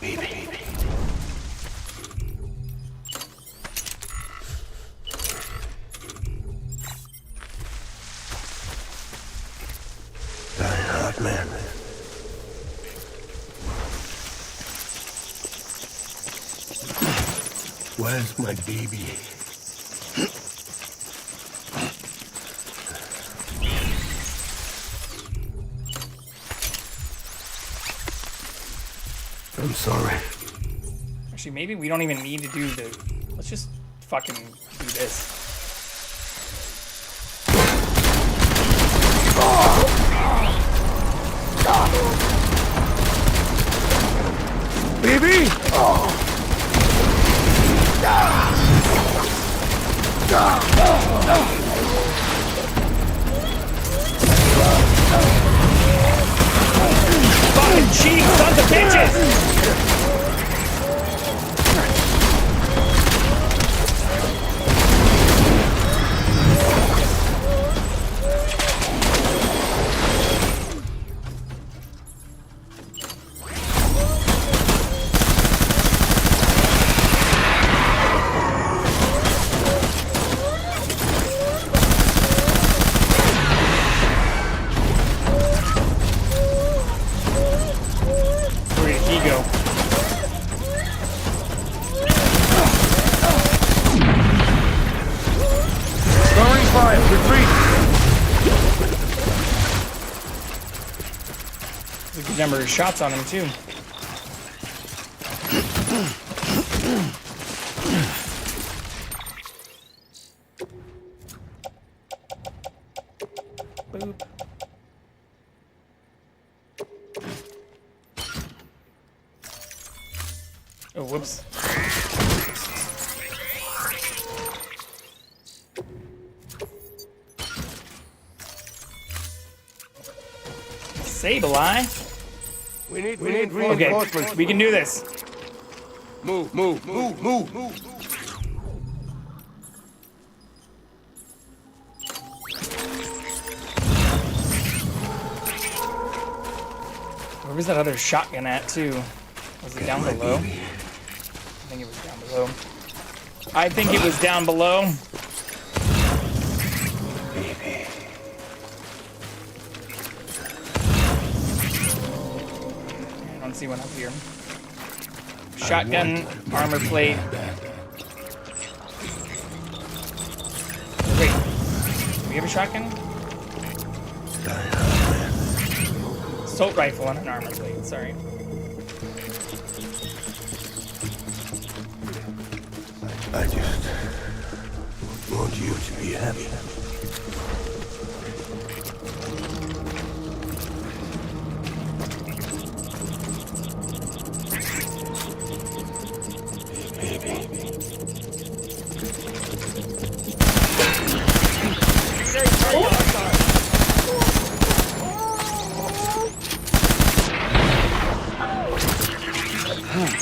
Baby. man. Where's my baby? I'm sorry. Actually, maybe we don't even need to do the... Let's just fucking do this. Baby! Fucking cheap sons of bitches! Where did he go? Throwing fire! Retreat! There's a good number of shots on him, too. Boop. Oh, whoops. Sableye? We need Okay, reinforcements. we can do this. Move. Where was that other shotgun at, too? Was it down below? I think it was down below. I think it was down below. I don't see one up here. Shotgun, armor plate. Wait, do we have a shotgun? Assault rifle and an armor plate, sorry. I just want you to be happy.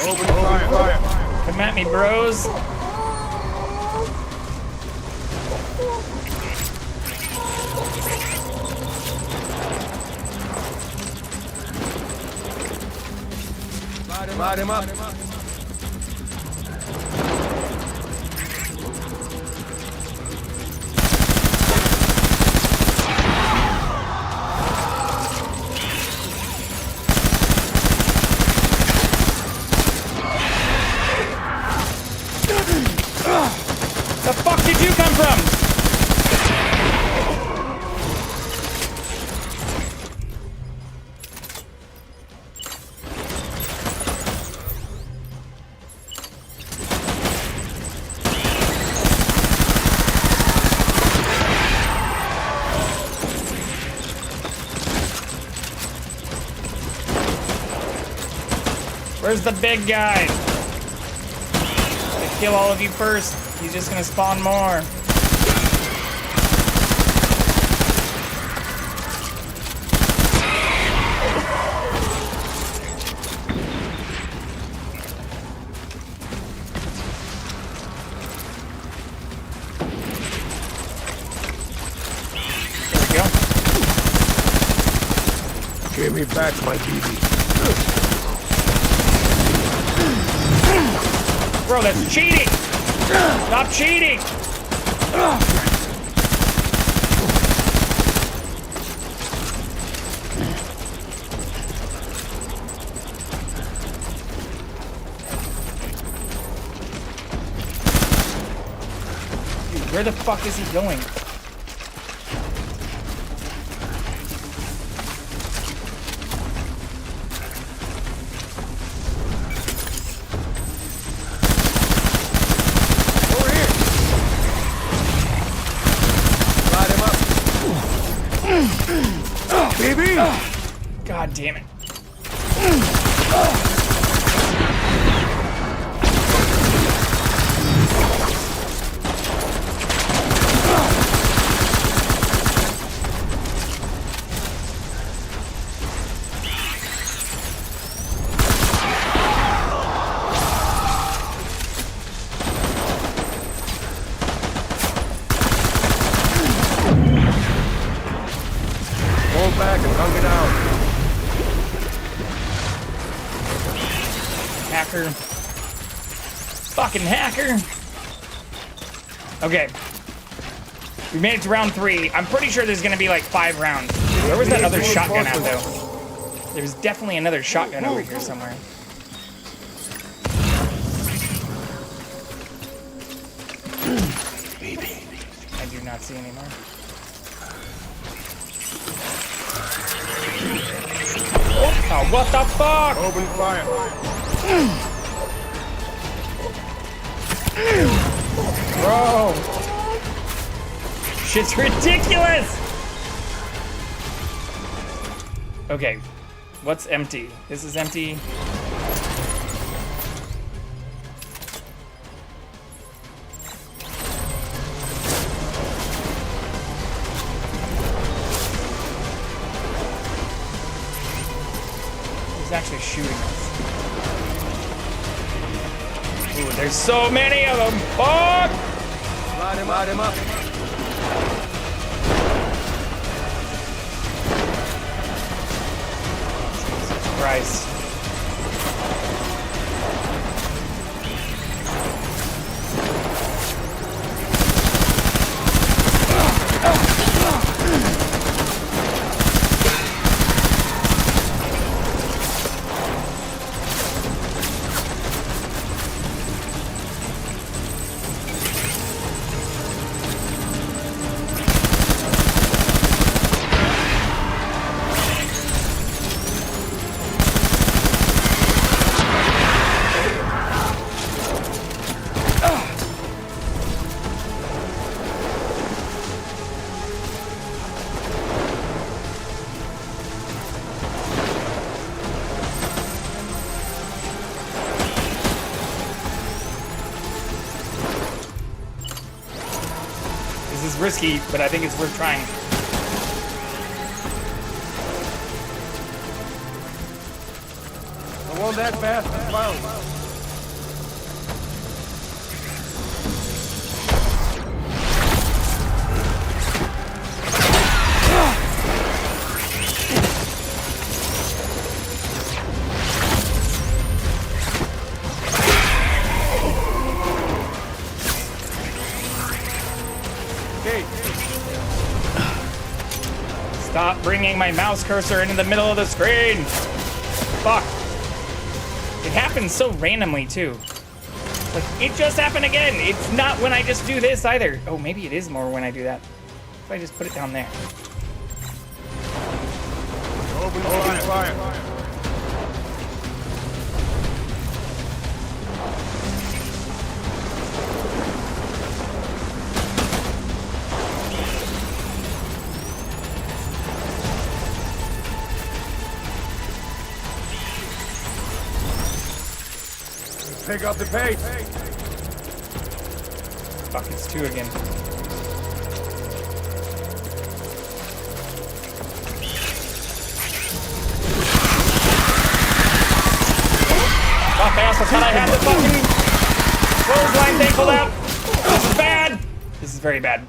Open fire. Come at me, bros. Light him up. The fuck did you come from? Where's the big guy? I'll kill all of you first. He's just gonna spawn more. There we go. Give me back my BB. Bro, that's cheating! Stop cheating! Where the fuck is he going? Baby! God damn it. Hold back and hunker down. Hacker. Fucking hacker. Okay. We made it to round 3. I'm pretty sure there's gonna be like 5 rounds. Where was that other shotgun at though? There's definitely another shotgun over here somewhere. I do not see any more. Oh, what the fuck? Open fire. Bro. Shit's ridiculous. Okay. What's empty? This is empty. He's actually shooting us. Ooh, there's so many of them. Fuck! Light him up. Jesus Christ. This is risky, but I think it's worth trying. I want that fast as well. Stop bringing my mouse cursor into the middle of the screen. Fuck. It happens so randomly too. Like, it just happened again. It's not when I just do this either. Oh, maybe it is more when I do that. If I just put it down there. Open fire. Pick up the pace. Fuck, it's 2 again. Fuck, I also thought I had the fucking clothesline thing pulled out. This is bad. This is very bad.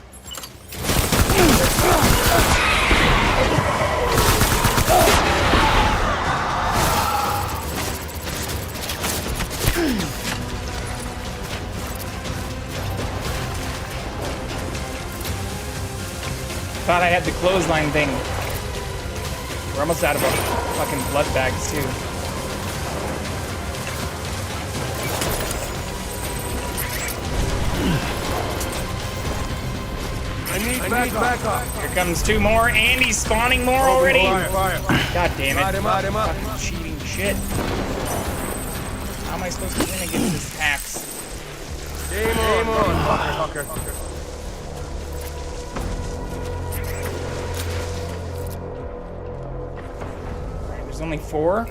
Thought I had the clothesline thing. We're almost out of fucking blood bags too. I need backup. Here comes 2 more, and he's spawning more already. Fire. God damn it. Light him up. Fucking cheating shit. How am I supposed to win against this Pax? Game on, motherfucker. Alright, there's only 4.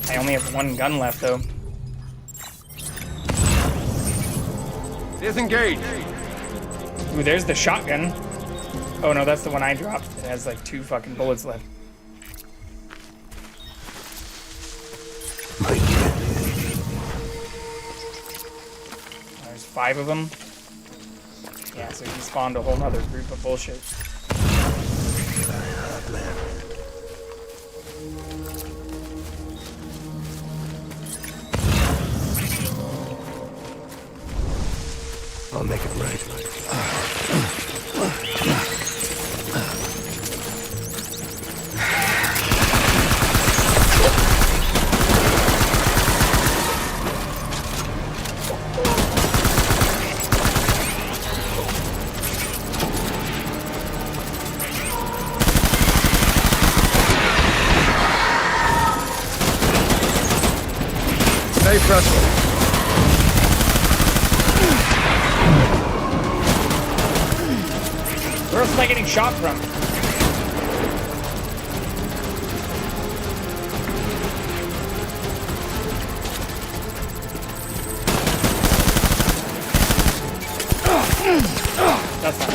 I only have 1 gun left, though. Disengage. Ooh, there's the shotgun. Oh no, that's the one I dropped. It has like 2 fucking bullets left. There's 5 of them. Yeah, so he spawned a whole nother group of bullshit. I'll make it right. Stay pressed. Where else am I getting shot from? That's not.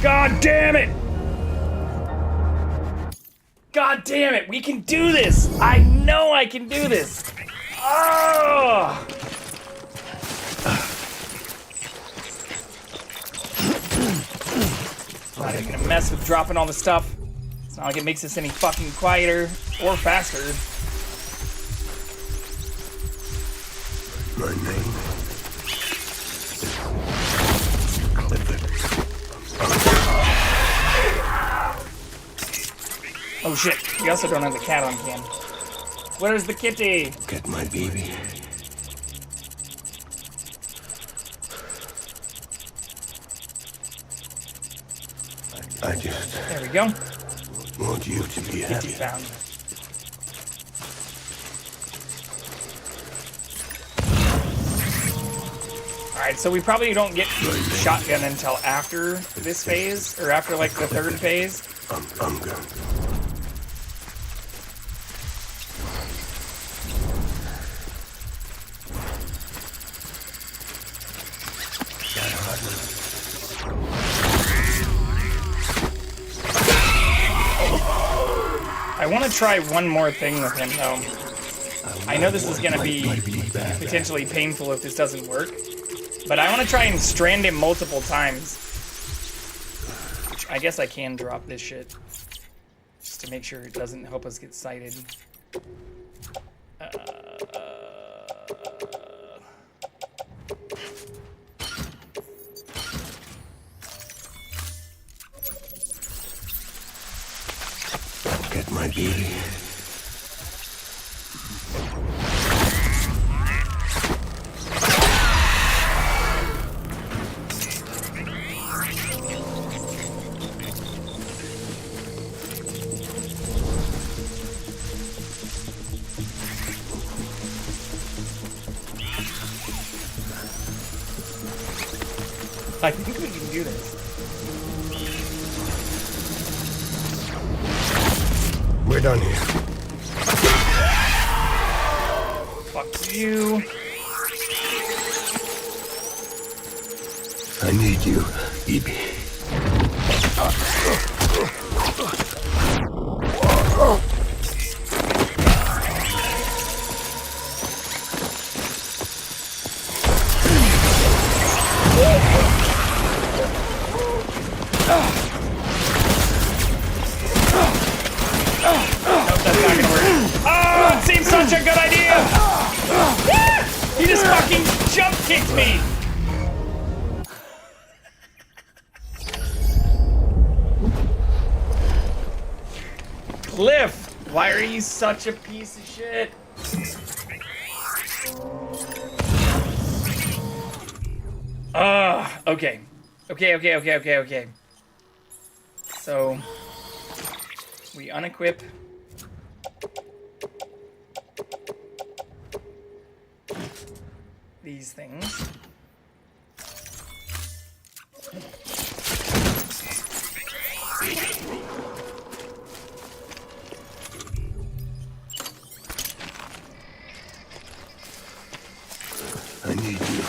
God damn it! God damn it! We can do this! I know I can do this! Oh! Not even gonna mess with dropping all the stuff. It's not like it makes us any fucking quieter or faster. My name. Oh shit, we also don't have the cat on cam. Where's the kitty? Get my baby. I just There we go. want you to be Kitty happy. found. Alright, so we probably don't get shotgun until after this phase, or after like the 3rd phase. I'm good. I want to try one more thing with him, though. I know this is going to be potentially painful if this doesn't work, but I want to try and strand him multiple times. Which I guess I can drop this shit, just to make sure it doesn't help us get sighted. Get my baby. I think we can do this. We're done here. Fuck you. I need you, baby. Oh, it seems such a good idea! He just fucking jump kicked me! Cliff, why are you such a piece of shit? Okay. Okay. So, we unequip. These things. I need you.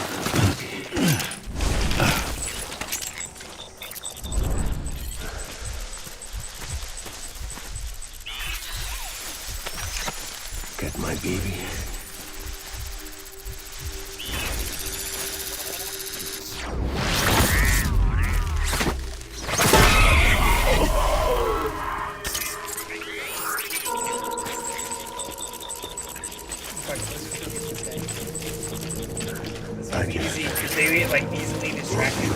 Get my baby. This one's easy because they get like easily distracted.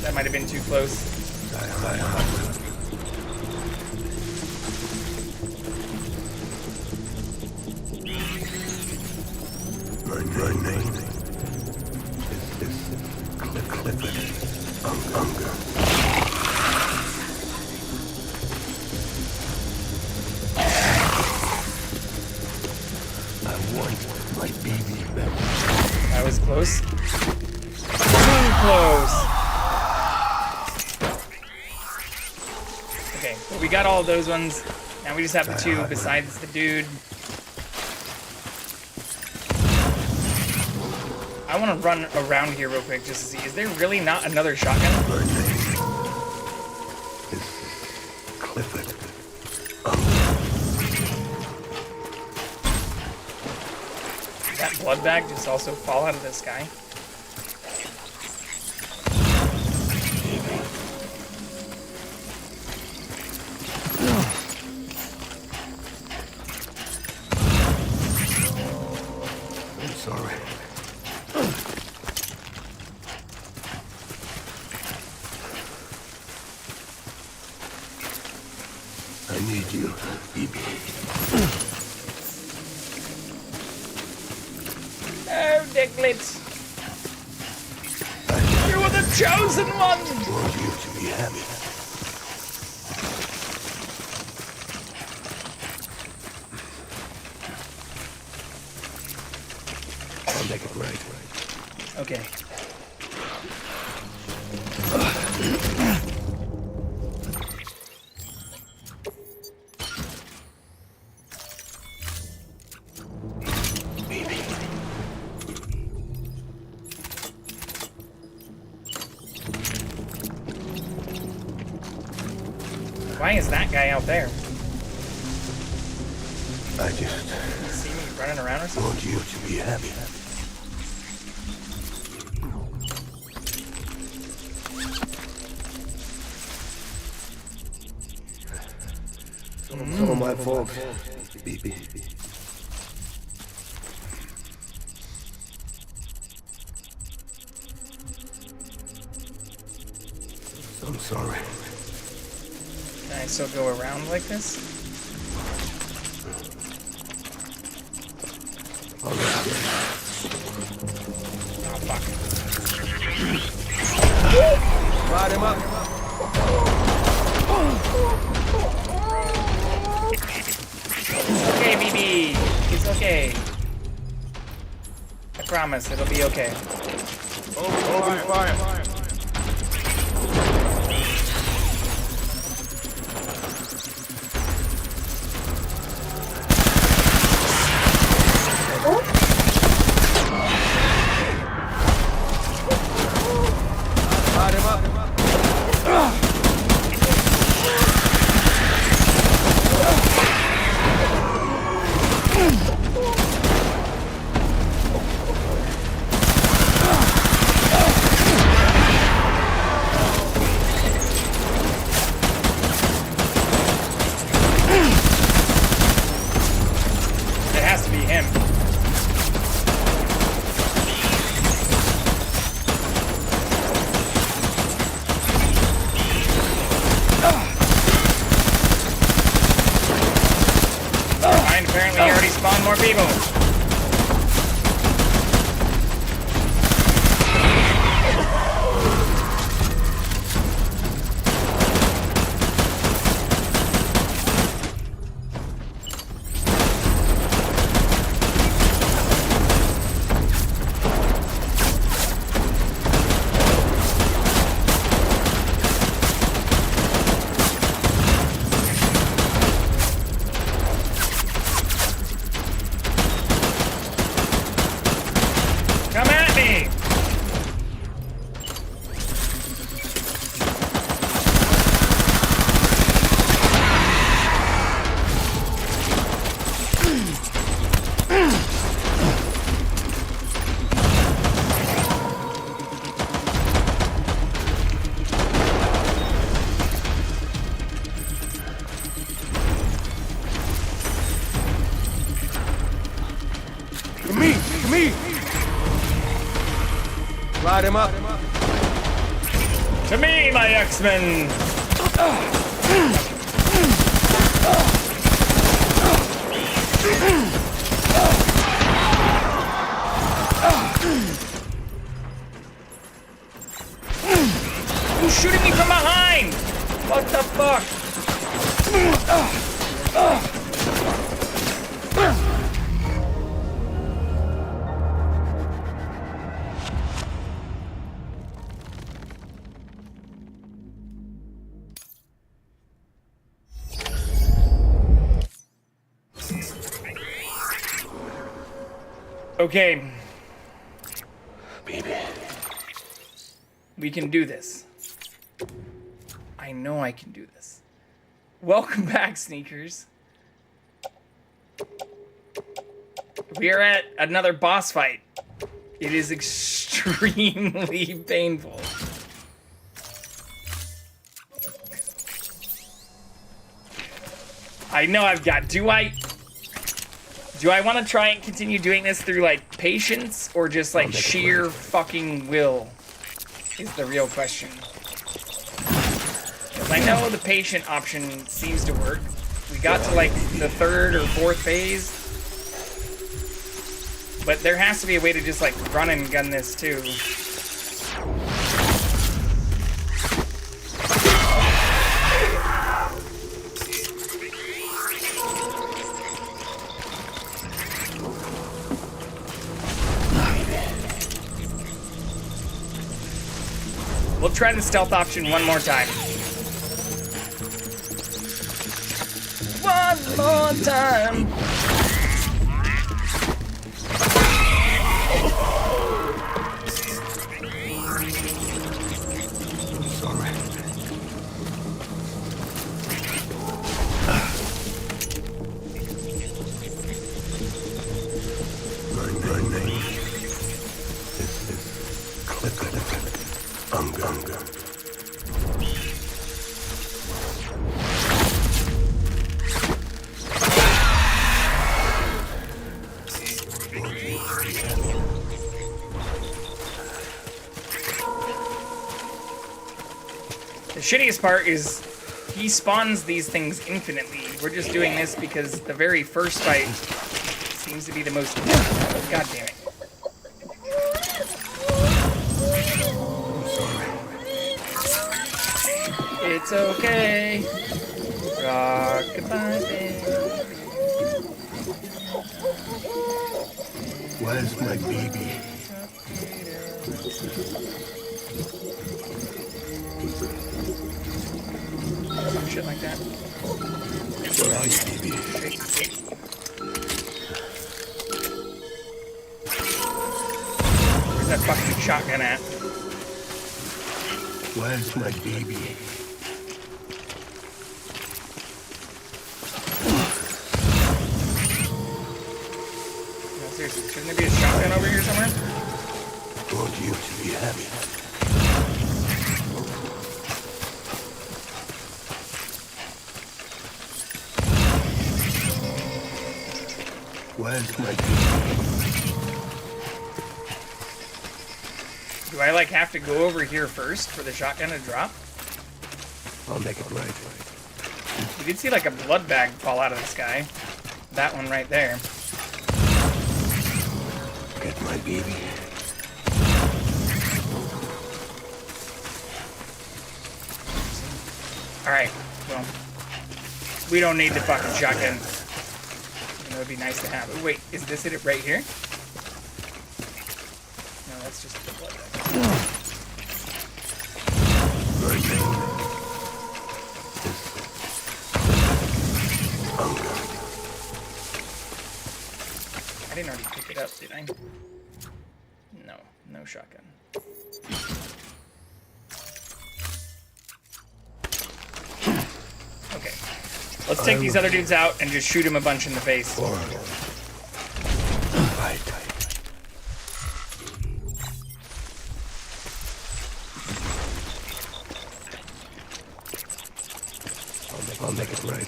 That might have been too close. My name is Clifford Unger. I want my baby back. That was close. Too close. Okay, but we got all those ones. Now we just have the two besides the dude. I want to run around here real quick just to see. Is there really not another shotgun? Clifford. Did that blood bag just also fall out of the sky? I'm sorry. I need you, baby. Oh, Diglett! You were the chosen one! I want you to be happy. I'll make it right. Okay. Why is that guy out there? I just You see me running around or something? want you to be happy. It's all my fault, baby. I'm sorry. Can I still go around like this? All right. Oh, fuck. Ride him up. It's okay, BB. It's okay. I promise, it'll be okay. Open fire. people. Come at me! To me! To me! Light him up. To me, my X-Men! Who's shooting me from behind? What the fuck? Okay. Baby. We can do this. I know I can do this. Welcome back, sneakers. We are at another boss fight. It is extremely painful. I know I've got... Do I want to try and continue doing this through, like, patience or just, like, sheer fucking will is the real question. Because I know the patient option seems to work. We got to, like, the third or fourth phase. But there has to be a way to just, like, run and gun this, too. We'll try the stealth option one more time. One more time. Sorry. My name is Cliff. Unga. The shittiest part is he spawns these things infinitely. We're just doing this because the very first fight seems to be the most... God damn it. It's okay. Rock goodbye, baby. Where's my baby? Some shit like that. Where are you, baby? Where's that fucking shotgun at? Where's my baby? No, seriously, shouldn't there be a shotgun over here somewhere? I want you to be happy. Where's my baby? Do I, like, have to go over here first for the shotgun to drop? I'll make it right. We did see, like, a blood bag fall out of the sky. That one right there. Get my baby. Alright, well, we don't need the fucking shotgun. It would be nice to have. Oh, wait, is this it right here? No, that's just the blood. I didn't already pick it up, did I? No, no shotgun. Okay. Let's take these other dudes out and just shoot him a bunch in the face. I'll make it right.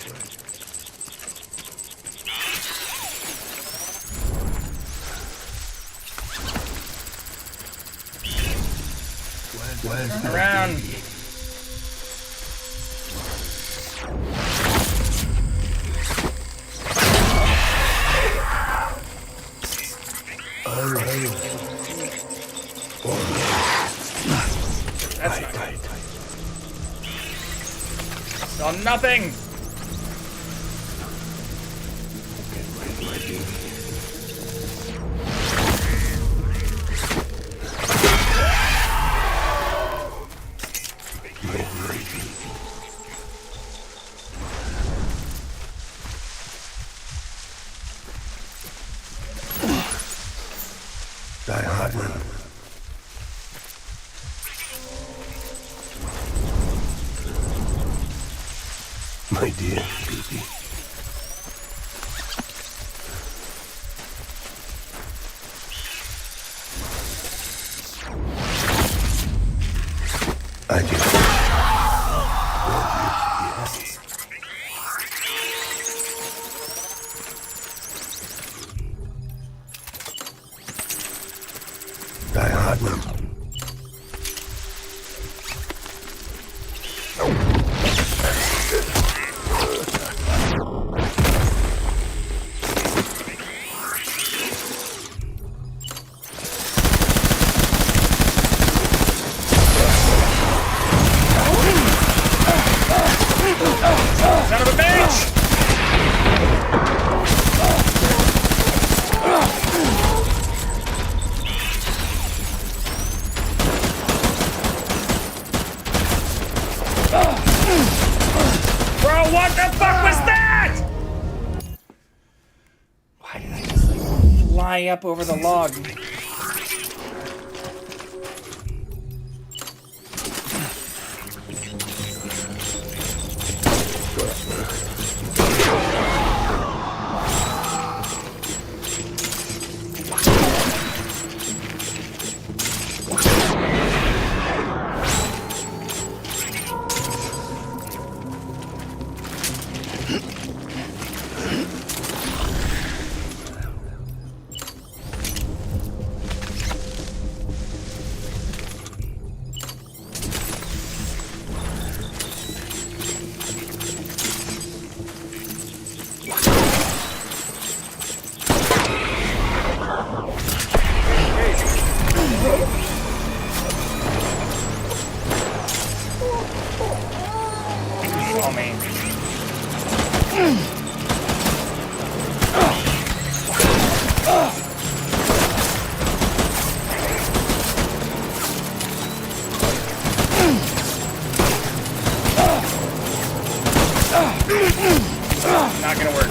Turn around. That's not right. Saw nothing. Die Hartman. My dear baby. I just Die Hartman. Son of a bitch! Bro, what the fuck was that? Why did I just like fly up over the log? Oh man. Not gonna work.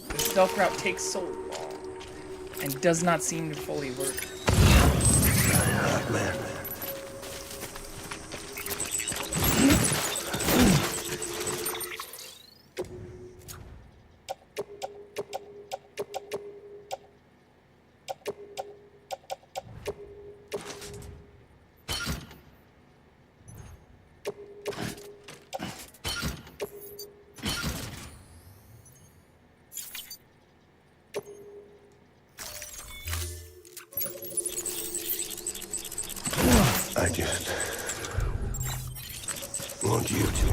The stealth route takes so long and does not seem to fully work. Man. I just want you to.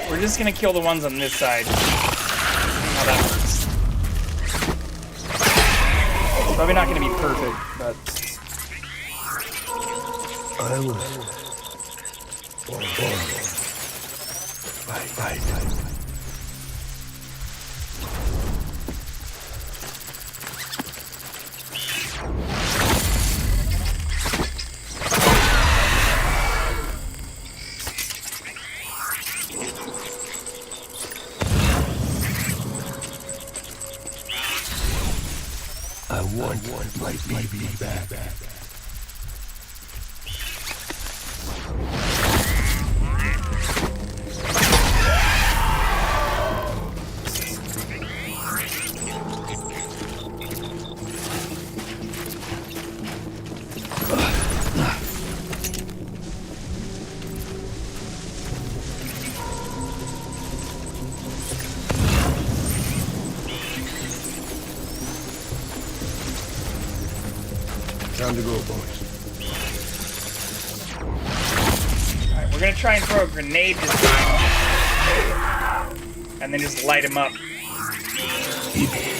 We're just gonna kill the ones on this side. See how that works. It's probably not gonna be perfect, but I was born. Fight. I want my baby back. Time to go, boys. alright, we're gonna try and throw a grenade this time. And then just light him up.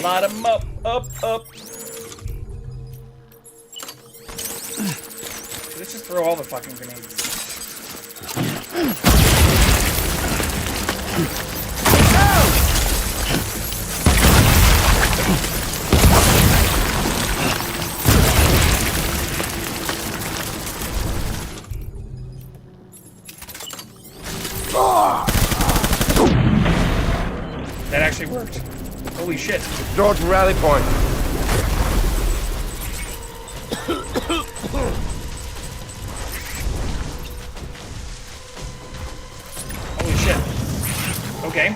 Light him up, up. Let's just throw all the fucking grenades. That actually worked. Holy shit. Draw to rally point. Holy shit. Okay.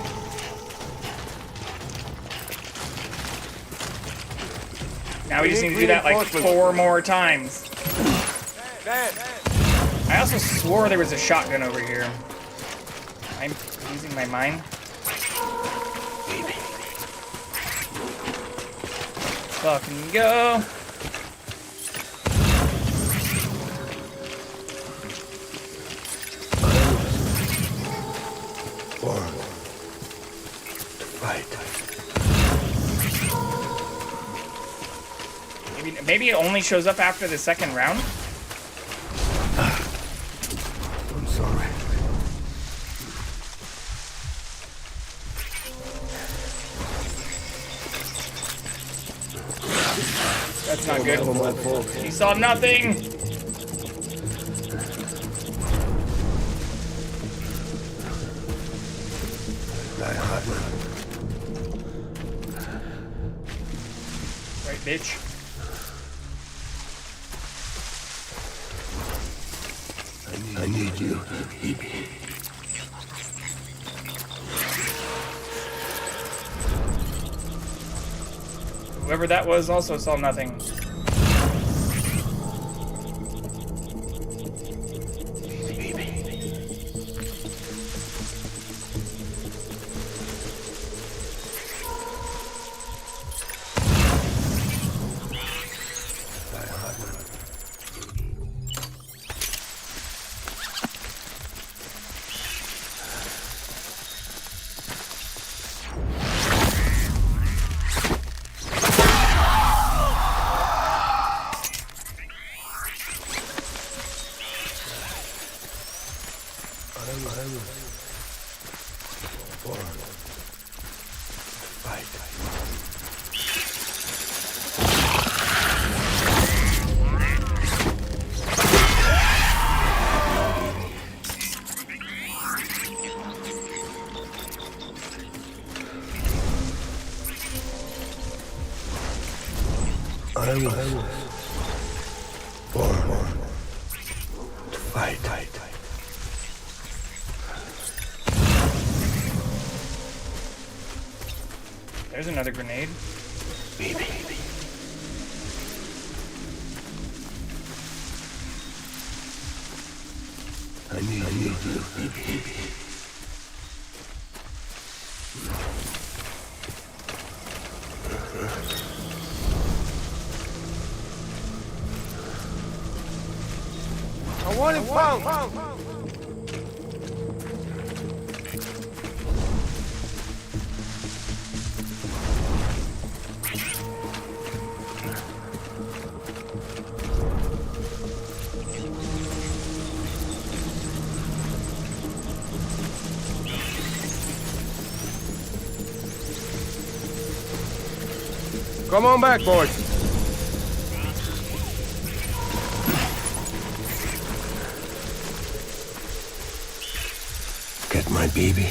Now we just need to do that like 4 more times. I also swore there was a shotgun over here. I'm using my mind. Fucking go. Born to fight. Maybe it only shows up after the second round? I'm sorry. That's not good. He saw nothing! Right, bitch. I need you. Whoever that was also saw nothing. I was born to fight. There's another grenade. Baby. I need you, baby. want him found. Come on back, boys. Get my baby.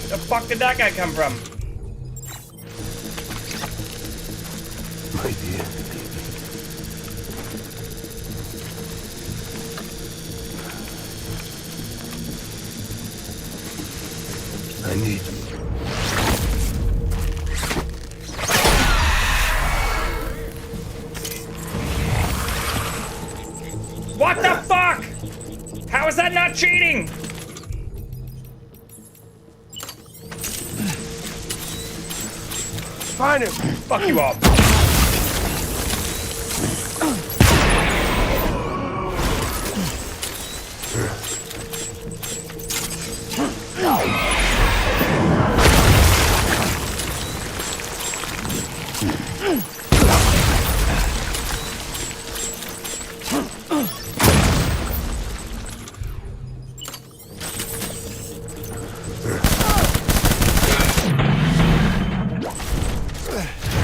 The fuck did that guy come from? My dear. I need you. What the fuck? How is that not cheating? Find him. Fuck you all.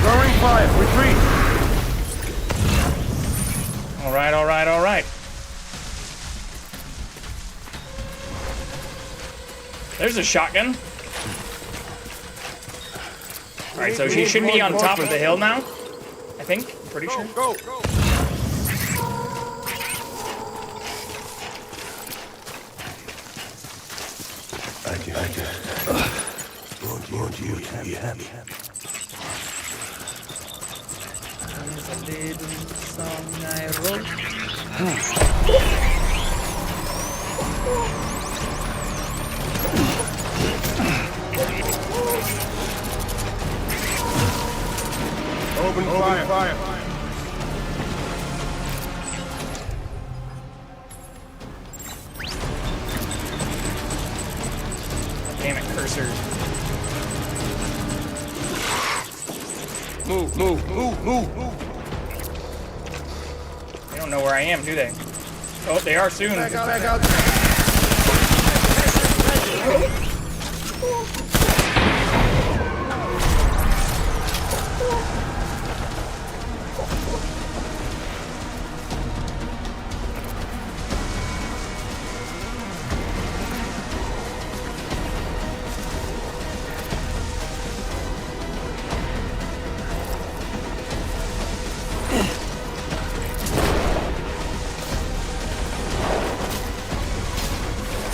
Throwing fire. Retreat. All right, all right, all right. There's a shotgun. All right, so she should be on top of the hill now. I think. Pretty sure. Go. I just want you to be happy. There's a little song I wrote. Open fire. Damn it, cursor. Move. They don't know where I am, do they? Oh, they are soon. Back out.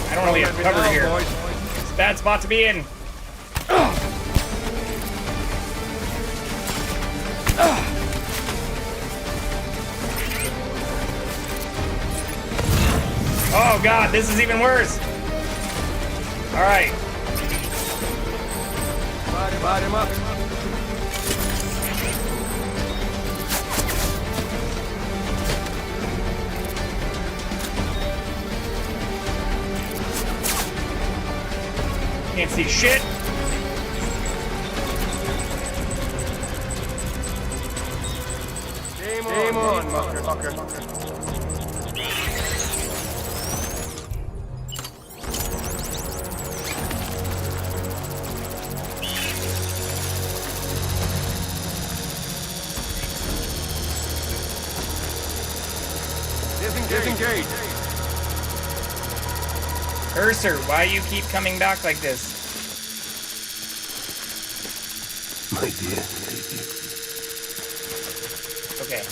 I don't really have cover here. It's a bad spot to be in. Oh god, this is even worse. All right. Light him up. Can't see shit. Game on, fucker. Disengage. Cursor, why you keep coming back like this? My dear. Okay.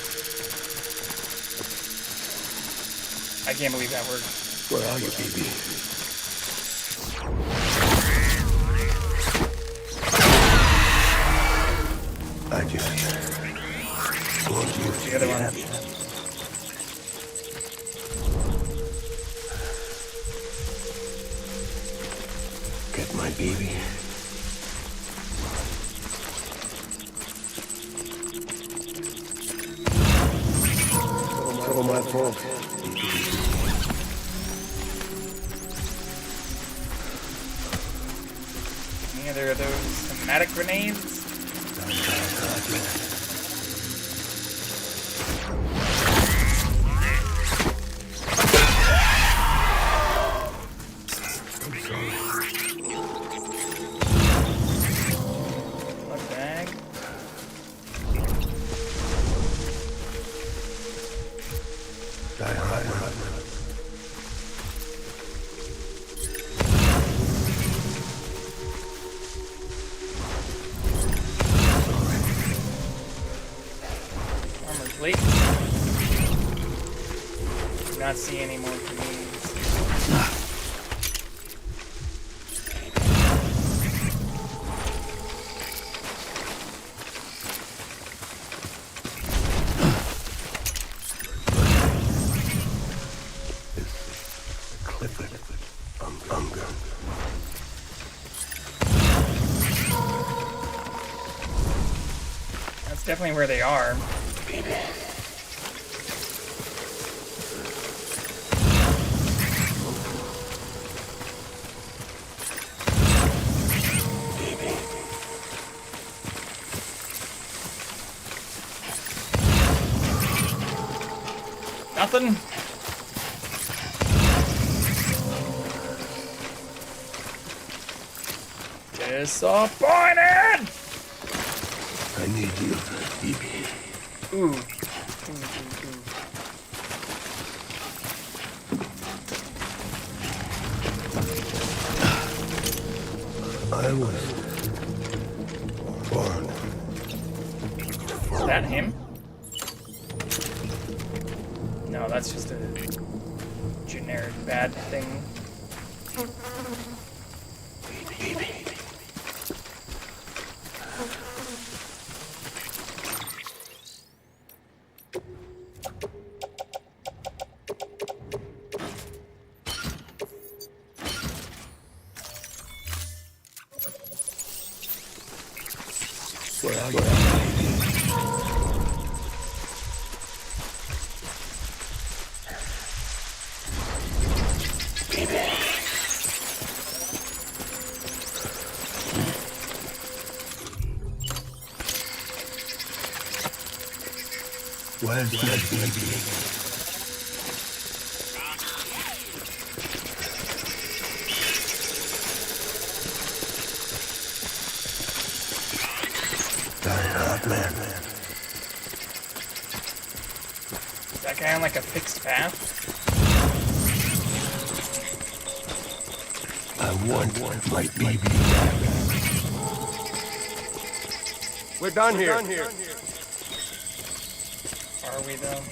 I can't believe that worked. Where are you, baby? I just want you to The other be one. happy. Get my baby. my fault. Either of those pneumatic grenades? Blood bag. Armored plate. Do not see any more grenades. That's definitely where they are. Nothing. Disappointed! I need you, Phoebe. Ooh. I was born. Is that him? No, that's just a generic bad thing. Where are you? Where's my baby? Man. Is that guy on like a fixed path? I want my baby back. We're done here. Are we though?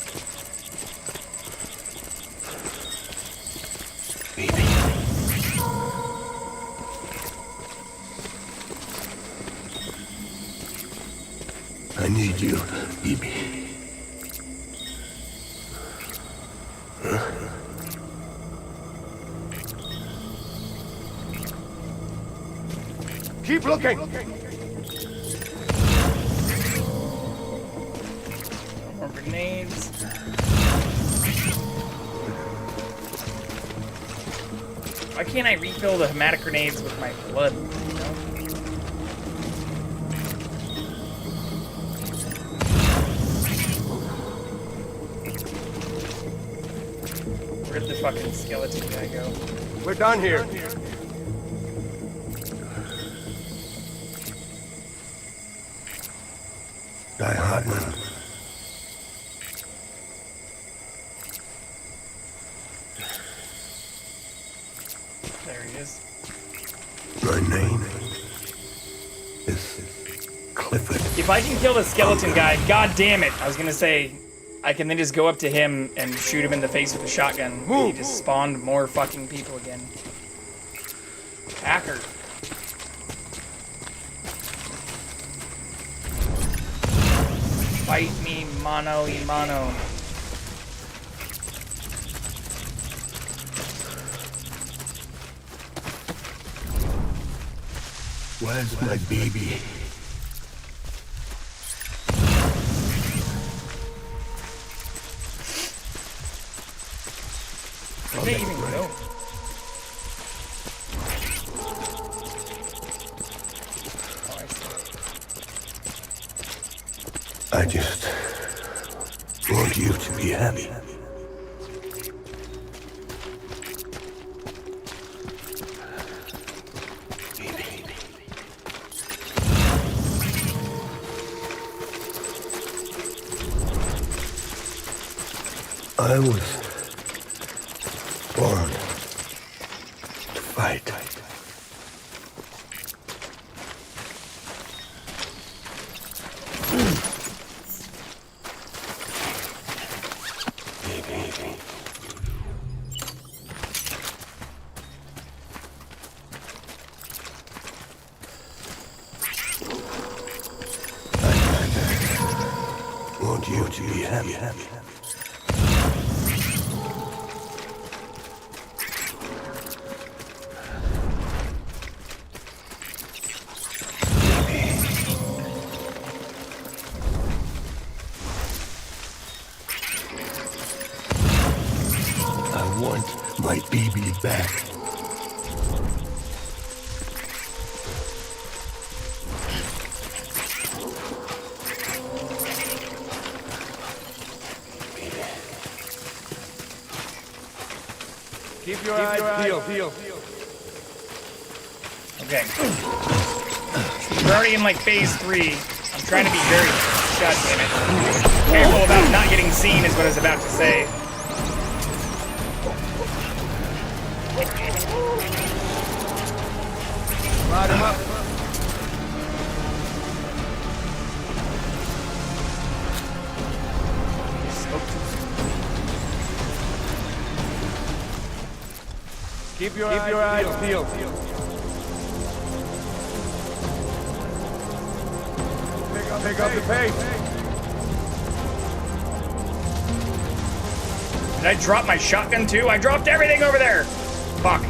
Baby. I need you, Phoebe. Huh? Keep looking. No more grenades. Why can't I refill the hematic grenades with my blood? You know? Where'd the fucking skeleton guy go? We're done here. Die Hartman. There he is. My name is Clifford. If I can kill the skeleton guy, god damn it! I was gonna say, I can then just go up to him and shoot him in the face with a shotgun. He just spawned more fucking people again. Hacker. Fight me mano y mano. Where's my baby? did I even go? I just want you to be happy. I was born to fight. I want you to be happy. I want my baby back. Keep your eyes peeled. Okay. We're already in like phase 3. I'm trying to be very God damn it. Careful about not getting seen is what I was about to say. Light him up. Keep your eyes peeled. Pick up the pace. Did I drop my shotgun too? I dropped everything over there! Fuck.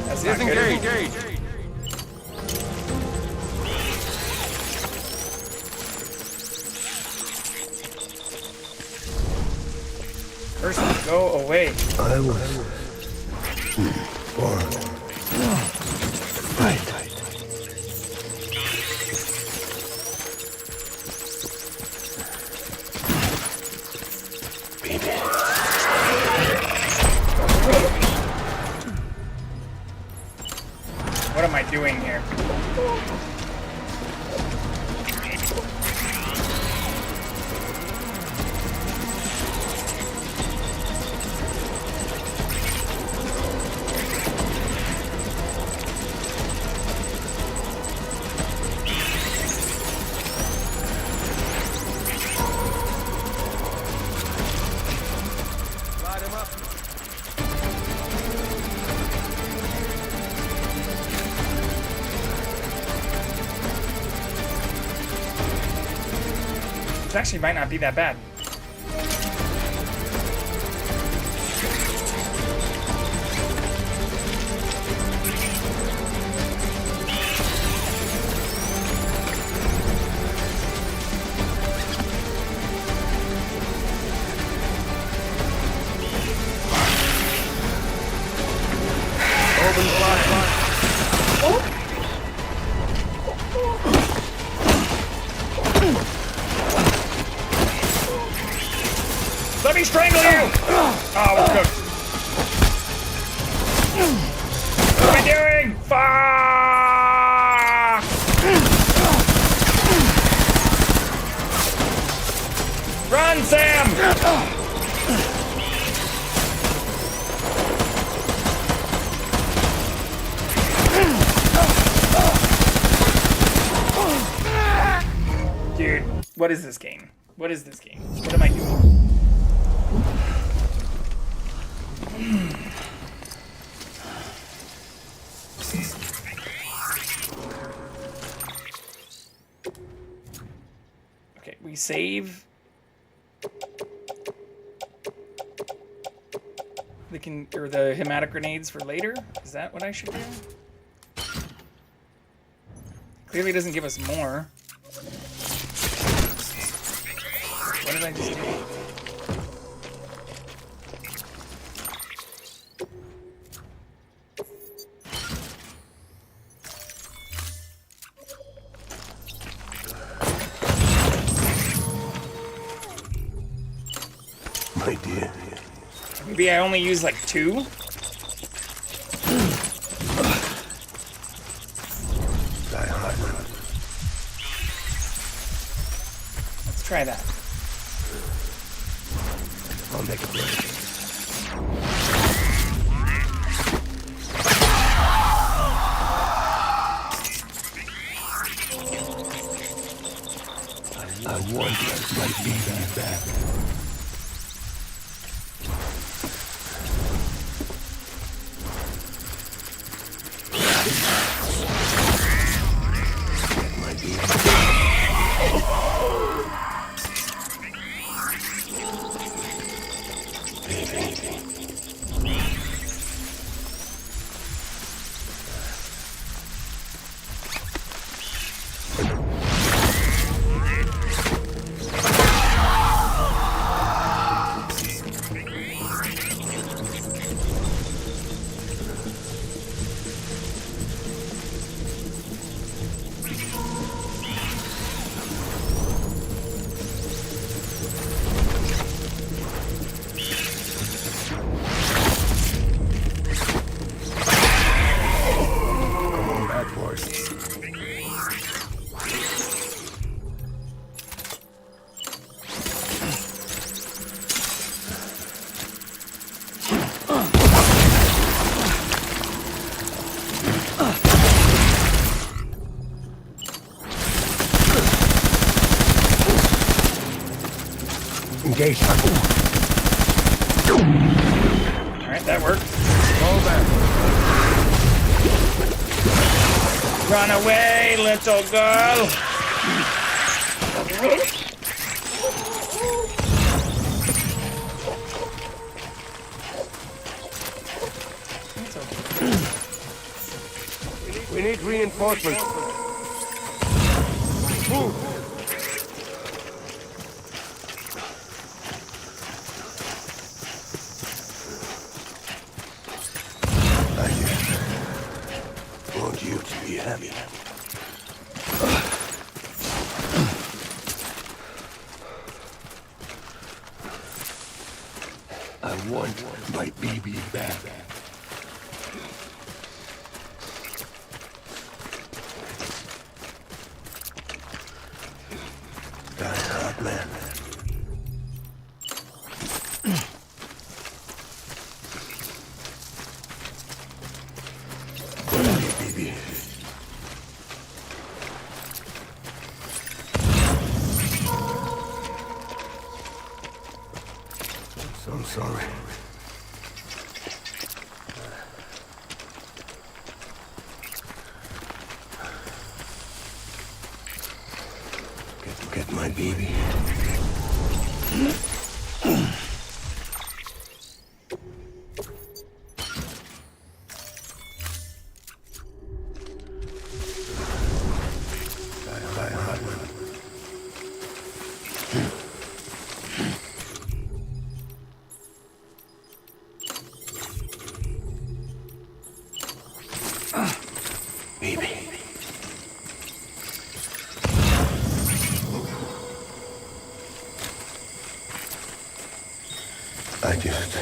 That's not good. Disengage. Person, go away. I was born to fight. What am I doing here? Light him up. This actually might not be that bad. Open flashlight. Let me strangle you! Oh, we're cooked. What am I doing? Fuck! Run, Sam! Dude, what is this game? What is this game? What am I doing? Okay, we save. The hematic grenades for later? Is that what I should do? Clearly doesn't give us more. What did I just do? idea. Maybe I only use like 2? Let's try that. I'll make a break. I wonder if my baby's back. My baby. Engage. Alright, that worked. Fall back. Run away, little girl! We need reinforcements. Move. I want you to be happy. I want my baby back. That's hot, man. Baby. I'm sorry. Get my baby. Baby. I just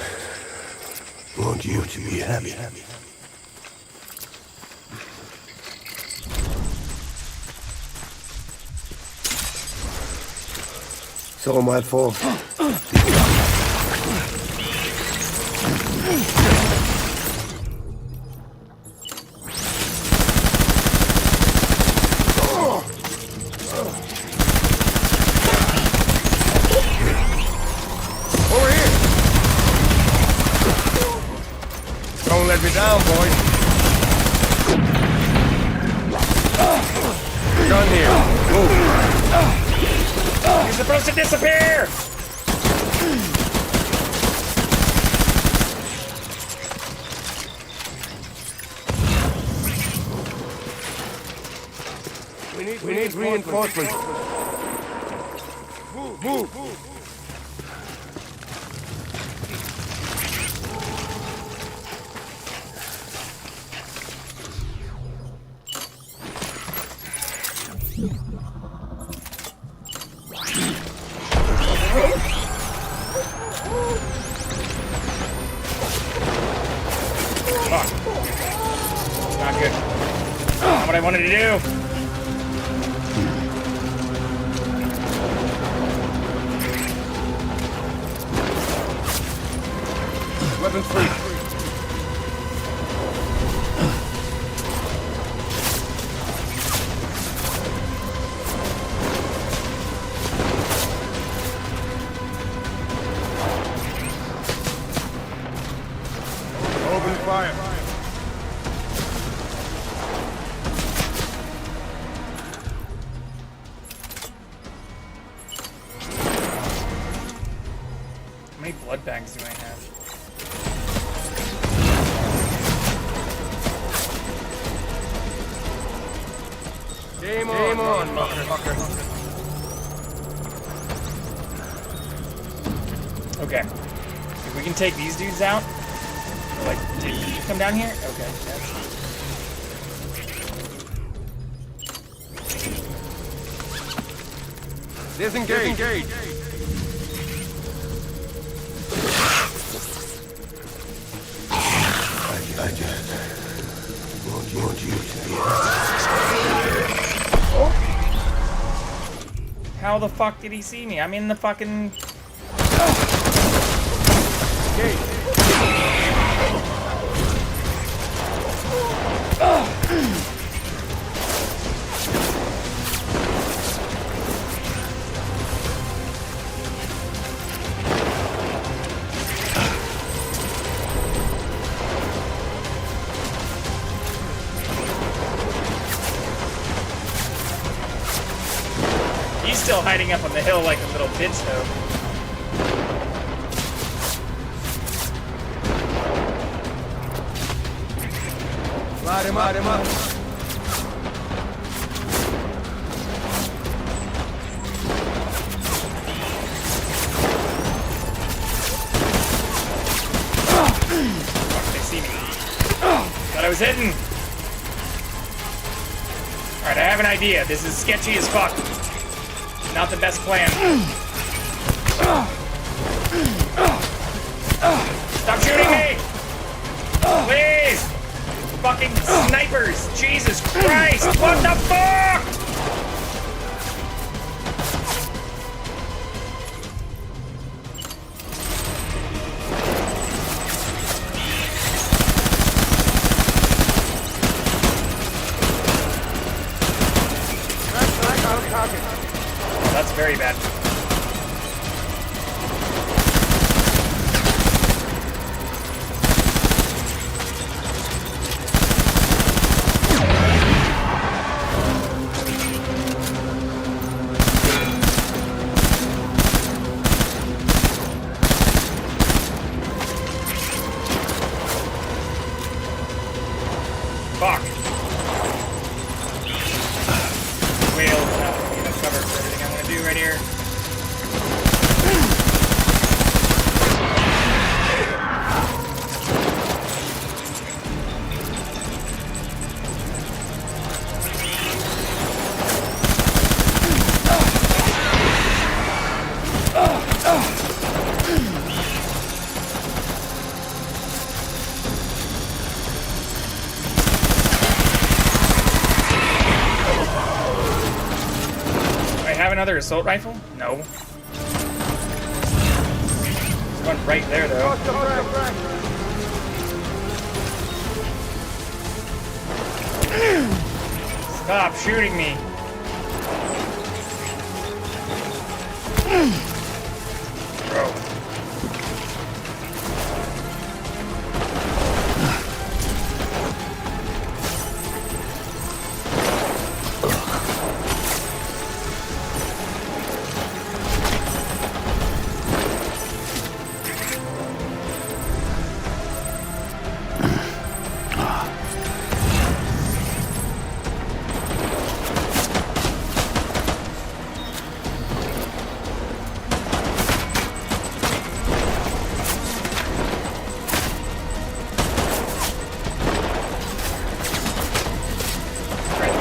want you to be happy. It's all my fault. Don't let me down, boys. Gun here. Move. You're supposed to disappear! We need reinforcements. Move. to do? Weapons free. Open fire. How many blood bags do I have? Game on, motherfucker. Okay. If we can take these dudes out. Or like, did you come down here? Okay. Disengage. I just want you to be. How the fuck did he see me? I'm in the fucking... He's still hiding up on the hill like a little bitch, though. Light him up. They see me. Thought I was hidden. Alright, I have an idea. This is sketchy as fuck. Not the best plan. Stop shooting me! Please! Fucking snipers! Jesus Christ! What the fuck?! Oh, that's very bad. Fuck. Whale cover for everything I'm gonna do right here. Have another assault rifle? No. There's one right there, though. Stop shooting me. Bro.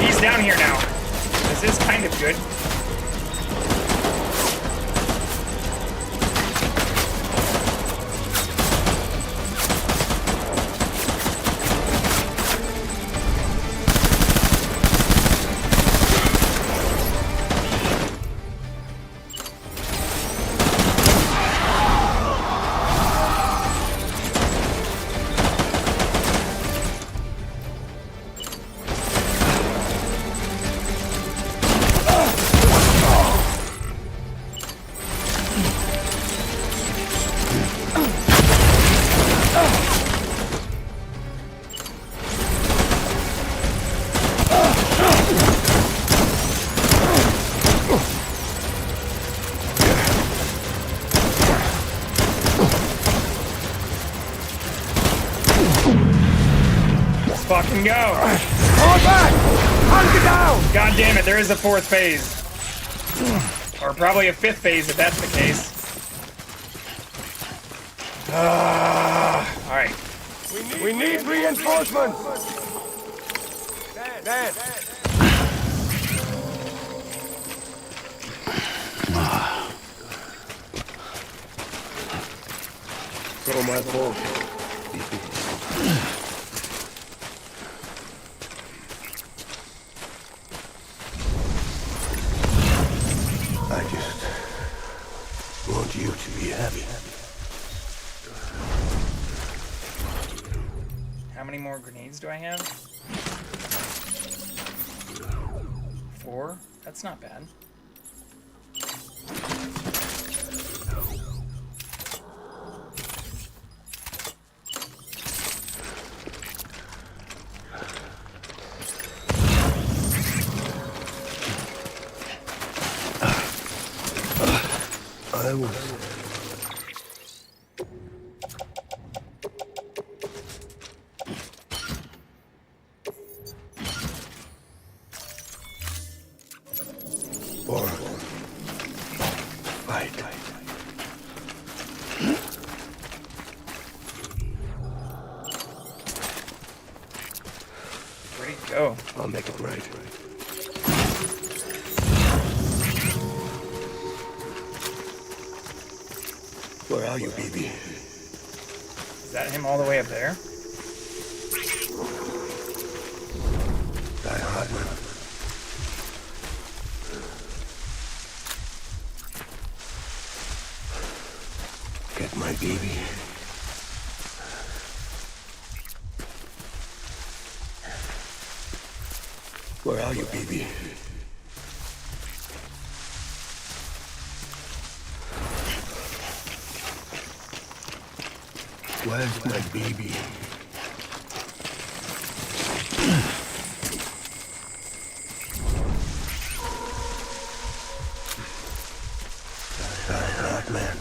He's down here now. This is kind of good. fucking go. Hold back! Hunker down! God damn it, there is a fourth phase. Or probably a fifth phase if that's the case. Alright. We need reinforcements! Dad! It's all my fault. I just want you to be happy. How many more grenades do I have? 4? That's not bad. I was... born. Fight. Where'd he go? I'll make it right. Where are you, BB? Is that him all the way up there? Die Hartman. Get my baby. Where are you, BB? Where's my baby? Man.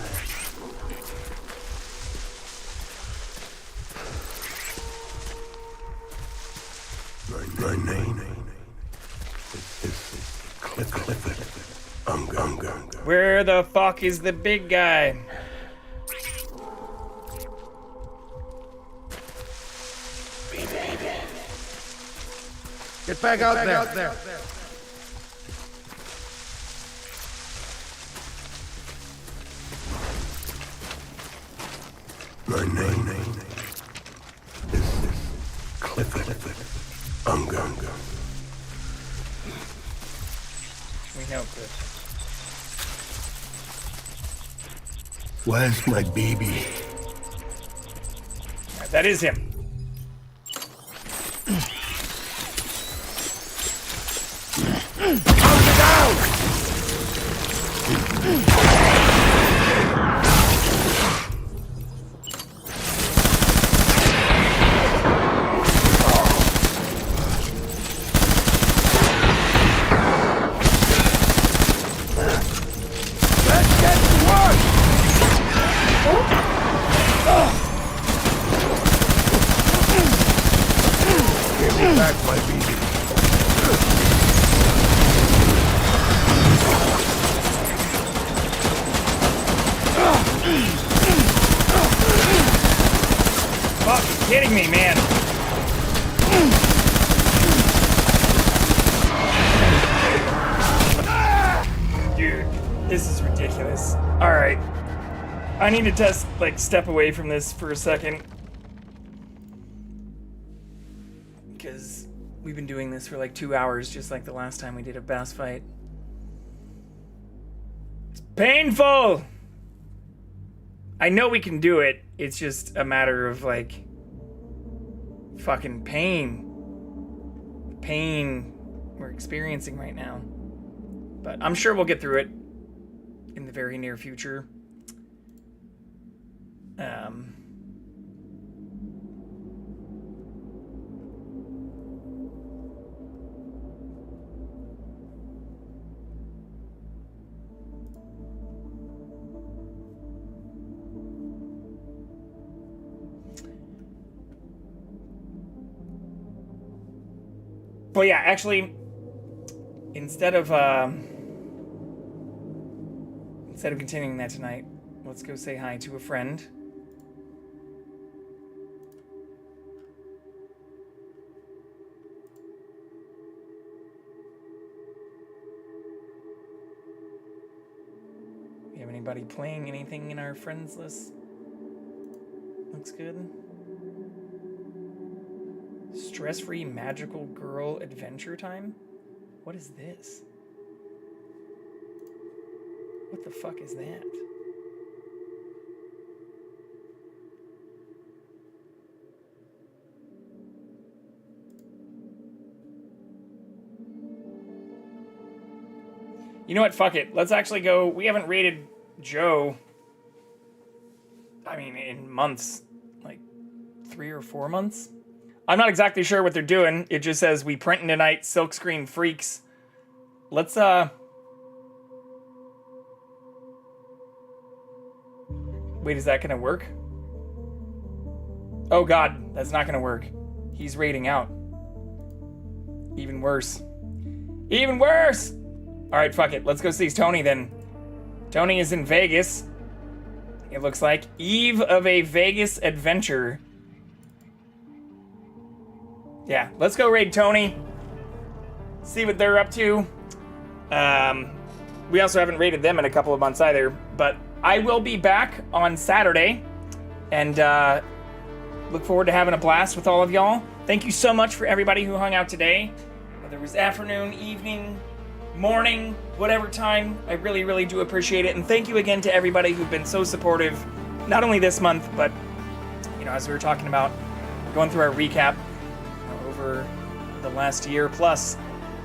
My name is Clifford Unga. Where the fuck is the big guy? Get back out there! My name is Clifford Unga. We know Cliff. Where's my baby? That is him. Hunker down! Let's get to work! Give me back my baby. Fucking kidding me, man. Dude, this is ridiculous. Alright. I need to just, like, step away from this for a second. Because we've been doing this for like 2 hours, just like the last time we did a boss fight. It's painful! I know we can do it. It's just a matter of, like, fucking pain. Pain we're experiencing right now. But I'm sure we'll get through it in the very near future. But yeah, actually, instead of continuing that tonight, let's go say hi to a friend. We have anybody playing anything in our friends list? Looks good. Stress-free magical girl adventure time? What is this? What the fuck is that? You know what? Fuck it. Let's actually go. We haven't rated Joe, I mean, in months. Like 3 or 4 months. I'm not exactly sure what they're doing. It just says, we printing tonight, silkscreen freaks. Let's, wait, is that gonna work? Oh god, that's not gonna work. He's raiding out. Even worse. Even worse! Alright, fuck it. Let's go see Tony then. Tony is in Vegas. It looks like. Eve of a Vegas adventure. Yeah, let's go raid Tony. See what they're up to. We also haven't raided them in a couple of months either. But I will be back on Saturday. And look forward to having a blast with all of y'all. Thank you so much for everybody who hung out today. Whether it was afternoon, evening, morning, whatever time. I really, really do appreciate it. And thank you again to everybody who've been so supportive. Not only this month, but, you know, as we were talking about, going through our recap over the last year plus.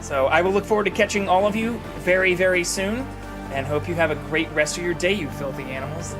So I will look forward to catching all of you very, very soon, and hope you have a great rest of your day, you filthy animals.